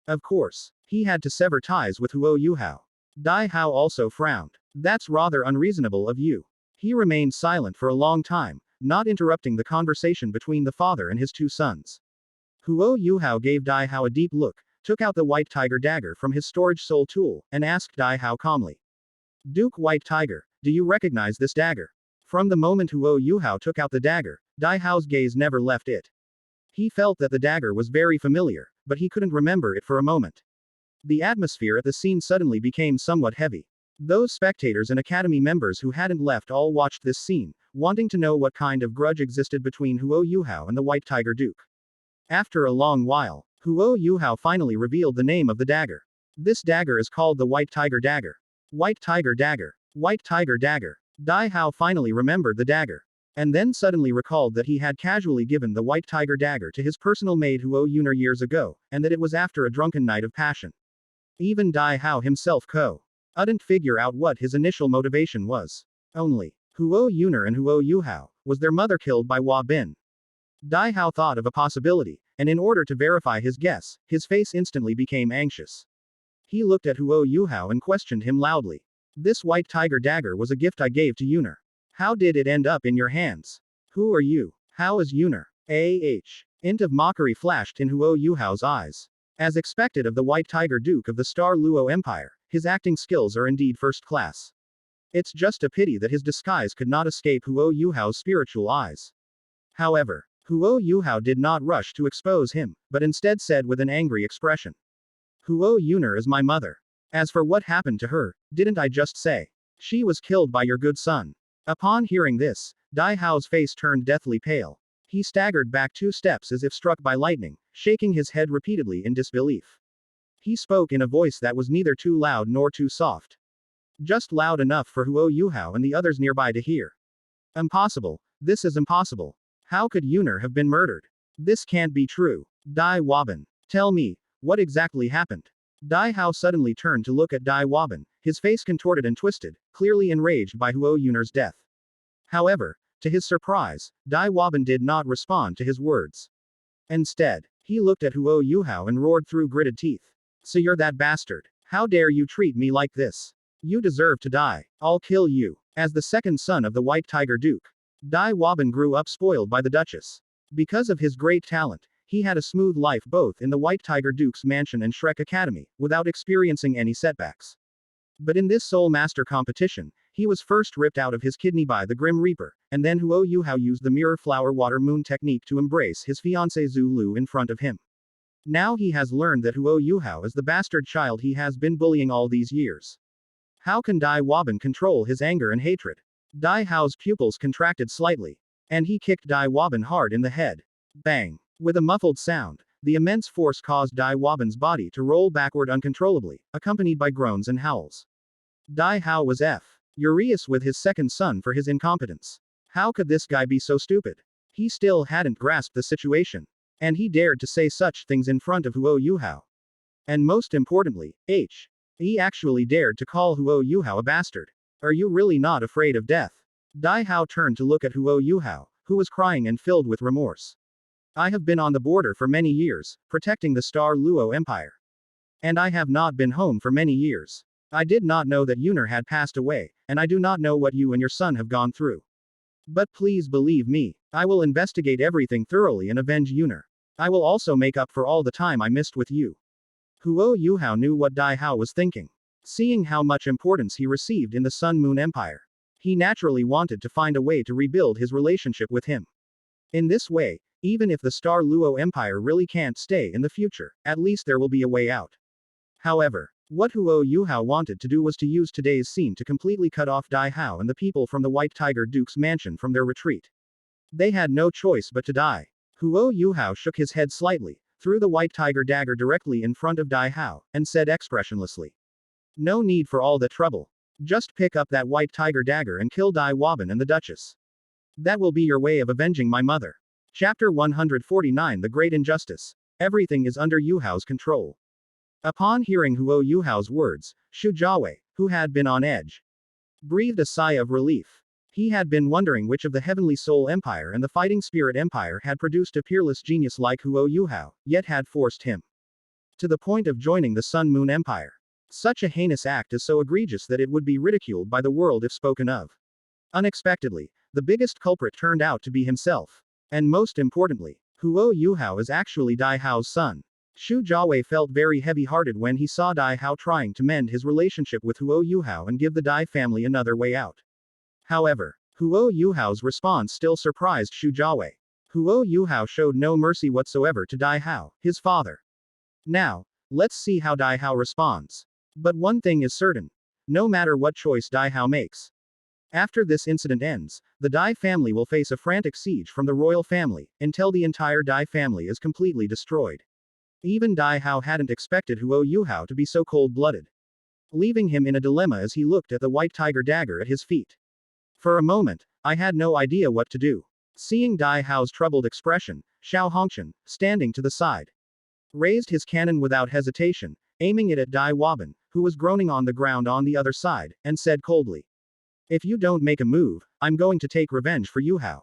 Speaker 1: Of course, he had to sever ties with Huo Yuhao. Dai Hao also frowned. That's rather unreasonable of you. He remained silent for a long time, not interrupting the conversation between the father and his two sons. Huo Yuhao gave Dai Hao a deep look, took out the White Tiger dagger from his storage soul tool, and asked Dai Hao calmly. Duke White Tiger, do you recognize this dagger? From the moment Huo Yuhao took out the dagger, Dai Hao's gaze never left it. He felt that the dagger was very familiar, but he couldn't remember it for a moment. The atmosphere at the scene suddenly became somewhat heavy. Those spectators and academy members who hadn't left all watched this scene, wanting to know what kind of grudge existed between Huo Yuhao and the White Tiger Duke. After a long while, Huo Yuhao finally revealed the name of the dagger. This dagger is called the White Tiger Dagger. White Tiger Dagger. White Tiger Dagger. Dai Hao finally remembered the dagger. And then suddenly recalled that he had casually given the White Tiger Dagger to his personal maid Huo Yuner years ago, and that it was after a drunken night of passion. Even Dai Hao himself couldn't figure out what his initial motivation was. Only, Huo Yuner and Huo Yuhao, was their mother killed by Hua Bin? Dai Hao thought of a possibility, and in order to verify his guess, his face instantly became anxious. He looked at Huo Yuhao and questioned him loudly. This White Tiger Dagger was a gift I gave to Yuner. How did it end up in your hands? Who are you? How is Yuner? Hint of mockery flashed in Huo Yuhao's eyes. As expected of the White Tiger Duke of the Star Luo Empire, his acting skills are indeed first class. It's just a pity that his disguise could not escape Huo Yuhao's spiritual eyes. However, Huo Yuhao did not rush to expose him, but instead said with an angry expression. Huo Yuner is my mother. As for what happened to her, didn't I just say? She was killed by your good son. Upon hearing this, Dai Hao's face turned deathly pale. He staggered back 2 steps as if struck by lightning, shaking his head repeatedly in disbelief. He spoke in a voice that was neither too loud nor too soft. Just loud enough for Huo Yuhao and the others nearby to hear. Impossible. This is impossible. How could Yuner have been murdered? This can't be true. Dai Waban. Tell me, what exactly happened? Dai Hao suddenly turned to look at Dai Waban, his face contorted and twisted, clearly enraged by Huo Yuner's death. However, To his surprise, Dai Waban did not respond to his words. Instead, he looked at Huo Yuhao and roared through gritted teeth. So you're that bastard. How dare you treat me like this? You deserve to die. I'll kill you. As the second son of the White Tiger Duke, Dai Waban grew up spoiled by the Duchess. Because of his great talent, he had a smooth life both in the White Tiger Duke's mansion and Shrek Academy, without experiencing any setbacks. But in this Soul Master competition, he was first ripped out of his kidney by the Grim Reaper, and then Huo Yuhao used the Mirror Flower Water Moon technique to embrace his fiancée Zhu Lu in front of him. Now he has learned that Huo Yuhao is the bastard child he has been bullying all these years. How can Dai Waban control his anger and hatred? Dai Hao's pupils contracted slightly, and he kicked Dai Waban hard in the head. Bang! With a muffled sound, the immense force caused Dai Waban's body to roll backward uncontrollably, accompanied by groans and howls. Dai Hao was furious with his second son for his incompetence. How could this guy be so stupid? He still hadn't grasped the situation. And he dared to say such things in front of Huo Yuhao. And most importantly, he actually dared to call Huo Yuhao a bastard. Are you really not afraid of death? Dai Hao turned to look at Huo Yuhao, who was crying and filled with remorse. I have been on the border for many years, protecting the Star Luo Empire. And I have not been home for many years. I did not know that Yuner had passed away, and I do not know what you and your son have gone through. But please believe me, I will investigate everything thoroughly and avenge Yuner. I will also make up for all the time I missed with you. Huo Yuhao knew what Dai Hao was thinking. Seeing how much importance he received in the Sun Moon Empire, he naturally wanted to find a way to rebuild his relationship with him. In this way, even if the Star Luo Empire really can't stay in the future, at least there will be a way out. However, what Huo Yuhao wanted to do was to use today's scene to completely cut off Dai Hao and the people from the White Tiger Duke's mansion from their retreat. They had no choice but to die. Huo Yuhao shook his head slightly, threw the White Tiger dagger directly in front of Dai Hao, and said expressionlessly. No need for all that trouble. Just pick up that White Tiger dagger and kill Dai Waban and the Duchess. That will be your way of avenging my mother. Chapter 149 The Great Injustice. Everything is under Yuhao's control. Upon hearing Huo Yuhao's words, Shu Jiawei, who had been on edge, breathed a sigh of relief. He had been wondering which of the Heavenly Soul Empire and the Fighting Spirit Empire had produced a peerless genius like Huo Yuhao, yet had forced him to the point of joining the Sun Moon Empire. Such a heinous act is so egregious that it would be ridiculed by the world if spoken of. Unexpectedly, the biggest culprit turned out to be himself. And most importantly, Huo Yuhao is actually Dai Hao's son. Shu Jiawei felt very heavy-hearted when he saw Dai Hao trying to mend his relationship with Huo Yuhao and give the Dai family another way out. However, Huo Yuhao's response still surprised Shu Jiawei. Huo Yuhao showed no mercy whatsoever to Dai Hao, his father. Now, let's see how Dai Hao responds. But one thing is certain. No matter what choice Dai Hao makes, after this incident ends, the Dai family will face a frantic siege from the royal family, until the entire Dai family is completely destroyed. Even Dai Hao hadn't expected Huo Yuhao to be so cold-blooded, leaving him in a dilemma as he looked at the White Tiger dagger at his feet. For a moment, I had no idea what to do. Seeing Dai Hao's troubled expression, Xiao Hongqian, standing to the side, raised his cannon without hesitation, aiming it at Dai Waban, who was groaning on the ground on the other side, and said coldly, if you don't make a move, I'm going to take revenge for Yuhao.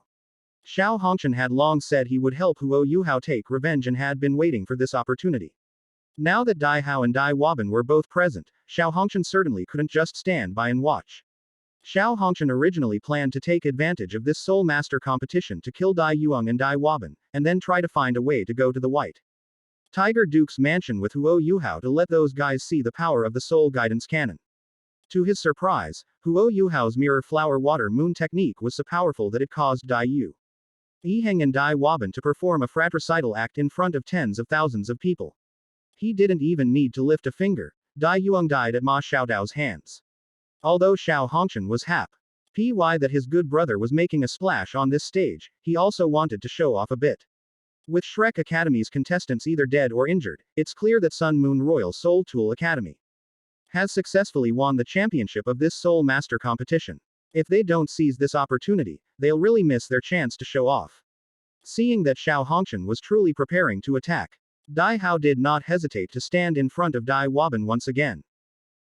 Speaker 1: Xiao Hongqian had long said he would help Huo Yuhao take revenge and had been waiting for this opportunity. Now that Dai Hao and Dai Waban were both present, Xiao Hongqian certainly couldn't just stand by and watch. Xiao Hongqian originally planned to take advantage of this Soul Master competition to kill Dai Yuang and Dai Waban, and then try to find a way to go to the White Tiger Duke's mansion with Huo Yuhao to let those guys see the power of the Soul Guidance Cannon. To his surprise, Huo Yuhao's Mirror Flower Water Moon technique was so powerful that it caused Dai Yiheng and Dai Waban to perform a fratricidal act in front of tens of thousands of people. He didn't even need to lift a finger. Dai Yuang died at Ma Xiaodao's hands. Although Xiao Hongqian was happy that his good brother was making a splash on this stage, he also wanted to show off a bit. With Shrek Academy's contestants either dead or injured, it's clear that Sun Moon Royal Soul Tool Academy has successfully won the championship of this Soul Master competition. If they don't seize this opportunity, they'll really miss their chance to show off. Seeing that Xiao Hongqian was truly preparing to attack, Dai Hao did not hesitate to stand in front of Dai Waban once again.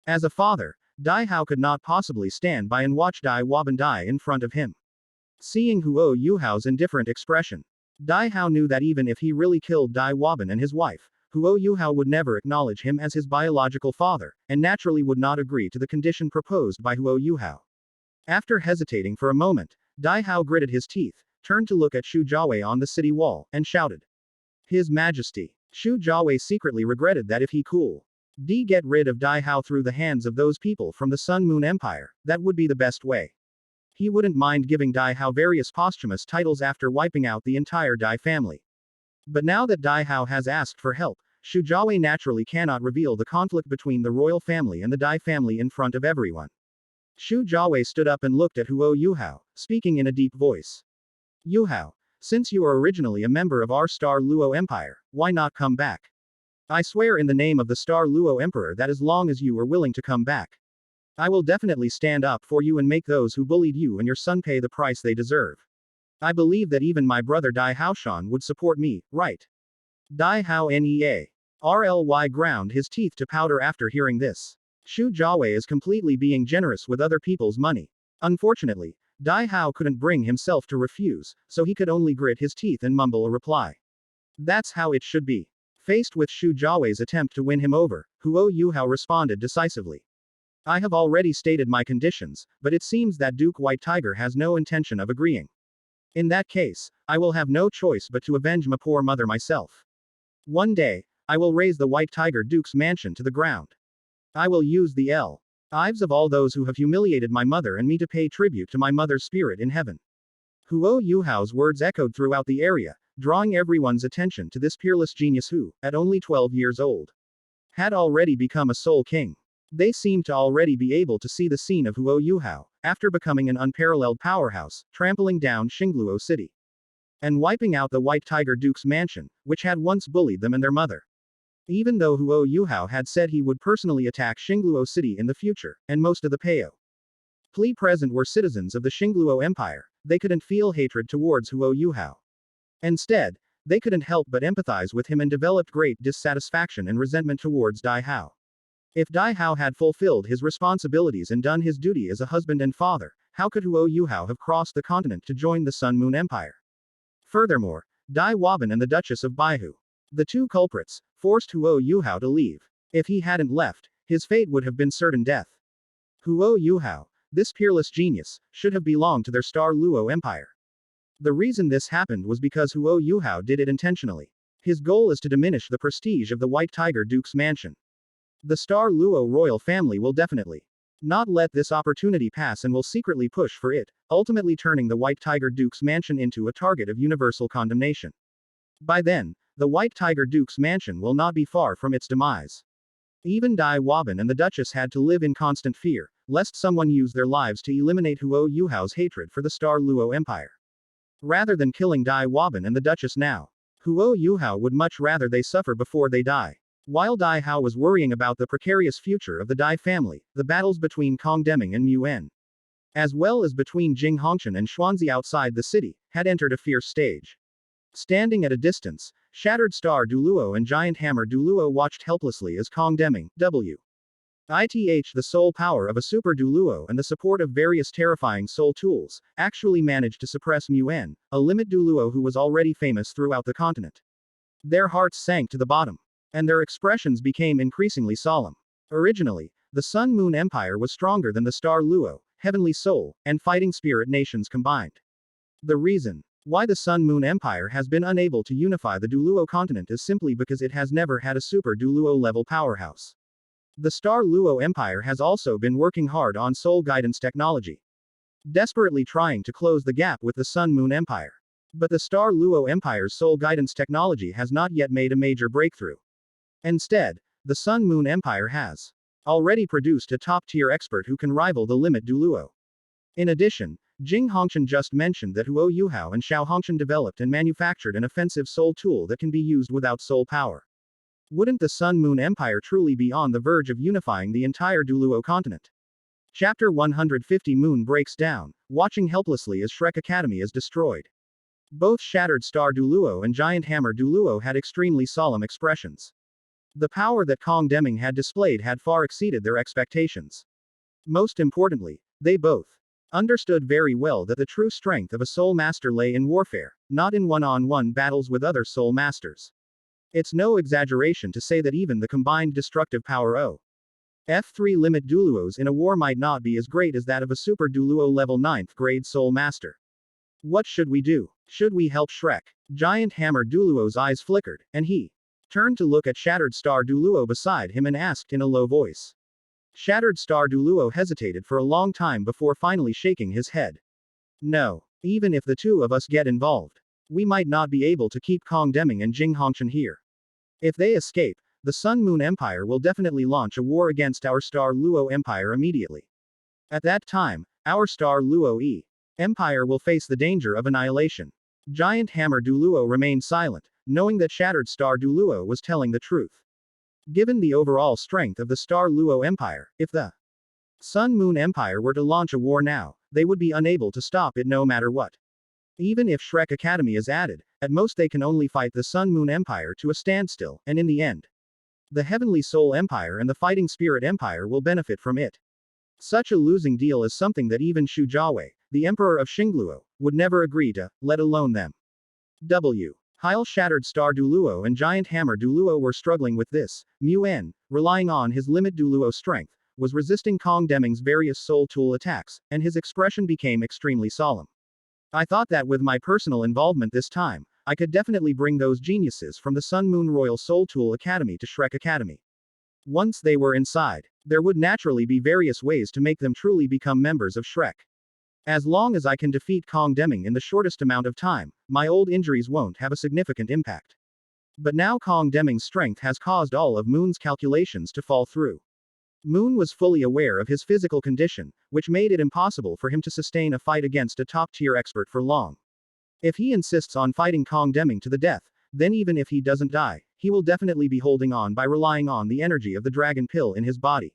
Speaker 1: As a father, Dai Hao could not possibly stand by and watch Dai Waban die in front of him. Seeing Huo Yuhao's indifferent expression, Dai Hao knew that even if he really killed Dai Waban and his wife, Huo Yuhao would never acknowledge him as his biological father, and naturally would not agree to the condition proposed by Huo Yuhao. After hesitating for a moment, Dai Hao gritted his teeth, turned to look at Shu Jiawei on the city wall, and shouted. His Majesty. Shu Jiawei secretly regretted that if he get rid of Dai Hao through the hands of those people from the Sun Moon Empire, that would be the best way. He wouldn't mind giving Dai Hao various posthumous titles after wiping out the entire Dai family. But now that Dai Hao has asked for help, Shu Jiawei naturally cannot reveal the conflict between the royal family and the Dai family in front of everyone. Shu Jiawei stood up and looked at Huo Yuhao, speaking in a deep voice. Yuhao, since you are originally a member of our Star Luo Empire, why not come back? I swear in the name of the Star Luo Emperor that as long as you are willing to come back, I will definitely stand up for you and make those who bullied you and your son pay the price they deserve. I believe that even my brother Dai Haoshan would support me, right? Dai Hao Nea. RLY ground his teeth to powder after hearing this. Shu Jiawei is completely being generous with other people's money. Unfortunately, Dai Hao couldn't bring himself to refuse, so he could only grit his teeth and mumble a reply. That's how it should be. Faced with Shu Jiawei's attempt to win him over, Huo Yuhao responded decisively. I have already stated my conditions, but it seems that Duke White Tiger has no intention of agreeing. In that case, I will have no choice but to avenge my poor mother myself. One day, I will raise the White Tiger Duke's mansion to the ground. I will use the lives of all those who have humiliated my mother and me to pay tribute to my mother's spirit in heaven. Huo Yuhao's words echoed throughout the area, drawing everyone's attention to this peerless genius who, at only 12 years old, had already become a Soul King. They seemed to already be able to see the scene of Huo Yuhao, after becoming an unparalleled powerhouse, trampling down Xingluo City and wiping out the White Tiger Duke's mansion, which had once bullied them and their mother. Even though Huo Yuhao had said he would personally attack Xingluo City in the future, and most of the Peo present were citizens of the Xingluo Empire, they couldn't feel hatred towards Huo Yuhao. Instead, they couldn't help but empathize with him and developed great dissatisfaction and resentment towards Dai Hao. If Dai Hao had fulfilled his responsibilities and done his duty as a husband and father, how could Huo Yuhao have crossed the continent to join the Sun Moon Empire? Furthermore, Dai Waban and the Duchess of Baihu, the two culprits, forced Huo Yuhao to leave. If he hadn't left, his fate would have been certain death. Huo Yuhao, this peerless genius, should have belonged to their Star Luo Empire. The reason this happened was because Huo Yuhao did it intentionally. His goal is to diminish the prestige of the White Tiger Duke's mansion. The Star Luo royal family will definitely not let this opportunity pass and will secretly push for it, ultimately turning the White Tiger Duke's mansion into a target of universal condemnation. By then, the White Tiger Duke's mansion will not be far from its demise. Even Dai Waban and the Duchess had to live in constant fear, lest someone use their lives to eliminate Huo Yuhao's hatred for the Star Luo Empire. Rather than killing Dai Waban and the Duchess now, Huo Yuhao would much rather they suffer before they die. While Dai Hao was worrying about the precarious future of the Dai family, the battles between Kong Deming and Muan, as well as between Jing Hongshan and Xuanzi outside the city, had entered a fierce stage. Standing at a distance, Shattered Star Douluo and Giant Hammer Douluo watched helplessly as Kong Deming, the soul power of a Super Douluo and the support of various terrifying soul tools, actually managed to suppress Muan, a limit Douluo who was already famous throughout the continent. Their hearts sank to the bottom, and their expressions became increasingly solemn. Originally, the Sun Moon Empire was stronger than the Star Luo, Heavenly Soul, and Fighting Spirit nations combined. The reason why the Sun Moon Empire has been unable to unify the Douluo continent is simply because it has never had a Super Douluo level powerhouse. The Star Luo Empire has also been working hard on soul guidance technology, desperately trying to close the gap with the Sun Moon Empire. But the Star Luo Empire's soul guidance technology has not yet made a major breakthrough. Instead, the Sun Moon Empire has already produced a top-tier expert who can rival the limit Douluo. In addition, Jing Hongshan just mentioned that Huo Yuhao and Xiao Hongshan developed and manufactured an offensive soul tool that can be used without soul power. Wouldn't the Sun Moon Empire truly be on the verge of unifying the entire Douluo continent? Chapter 150 Moon breaks down, watching helplessly as Shrek Academy is destroyed. Both Shattered Star Douluo and Giant Hammer Douluo had extremely solemn expressions. The power that Kong Deming had displayed had far exceeded their expectations. Most importantly, they both understood very well that the true strength of a soul master lay in warfare, not in one-on-one battles with other soul masters. It's no exaggeration to say that even the combined destructive power of F3 limit Douluos in a war might not be as great as that of a super Douluo level 9th grade soul master. What should we do? Should we help Shrek? Giant Hammer Douluo's eyes flickered, and he turned to look at Shattered Star Douluo beside him and asked in a low voice. Shattered Star Douluo hesitated for a long time before finally shaking his head. No. Even if the two of us get involved, we might not be able to keep Kong Deming and Jing Hongchen here. If they escape, the Sun Moon Empire will definitely launch a war against our Star Luo Empire immediately. At that time, our Star Luo Empire will face the danger of annihilation. Giant Hammer Douluo remained silent, knowing that Shattered Star Douluo was telling the truth. Given the overall strength of the Star Luo Empire, if the Sun Moon Empire were to launch a war now, they would be unable to stop it no matter what. Even if Shrek Academy is added, at most they can only fight the Sun Moon Empire to a standstill, and in the end, the Heavenly Soul Empire and the Fighting Spirit Empire will benefit from it. Such a losing deal is something that even Shu Jiawei, the Emperor of Xingluo, would never agree to, let alone them. Heil Shattered Star Douluo and Giant Hammer Douluo were struggling with this. Muen, relying on his limit Douluo strength, was resisting Kong Deming's various soul tool attacks, and his expression became extremely solemn. I thought that with my personal involvement this time, I could definitely bring those geniuses from the Sun Moon Royal Soul Tool Academy to Shrek Academy. Once they were inside, there would naturally be various ways to make them truly become members of Shrek. As long as I can defeat Kong Deming in the shortest amount of time, my old injuries won't have a significant impact. But now Kong Deming's strength has caused all of Moon's calculations to fall through. Moon was fully aware of his physical condition, which made it impossible for him to sustain a fight against a top-tier expert for long. If he insists on fighting Kong Deming to the death, then even if he doesn't die, he will definitely be holding on by relying on the energy of the dragon pill in his body.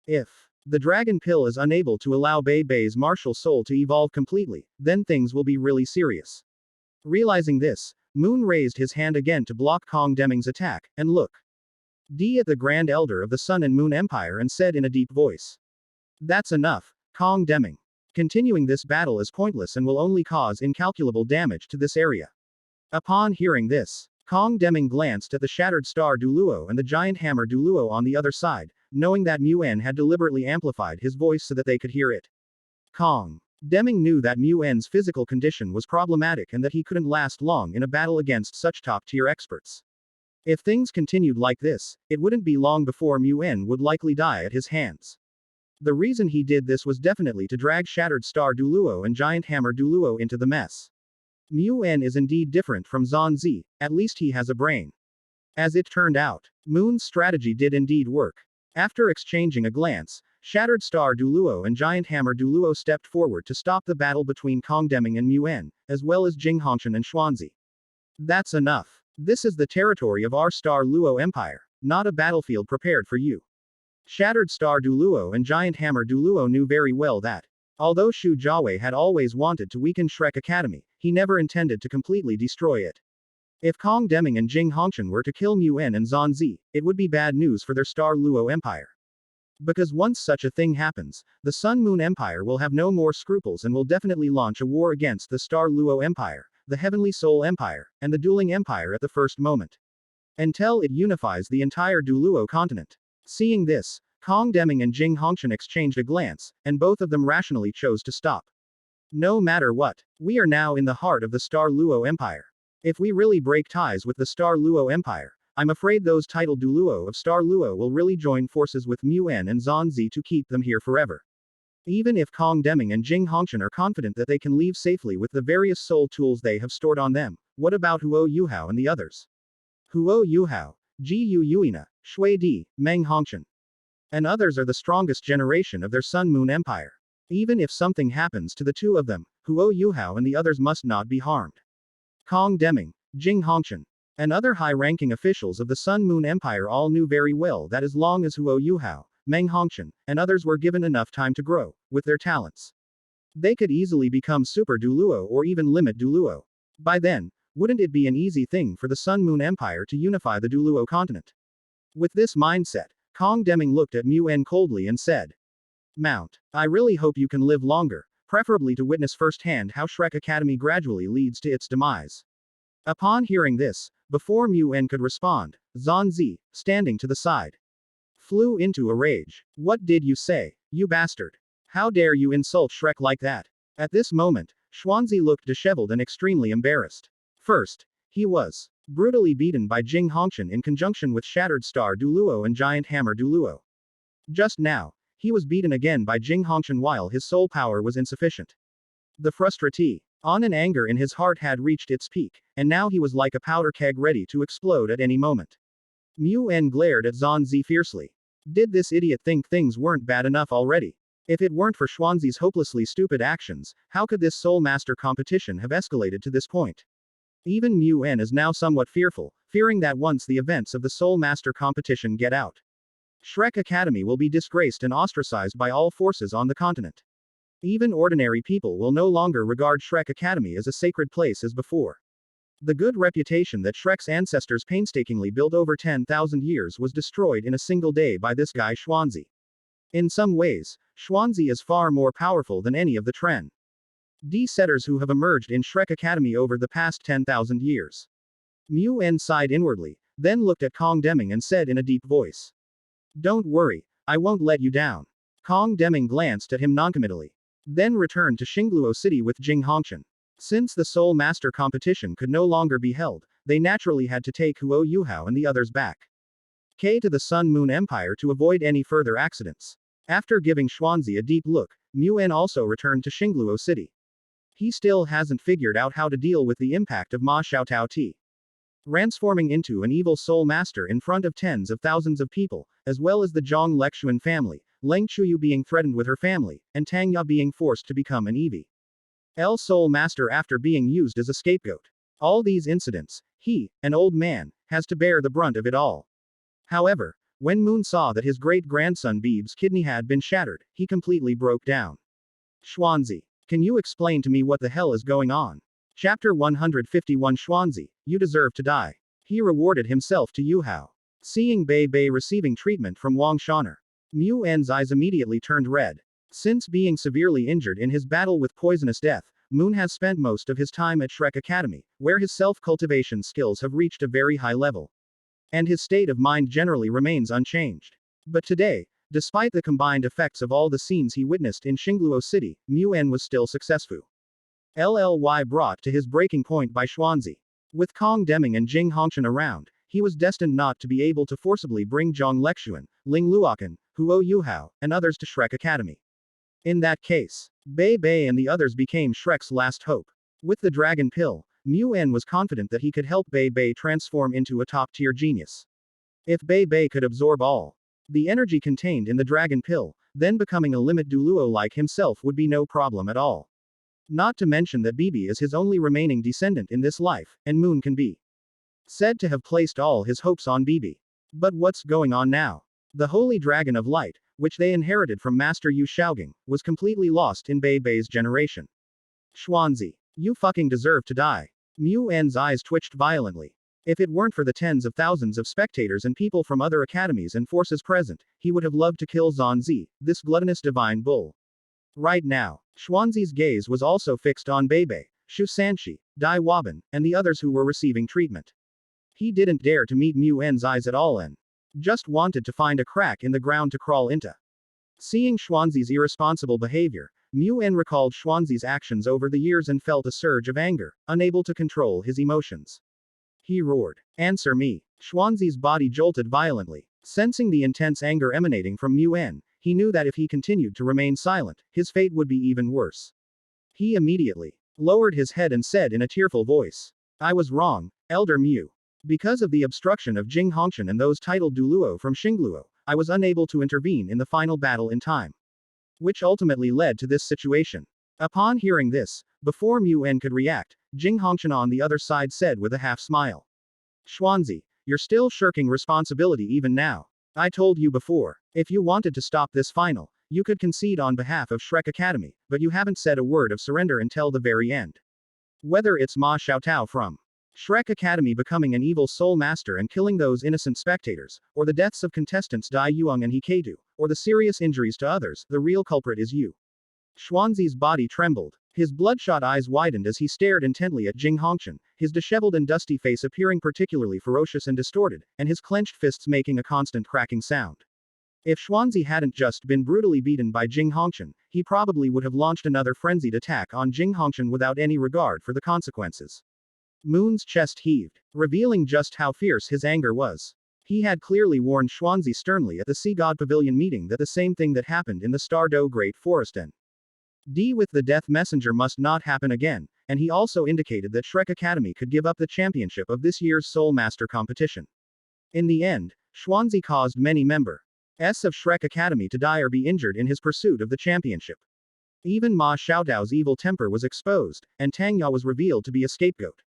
Speaker 1: If the dragon pill is unable to allow Bei Bei's martial soul to evolve completely, then things will be really serious. Realizing this, Moon raised his hand again to block Kong Deming's attack, and looked at the Grand Elder of the Sun and Moon Empire and said in a deep voice. That's enough, Kong Deming. Continuing this battle is pointless and will only cause incalculable damage to this area. Upon hearing this, Kong Deming glanced at the Shattered Star Douluo and the Giant Hammer Douluo on the other side, knowing that Muen had deliberately amplified his voice so that they could hear it. Kong Deming knew that Muen's physical condition was problematic and that he couldn't last long in a battle against such top-tier experts. If things continued like this, it wouldn't be long before Muen would likely die at his hands. The reason he did this was definitely to drag Shattered Star Douluo and Giant Hammer Douluo into the mess. Muen is indeed different from Zhanzi, at least he has a brain. As it turned out, Moon's strategy did indeed work. After exchanging a glance, Shattered Star Douluo and Giant Hammer Douluo stepped forward to stop the battle between Kong Deming and Muen, as well as Jing Hongchen and Xuanzi. That's enough. This is the territory of our Star Luo Empire, not a battlefield prepared for you. Shattered Star Douluo and Giant Hammer Douluo knew very well that, although Shu Jiawei had always wanted to weaken Shrek Academy, he never intended to completely destroy it. If Kong Deming and Jing Hongchen were to kill Muen and Zhanzi, it would be bad news for their Star Luo Empire. Because once such a thing happens, the Sun Moon Empire will have no more scruples and will definitely launch a war against the Star Luo Empire, the Heavenly Soul Empire, and the Dueling Empire at the first moment. Until it unifies the entire Douluo continent. Seeing this, Kong Deming and Jing Hongchen exchanged a glance, and both of them rationally chose to stop. No matter what, we are now in the heart of the Star Luo Empire. If we really break ties with the Star Luo Empire, I'm afraid those titled Douluo of Star Luo will really join forces with Muen and Zhanzi to keep them here forever. Even if Kong Deming and Jing Hongchen are confident that they can leave safely with the various soul tools they have stored on them, what about Huo Yuhao and the others? Huo Yuhao, Jiu Yuina, Shui Di, Meng Hongchen, and others are the strongest generation of their Sun Moon Empire. Even if something happens to the two of them, Huo Yuhao and the others must not be harmed. Kong Deming, Jing Hongchen, and other high-ranking officials of the Sun Moon Empire all knew very well that as long as Huo Yuhao, Meng Hongchen, and others were given enough time to grow, with their talents, they could easily become Super Douluo or even Limit Douluo. By then, wouldn't it be an easy thing for the Sun Moon Empire to unify the Douluo continent? With this mindset, Kong Deming looked at Muen coldly and said, Mount, I really hope you can live longer. preferably to witness firsthand how Shrek Academy gradually leads to its demise. Upon hearing this, before Mu En could respond, Zanzi, standing to the side, flew into a rage. What did you say, you bastard? How dare you insult Shrek like that? At this moment, Xuanzi looked disheveled and extremely embarrassed. First, he was brutally beaten by Jing Hongshan in conjunction with Shattered Star Douluo and Giant Hammer Douluo. Just now, he was beaten again by Jing Hongshan while his soul power was insufficient. The frustration and anger in his heart had reached its peak, and now he was like a powder keg ready to explode at any moment. Mu En glared at Zanzi fiercely. Did this idiot think things weren't bad enough already? If it weren't for Xuanzi's hopelessly stupid actions, how could this Soul Master competition have escalated to this point? Even Mu En is now somewhat fearful, fearing that once the events of the Soul Master competition get out, Shrek Academy will be disgraced and ostracized by all forces on the continent. Even ordinary people will no longer regard Shrek Academy as a sacred place as before. The good reputation that Shrek's ancestors painstakingly built over 10,000 years was destroyed in a single day by this guy Xuanzi. In some ways, Xuanzi is far more powerful than any of the Tren D setters who have emerged in Shrek Academy over the past 10,000 years. Mu En sighed inwardly, then looked at Kong Deming and said in a deep voice, "Don't worry, I won't let you down." Kong Deming glanced at him noncommittally, then returned to Xingluo City with Jing Hongshan. Since the Soul Master competition could no longer be held, they naturally had to take Huo Yuhao and the others back to the Sun Moon Empire to avoid any further accidents. After giving Xuanzi a deep look, Mu En also returned to Xingluo City. He still hasn't figured out how to deal with the impact of Ma Xiaotao Ti transforming into an evil Soul Master in front of tens of thousands of people, as well as the Zhang Lexuan family, Leng Chuyu being threatened with her family, and Tang Ya being forced to become an EV Soul Master after being used as a scapegoat. All these incidents, he, an old man, has to bear the brunt of it all. However, when Moon saw that his great-grandson Beeb's kidney had been shattered, he completely broke down. Xuanzi, can you explain to me what the hell is going on? Chapter 151 Xuanzi, you deserve to die. He rewarded himself to Yuhao. Seeing Bei Bei receiving treatment from Wang Shaner, Mu En's eyes immediately turned red. Since being severely injured in his battle with poisonous death, Moon has spent most of his time at Shrek Academy, where his self-cultivation skills have reached a very high level. And his state of mind generally remains unchanged. But today, despite the combined effects of all the scenes he witnessed in Xingluo City, Mu En was still successful. LLY brought to his breaking point by Xuanzi. With Kong Deming and Jing Hongshan around, he was destined not to be able to forcibly bring Zhang Lexuan, Ling Luokan, Huo Yuhao, and others to Shrek Academy. In that case, Bei Bei and the others became Shrek's last hope. With the Dragon Pill, Mu En was confident that he could help Bei Bei transform into a top-tier genius. If Bei Bei could absorb all the energy contained in the Dragon Pill, then becoming a limit Douluo like himself would be no problem at all. Not to mention that Bibi is his only remaining descendant in this life, and Moon can be said to have placed all his hopes on Bibi. But what's going on now? The Holy Dragon of Light, which they inherited from Master Yu Shaogang, was completely lost in Bei Bei's generation. Xuanzi, you fucking deserve to die. Mu En's eyes twitched violently. If it weren't for the tens of thousands of spectators and people from other academies and forces present, he would have loved to kill Zanzi, this gluttonous divine bull. Right now, Xuanzi's gaze was also fixed on Bei Bei, Shu Sanshi, Dai Waban, and the others who were receiving treatment. He didn't dare to meet Mu En's eyes at all and just wanted to find a crack in the ground to crawl into. Seeing Xuanzi's irresponsible behavior, Mu En recalled Xuanzi's actions over the years and felt a surge of anger, unable to control his emotions. He roared, "Answer me!" Xuanzi's body jolted violently. Sensing the intense anger emanating from Mu En, he knew that if he continued to remain silent, his fate would be even worse. He immediately lowered his head and said in a tearful voice, "I was wrong, Elder Mu. Because of the obstruction of Jing Hongshan and those titled Douluo from Xingluo, I was unable to intervene in the final battle in time. Which ultimately led to this situation." Upon hearing this, before Mu En could react, Jing Hongshan on the other side said with a half smile, "Xuanzi, you're still shirking responsibility even now. I told you before, if you wanted to stop this final, you could concede on behalf of Shrek Academy, but you haven't said a word of surrender until the very end. Whether it's Ma Xiaotao from Shrek Academy becoming an evil soul master and killing those innocent spectators, or the deaths of contestants Dai Yuang and Hiketu, or the serious injuries to others, the real culprit is you. Xuanzi's body trembled. His bloodshot eyes widened as he stared intently at Jing Hongchen, his disheveled and dusty face appearing particularly ferocious and distorted, and his clenched fists making a constant cracking sound. If Xuanzi hadn't just been brutally beaten by Jing Hongchen, he probably would have launched another frenzied attack on Jing Hongchen without any regard for the consequences. Moon's chest heaved, revealing just how fierce his anger was. He had clearly warned Xuanzi sternly at the Sea God Pavilion meeting that the same thing that happened in the Stardo Great Forest with the Death Messenger must not happen again, and he also indicated that Shrek Academy could give up the championship of this year's Soul Master competition. In the end, Xuanzi caused many members of Shrek Academy to die or be injured in his pursuit of the championship. Even Ma Xiaodao's evil temper was exposed, and Tang Ya was revealed to be a scapegoat.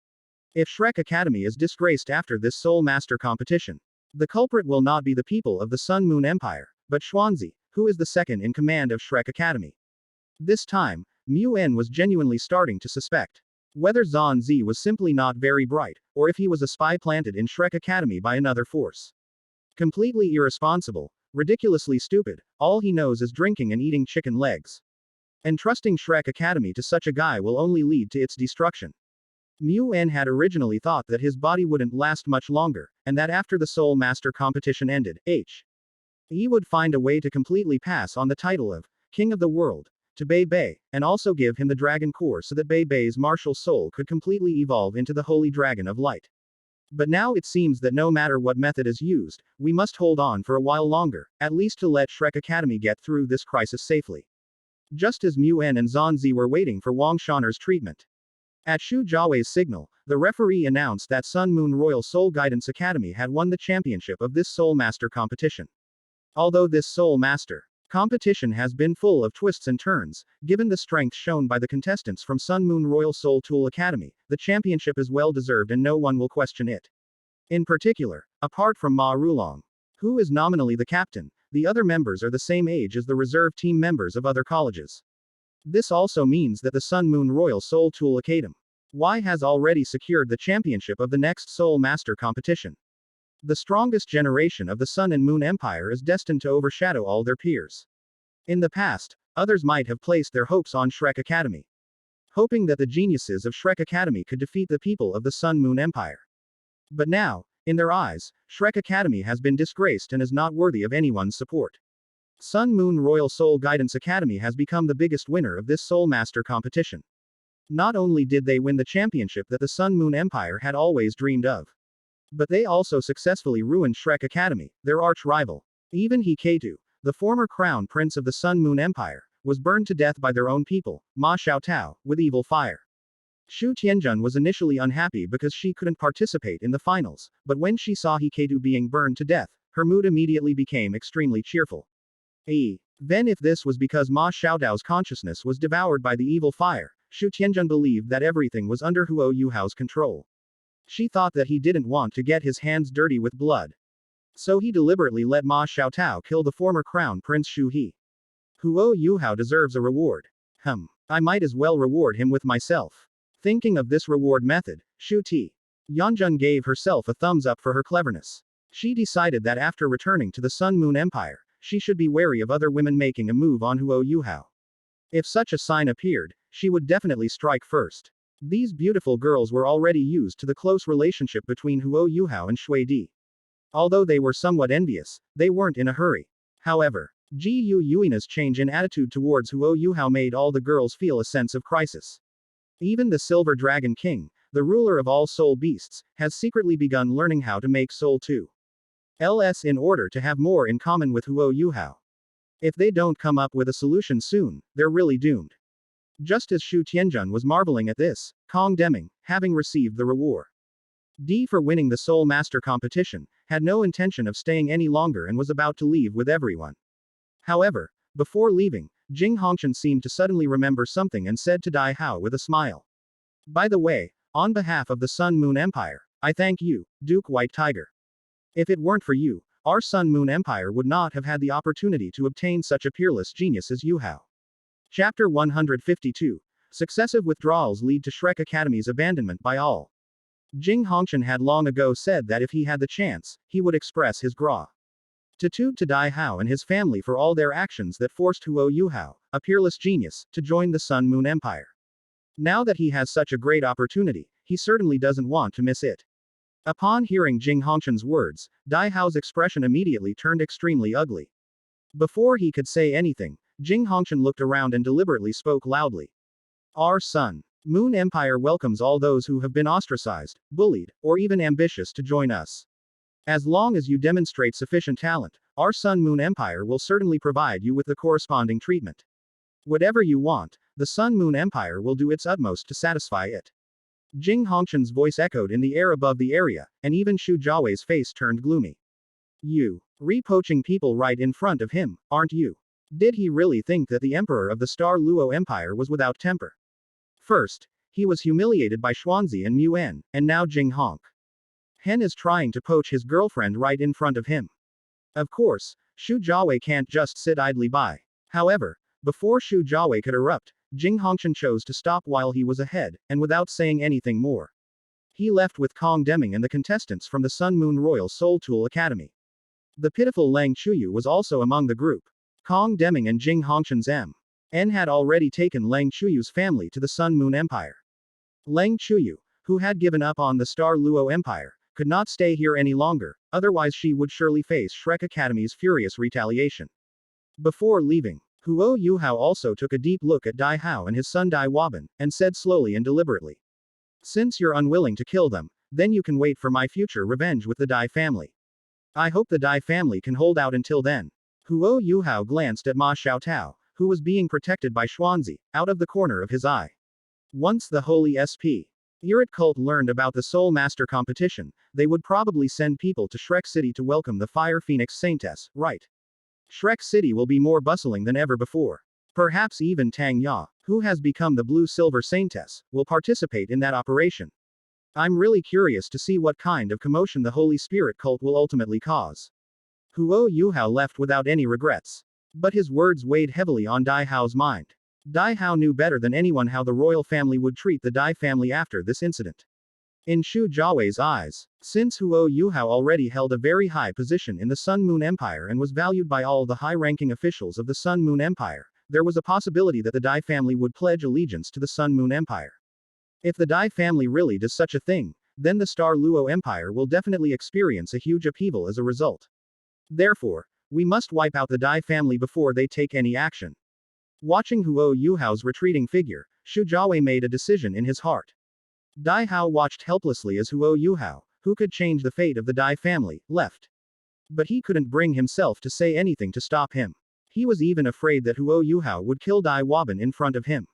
Speaker 1: If Shrek Academy is disgraced after this Soul Master competition, the culprit will not be the people of the Sun Moon Empire, but Xuanzi, who is the second in command of Shrek Academy. This time, Mu En was genuinely starting to suspect whether Zhan Zi was simply not very bright, or if he was a spy planted in Shrek Academy by another force. Completely irresponsible, ridiculously stupid, all he knows is drinking and eating chicken legs. Entrusting Shrek Academy to such a guy will only lead to its destruction. Mu En had originally thought that his body wouldn't last much longer, and that after the Soul Master competition ended, he would find a way to completely pass on the title of King of the World to Bei Bei, and also give him the Dragon Core so that Bei Bei's martial soul could completely evolve into the Holy Dragon of Light. But now it seems that no matter what method is used, we must hold on for a while longer, at least to let Shrek Academy get through this crisis safely. Just as Mu En and Zhan Zi were waiting for Wang Shan'er's treatment. At Xu Jiawei's signal, the referee announced that Sun Moon Royal Soul Guidance Academy had won the championship of this Soul Master competition. Although this Soul Master competition has been full of twists and turns, given the strength shown by the contestants from Sun Moon Royal Soul Tool Academy, the championship is well deserved and no one will question it. In particular, apart from Ma Rulong, who is nominally the captain, the other members are the same age as the reserve team members of other colleges. This also means that the Sun Moon Royal Soul Tool Academy has already secured the championship of the next Soul Master competition. The strongest generation of the Sun and Moon Empire is destined to overshadow all their peers. In the past, others might have placed their hopes on Shrek Academy, hoping that the geniuses of Shrek Academy could defeat the people of the Sun Moon Empire. But now, in their eyes, Shrek Academy has been disgraced and is not worthy of anyone's support. Sun Moon Royal Soul Guidance Academy has become the biggest winner of this Soul Master competition. Not only did they win the championship that the Sun Moon Empire had always dreamed of, but they also successfully ruined Shrek Academy, their arch-rival. Even He Ketu, the former crown prince of the Sun Moon Empire, was burned to death by their own people, Ma Xiaotao, with evil fire. Xu Tianjun was initially unhappy because she couldn't participate in the finals, but when she saw He Ketu being burned to death, her mood immediately became extremely cheerful. Then if this was because Ma Xiaodao's consciousness was devoured by the evil fire, Xu Tianjun believed that everything was under Huo Yuhao's control. She thought that he didn't want to get his hands dirty with blood. So he deliberately let Ma Xiaotao kill the former crown prince Xu He. Huo Yuhao deserves a reward. I might as well reward him with myself. Thinking of this reward method, Xu Ti Yanjun gave herself a thumbs up for her cleverness. She decided that after returning to the Sun Moon Empire, she should be wary of other women making a move on Huo Yuhao. If such a sign appeared, she would definitely strike first. These beautiful girls were already used to the close relationship between Huo Yuhao and Shui Di. Although they were somewhat envious, they weren't in a hurry. However, Ji Yuina's change in attitude towards Huo Yuhao made all the girls feel a sense of crisis. Even the Silver Dragon King, the ruler of all soul beasts, has secretly begun learning how to make soul too. In order to have more in common with Huo Yuhao. If they don't come up with a solution soon, they're really doomed. Just as Xu Tianjun was marveling at this, Kong Deming, having received the reward for winning the Soul Master competition, had no intention of staying any longer and was about to leave with everyone. However, before leaving, Jing Hongchen seemed to suddenly remember something and said to Dai Hao with a smile. By the way, on behalf of the Sun Moon Empire, I thank you, Duke White Tiger. If it weren't for you, our Sun Moon Empire would not have had the opportunity to obtain such a peerless genius as Yuhao. Chapter 152. Successive withdrawals lead to Shrek Academy's abandonment by all. Jing Hongchen had long ago said that if he had the chance, he would express his gra. Tattooed to Dai Hao and his family for all their actions that forced Huo Yuhao, a peerless genius, to join the Sun Moon Empire. Now that he has such a great opportunity, he certainly doesn't want to miss it. Upon hearing Jing Hongshan's words, Dai Hao's expression immediately turned extremely ugly. Before he could say anything, Jing Hongshan looked around and deliberately spoke loudly. Our Sun Moon Empire welcomes all those who have been ostracized, bullied, or even ambitious to join us. As long as you demonstrate sufficient talent, our Sun Moon Empire will certainly provide you with the corresponding treatment. Whatever you want, the Sun Moon Empire will do its utmost to satisfy it. Jing Hongshan's voice echoed in the air above the area, and even Shu Jiawei's face turned gloomy. You repoaching people right in front of him, aren't you? Did he really think that the emperor of the Star Luo Empire was without temper? First, he was humiliated by Xuanzi and Muan, and now Jing Hong. Hen is trying to poach his girlfriend right in front of him. Of course, Shu Jiawei can't just sit idly by. However, before Shu Jiawei could erupt, Jing Hongshan chose to stop while he was ahead, and without saying anything more. He left with Kong Deming and the contestants from the Sun Moon Royal Soul Tool Academy. The pitiful Lang Chuyu was also among the group. Kong Deming and Jing Hongshan's M.N. had already taken Lang Chuyu's family to the Sun Moon Empire. Lang Chuyu, who had given up on the Star Luo Empire, could not stay here any longer, otherwise she would surely face Shrek Academy's furious retaliation. Before leaving, Huo Yuhao also took a deep look at Dai Hao and his son Dai Waban, and said slowly and deliberately. Since you're unwilling to kill them, then you can wait for my future revenge with the Dai family. I hope the Dai family can hold out until then. Huo Yuhao glanced at Ma Xiaotao, who was being protected by Xuanzi, out of the corner of his eye. Once the Holy SP Irit cult learned about the Soul Master competition, they would probably send people to Shrek City to welcome the Fire Phoenix Saintess, right? Shrek City will be more bustling than ever before. Perhaps even Tang Ya, who has become the Blue Silver Saintess, will participate in that operation. I'm really curious to see what kind of commotion the Holy Spirit cult will ultimately cause. Huo Yuhao left without any regrets. But his words weighed heavily on Dai Hao's mind. Dai Hao knew better than anyone how the royal family would treat the Dai family after this incident. In Shu Jiawei's eyes, since Huo Yuhao already held a very high position in the Sun Moon Empire and was valued by all the high-ranking officials of the Sun Moon Empire, there was a possibility that the Dai family would pledge allegiance to the Sun Moon Empire. If the Dai family really does such a thing, then the Star Luo Empire will definitely experience a huge upheaval as a result. Therefore, we must wipe out the Dai family before they take any action. Watching Huo Yuhao's retreating figure, Shu Jiawei made a decision in his heart. Dai Hao watched helplessly as Huo Yuhao, who could change the fate of the Dai family, left. But he couldn't bring himself to say anything to stop him. He was even afraid that Huo Yuhao would kill Dai Waban in front of him.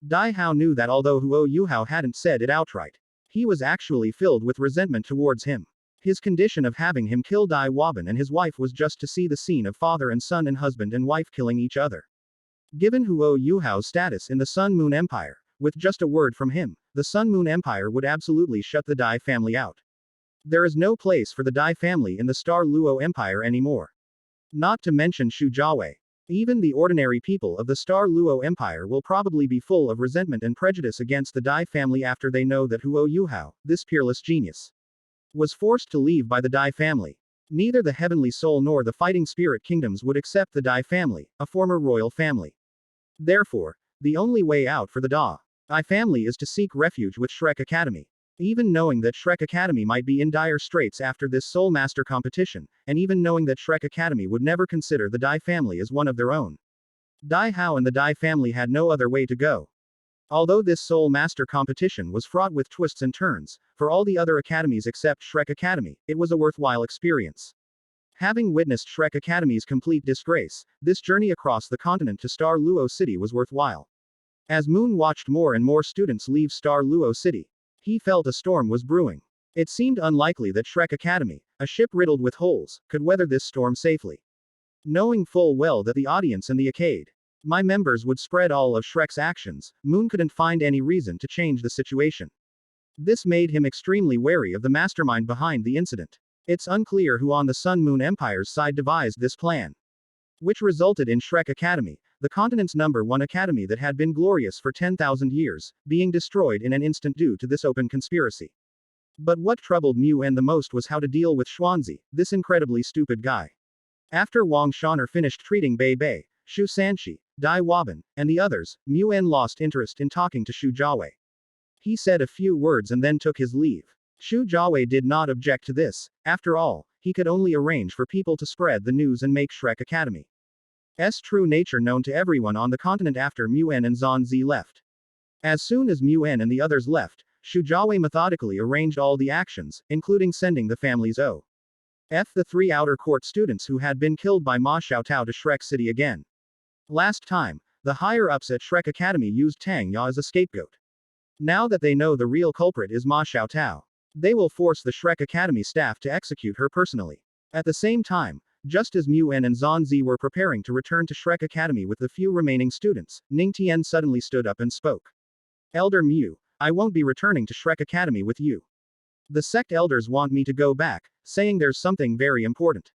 Speaker 1: Dai Hao knew that although Huo Yuhao hadn't said it outright, he was actually filled with resentment towards him. His condition of having him kill Dai Waban and his wife was just to see the scene of father and son and husband and wife killing each other. Given Huo Yuhao's status in the Sun Moon Empire, with just a word from him, the Sun Moon Empire would absolutely shut the Dai family out. There is no place for the Dai family in the Star Luo Empire anymore. Not to mention Shu Jiawei. Even the ordinary people of the Star Luo Empire will probably be full of resentment and prejudice against the Dai family after they know that Huo Yuhao, this peerless genius, was forced to leave by the Dai family. Neither the Heavenly Soul nor the Fighting Spirit Kingdoms would accept the Dai family, a former royal family. Therefore, the only way out for the Dai family is to seek refuge with Shrek Academy. Even knowing that Shrek Academy might be in dire straits after this Soul Master competition, and even knowing that Shrek Academy would never consider the Dai family as one of their own, Dai Hao and the Dai family had no other way to go. Although this Soul Master competition was fraught with twists and turns, for all the other academies except Shrek Academy, it was a worthwhile experience. Having witnessed Shrek Academy's complete disgrace, this journey across the continent to Star Luo City was worthwhile. As Moon watched more and more students leave Star Luo City, he felt a storm was brewing. It seemed unlikely that Shrek Academy, a ship riddled with holes, could weather this storm safely. Knowing full well that the audience and the arcade, my members would spread all of Shrek's actions, Moon couldn't find any reason to change the situation. This made him extremely wary of the mastermind behind the incident. It's unclear who on the Sun Moon Empire's side devised this plan, which resulted in Shrek Academy, the continent's #1 academy that had been glorious for 10,000 years, being destroyed in an instant due to this open conspiracy. But what troubled Muan the most was how to deal with Xuanzi, this incredibly stupid guy. After Wang Shaner finished treating Bei Bei, Shu Sanshi, Dai Waban, and the others, Mu En lost interest in talking to Shu Jiawei. He said a few words and then took his leave. Shu Jiawei did not object to this. After all, he could only arrange for people to spread the news and make Shrek Academy's true nature known to everyone on the continent after Mu En and Zhan Zi left. As soon as Mu En and the others left, Shu Jiawei methodically arranged all the actions, including sending the families the 3 outer court students who had been killed by Ma Xiaotao to Shrek City again. Last time, the higher-ups at Shrek Academy used Tang Ya as a scapegoat. Now that they know the real culprit is Ma Xiaotao, they will force the Shrek Academy staff to execute her personally. At the same time, just as Mu En and Zhan Zi were preparing to return to Shrek Academy with the few remaining students, Ning Tian suddenly stood up and spoke. Elder Mu, I won't be returning to Shrek Academy with you. The sect elders want me to go back, saying there's something very important.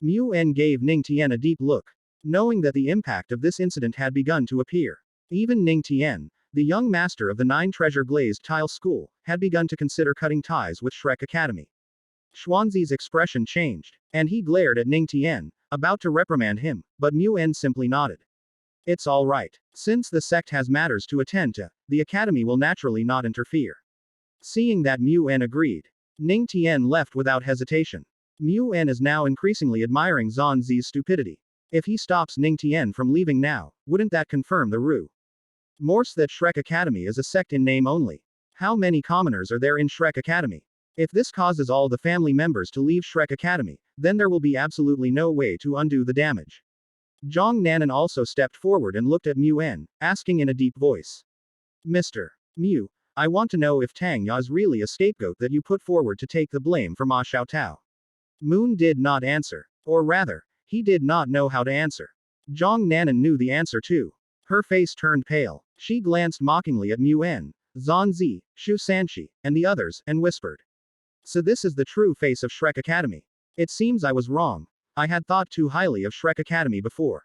Speaker 1: Mu En gave Ning Tian a deep look, knowing that the impact of this incident had begun to appear. Even Ning Tian, the young master of the 9 treasure glazed tile school, had begun to consider cutting ties with Shrek Academy. Xuanzi's expression changed, and he glared at Ning Tian, about to reprimand him, but Mu En simply nodded. It's all right. Since the sect has matters to attend to, the academy will naturally not interfere. Seeing that Mu En agreed, Ning Tian left without hesitation. Mu En is now increasingly admiring Zhan Zi's stupidity. If he stops Ning Tian from leaving now, wouldn't that confirm the rumors that Shrek Academy is a sect in name only? How many commoners are there in Shrek Academy? If this causes all the family members to leave Shrek Academy, then there will be absolutely no way to undo the damage. Zhang Nanan also stepped forward and looked at Mu En, asking in a deep voice. Mr. Mu, I want to know if Tang Ya is really a scapegoat that you put forward to take the blame for Ma Xiaotao. Moon did not answer. Or rather, he did not know how to answer. Zhang Nanan knew the answer too. Her face turned pale. She glanced mockingly at Mu En, Zhan Zi, Shu Sanshi, and the others, and whispered. So this is the true face of Shrek Academy. It seems I was wrong. I had thought too highly of Shrek Academy before.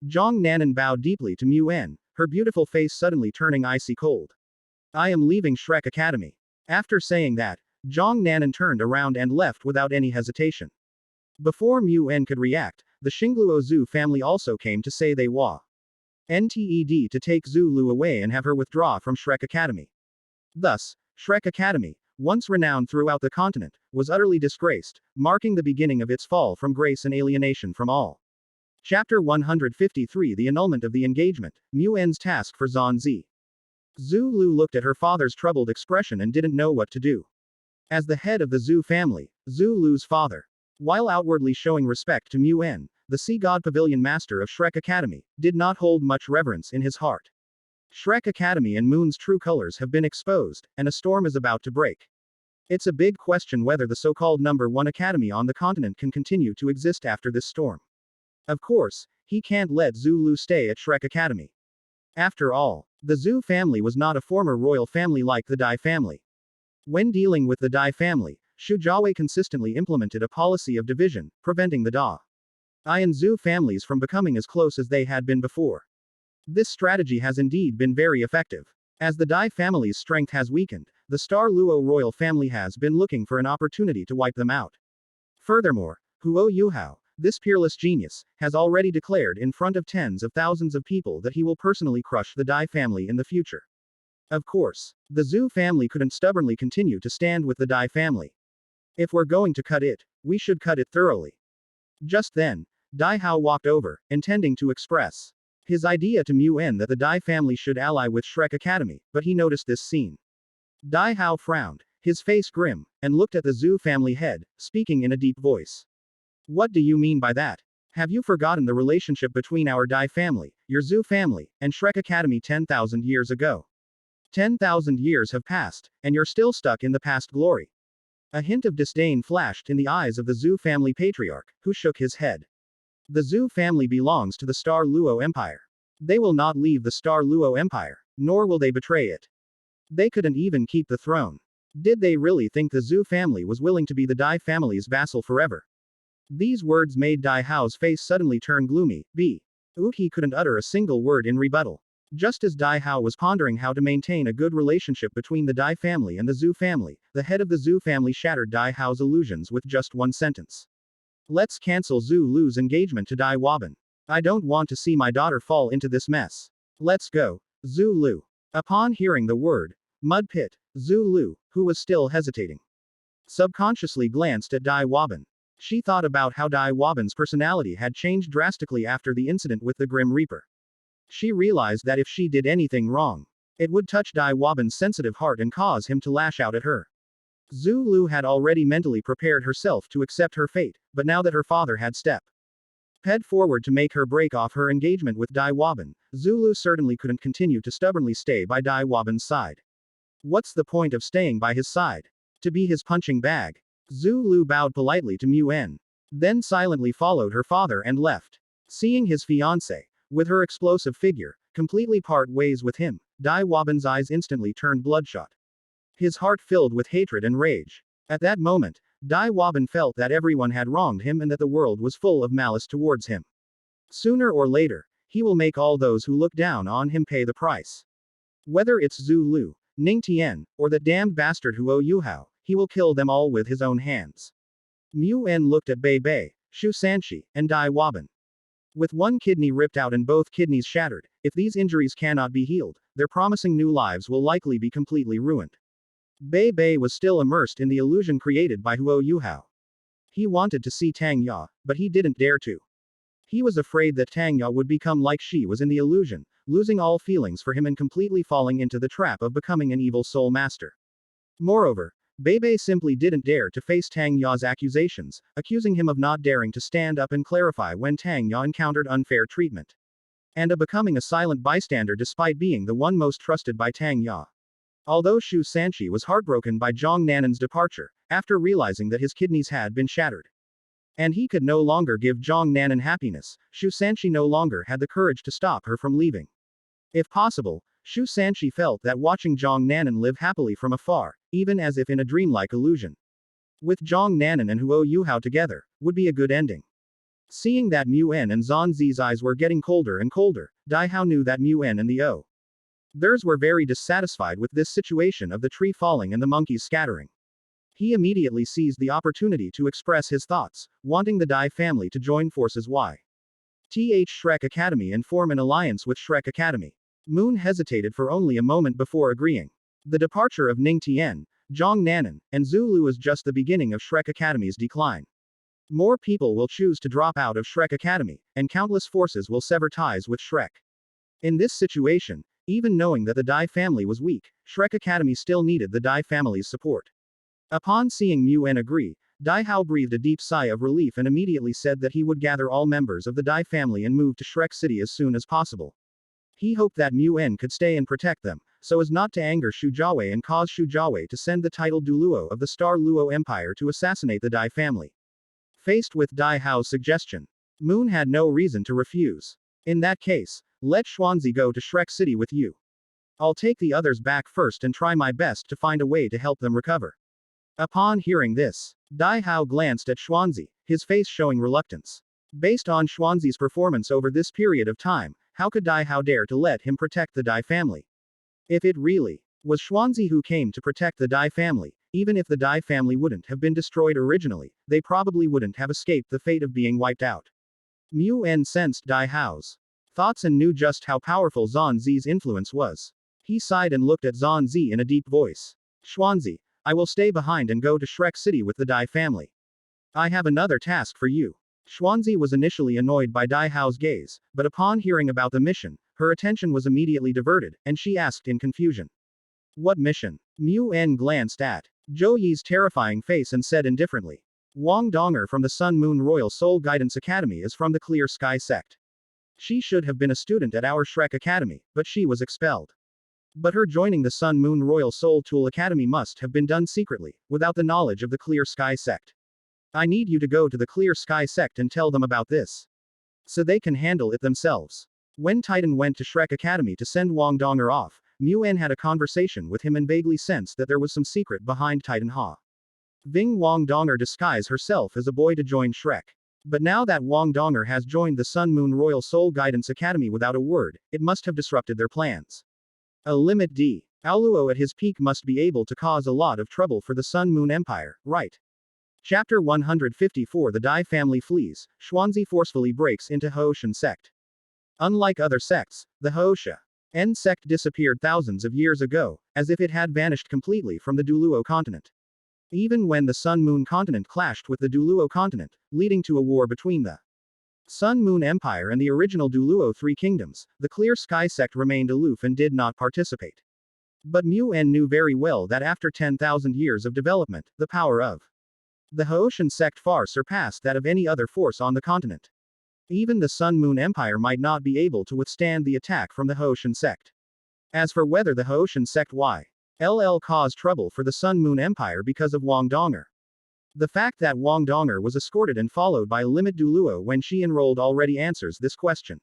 Speaker 1: Zhang Nanan bowed deeply to Mu En, her beautiful face suddenly turning icy cold. I am leaving Shrek Academy. After saying that, Zhang Nanan turned around and left without any hesitation. Before Mu En could react, the Xingluo Zhu family also came to say they NTED to take Zhu Lu away and have her withdraw from Shrek Academy. Thus, Shrek Academy, once renowned throughout the continent, was utterly disgraced, marking the beginning of its fall from grace and alienation from all. Chapter 153 The Annulment of the Engagement, Mu En's Task for Zhan Zi. Zhu Lu looked at her father's troubled expression and didn't know what to do. As the head of the Zhu family, Zhu Lu's father, while outwardly showing respect to Mu En, the Sea God Pavilion Master of Shrek Academy, did not hold much reverence in his heart. Shrek Academy and Moon's true colors have been exposed, and a storm is about to break. It's a big question whether the so-called number 1 academy on the continent can continue to exist after this storm. Of course, he can't let Zhu Lu stay at Shrek Academy. After all, the Zhu family was not a former royal family like the Dai family. When dealing with the Dai family, Shu Jiawei consistently implemented a policy of division, preventing the Dai and Zhu families from becoming as close as they had been before. This strategy has indeed been very effective. As the Dai family's strength has weakened, the Star Luo royal family has been looking for an opportunity to wipe them out. Furthermore, Yuhao, this peerless genius, has already declared in front of tens of thousands of people that he will personally crush the Dai family in the future. Of course, the Zhu family couldn't stubbornly continue to stand with the Dai family. If we're going to cut it, we should cut it thoroughly. Just then, Dai Hao walked over, intending to express his idea to Mu En that the Dai family should ally with Shrek Academy, but he noticed this scene. Dai Hao frowned, his face grim, and looked at the Zhu family head, speaking in a deep voice. What do you mean by that? Have you forgotten the relationship between our Dai family, your Zhu family, and Shrek Academy 10,000 years ago? 10,000 years have passed, and you're still stuck in the past glory. A hint of disdain flashed in the eyes of the Zhu family patriarch, who shook his head. The Zhu family belongs to the Star Luo Empire. They will not leave the Star Luo Empire, nor will they betray it. They couldn't even keep the throne. Did they really think the Zhu family was willing to be the Dai family's vassal forever? These words made Dai Hao's face suddenly turn gloomy. He couldn't utter a single word in rebuttal. Just as Dai Hao was pondering how to maintain a good relationship between the Dai family and the Zhu family, the head of the Zhu family shattered Dai Hao's illusions with just one sentence. Let's cancel Zhu Lu's engagement to Dai Waban. I don't want to see my daughter fall into this mess. Let's go. Zhu Lu. Upon hearing the word, mud pit, Zhu Lu, who was still hesitating, subconsciously glanced at Dai Waban. She thought about how Dai Waban's personality had changed drastically after the incident with the Grim Reaper. She realized that if she did anything wrong, it would touch Dai Waban's sensitive heart and cause him to lash out at her. Zhu Lu had already mentally prepared herself to accept her fate, but now that her father had stepped forward to make her break off her engagement with Dai Waban, Zhu Lu certainly couldn't continue to stubbornly stay by Dai Waban's side. What's the point of staying by his side? To be his punching bag? Zhu Lu bowed politely to Mu En, then silently followed her father and left. Seeing his fiancée, with her explosive figure, completely part ways with him, Dai Waban's eyes instantly turned bloodshot. His heart filled with hatred and rage. At that moment, Dai Waban felt that everyone had wronged him and that the world was full of malice towards him. Sooner or later, he will make all those who look down on him pay the price. Whether it's Zhu Lu, Ning Tian, or the damned bastard Huo Yuhao, he will kill them all with his own hands. Mu En looked at Bei Bei, Shu Sanshi, and Dai Waban. With one kidney ripped out and both kidneys shattered, if these injuries cannot be healed, their promising new lives will likely be completely ruined. Bei Bei was still immersed in the illusion created by Huo Yuhao. He wanted to see Tang Ya, but he didn't dare to. He was afraid that Tang Ya would become like she was in the illusion, losing all feelings for him and completely falling into the trap of becoming an evil soul master. Moreover, Bei Bei simply didn't dare to face Tang Ya's accusations, accusing him of not daring to stand up and clarify when Tang Ya encountered unfair treatment, and of becoming a silent bystander despite being the one most trusted by Tang Ya. Although Shu Sanshi was heartbroken by Zhang Nanan's departure, after realizing that his kidneys had been shattered, and he could no longer give Zhang Nanan happiness, Shu Sanshi no longer had the courage to stop her from leaving. If possible, Shu Sanshi felt that watching Zhang Nanan live happily from afar, even as if in a dreamlike illusion, with Zhang Nanan and Huo Yuhao together, would be a good ending. Seeing that Mu En and Zhan Zi's eyes were getting colder and colder, Dai Hao knew that Mu En and the others were very dissatisfied with this situation of the tree falling and the monkeys scattering. He immediately seized the opportunity to express his thoughts, wanting the Dai family to join forces with Shrek Academy and form an alliance with Shrek Academy. Moon hesitated for only a moment before agreeing. The departure of Ning Tian, Zhang Nanan, and Zhu Lu is just the beginning of Shrek Academy's decline. More people will choose to drop out of Shrek Academy, and countless forces will sever ties with Shrek. In this situation, even knowing that the Dai family was weak, Shrek Academy still needed the Dai family's support. Upon seeing Mu En agree, Dai Hao breathed a deep sigh of relief and immediately said that he would gather all members of the Dai family and move to Shrek City as soon as possible. He hoped that Mu En could stay and protect them, so as not to anger Shu Jiawei and cause Shu Jiawei to send the titled Douluo of the Star Luo Empire to assassinate the Dai family. Faced with Dai Hao's suggestion, Moon had no reason to refuse. In that case, let Xuanzi go to Shrek City with you. I'll take the others back first and try my best to find a way to help them recover. Upon hearing this, Dai Hao glanced at Xuanzi, his face showing reluctance. Based on Xuanzi's performance over this period of time, how could Dai Hao dare to let him protect the Dai family? If it really was Xuanzi who came to protect the Dai family, even if the Dai family wouldn't have been destroyed originally, they probably wouldn't have escaped the fate of being wiped out. Mu En sensed Dai Hao's thoughts and knew just how powerful Zhan Zi's influence was. He sighed and looked at Zhan Zi in a deep voice. Xuanzi, I will stay behind and go to Shrek City with the Dai family. I have another task for you. Xuanzi was initially annoyed by Dai Hao's gaze, but upon hearing about the mission, her attention was immediately diverted, and she asked in confusion. What mission? Mu En glanced at Zhou Yi's terrifying face and said indifferently. Wang Donger from the Sun Moon Royal Soul Guidance Academy is from the Clear Sky sect. She should have been a student at our Shrek Academy, but she was expelled. But her joining the Sun Moon Royal Soul Tool Academy must have been done secretly, without the knowledge of the Clear Sky sect. I need you to go to the Clear Sky sect and tell them about this, so they can handle it themselves. When Titan went to Shrek Academy to send Wang Donger off, Mu En had a conversation with him and vaguely sensed that there was some secret behind Titan Ha. Ving Wang Donger disguised herself as a boy to join Shrek. But now that Wang Donger has joined the Sun Moon Royal Soul Guidance Academy without a word, it must have disrupted their plans. A limit D. Aoluo at his peak must be able to cause a lot of trouble for the Sun Moon Empire, right? Chapter 154 The Dai family flees, Xuanzi forcefully breaks into Hoshan sect. Unlike other sects, the Hoshan sect disappeared thousands of years ago, as if it had vanished completely from the Douluo continent. Even when the Sun-Moon continent clashed with the Douluo continent, leading to a war between the Sun-Moon Empire and the original Douluo Three Kingdoms, the Clear Sky sect remained aloof and did not participate. But Mu En knew very well that after 10,000 years of development, the power of the Hoshan sect far surpassed that of any other force on the continent. Even the Sun-Moon Empire might not be able to withstand the attack from the Hoshan sect. As for whether the Hoshan sect will cause trouble for the Sun-Moon Empire because of Wang Donger. The fact that Wang Donger was escorted and followed by a limit Douluo when she enrolled already answers this question.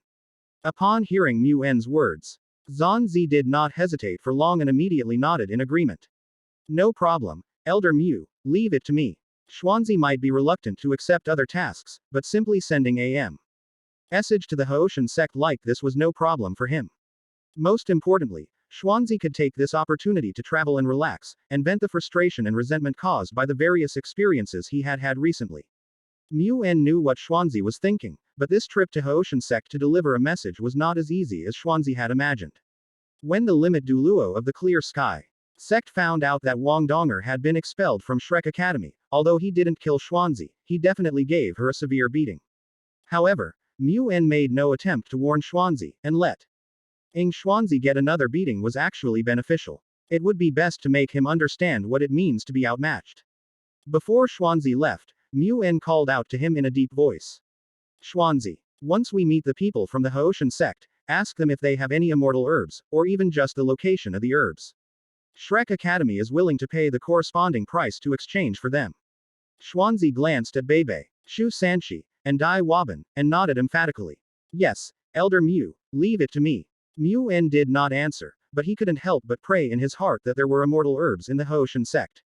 Speaker 1: Upon hearing Mu En's words, Zanzi did not hesitate for long and immediately nodded in agreement. No problem, Elder Mu, leave it to me. Xuanzi might be reluctant to accept other tasks, but simply sending a message to the Hoshan sect like this was no problem for him. Most importantly, Xuanzi could take this opportunity to travel and relax, and vent the frustration and resentment caused by the various experiences he had had recently. Mu En knew what Xuanzi was thinking, but this trip to Hoshan sect to deliver a message was not as easy as Xuanzi had imagined. When the limit Douluo of the Clear Sky sect found out that Wang Donger had been expelled from Shrek Academy, although he didn't kill Xuanzi, he definitely gave her a severe beating. However, Mu En made no attempt to warn Xuanzi, and letting Xuanzi get another beating was actually beneficial. It would be best to make him understand what it means to be outmatched. Before Xuanzi left, Mu En called out to him in a deep voice. Xuanzi, once we meet the people from the Hoshan sect, ask them if they have any immortal herbs, or even just the location of the herbs. Shrek Academy is willing to pay the corresponding price to exchange for them. Xuanzi glanced at Beibei, Shu Sanshi, and Dai Waban, and nodded emphatically. Yes, Elder Mu, leave it to me. Mu En did not answer, but he couldn't help but pray in his heart that there were immortal herbs in the Hoshan sect.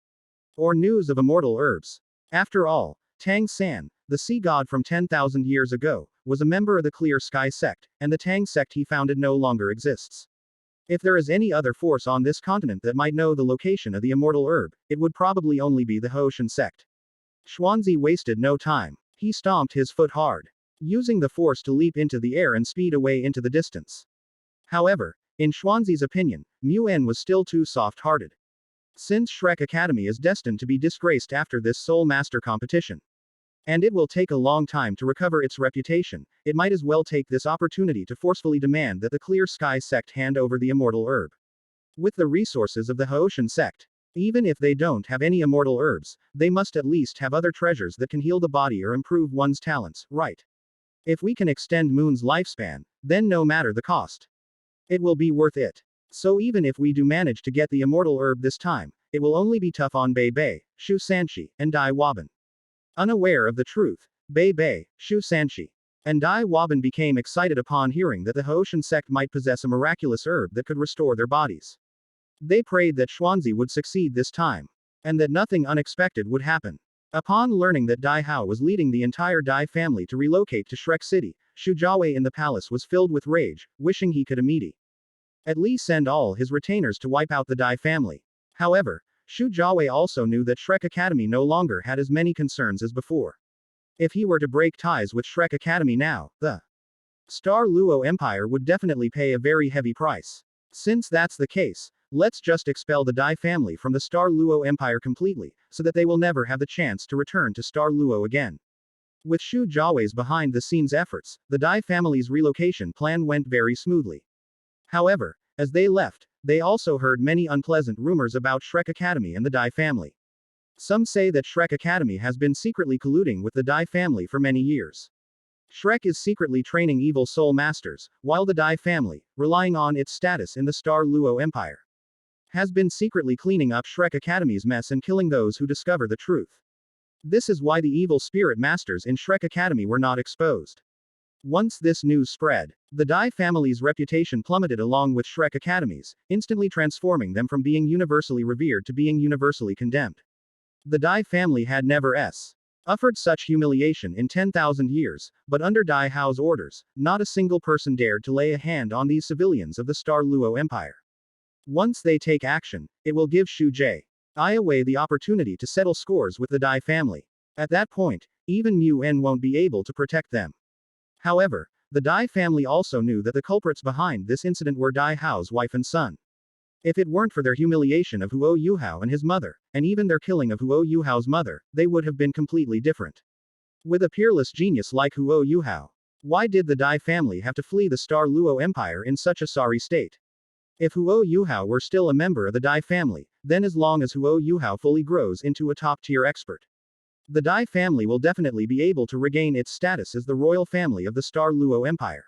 Speaker 1: Or news of immortal herbs. After all, Tang San, the sea god from 10,000 years ago, was a member of the Clear Sky sect, and the Tang sect he founded no longer exists. If there is any other force on this continent that might know the location of the immortal herb, it would probably only be the Hoshan sect. Xuanzi wasted no time. He stomped his foot hard, using the force to leap into the air and speed away into the distance. However, in Xuanzi's opinion, Mu En was still too soft-hearted. Since Shrek Academy is destined to be disgraced after this Soul Master competition, and it will take a long time to recover its reputation, it might as well take this opportunity to forcefully demand that the Clear Sky sect hand over the immortal herb. With the resources of the Hoshan sect, even if they don't have any immortal herbs, they must at least have other treasures that can heal the body or improve one's talents, right? If we can extend Moon's lifespan, then no matter the cost, it will be worth it. So even if we do manage to get the immortal herb this time, it will only be tough on Beibei, Shu Sanshi, and Dai Waban. Unaware of the truth, Beibei, Shu Sanshi, and Dai Waban became excited upon hearing that the Hoshan sect might possess a miraculous herb that could restore their bodies. They prayed that Xuanzi would succeed this time, and that nothing unexpected would happen. Upon learning that Dai Hao was leading the entire Dai family to relocate to Shrek City, Shu Jiawei in the palace was filled with rage, wishing he could immediately at least send all his retainers to wipe out the Dai family. However, Shu Jiawei also knew that Shrek Academy no longer had as many concerns as before. If he were to break ties with Shrek Academy now, the Star Luo Empire would definitely pay a very heavy price. Since that's the case, let's just expel the Dai family from the Star Luo Empire completely, so that they will never have the chance to return to Star Luo again. With Shu Jiawei's behind-the-scenes efforts, the Dai family's relocation plan went very smoothly. However, as they left, they also heard many unpleasant rumors about Shrek Academy and the Dai family. Some say that Shrek Academy has been secretly colluding with the Dai family for many years. Shrek is secretly training evil soul masters, while the Dai family, relying on its status in the Star Luo Empire, has been secretly cleaning up Shrek Academy's mess and killing those who discover the truth. This is why the evil spirit masters in Shrek Academy were not exposed. Once this news spread, the Dai family's reputation plummeted along with Shrek Academy's, instantly transforming them from being universally revered to being universally condemned. The Dai family had never suffered such humiliation in 10,000 years, but under Dai Hao's orders, not a single person dared to lay a hand on these civilians of the Star Luo Empire. Once they take action, it will give Shu Jiawei the opportunity to settle scores with the Dai family. At that point, even Yuan won't be able to protect them. However, the Dai family also knew that the culprits behind this incident were Dai Hao's wife and son. If it weren't for their humiliation of Huo Yuhao and his mother, and even their killing of Huo Yuhao's mother, they would have been completely different. With a peerless genius like Huo Yuhao, why did the Dai family have to flee the Star Luo Empire in such a sorry state? If Huo Yuhao were still a member of the Dai family, then as long as Huo Yuhao fully grows into a top-tier expert, the Dai family will definitely be able to regain its status as the royal family of the Star Luo Empire.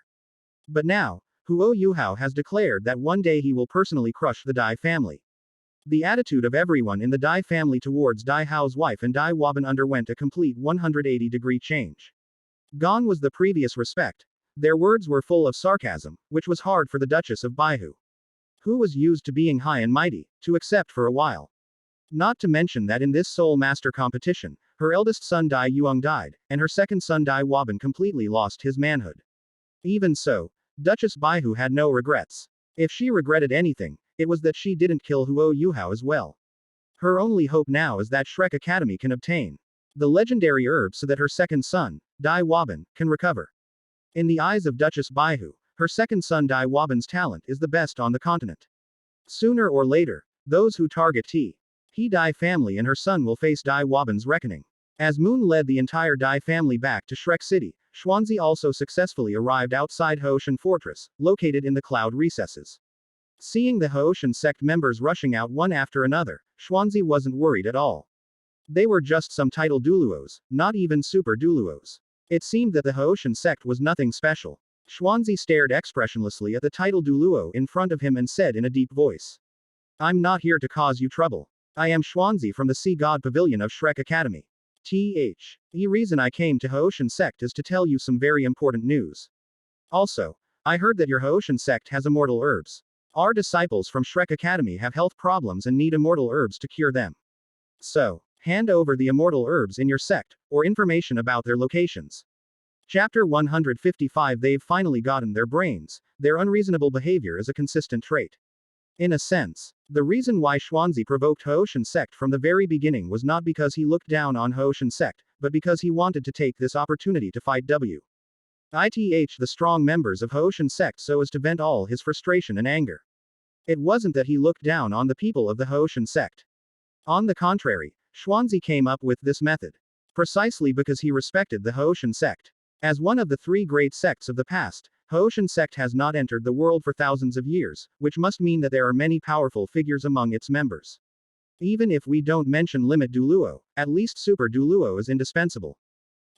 Speaker 1: But now, Huo Yuhao has declared that one day he will personally crush the Dai family. The attitude of everyone in the Dai family towards Dai Hao's wife and Dai Waban underwent a complete 180-degree change. Gone was the previous respect. Their words were full of sarcasm, which was hard for the Duchess of Baihu, who was used to being high and mighty, to accept for a while. Not to mention that in this Soul Master competition, her eldest son Dai Yuang died, and her second son Dai Waban completely lost his manhood. Even so, Duchess Baihu had no regrets. If she regretted anything, it was that she didn't kill Huo Yuhao as well. Her only hope now is that Shrek Academy can obtain the legendary herb so that her second son, Dai Waban, can recover. In the eyes of Duchess Baihu, her second son Dai Waban's talent is the best on the continent. Sooner or later, those who target He Dai family and her son will face Dai Waban's reckoning. As Moon led the entire Dai family back to Shrek City, Xuanzi also successfully arrived outside Hoshan Fortress, located in the cloud recesses. Seeing the Hoshan sect members rushing out one after another, Xuanzi wasn't worried at all. They were just some title Douluos, not even super Douluos. It seemed that the Hoshan sect was nothing special. Xuanzi stared expressionlessly at the title Douluo in front of him and said in a deep voice, "I'm not here to cause you trouble. I am Xuanzi from the Sea God Pavilion of Shrek Academy. The reason I came to Hoshan sect is to tell you some very important news. Also, I heard that your Hoshan sect has immortal herbs. Our disciples from Shrek Academy have health problems and need immortal herbs to cure them. So, hand over the immortal herbs in your sect, or information about their locations." Chapter 155. They've finally gotten their brains. Their unreasonable behavior is a consistent trait. In a sense, the reason why Xuanzi provoked Hoshan sect from the very beginning was not because he looked down on Hoshan sect, but because he wanted to take this opportunity to fight the strong members of Hoshan sect so as to vent all his frustration and anger. It wasn't that he looked down on the people of the Hoshan sect. On the contrary, Xuanzi came up with this method precisely because he respected the Hoshan sect. As one of the three great sects of the past, Hoshan sect has not entered the world for thousands of years, which must mean that there are many powerful figures among its members. Even if we don't mention Limit Douluo, at least Super Douluo is indispensable.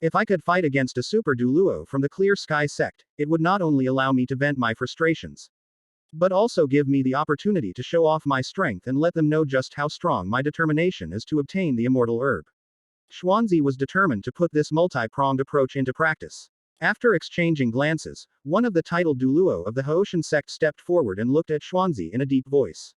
Speaker 1: If I could fight against a Super Douluo from the Clear Sky sect, it would not only allow me to vent my frustrations, but also give me the opportunity to show off my strength and let them know just how strong my determination is to obtain the immortal herb. Xuanzi was determined to put this multi-pronged approach into practice. After exchanging glances, one of the titled Douluo of the Hoshan sect stepped forward and looked at Xuanzi in a deep voice.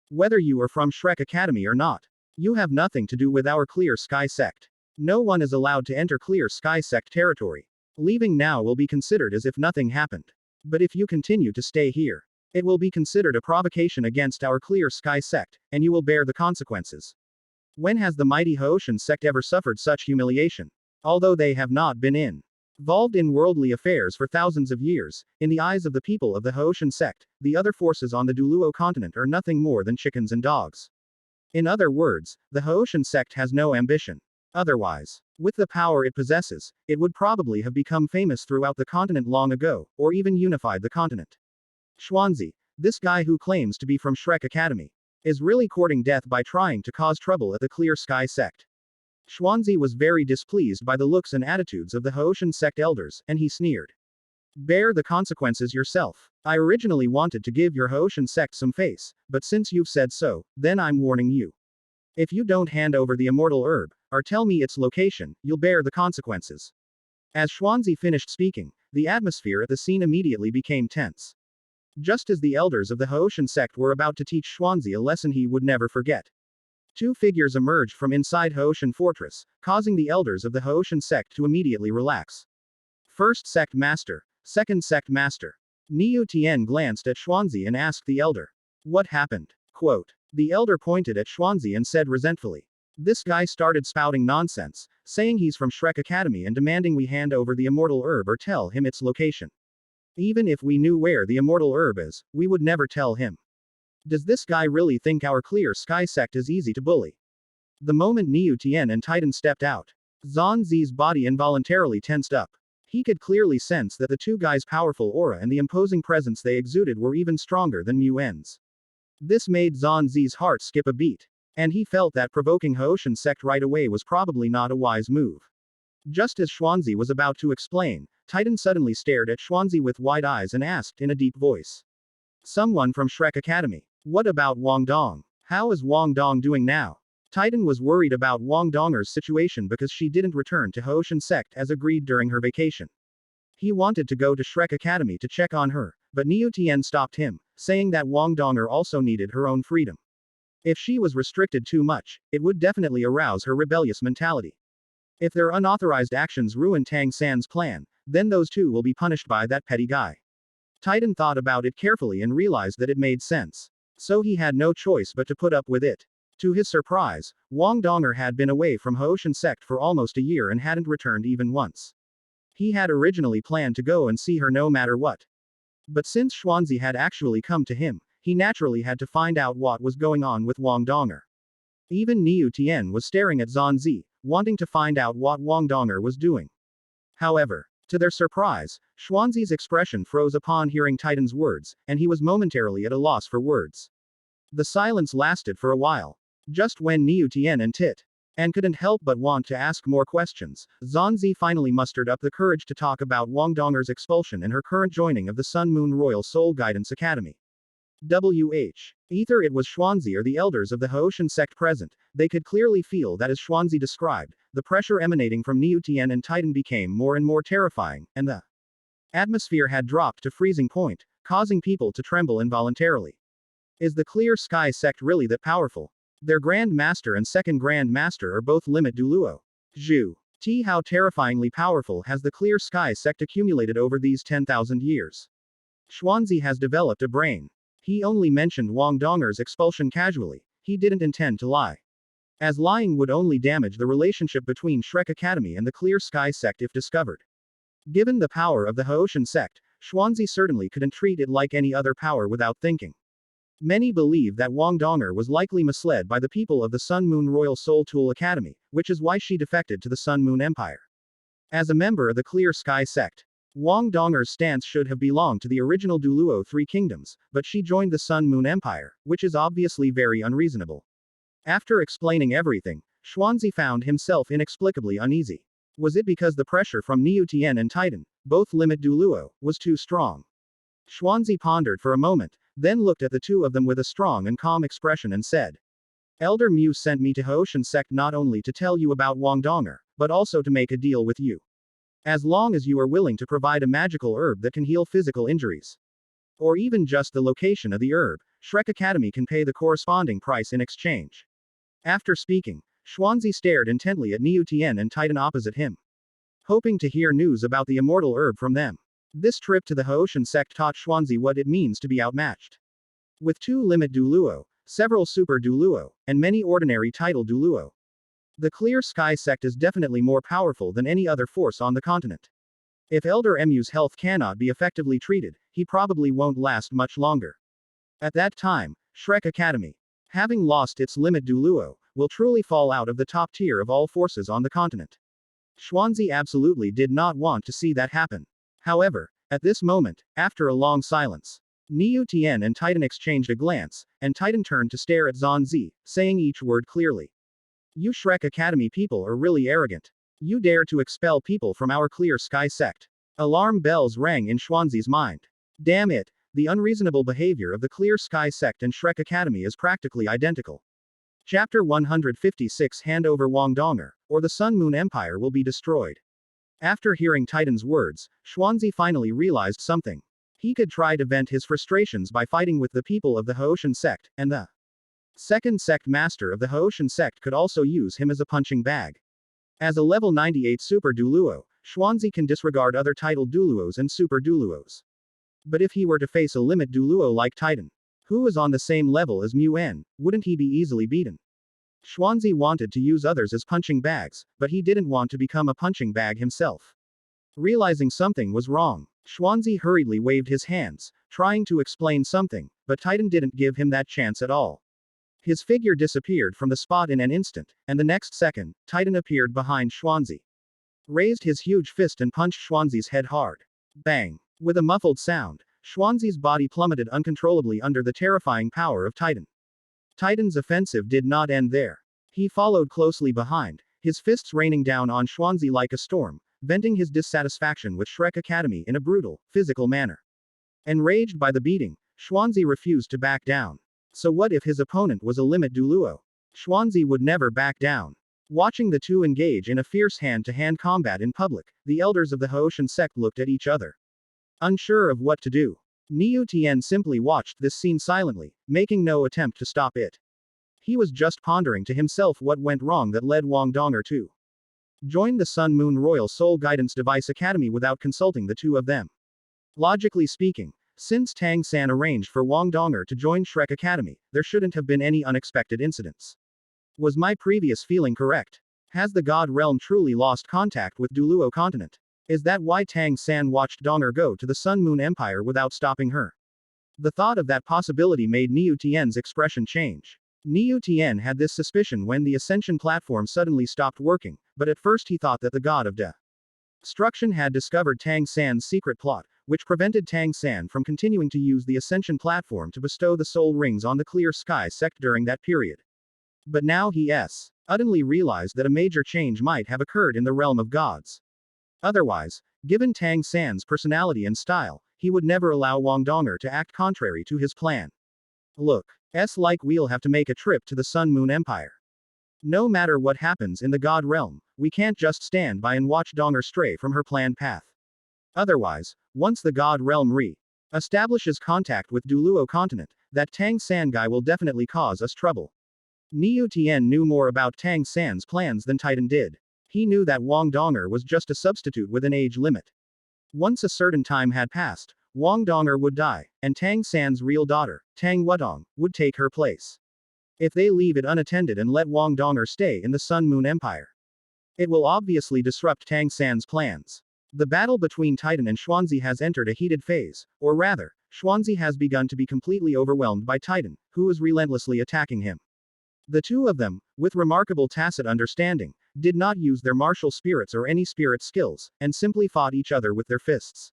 Speaker 1: "Whether you are from Shrek Academy or not, you have nothing to do with our Clear Sky sect. No one is allowed to enter Clear Sky sect territory. Leaving now will be considered as if nothing happened. But if you continue to stay here, it will be considered a provocation against our Clear Sky sect, and you will bear the consequences." When has the mighty Hoshan sect ever suffered such humiliation? Although they have not been involved in worldly affairs for thousands of years, in the eyes of the people of the Hoshan sect, the other forces on the Douluo continent are nothing more than chickens and dogs. In other words, the Hoshan sect has no ambition. Otherwise, with the power it possesses, it would probably have become famous throughout the continent long ago, or even unified the continent. Xuanzi, this guy who claims to be from Shrek Academy, is really courting death by trying to cause trouble at the Clear Sky sect. Xuanzi was very displeased by the looks and attitudes of the Hoshan sect elders, and he sneered. "Bear the consequences yourself. I originally wanted to give your Hoshan sect some face, but since you've said so, then I'm warning you. If you don't hand over the immortal herb, or tell me its location, you'll bear the consequences." As Xuanzi finished speaking, the atmosphere at the scene immediately became tense. Just as the elders of the Hoshan sect were about to teach Xuanzi a lesson he would never forget, two figures emerged from inside Hoshan Fortress, causing the elders of the Hoshan sect to immediately relax. First sect master, second sect master. Niu Tian glanced at Xuanzi and asked the elder, "What happened?" Quote. The elder pointed at Xuanzi and said resentfully, This guy started spouting nonsense, saying he's from Shrek Academy and demanding we hand over the immortal herb or tell him its location. Even if we knew where the immortal herb is, we would never tell him. Does this guy really think our Clear Sky sect is easy to bully? The moment Niu Tian and Titan stepped out, Zhan Zi's body involuntarily tensed up. He could clearly sense that the two guys' powerful aura and the imposing presence they exuded were even stronger than Yuan's. This made Zhan Zi's heart skip a beat. And he felt that provoking Haoshan sect right away was probably not a wise move. Just as Xuanzi was about to explain, Titan suddenly stared at Xuanzi with wide eyes and asked in a deep voice. Someone from Shrek Academy. What about Wang Dong? How is Wang Dong doing now? Titan was worried about Wang Donger's situation because she didn't return to Haoshan sect as agreed during her vacation. He wanted to go to Shrek Academy to check on her, but Niu Tian stopped him, saying that Wang Donger also needed her own freedom. If she was restricted too much, it would definitely arouse her rebellious mentality. If their unauthorized actions ruin Tang San's plan, then those two will be punished by that petty guy. Titan thought about it carefully and realized that it made sense. So he had no choice but to put up with it. To his surprise, Wang Donger had been away from Haoshan sect for almost a year and hadn't returned even once. He had originally planned to go and see her no matter what. But since Xuanzi had actually come to him, he naturally had to find out what was going on with Wang Donger. Even Niu Tian was staring at Zhan Zi, wanting to find out what Wang Donger was doing. However, to their surprise, Xuanzi's expression froze upon hearing Titan's words, and he was momentarily at a loss for words. The silence lasted for a while. Just when Niu Tian and Tit and couldn't help but want to ask more questions, Zhan Zi finally mustered up the courage to talk about Wang Donger's expulsion and her current joining of the Sun Moon Royal Soul Guidance Academy. Either it was Xuanzi or the elders of the Haoshan sect present, they could clearly feel that as Xuanzi described, the pressure emanating from Niu Tian and Titan became more and more terrifying, and the atmosphere had dropped to freezing point, causing people to tremble involuntarily. Is the Clear Sky sect really that powerful? Their Grand Master and Second Grand Master are both limit Douluo. Zhu. T. How terrifyingly powerful has the Clear Sky sect accumulated over these 10,000 years? Xuanzi has developed a brain. He only mentioned Wang Donger's expulsion casually. He didn't intend to lie. As lying would only damage the relationship between Shrek Academy and the Clear Sky sect if discovered. Given the power of the Haoshan sect, Xuanzi certainly couldn't treat it like any other power without thinking. Many believe that Wang Donger was likely misled by the people of the Sun Moon Royal Soul Tool Academy, which is why she defected to the Sun Moon Empire. As a member of the Clear Sky sect, Wang Donger's stance should have belonged to the original Douluo Three Kingdoms, but she joined the Sun Moon Empire, which is obviously very unreasonable. After explaining everything, Xuanzi found himself inexplicably uneasy. Was it because the pressure from Niu Tian and Titan, both limit Douluo, was too strong? Xuanzi pondered for a moment, then looked at the two of them with a strong and calm expression and said, Elder Mu sent me to Haoshan sect not only to tell you about Wang Donger, but also to make a deal with you. As long as you are willing to provide a magical herb that can heal physical injuries. Or even just the location of the herb, Shrek Academy can pay the corresponding price in exchange. After speaking, Xuanzi stared intently at Niu Tian and Titan opposite him, hoping to hear news about the immortal herb from them. This trip to the Haoshan sect taught Xuanzi what it means to be outmatched. With 2 limit Douluo, several super Douluo, and many ordinary title Douluo, the Clear Sky sect is definitely more powerful than any other force on the continent. If Elder Mu's health cannot be effectively treated, he probably won't last much longer. At that time, Shrek Academy, having lost its limit Douluo, will truly fall out of the top tier of all forces on the continent. Xuanzi absolutely did not want to see that happen. However, at this moment, after a long silence, Niu Tian and Titan exchanged a glance, and Titan turned to stare at Zhan Zi, saying each word clearly. You Shrek Academy people are really arrogant. You dare to expel people from our Clear Sky sect. Alarm bells rang in Xuanzi's mind. Damn it, the unreasonable behavior of the Clear Sky sect and Shrek Academy is practically identical. Chapter 156 Hand over Wang Donger, or the Sun Moon Empire will be destroyed. After hearing Titan's words, Xuanzi finally realized something. He could try to vent his frustrations by fighting with the people of the Haoshan sect, and the second sect master of the Haoshan sect could also use him as a punching bag. As a level 98 Super Douluo, Xuanzi can disregard other title Douluos and Super Douluos. But if he were to face a limit Douluo like Titan, who is on the same level as Mu N, wouldn't he be easily beaten? Xuanzi wanted to use others as punching bags, but he didn't want to become a punching bag himself. Realizing something was wrong, Xuanzi hurriedly waved his hands, trying to explain something, but Titan didn't give him that chance at all. His figure disappeared from the spot in an instant, and the next second, Titan appeared behind Xuanzi. Raised his huge fist and punched Xuanzi's head hard. Bang! With a muffled sound, Xuanzi's body plummeted uncontrollably under the terrifying power of Titan. Titan's offensive did not end there. He followed closely behind, his fists raining down on Xuanzi like a storm, venting his dissatisfaction with Shrek Academy in a brutal, physical manner. Enraged by the beating, Xuanzi refused to back down. So what if his opponent was a limit Douluo? Xuanzi would never back down. Watching the two engage in a fierce hand-to-hand combat in public, the elders of the Haoshan sect looked at each other. Unsure of what to do. Niu Tian simply watched this scene silently, making no attempt to stop it. He was just pondering to himself what went wrong that led Wang Donger to join the Sun Moon Royal Soul Guidance Device Academy without consulting the two of them. Logically speaking, since Tang San arranged for Wang Donger to join Shrek Academy, there shouldn't have been any unexpected incidents. Was my previous feeling correct? Has the God Realm truly lost contact with Douluo continent? Is that why Tang San watched Donger go to the Sun Moon Empire without stopping her? The thought of that possibility made Niu Tian's expression change. Niu Tian had this suspicion when the Ascension platform suddenly stopped working, but at first he thought that the god of destruction had discovered Tang San's secret plot, which prevented Tang San from continuing to use the Ascension platform to bestow the soul rings on the Clear Sky sect during that period. But now he suddenly realized that a major change might have occurred in the realm of gods. Otherwise, given Tang San's personality and style, he would never allow Wang Donger to act contrary to his plan. Look, like we'll have to make a trip to the Sun Moon Empire. No matter what happens in the God realm, we can't just stand by and watch Donger stray from her planned path. Otherwise, once the God realm establishes contact with Douluo continent, that Tang San guy will definitely cause us trouble. Niu Tian knew more about Tang San's plans than Titan did. He knew that Wang Donger was just a substitute with an age limit. Once a certain time had passed, Wang Donger would die, and Tang San's real daughter, Tang Wudong, would take her place. If they leave it unattended and let Wang Donger stay in the Sun Moon Empire, it will obviously disrupt Tang San's plans. The battle between Titan and Xuanzi has entered a heated phase, or rather, Xuanzi has begun to be completely overwhelmed by Titan, who is relentlessly attacking him. The two of them, with remarkable tacit understanding, did not use their martial spirits or any spirit skills, and simply fought each other with their fists.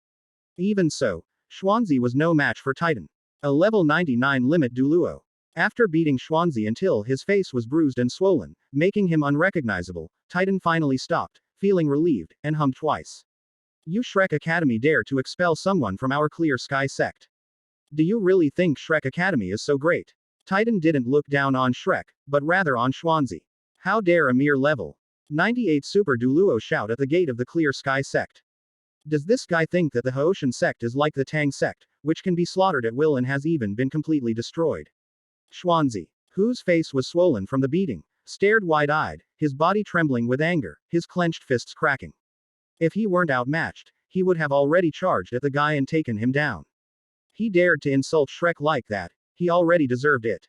Speaker 1: Even so, Xuanzi was no match for Titan. A level 99 limit Douluo. After beating Xuanzi until his face was bruised and swollen, making him unrecognizable, Titan finally stopped, feeling relieved, and hummed twice. You Shrek Academy dare to expel someone from our Clear Sky sect. Do you really think Shrek Academy is so great? Titan didn't look down on Shrek, but rather on Xuanzi. How dare a mere level 98 Super Douluo shout at the gate of the Clear Sky sect? Does this guy think that the Haoshan sect is like the Tang sect, which can be slaughtered at will and has even been completely destroyed? Xuanzi, whose face was swollen from the beating, stared wide-eyed, his body trembling with anger, his clenched fists cracking. If he weren't outmatched, he would have already charged at the guy and taken him down. He dared to insult Shrek like that. He already deserved it.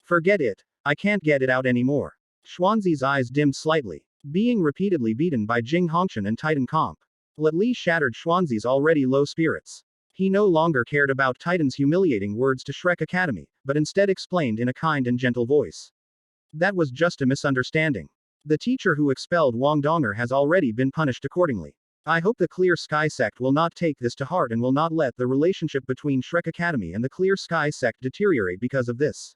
Speaker 1: Forget it. I can't get it out anymore. Xuanzi's eyes dimmed slightly. Being repeatedly beaten by Jing Hongshan and Titan Comp. Li shattered Xuanzi's already low spirits. He no longer cared about Titan's humiliating words to Shrek Academy, but instead explained in a kind and gentle voice. That was just a misunderstanding. The teacher who expelled Wang Donger has already been punished accordingly. I hope the Clear Sky sect will not take this to heart and will not let the relationship between Shrek Academy and the Clear Sky sect deteriorate because of this.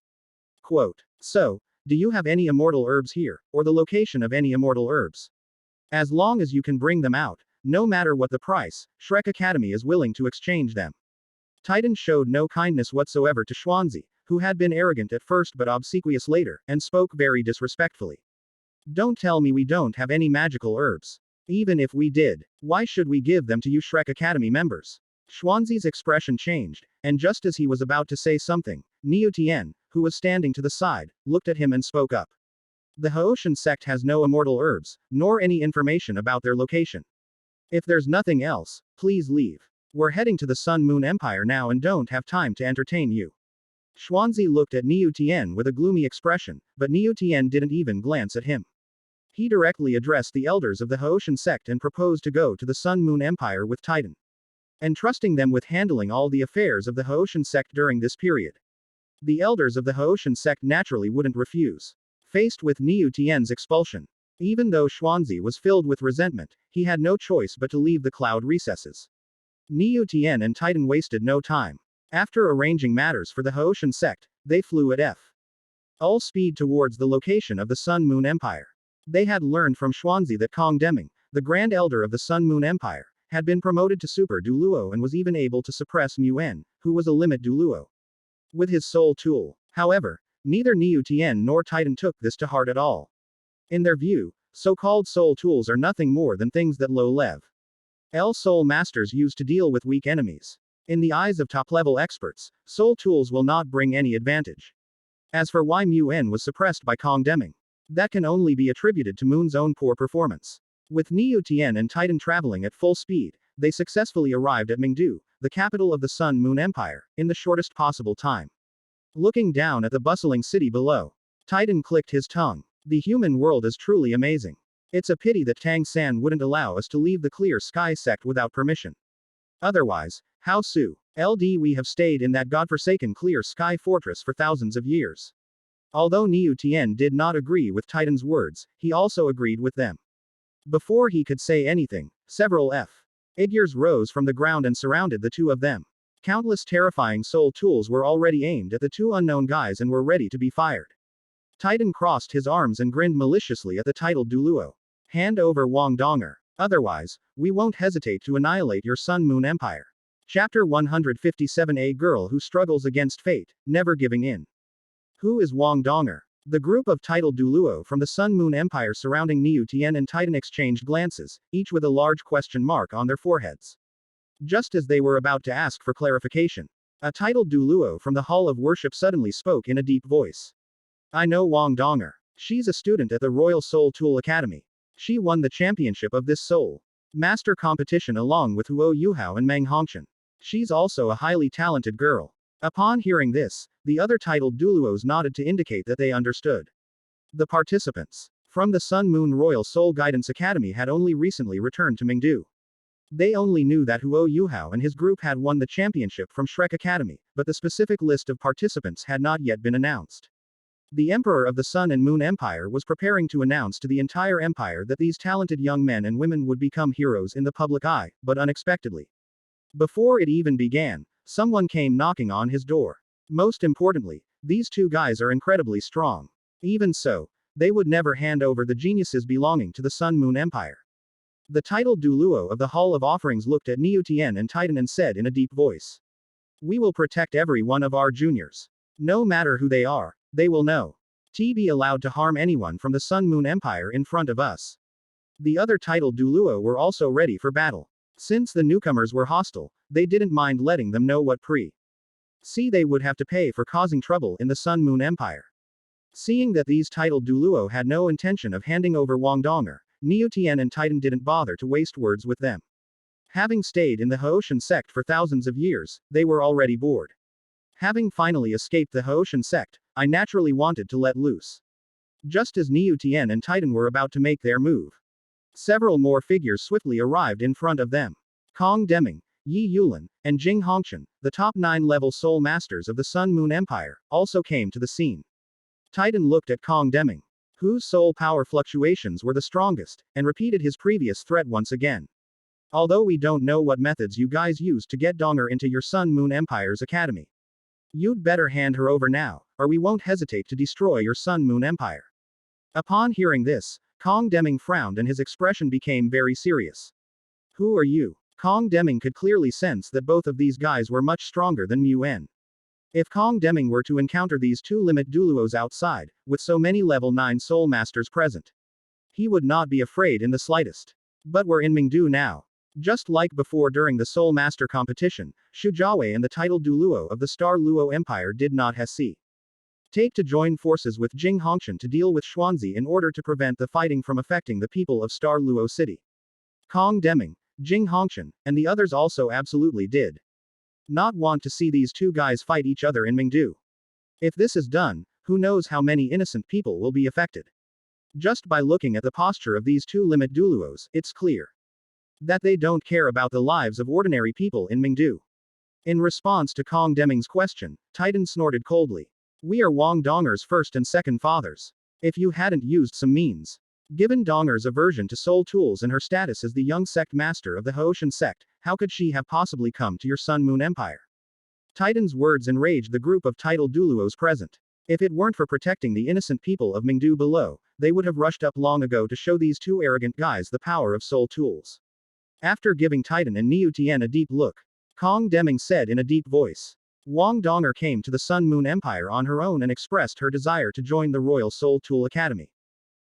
Speaker 1: Quote. So, do you have any immortal herbs here, or the location of any immortal herbs? As long as you can bring them out, no matter what the price, Shrek Academy is willing to exchange them. Titan showed no kindness whatsoever to Xuanzi, who had been arrogant at first but obsequious later, and spoke very disrespectfully. Don't tell me we don't have any magical herbs. Even if we did, why should we give them to you Shrek Academy members? Xuanzi's expression changed, and just as he was about to say something, Niu Tian, who was standing to the side, looked at him and spoke up. The Haoshan sect has no immortal herbs, nor any information about their location. If there's nothing else, please leave. We're heading to the Sun Moon Empire now and don't have time to entertain you. Xuanzi looked at Niu Tian with a gloomy expression, but Niu Tian didn't even glance at him. He directly addressed the elders of the Haoshan sect and proposed to go to the Sun Moon Empire with Titan, entrusting them with handling all the affairs of the Haoshan sect during this period. The elders of the Haoshan sect naturally wouldn't refuse. Faced with Niu Tian's expulsion, even though Xuanzi was filled with resentment, he had no choice but to leave the cloud recesses. Niu Tian and Titan wasted no time. After arranging matters for the Haoshan sect, they flew at all speed towards the location of the Sun Moon Empire. They had learned from Xuanzi that Kong Deming, the Grand Elder of the Sun Moon Empire, had been promoted to Super Douluo and was even able to suppress Yuan, who was a limit Douluo, with his soul tool. However, neither Niu Tian nor Titan took this to heart at all. In their view, so-called soul tools are nothing more than things that low-level soul masters use to deal with weak enemies. In the eyes of top-level experts, soul tools will not bring any advantage. As for why Yuan was suppressed by Kong Deming, that can only be attributed to Moon's own poor performance. With Niu Tian and Titan traveling at full speed, they successfully arrived at Mingdu, the capital of the Sun Moon Empire, in the shortest possible time. Looking down at the bustling city below, Titan clicked his tongue. The human world is truly amazing. It's a pity that Tang San wouldn't allow us to leave the Clear Sky sect without permission. Otherwise, how we have stayed in that godforsaken Clear Sky fortress for thousands of years. Although Niu Tian did not agree with Titan's words, he also agreed with them. Before he could say anything, several figures rose from the ground and surrounded the two of them. Countless terrifying soul tools were already aimed at the two unknown guys and were ready to be fired. Titan crossed his arms and grinned maliciously at the titled Douluo. Hand over Wang Donger. Otherwise, we won't hesitate to annihilate your Sun Moon Empire. Chapter 157. A girl who struggles against fate, never giving in. Who is Wang Donger? The group of titled Douluo from the Sun Moon Empire surrounding Niu Tian and Titan exchanged glances, each with a large question mark on their foreheads. Just as they were about to ask for clarification, a titled Douluo from the Hall of Worship suddenly spoke in a deep voice. I know Wang Donger. She's a student at the Royal Soul Tool Academy. She won the championship of this Soul Master competition along with Yuhao and Meng Hongshan. She's also a highly talented girl. Upon hearing this, the other titled Douluos nodded to indicate that they understood. The participants from the Sun Moon Royal Soul Guidance Academy had only recently returned to Mingdu. They only knew that Yuhao and his group had won the championship from Shrek Academy, but the specific list of participants had not yet been announced. The Emperor of the Sun and Moon Empire was preparing to announce to the entire empire that these talented young men and women would become heroes in the public eye, but unexpectedly. Before it even began, someone came knocking on his door. Most importantly, these two guys are incredibly strong. Even so, they would never hand over the geniuses belonging to the Sun Moon Empire. The titled Douluo of the Hall of Offerings looked at Niu Tian and Titan and said in a deep voice. We will protect every one of our juniors. No matter who they are, they will know. Be allowed to harm anyone from the Sun Moon Empire in front of us. The other titled Douluo were also ready for battle. Since the newcomers were hostile, they didn't mind letting them know what they would have to pay for causing trouble in the Sun Moon Empire. Seeing that these titled Douluo had no intention of handing over Wang Donger, Niu Tian and Titan didn't bother to waste words with them. Having stayed in the Haoshan sect for thousands of years, they were already bored. Having finally escaped the Haoshan sect, I naturally wanted to let loose. Just as Niu Tian and Titan were about to make their move, several more figures swiftly arrived in front of them. Kong Deming, Yi Yulin, and Jing Hongshan, the top 9-level soul masters of the Sun Moon Empire, also came to the scene. Titan looked at Kong Deming, whose soul power fluctuations were the strongest, and repeated his previous threat once again. Although we don't know what methods you guys used to get Donger into your Sun Moon Empire's academy, you'd better hand her over now, or we won't hesitate to destroy your Sun Moon Empire. Upon hearing this, Kong Deming frowned and his expression became very serious. Who are you? Kong Deming could clearly sense that both of these guys were much stronger than Yuan. If Kong Deming were to encounter these two limit Douluos outside, with so many level 9 soul masters present, he would not be afraid in the slightest. But we're in Mingdu now. Just like before during the Soul Master competition, Shu Jiawei and the titled Douluo of the Star Luo Empire did not hesitate to join forces with Jing Hongshan to deal with Xuanzi in order to prevent the fighting from affecting the people of Star Luo City. Kong Deming, Jing Hongshan, and the others also absolutely did not want to see these two guys fight each other in Mingdu. If this is done, who knows how many innocent people will be affected. Just by looking at the posture of these two limit Douluos, it's clear that they don't care about the lives of ordinary people in Mingdu. In response to Kong Deming's question, Titan snorted coldly. We are Wang Donger's first and second fathers. If you hadn't used some means. Given Donger's aversion to soul tools and her status as the young sect master of the Haoshan sect, how could she have possibly come to your Sun Moon Empire? Titan's words enraged the group of titled Douluos present. If it weren't for protecting the innocent people of Mingdu below, they would have rushed up long ago to show these two arrogant guys the power of soul tools. After giving Titan and Niu Tian a deep look, Kong Deming said in a deep voice. Wang Donger came to the Sun Moon Empire on her own and expressed her desire to join the Royal Soul Tool Academy.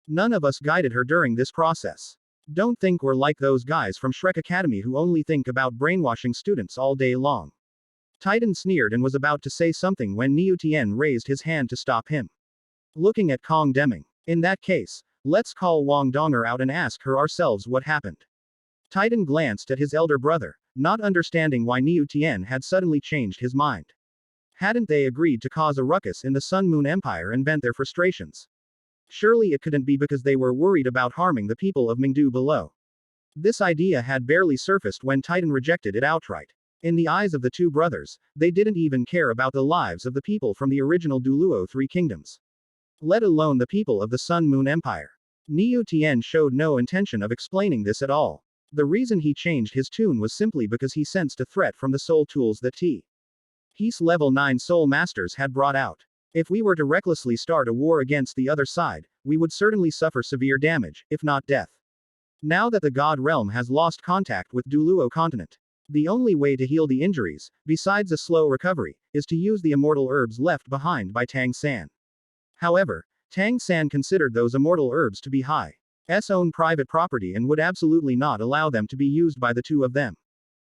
Speaker 1: None of us guided her during this process. Don't think we're like those guys from Shrek Academy who only think about brainwashing students all day long. Titan sneered and was about to say something when Niu Tian raised his hand to stop him. Looking at Kong Deming. In that case, let's call Wang Donger out and ask her ourselves what happened. Titan glanced at his elder brother, not understanding why Niu Tian had suddenly changed his mind. Hadn't they agreed to cause a ruckus in the Sun Moon Empire and vent their frustrations? Surely it couldn't be because they were worried about harming the people of Mingdu below. This idea had barely surfaced when Titan rejected it outright. In the eyes of the two brothers, they didn't even care about the lives of the people from the original Douluo Three Kingdoms. Let alone the people of the Sun Moon Empire. Niu Tian showed no intention of explaining this at all. The reason he changed his tune was simply because he sensed a threat from the soul tools that He's level 9 soul masters had brought out. If we were to recklessly start a war against the other side, we would certainly suffer severe damage, if not death. Now that the God Realm has lost contact with Douluo continent, the only way to heal the injuries, besides a slow recovery, is to use the immortal herbs left behind by Tang San. However, Tang San considered those immortal herbs to be Hai's own private property and would absolutely not allow them to be used by the two of them.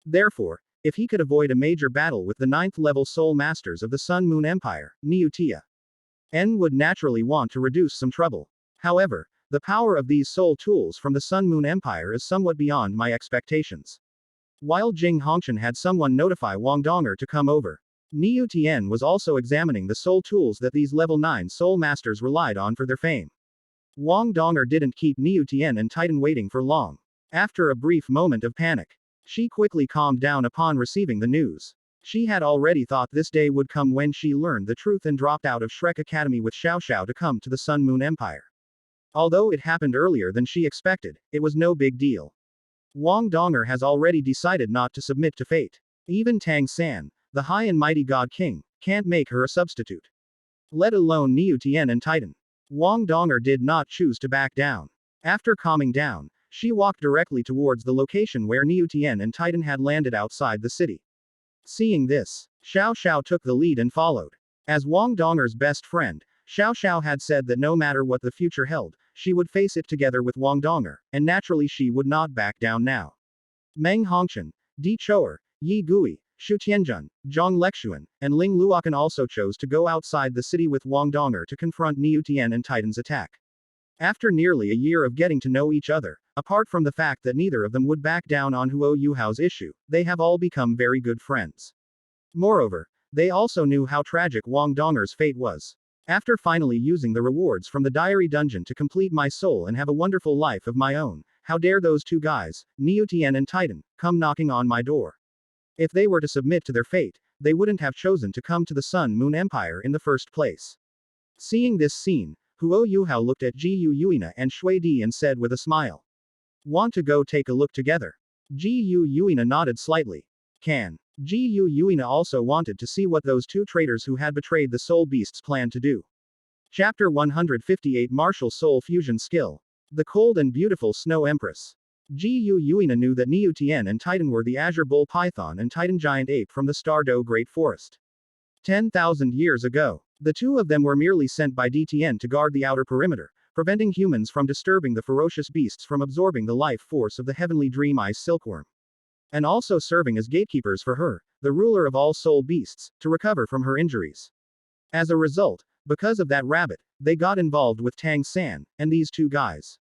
Speaker 1: Therefore, if he could avoid a major battle with the 9th level soul masters of the Sun Moon Empire, Niu Tian would naturally want to reduce some trouble. However, the power of these soul tools from the Sun Moon Empire is somewhat beyond my expectations. While Jing Hongshan had someone notify Wang Donger to come over, Niu Tian was also examining the soul tools that these level 9 soul masters relied on for their fame. Wang Donger didn't keep Niu Tian and Titan waiting for long. After a brief moment of panic, she quickly calmed down upon receiving the news. She had already thought this day would come when she learned the truth and dropped out of Shrek Academy with Xiao Xiao to come to the Sun Moon Empire. Although it happened earlier than she expected, it was no big deal. Wang Donger has already decided not to submit to fate. Even Tang San, the high and mighty God King, can't make her a substitute. Let alone Niu Tian and Titan. Wang Donger did not choose to back down. After calming down, she walked directly towards the location where Niu Tian and Titan had landed outside the city. Seeing this, Xiao Xiao took the lead and followed. As Wang Donger's best friend, Xiao Xiao had said that no matter what the future held, she would face it together with Wang Donger, and naturally she would not back down now. Meng Hongshan, Di Chou'er, Yi Gui, Shu Tianjun, Zhang Lexuan, and Ling Luokan also chose to go outside the city with Wang Donger to confront Niu Tian and Titan's attack. After nearly a year of getting to know each other, apart from the fact that neither of them would back down on Yuhao's issue, they have all become very good friends. Moreover, they also knew how tragic Wang Donger's fate was. After finally using the rewards from the diary dungeon to complete my soul and have a wonderful life of my own, how dare those two guys, Niu Tian and Titan, come knocking on my door? If they were to submit to their fate, they wouldn't have chosen to come to the Sun Moon Empire in the first place. Seeing this scene, Yuhao looked at Ji Yuina and Shui Di and said with a smile. Want to go take a look together? Ji Yuina nodded slightly. Can. Ji Yuina also wanted to see what those two traitors who had betrayed the soul beasts planned to do. Chapter 158 Martial Soul Fusion Skill. The Cold and Beautiful Snow Empress. Ji Yuina knew that Niu Tian and Titan were the Azure Bull Python and Titan Giant Ape from the Stardow Great Forest. 10,000 years ago, the two of them were merely sent by DTN to guard the outer perimeter, preventing humans from disturbing the ferocious beasts from absorbing the life force of the heavenly dream ice silkworm. And also serving as gatekeepers for her, the ruler of all soul beasts, to recover from her injuries. As a result, because of that rabbit, they got involved with Tang San, and these two guys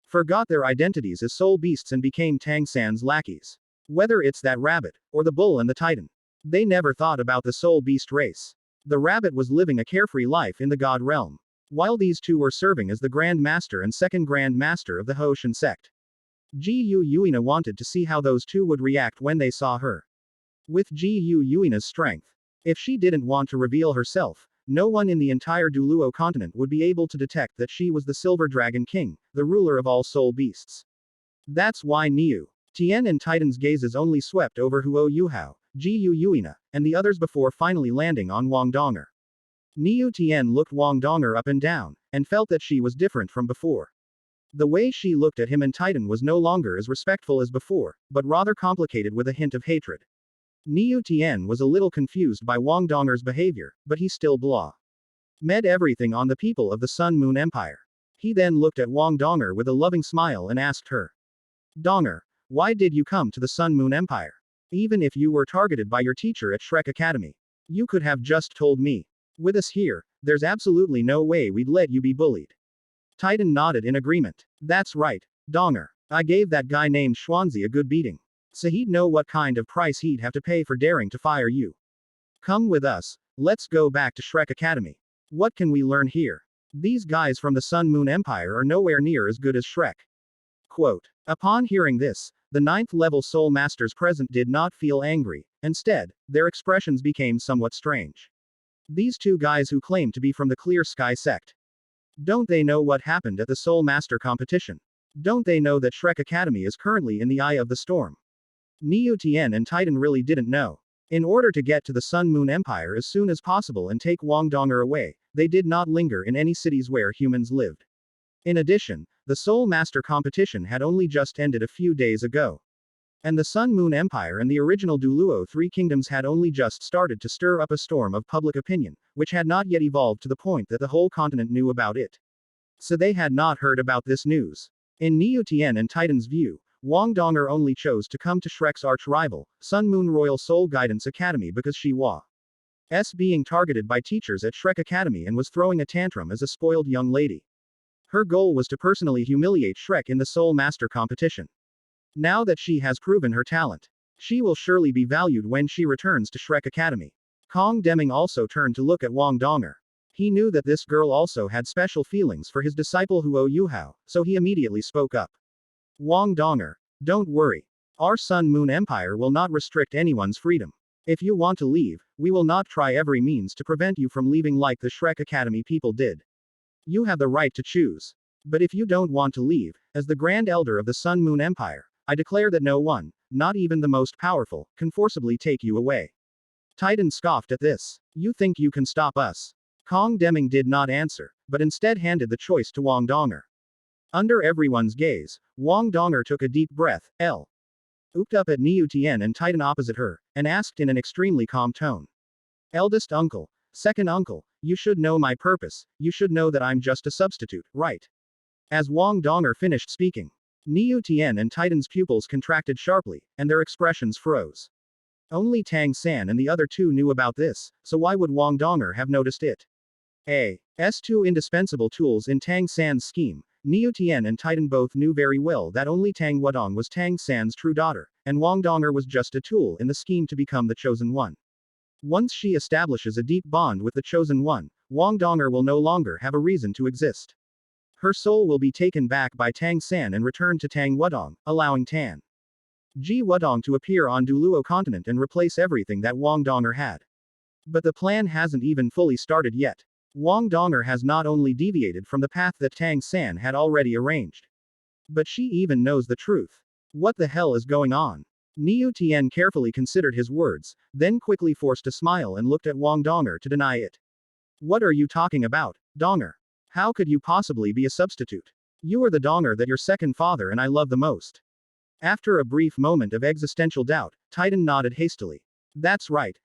Speaker 1: forgot their identities as soul beasts and became Tang San's lackeys. Whether it's that rabbit, or the bull and the titan, they never thought about the soul beast race. The rabbit was living a carefree life in the god realm, while these two were serving as the Grand Master and Second Grand Master of the Hoshin sect. Ji Yuina wanted to see how those two would react when they saw her. With Ji Yuina's strength, if she didn't want to reveal herself, no one in the entire Douluo continent would be able to detect that she was the Silver Dragon King, the ruler of all soul beasts. That's why Niu Tian and Titan's gazes only swept over Huo Yuhao, Ji Yuina, and the others before finally landing on Wang Donger. Niu Tian looked Wang Donger up and down, and felt that she was different from before. The way she looked at him and Titan was no longer as respectful as before, but rather complicated with a hint of hatred. Niu Tian was a little confused by Wang Donger's behavior, but he still med everything on the people of the Sun Moon Empire. He then looked at Wang Donger with a loving smile and asked her, Donger, why did you come to the Sun Moon Empire? Even if you were targeted by your teacher at Shrek Academy, you could have just told me. With us here, there's absolutely no way we'd let you be bullied. Titan nodded in agreement. That's right, Donger. I gave that guy named Schwanzi a good beating. So he'd know what kind of price he'd have to pay for daring to fire you. Come with us, let's go back to Shrek Academy. What can we learn here? These guys from the Sun Moon Empire are nowhere near as good as Shrek. Quote. Upon hearing this, the 9th level Soul Masters present did not feel angry, instead, their expressions became somewhat strange. These two guys who claim to be from the Clear Sky sect. Don't they know what happened at the Soul Master competition? Don't they know that Shrek Academy is currently in the eye of the storm? Niu Tian and Titan really didn't know. In order to get to the Sun Moon Empire as soon as possible and take Wang Donger away, they did not linger in any cities where humans lived. In addition, the Soul Master competition had only just ended a few days ago. And the Sun Moon Empire and the original Douluo Three Kingdoms had only just started to stir up a storm of public opinion, which had not yet evolved to the point that the whole continent knew about it. So they had not heard about this news. In Niu Tian and Titan's view, Wang Donger only chose to come to Shrek's arch-rival, Sun Moon Royal Soul Guidance Academy because she was being targeted by teachers at Shrek Academy and was throwing a tantrum as a spoiled young lady. Her goal was to personally humiliate Shrek in the Soul Master competition. Now that she has proven her talent, she will surely be valued when she returns to Shrek Academy. Kong Deming also turned to look at Wang Donger. He knew that this girl also had special feelings for his disciple Huo Yuhao, so he immediately spoke up. Wang Donger, don't worry. Our Sun Moon Empire will not restrict anyone's freedom. If you want to leave, we will not try every means to prevent you from leaving like the Shrek Academy people did. You have the right to choose. But if you don't want to leave, as the Grand Elder of the Sun Moon Empire, I declare that no one, not even the most powerful, can forcibly take you away. Titan scoffed at this. You think you can stop us? Kong Deming did not answer, but instead handed the choice to Wang Donger. Under everyone's gaze, Wang Donger took a deep breath, looked up at Niu Tian and Titan opposite her, and asked in an extremely calm tone. Eldest uncle, second uncle, you should know my purpose, you should know that I'm just a substitute, right? As Wang Donger finished speaking, Niu Tian and Titan's pupils contracted sharply, and their expressions froze. Only Tang San and the other two knew about this, so why would Wang Donger have noticed it? As two indispensable tools in Tang San's scheme, Niu Tian and Titan both knew very well that only Tang Wadong was Tang San's true daughter, and Wang Donger was just a tool in the scheme to become the chosen one. Once she establishes a deep bond with the chosen one, Wang Donger will no longer have a reason to exist. Her soul will be taken back by Tang San and returned to Tang Wadong, allowing Tan Ji Wadong to appear on Douluo continent and replace everything that Wang Donger had. But the plan hasn't even fully started yet. Wang Donger has not only deviated from the path that Tang San had already arranged, but she even knows the truth. What the hell is going on? Niu Tian carefully considered his words, then quickly forced a smile and looked at Wang Donger to deny it. What are you talking about, Donger? How could you possibly be a substitute? You are the Donger that your second father and I love the most. After a brief moment of existential doubt, Titan nodded hastily. That's right,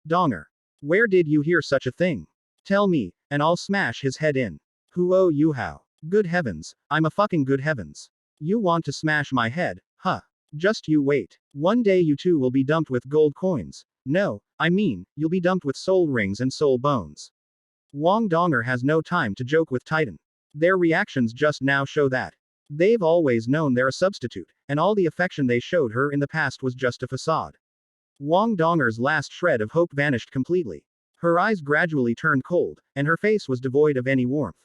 Speaker 1: Donger. Where did you hear such a thing? Tell me, and I'll smash his head in. Huo Yuhao. Good heavens, I'm a fucking good heavens. You want to smash my head, huh? Just you wait. One day you too will be dumped with gold coins. No, I mean, you'll be dumped with soul rings and soul bones. Wang Donger has no time to joke with Titan. Their reactions just now show that. They've always known they're a substitute, and all the affection they showed her in the past was just a facade. Wang Donger's last shred of hope vanished completely. Her eyes gradually turned cold, and her face was devoid of any warmth.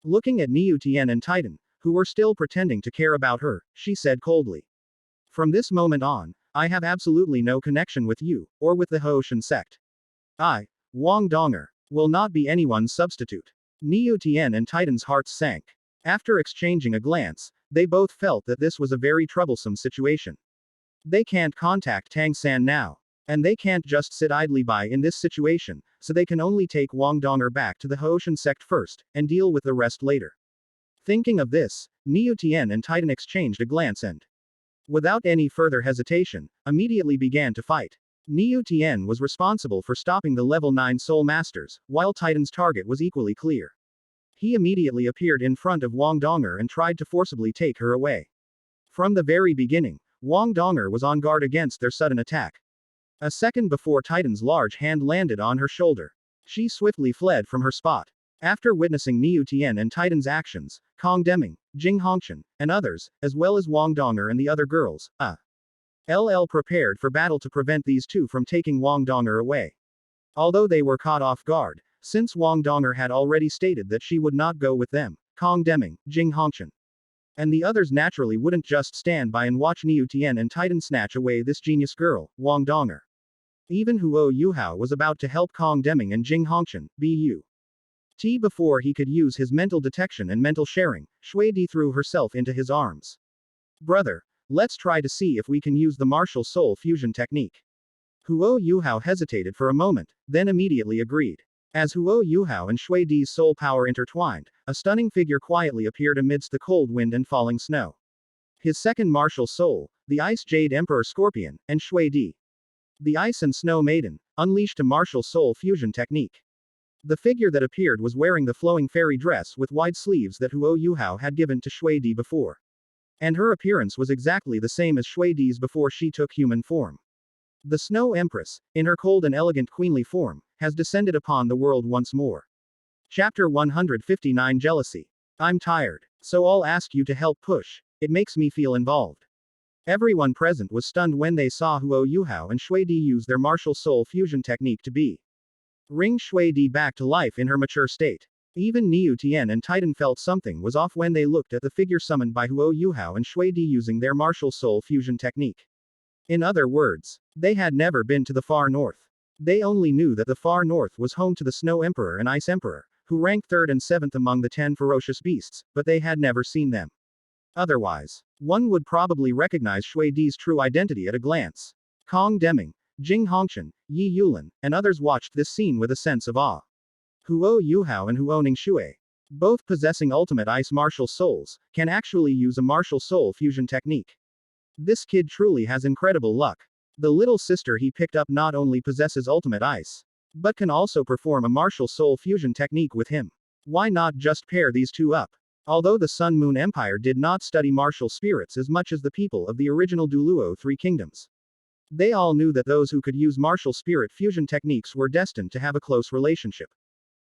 Speaker 1: Looking at Niu Tian and Titan, who were still pretending to care about her, she said coldly. From this moment on, I have absolutely no connection with you, or with the Hoshan sect. I, Wang Donger, will not be anyone's substitute. Niu Tian and Titan's hearts sank. After exchanging a glance, they both felt that this was a very troublesome situation. They can't contact Tang San now. And they can't just sit idly by in this situation, so they can only take Wang Donger back to the Hoshan sect first, and deal with the rest later. Thinking of this, Niu Tian and Titan exchanged a glance and, without any further hesitation, immediately began to fight. Niu Tian was responsible for stopping the level 9 Soul Masters, while Titan's target was equally clear. He immediately appeared in front of Wang Donger and tried to forcibly take her away. From the very beginning, Wang Donger was on guard against their sudden attack. A second before Titan's large hand landed on her shoulder, she swiftly fled from her spot. After witnessing Niu Tian and Titan's actions, Kong Deming, Jing Hongchen, and others, as well as Wang Donger and the other girls, LL prepared for battle to prevent these two from taking Wang Donger away. Although they were caught off guard, since Wang Donger had already stated that she would not go with them, Kong Deming, Jing Hongchen, and the others naturally wouldn't just stand by and watch Niu Tian and Titan snatch away this genius girl, Wang Donger. Even Yuhao was about to help Kong Deming and Jing Hongchen, before he could use his mental detection and mental sharing, Shui Di threw herself into his arms. Brother, let's try to see if we can use the martial soul fusion technique. Yuhao hesitated for a moment, then immediately agreed. As Yuhao and Shui Di's soul power intertwined, a stunning figure quietly appeared amidst the cold wind and falling snow. His second martial soul, the Ice Jade Emperor Scorpion, and Shui Di, the Ice and Snow Maiden, unleashed a martial soul fusion technique. The figure that appeared was wearing the flowing fairy dress with wide sleeves that Yuhao had given to Shui Di before. And her appearance was exactly the same as Shui Di's before she took human form. The Snow Empress, in her cold and elegant queenly form, has descended upon the world once more. Chapter 159 Jealousy. I'm tired, so I'll ask you to help push. It makes me feel involved. Everyone present was stunned when they saw Yuhao and Shui Di use their martial soul fusion technique to bring Shui Di back to life in her mature state. Even Niu Tian and Titan felt something was off when they looked at the figure summoned by Yuhao and Shui Di using their martial soul fusion technique. In other words, they had never been to the far north. They only knew that the far north was home to the Snow Emperor and Ice Emperor, who ranked 3rd and 7th among the 10 ferocious beasts, but they had never seen them. Otherwise, one would probably recognize Shui Di's true identity at a glance. Kong Deming, Jing Hongchen, Yi Yulin, and others watched this scene with a sense of awe. Yuhao and Ningxue, both possessing ultimate ice martial souls, can actually use a martial soul fusion technique. This kid truly has incredible luck. The little sister he picked up not only possesses ultimate ice, but can also perform a martial soul fusion technique with him. Why not just pair these two up? Although the Sun Moon Empire did not study martial spirits as much as the people of the original Douluo Three Kingdoms, they all knew that those who could use martial spirit fusion techniques were destined to have a close relationship.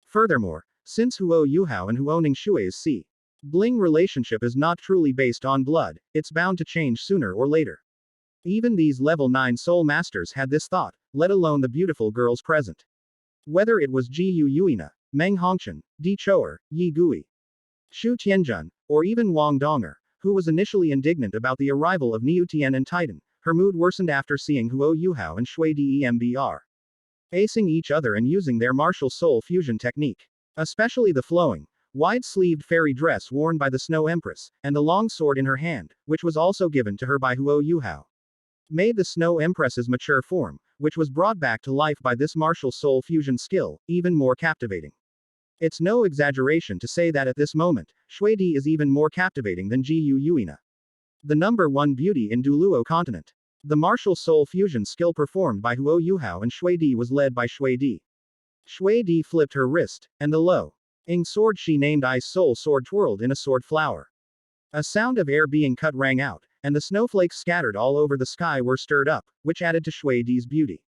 Speaker 1: Furthermore, since Yuhao and Ningxue's bling relationship is not truly based on blood, it's bound to change sooner or later. Even these level 9 soul masters had this thought, let alone the beautiful girls present. Whether it was Ji Yuina, Meng Hongchen, Di Choer, Yi Gui, Shu Tianjun, or even Wang Donger, who was initially indignant about the arrival of Niu Tian and Titan, her mood worsened after seeing Yuhao and Shui Di acing each other and using their martial soul fusion technique. Especially the flowing, wide-sleeved fairy dress worn by the Snow Empress, and the long sword in her hand, which was also given to her by Yuhao, made the Snow Empress's mature form, which was brought back to life by this martial soul fusion skill, even more captivating. It's no exaggeration to say that at this moment, Shui Di is even more captivating than Ji Yuina, the #1 beauty in Douluo continent. The martial soul fusion skill performed by Yuhao and Shui Di was led by Shui Di. Shui Di flipped her wrist, and the low-ing sword she named Ice Soul Sword twirled in a sword flower. A sound of air being cut rang out, and the snowflakes scattered all over the sky were stirred up, which added to Shui Di's beauty.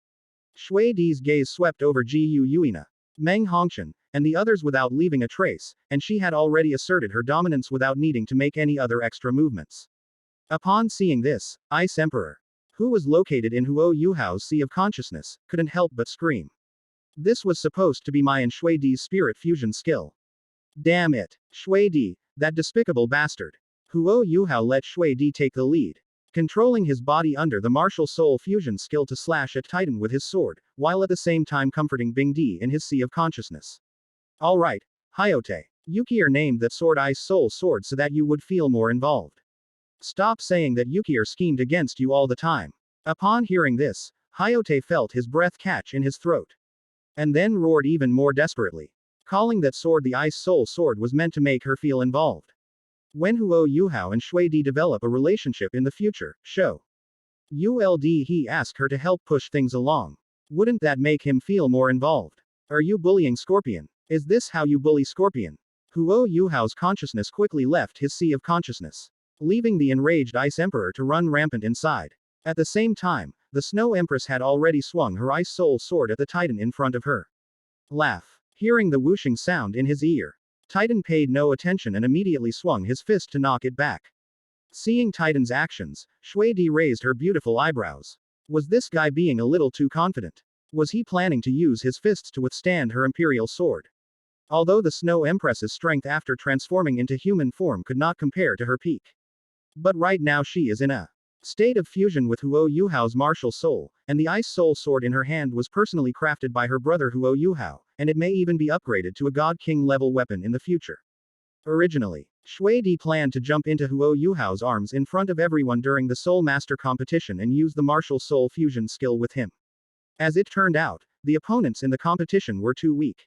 Speaker 1: Shui Di's gaze swept over Ji Yuina, Meng Hongchen, and the others without leaving a trace, and she had already asserted her dominance without needing to make any other extra movements. Upon seeing this, Ice Emperor, who was located in Yuhao's Sea of Consciousness, couldn't help but scream. This was supposed to be my and Shui Di's spirit fusion skill. Damn it. Shui Di, that despicable bastard. Huo Yuhao let Shui Di take the lead, controlling his body under the martial soul fusion skill to slash at Titan with his sword, while at the same time comforting Bing Di in his sea of consciousness. Alright, Hayote. Yukier named that sword Ice Soul Sword so that you would feel more involved. Stop saying that Yukier schemed against you all the time. Upon hearing this, Hayote felt his breath catch in his throat. And then roared even more desperately. Calling that sword the Ice Soul Sword was meant to make her feel involved. When Huo Yuhao and Shui Di develop a relationship in the future, he ask her to help push things along. Wouldn't that make him feel more involved? Are you bullying Scorpion? Is this how you bully Scorpion? Huo Yuhao's consciousness quickly left his sea of consciousness, leaving the enraged Ice Emperor to run rampant inside. At the same time, the Snow Empress had already swung her Ice Soul Sword at the Titan in front of her. Laugh. Hearing the whooshing sound in his ear, Titan paid no attention and immediately swung his fist to knock it back. Seeing Titan's actions, Shui Di raised her beautiful eyebrows. Was this guy being a little too confident? Was he planning to use his fists to withstand her imperial sword? Although the Snow Empress's strength after transforming into human form could not compare to her peak. But right now she is in a state of fusion with Huo Yuhao's martial soul, and the Ice Soul Sword in her hand was personally crafted by her brother Huo Yuhao, and it may even be upgraded to a God King level weapon in the future. Originally, Shui Di planned to jump into Huo Yuhao's arms in front of everyone during the Soul Master competition and use the martial soul fusion skill with him. As it turned out, the opponents in the competition were too weak.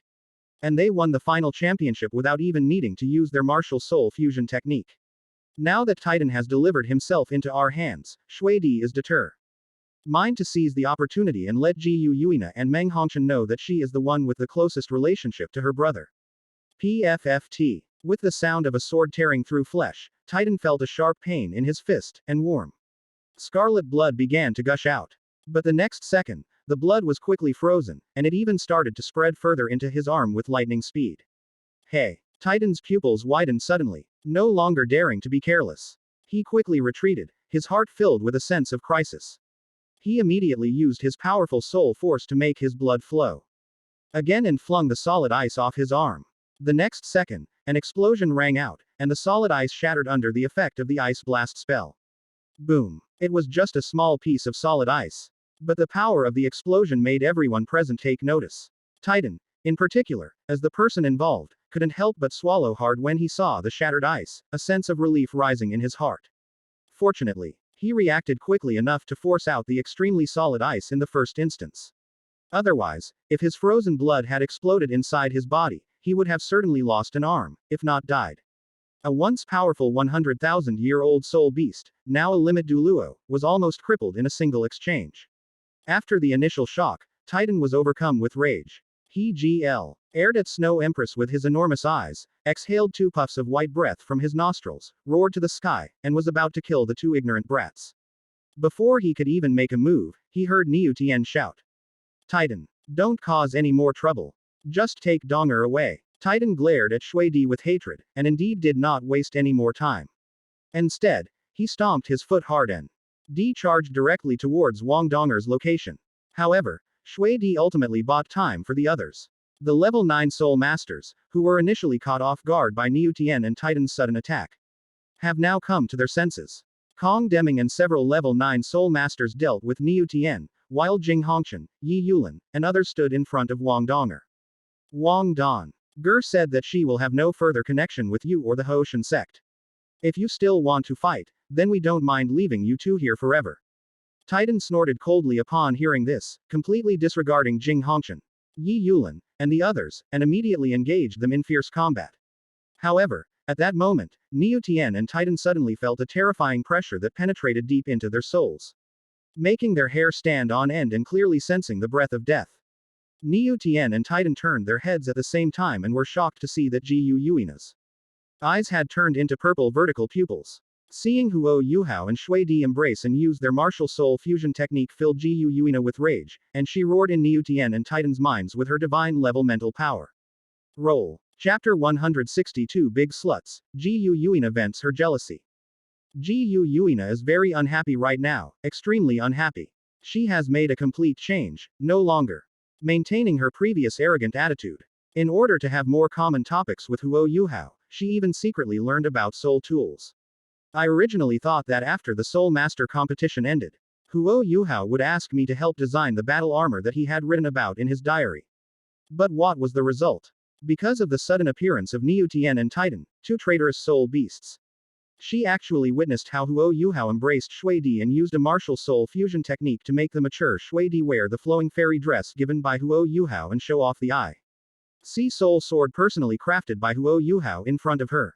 Speaker 1: And they won the final championship without even needing to use their martial soul fusion technique. Now that Titan has delivered himself into our hands, Shui Di is determined to seize the opportunity and let Ji Yuina and Meng Hongshan know that she is the one with the closest relationship to her brother. PFFT. With the sound of a sword tearing through flesh, Titan felt a sharp pain in his fist, and warm scarlet blood began to gush out. But the next second, the blood was quickly frozen, and it even started to spread further into his arm with lightning speed. Hey! Titan's pupils widened suddenly, no longer daring to be careless. He quickly retreated, his heart filled with a sense of crisis. He immediately used his powerful soul force to make his blood flow again and flung the solid ice off his arm. The next second, an explosion rang out, and the solid ice shattered under the effect of the ice blast spell. Boom. It was just a small piece of solid ice. But the power of the explosion made everyone present take notice. Titan, in particular, as the person involved, couldn't help but swallow hard when he saw the shattered ice, a sense of relief rising in his heart. Fortunately, he reacted quickly enough to force out the extremely solid ice in the first instance. Otherwise, if his frozen blood had exploded inside his body, he would have certainly lost an arm, if not died. A once powerful 100,000-year-old soul beast, now a limit Douluo, was almost crippled in a single exchange. After the initial shock, Titan was overcome with rage. He glared at Snow Empress with his enormous eyes, exhaled 2 puffs of white breath from his nostrils, roared to the sky, and was about to kill the 2 ignorant brats. Before he could even make a move, he heard Niu Tian shout. Titan, don't cause any more trouble. Just take Donger away. Titan glared at Shui Di with hatred, and indeed did not waste any more time. Instead, he stomped his foot hard and charged directly towards Wang Donger's location. However, Shui Di ultimately bought time for the others. The level 9 Soul Masters, who were initially caught off guard by Niu Tian and Titan's sudden attack, have now come to their senses. Kong Deming and several level 9 Soul Masters dealt with Niu Tian, while Jing Hongshan, Yi Yulin, and others stood in front of Wang Donger. Wang Don. Ger said that she will have no further connection with you or the Hoshan sect. If you still want to fight, then we don't mind leaving you two here forever. Titan snorted coldly upon hearing this, completely disregarding Jing Hongshan, Yi Yulin, and the others, and immediately engaged them in fierce combat. However, at that moment, Niu Tian and Titan suddenly felt a terrifying pressure that penetrated deep into their souls, making their hair stand on end and clearly sensing the breath of death. Niu Tian and Titan turned their heads at the same time and were shocked to see that Ji Yuina's eyes had turned into purple vertical pupils. Seeing Huo Yuhao and Shui Di embrace and use their martial soul fusion technique filled Ji Yuina with rage, and she roared in Niu Tian and Titan's minds with her divine level mental power. Roll. Chapter 162 Big Sluts. Ji Yuina vents her jealousy. Ji Yuina is very unhappy right now, extremely unhappy. She has made a complete change, no longer maintaining her previous arrogant attitude. In order to have more common topics with Huo Yuhao, she even secretly learned about soul tools. I originally thought that after the Soul Master competition ended, Huo Yuhao would ask me to help design the battle armor that he had written about in his diary. But what was the result? Because of the sudden appearance of Niu Tian and Titan, two traitorous soul beasts. She actually witnessed how Huo Yuhao embraced Shui Di and used a martial soul fusion technique to make the mature Shui Di wear the flowing fairy dress given by Huo Yuhao and show off the eye. See soul sword personally crafted by Huo Yuhao in front of her.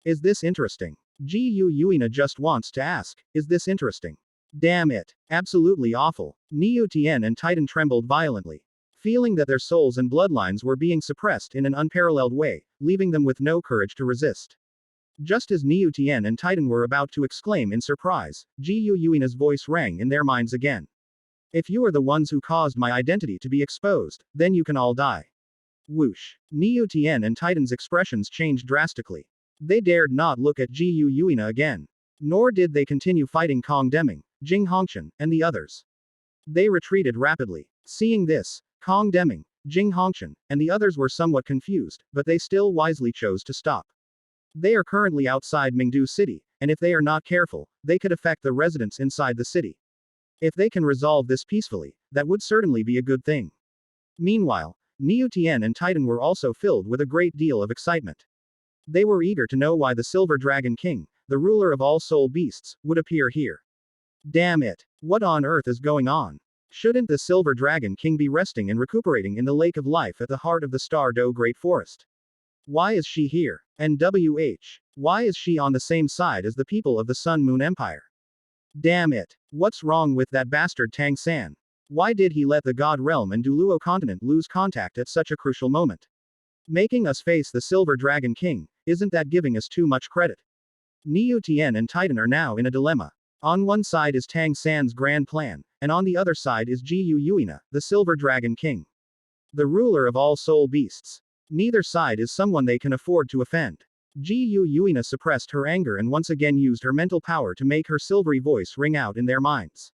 Speaker 1: Is this interesting? Gu Yuina just wants to ask, is this interesting? Damn it. Absolutely awful. Niu Tian and Titan trembled violently, feeling that their souls and bloodlines were being suppressed in an unparalleled way, leaving them with no courage to resist. Just as Niu Tian and Titan were about to exclaim in surprise, Gu Yuina's voice rang in their minds again. If you are the ones who caused my identity to be exposed, then you can all die. Whoosh. Niu Tian and Titan's expressions changed drastically. They dared not look at Gu Yuina again. Nor did they continue fighting Kong Deming, Jing Hongqian, and the others. They retreated rapidly. Seeing this, Kong Deming, Jing Hongqian, and the others were somewhat confused, but they still wisely chose to stop. They are currently outside Mingdu City, and if they are not careful, they could affect the residents inside the city. If they can resolve this peacefully, that would certainly be a good thing. Meanwhile, Niu Tian and Titan were also filled with a great deal of excitement. They were eager to know why the Silver Dragon King, the ruler of all soul beasts, would appear here. Damn it! What on earth is going on? Shouldn't the Silver Dragon King be resting and recuperating in the Lake of Life at the heart of the Star Do Great Forest? Why is she here? And why is she on the same side as the people of the Sun Moon Empire? Damn it! What's wrong with that bastard Tang San? Why did he let the God Realm and Douluo continent lose contact at such a crucial moment? Making us face the Silver Dragon King, isn't that giving us too much credit? Niu Tian and Titan are now in a dilemma. On one side is Tang San's grand plan, and on the other side is Gu Yuina, the Silver Dragon King, the ruler of all soul beasts. Neither side is someone they can afford to offend. Gu Yuina suppressed her anger and once again used her mental power to make her silvery voice ring out in their minds.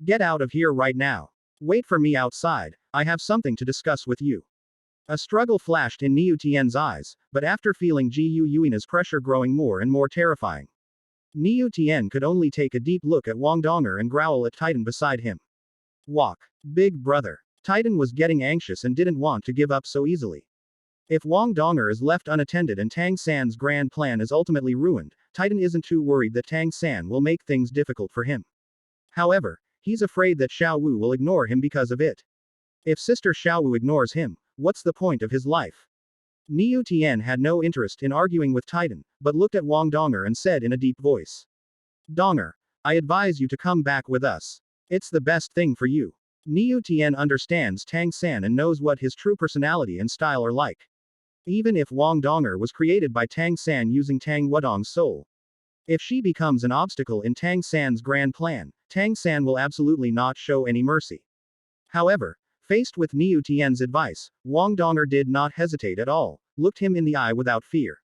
Speaker 1: Get out of here right now. Wait for me outside, I have something to discuss with you. A struggle flashed in Niu Tian's eyes, but after feeling Gu Yuina's pressure growing more and more terrifying, Niu Tian could only take a deep look at Wang Donger and growl at Titan beside him. Walk. Big brother. Titan was getting anxious and didn't want to give up so easily. If Wang Donger is left unattended and Tang San's grand plan is ultimately ruined, Titan isn't too worried that Tang San will make things difficult for him. However, he's afraid that Xiao Wu will ignore him because of it. If Sister Xiao Wu ignores him, what's the point of his life? Niu Tian had no interest in arguing with Titan, but looked at Wang Donger and said in a deep voice. Donger, I advise you to come back with us. It's the best thing for you. Niu Tian understands Tang San and knows what his true personality and style are like. Even if Wang Donger was created by Tang San using Tang Wudong's soul, if she becomes an obstacle in Tang San's grand plan, Tang San will absolutely not show any mercy. However, faced with Niu Tian's advice, Wang Donger did not hesitate at all, looked him in the eye without fear,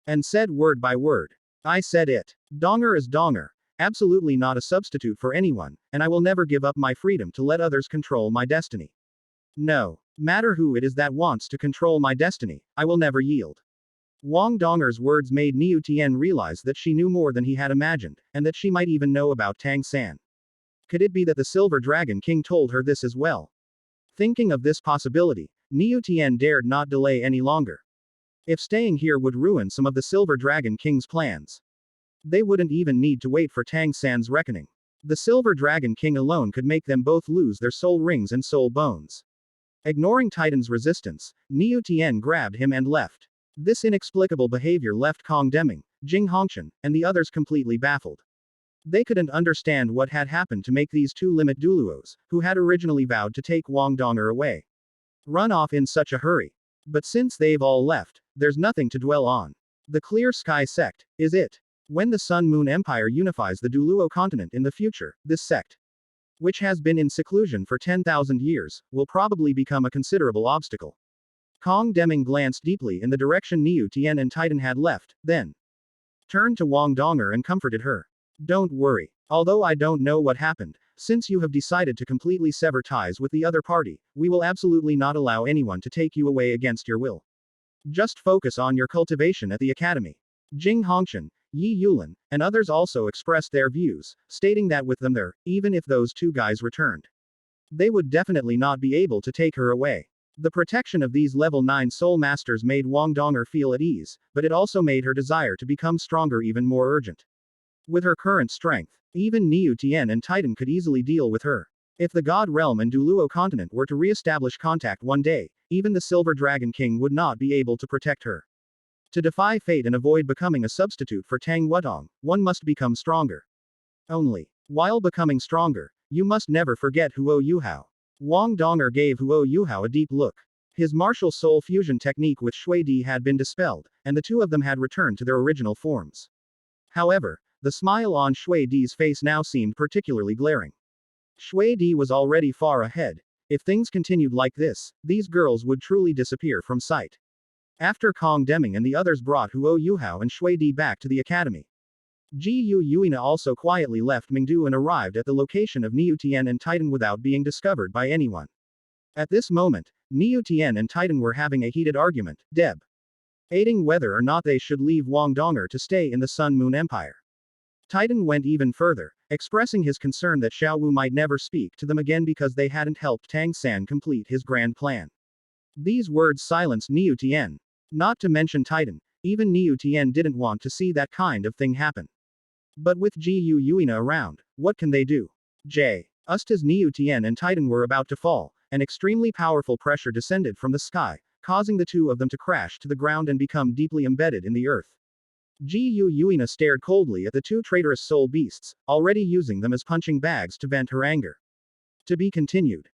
Speaker 1: and said word by word. I said it. Donger is Donger, absolutely not a substitute for anyone, and I will never give up my freedom to let others control my destiny. No matter who it is that wants to control my destiny, I will never yield. Wang Donger's words made Niu Tian realize that she knew more than he had imagined, and that she might even know about Tang San. Could it be that the Silver Dragon King told her this as well? Thinking of this possibility, Niu Tian dared not delay any longer. If staying here would ruin some of the Silver Dragon King's plans, they wouldn't even need to wait for Tang San's reckoning. The Silver Dragon King alone could make them both lose their soul rings and soul bones. Ignoring Titan's resistance, Niu Tian grabbed him and left. This inexplicable behavior left Kong Deming, Jing Hongqian, and the others completely baffled. They couldn't understand what had happened to make these two limit Douluos, who had originally vowed to take Wang Donger away, run off in such a hurry. But since they've all left, there's nothing to dwell on. The Clear Sky sect is it. When the Sun Moon Empire unifies the Douluo continent in the future, this sect, which has been in seclusion for 10,000 years, will probably become a considerable obstacle. Kong Deming glanced deeply in the direction Niu Tian and Titan had left, then turned to Wang Donger and comforted her. Don't worry. Although I don't know what happened, Since you have decided to completely sever ties with the other party, we will absolutely not allow anyone to take you away against your will. Just focus on your cultivation at the academy. Jing Hongshan, Yi Yulin, and others also expressed their views, stating that with them there, even if those two guys returned, they would definitely not be able to take her away. The protection of these level 9 soul masters made Wang Donger feel at ease, but it also made her desire to become stronger even more urgent. With her current strength, even Niu Tian and Titan could easily deal with her. If the God Realm and Douluo continent were to re-establish contact one day, even the Silver Dragon King would not be able to protect her. To defy fate and avoid becoming a substitute for Tang Wudong, one must become stronger. Only, while becoming stronger, you must never forget Huo Yuhao. Wang Donger gave Huo Yuhao a deep look. His martial soul fusion technique with Shui Di had been dispelled, and the two of them had returned to their original forms. However, the smile on Shui Di's face now seemed particularly glaring. Shui Di was already far ahead. If things continued like this, these girls would truly disappear from sight. After Kong Deming and the others brought Huo Yuhao and Shui Di back to the academy, Ji Yu Yuina also quietly left Mingdu and arrived at the location of Niu Tian and Titan without being discovered by anyone. At this moment, Niu Tian and Titan were having a heated argument, debating whether or not they should leave Wang Donger to stay in the Sun Moon Empire. Titan went even further, expressing his concern that Xiao Wu might never speak to them again because they hadn't helped Tang San complete his grand plan. These words silenced Niu Tian. Not to mention Titan, even Niu Tian didn't want to see that kind of thing happen. But with Ji Yu Yuina around, what can they do? Just as Niu Tian and Titan were about to fall, an extremely powerful pressure descended from the sky, causing the two of them to crash to the ground and become deeply embedded in the earth. Ji Yu Yuina stared coldly at the two traitorous soul beasts, already using them as punching bags to vent her anger. To be continued.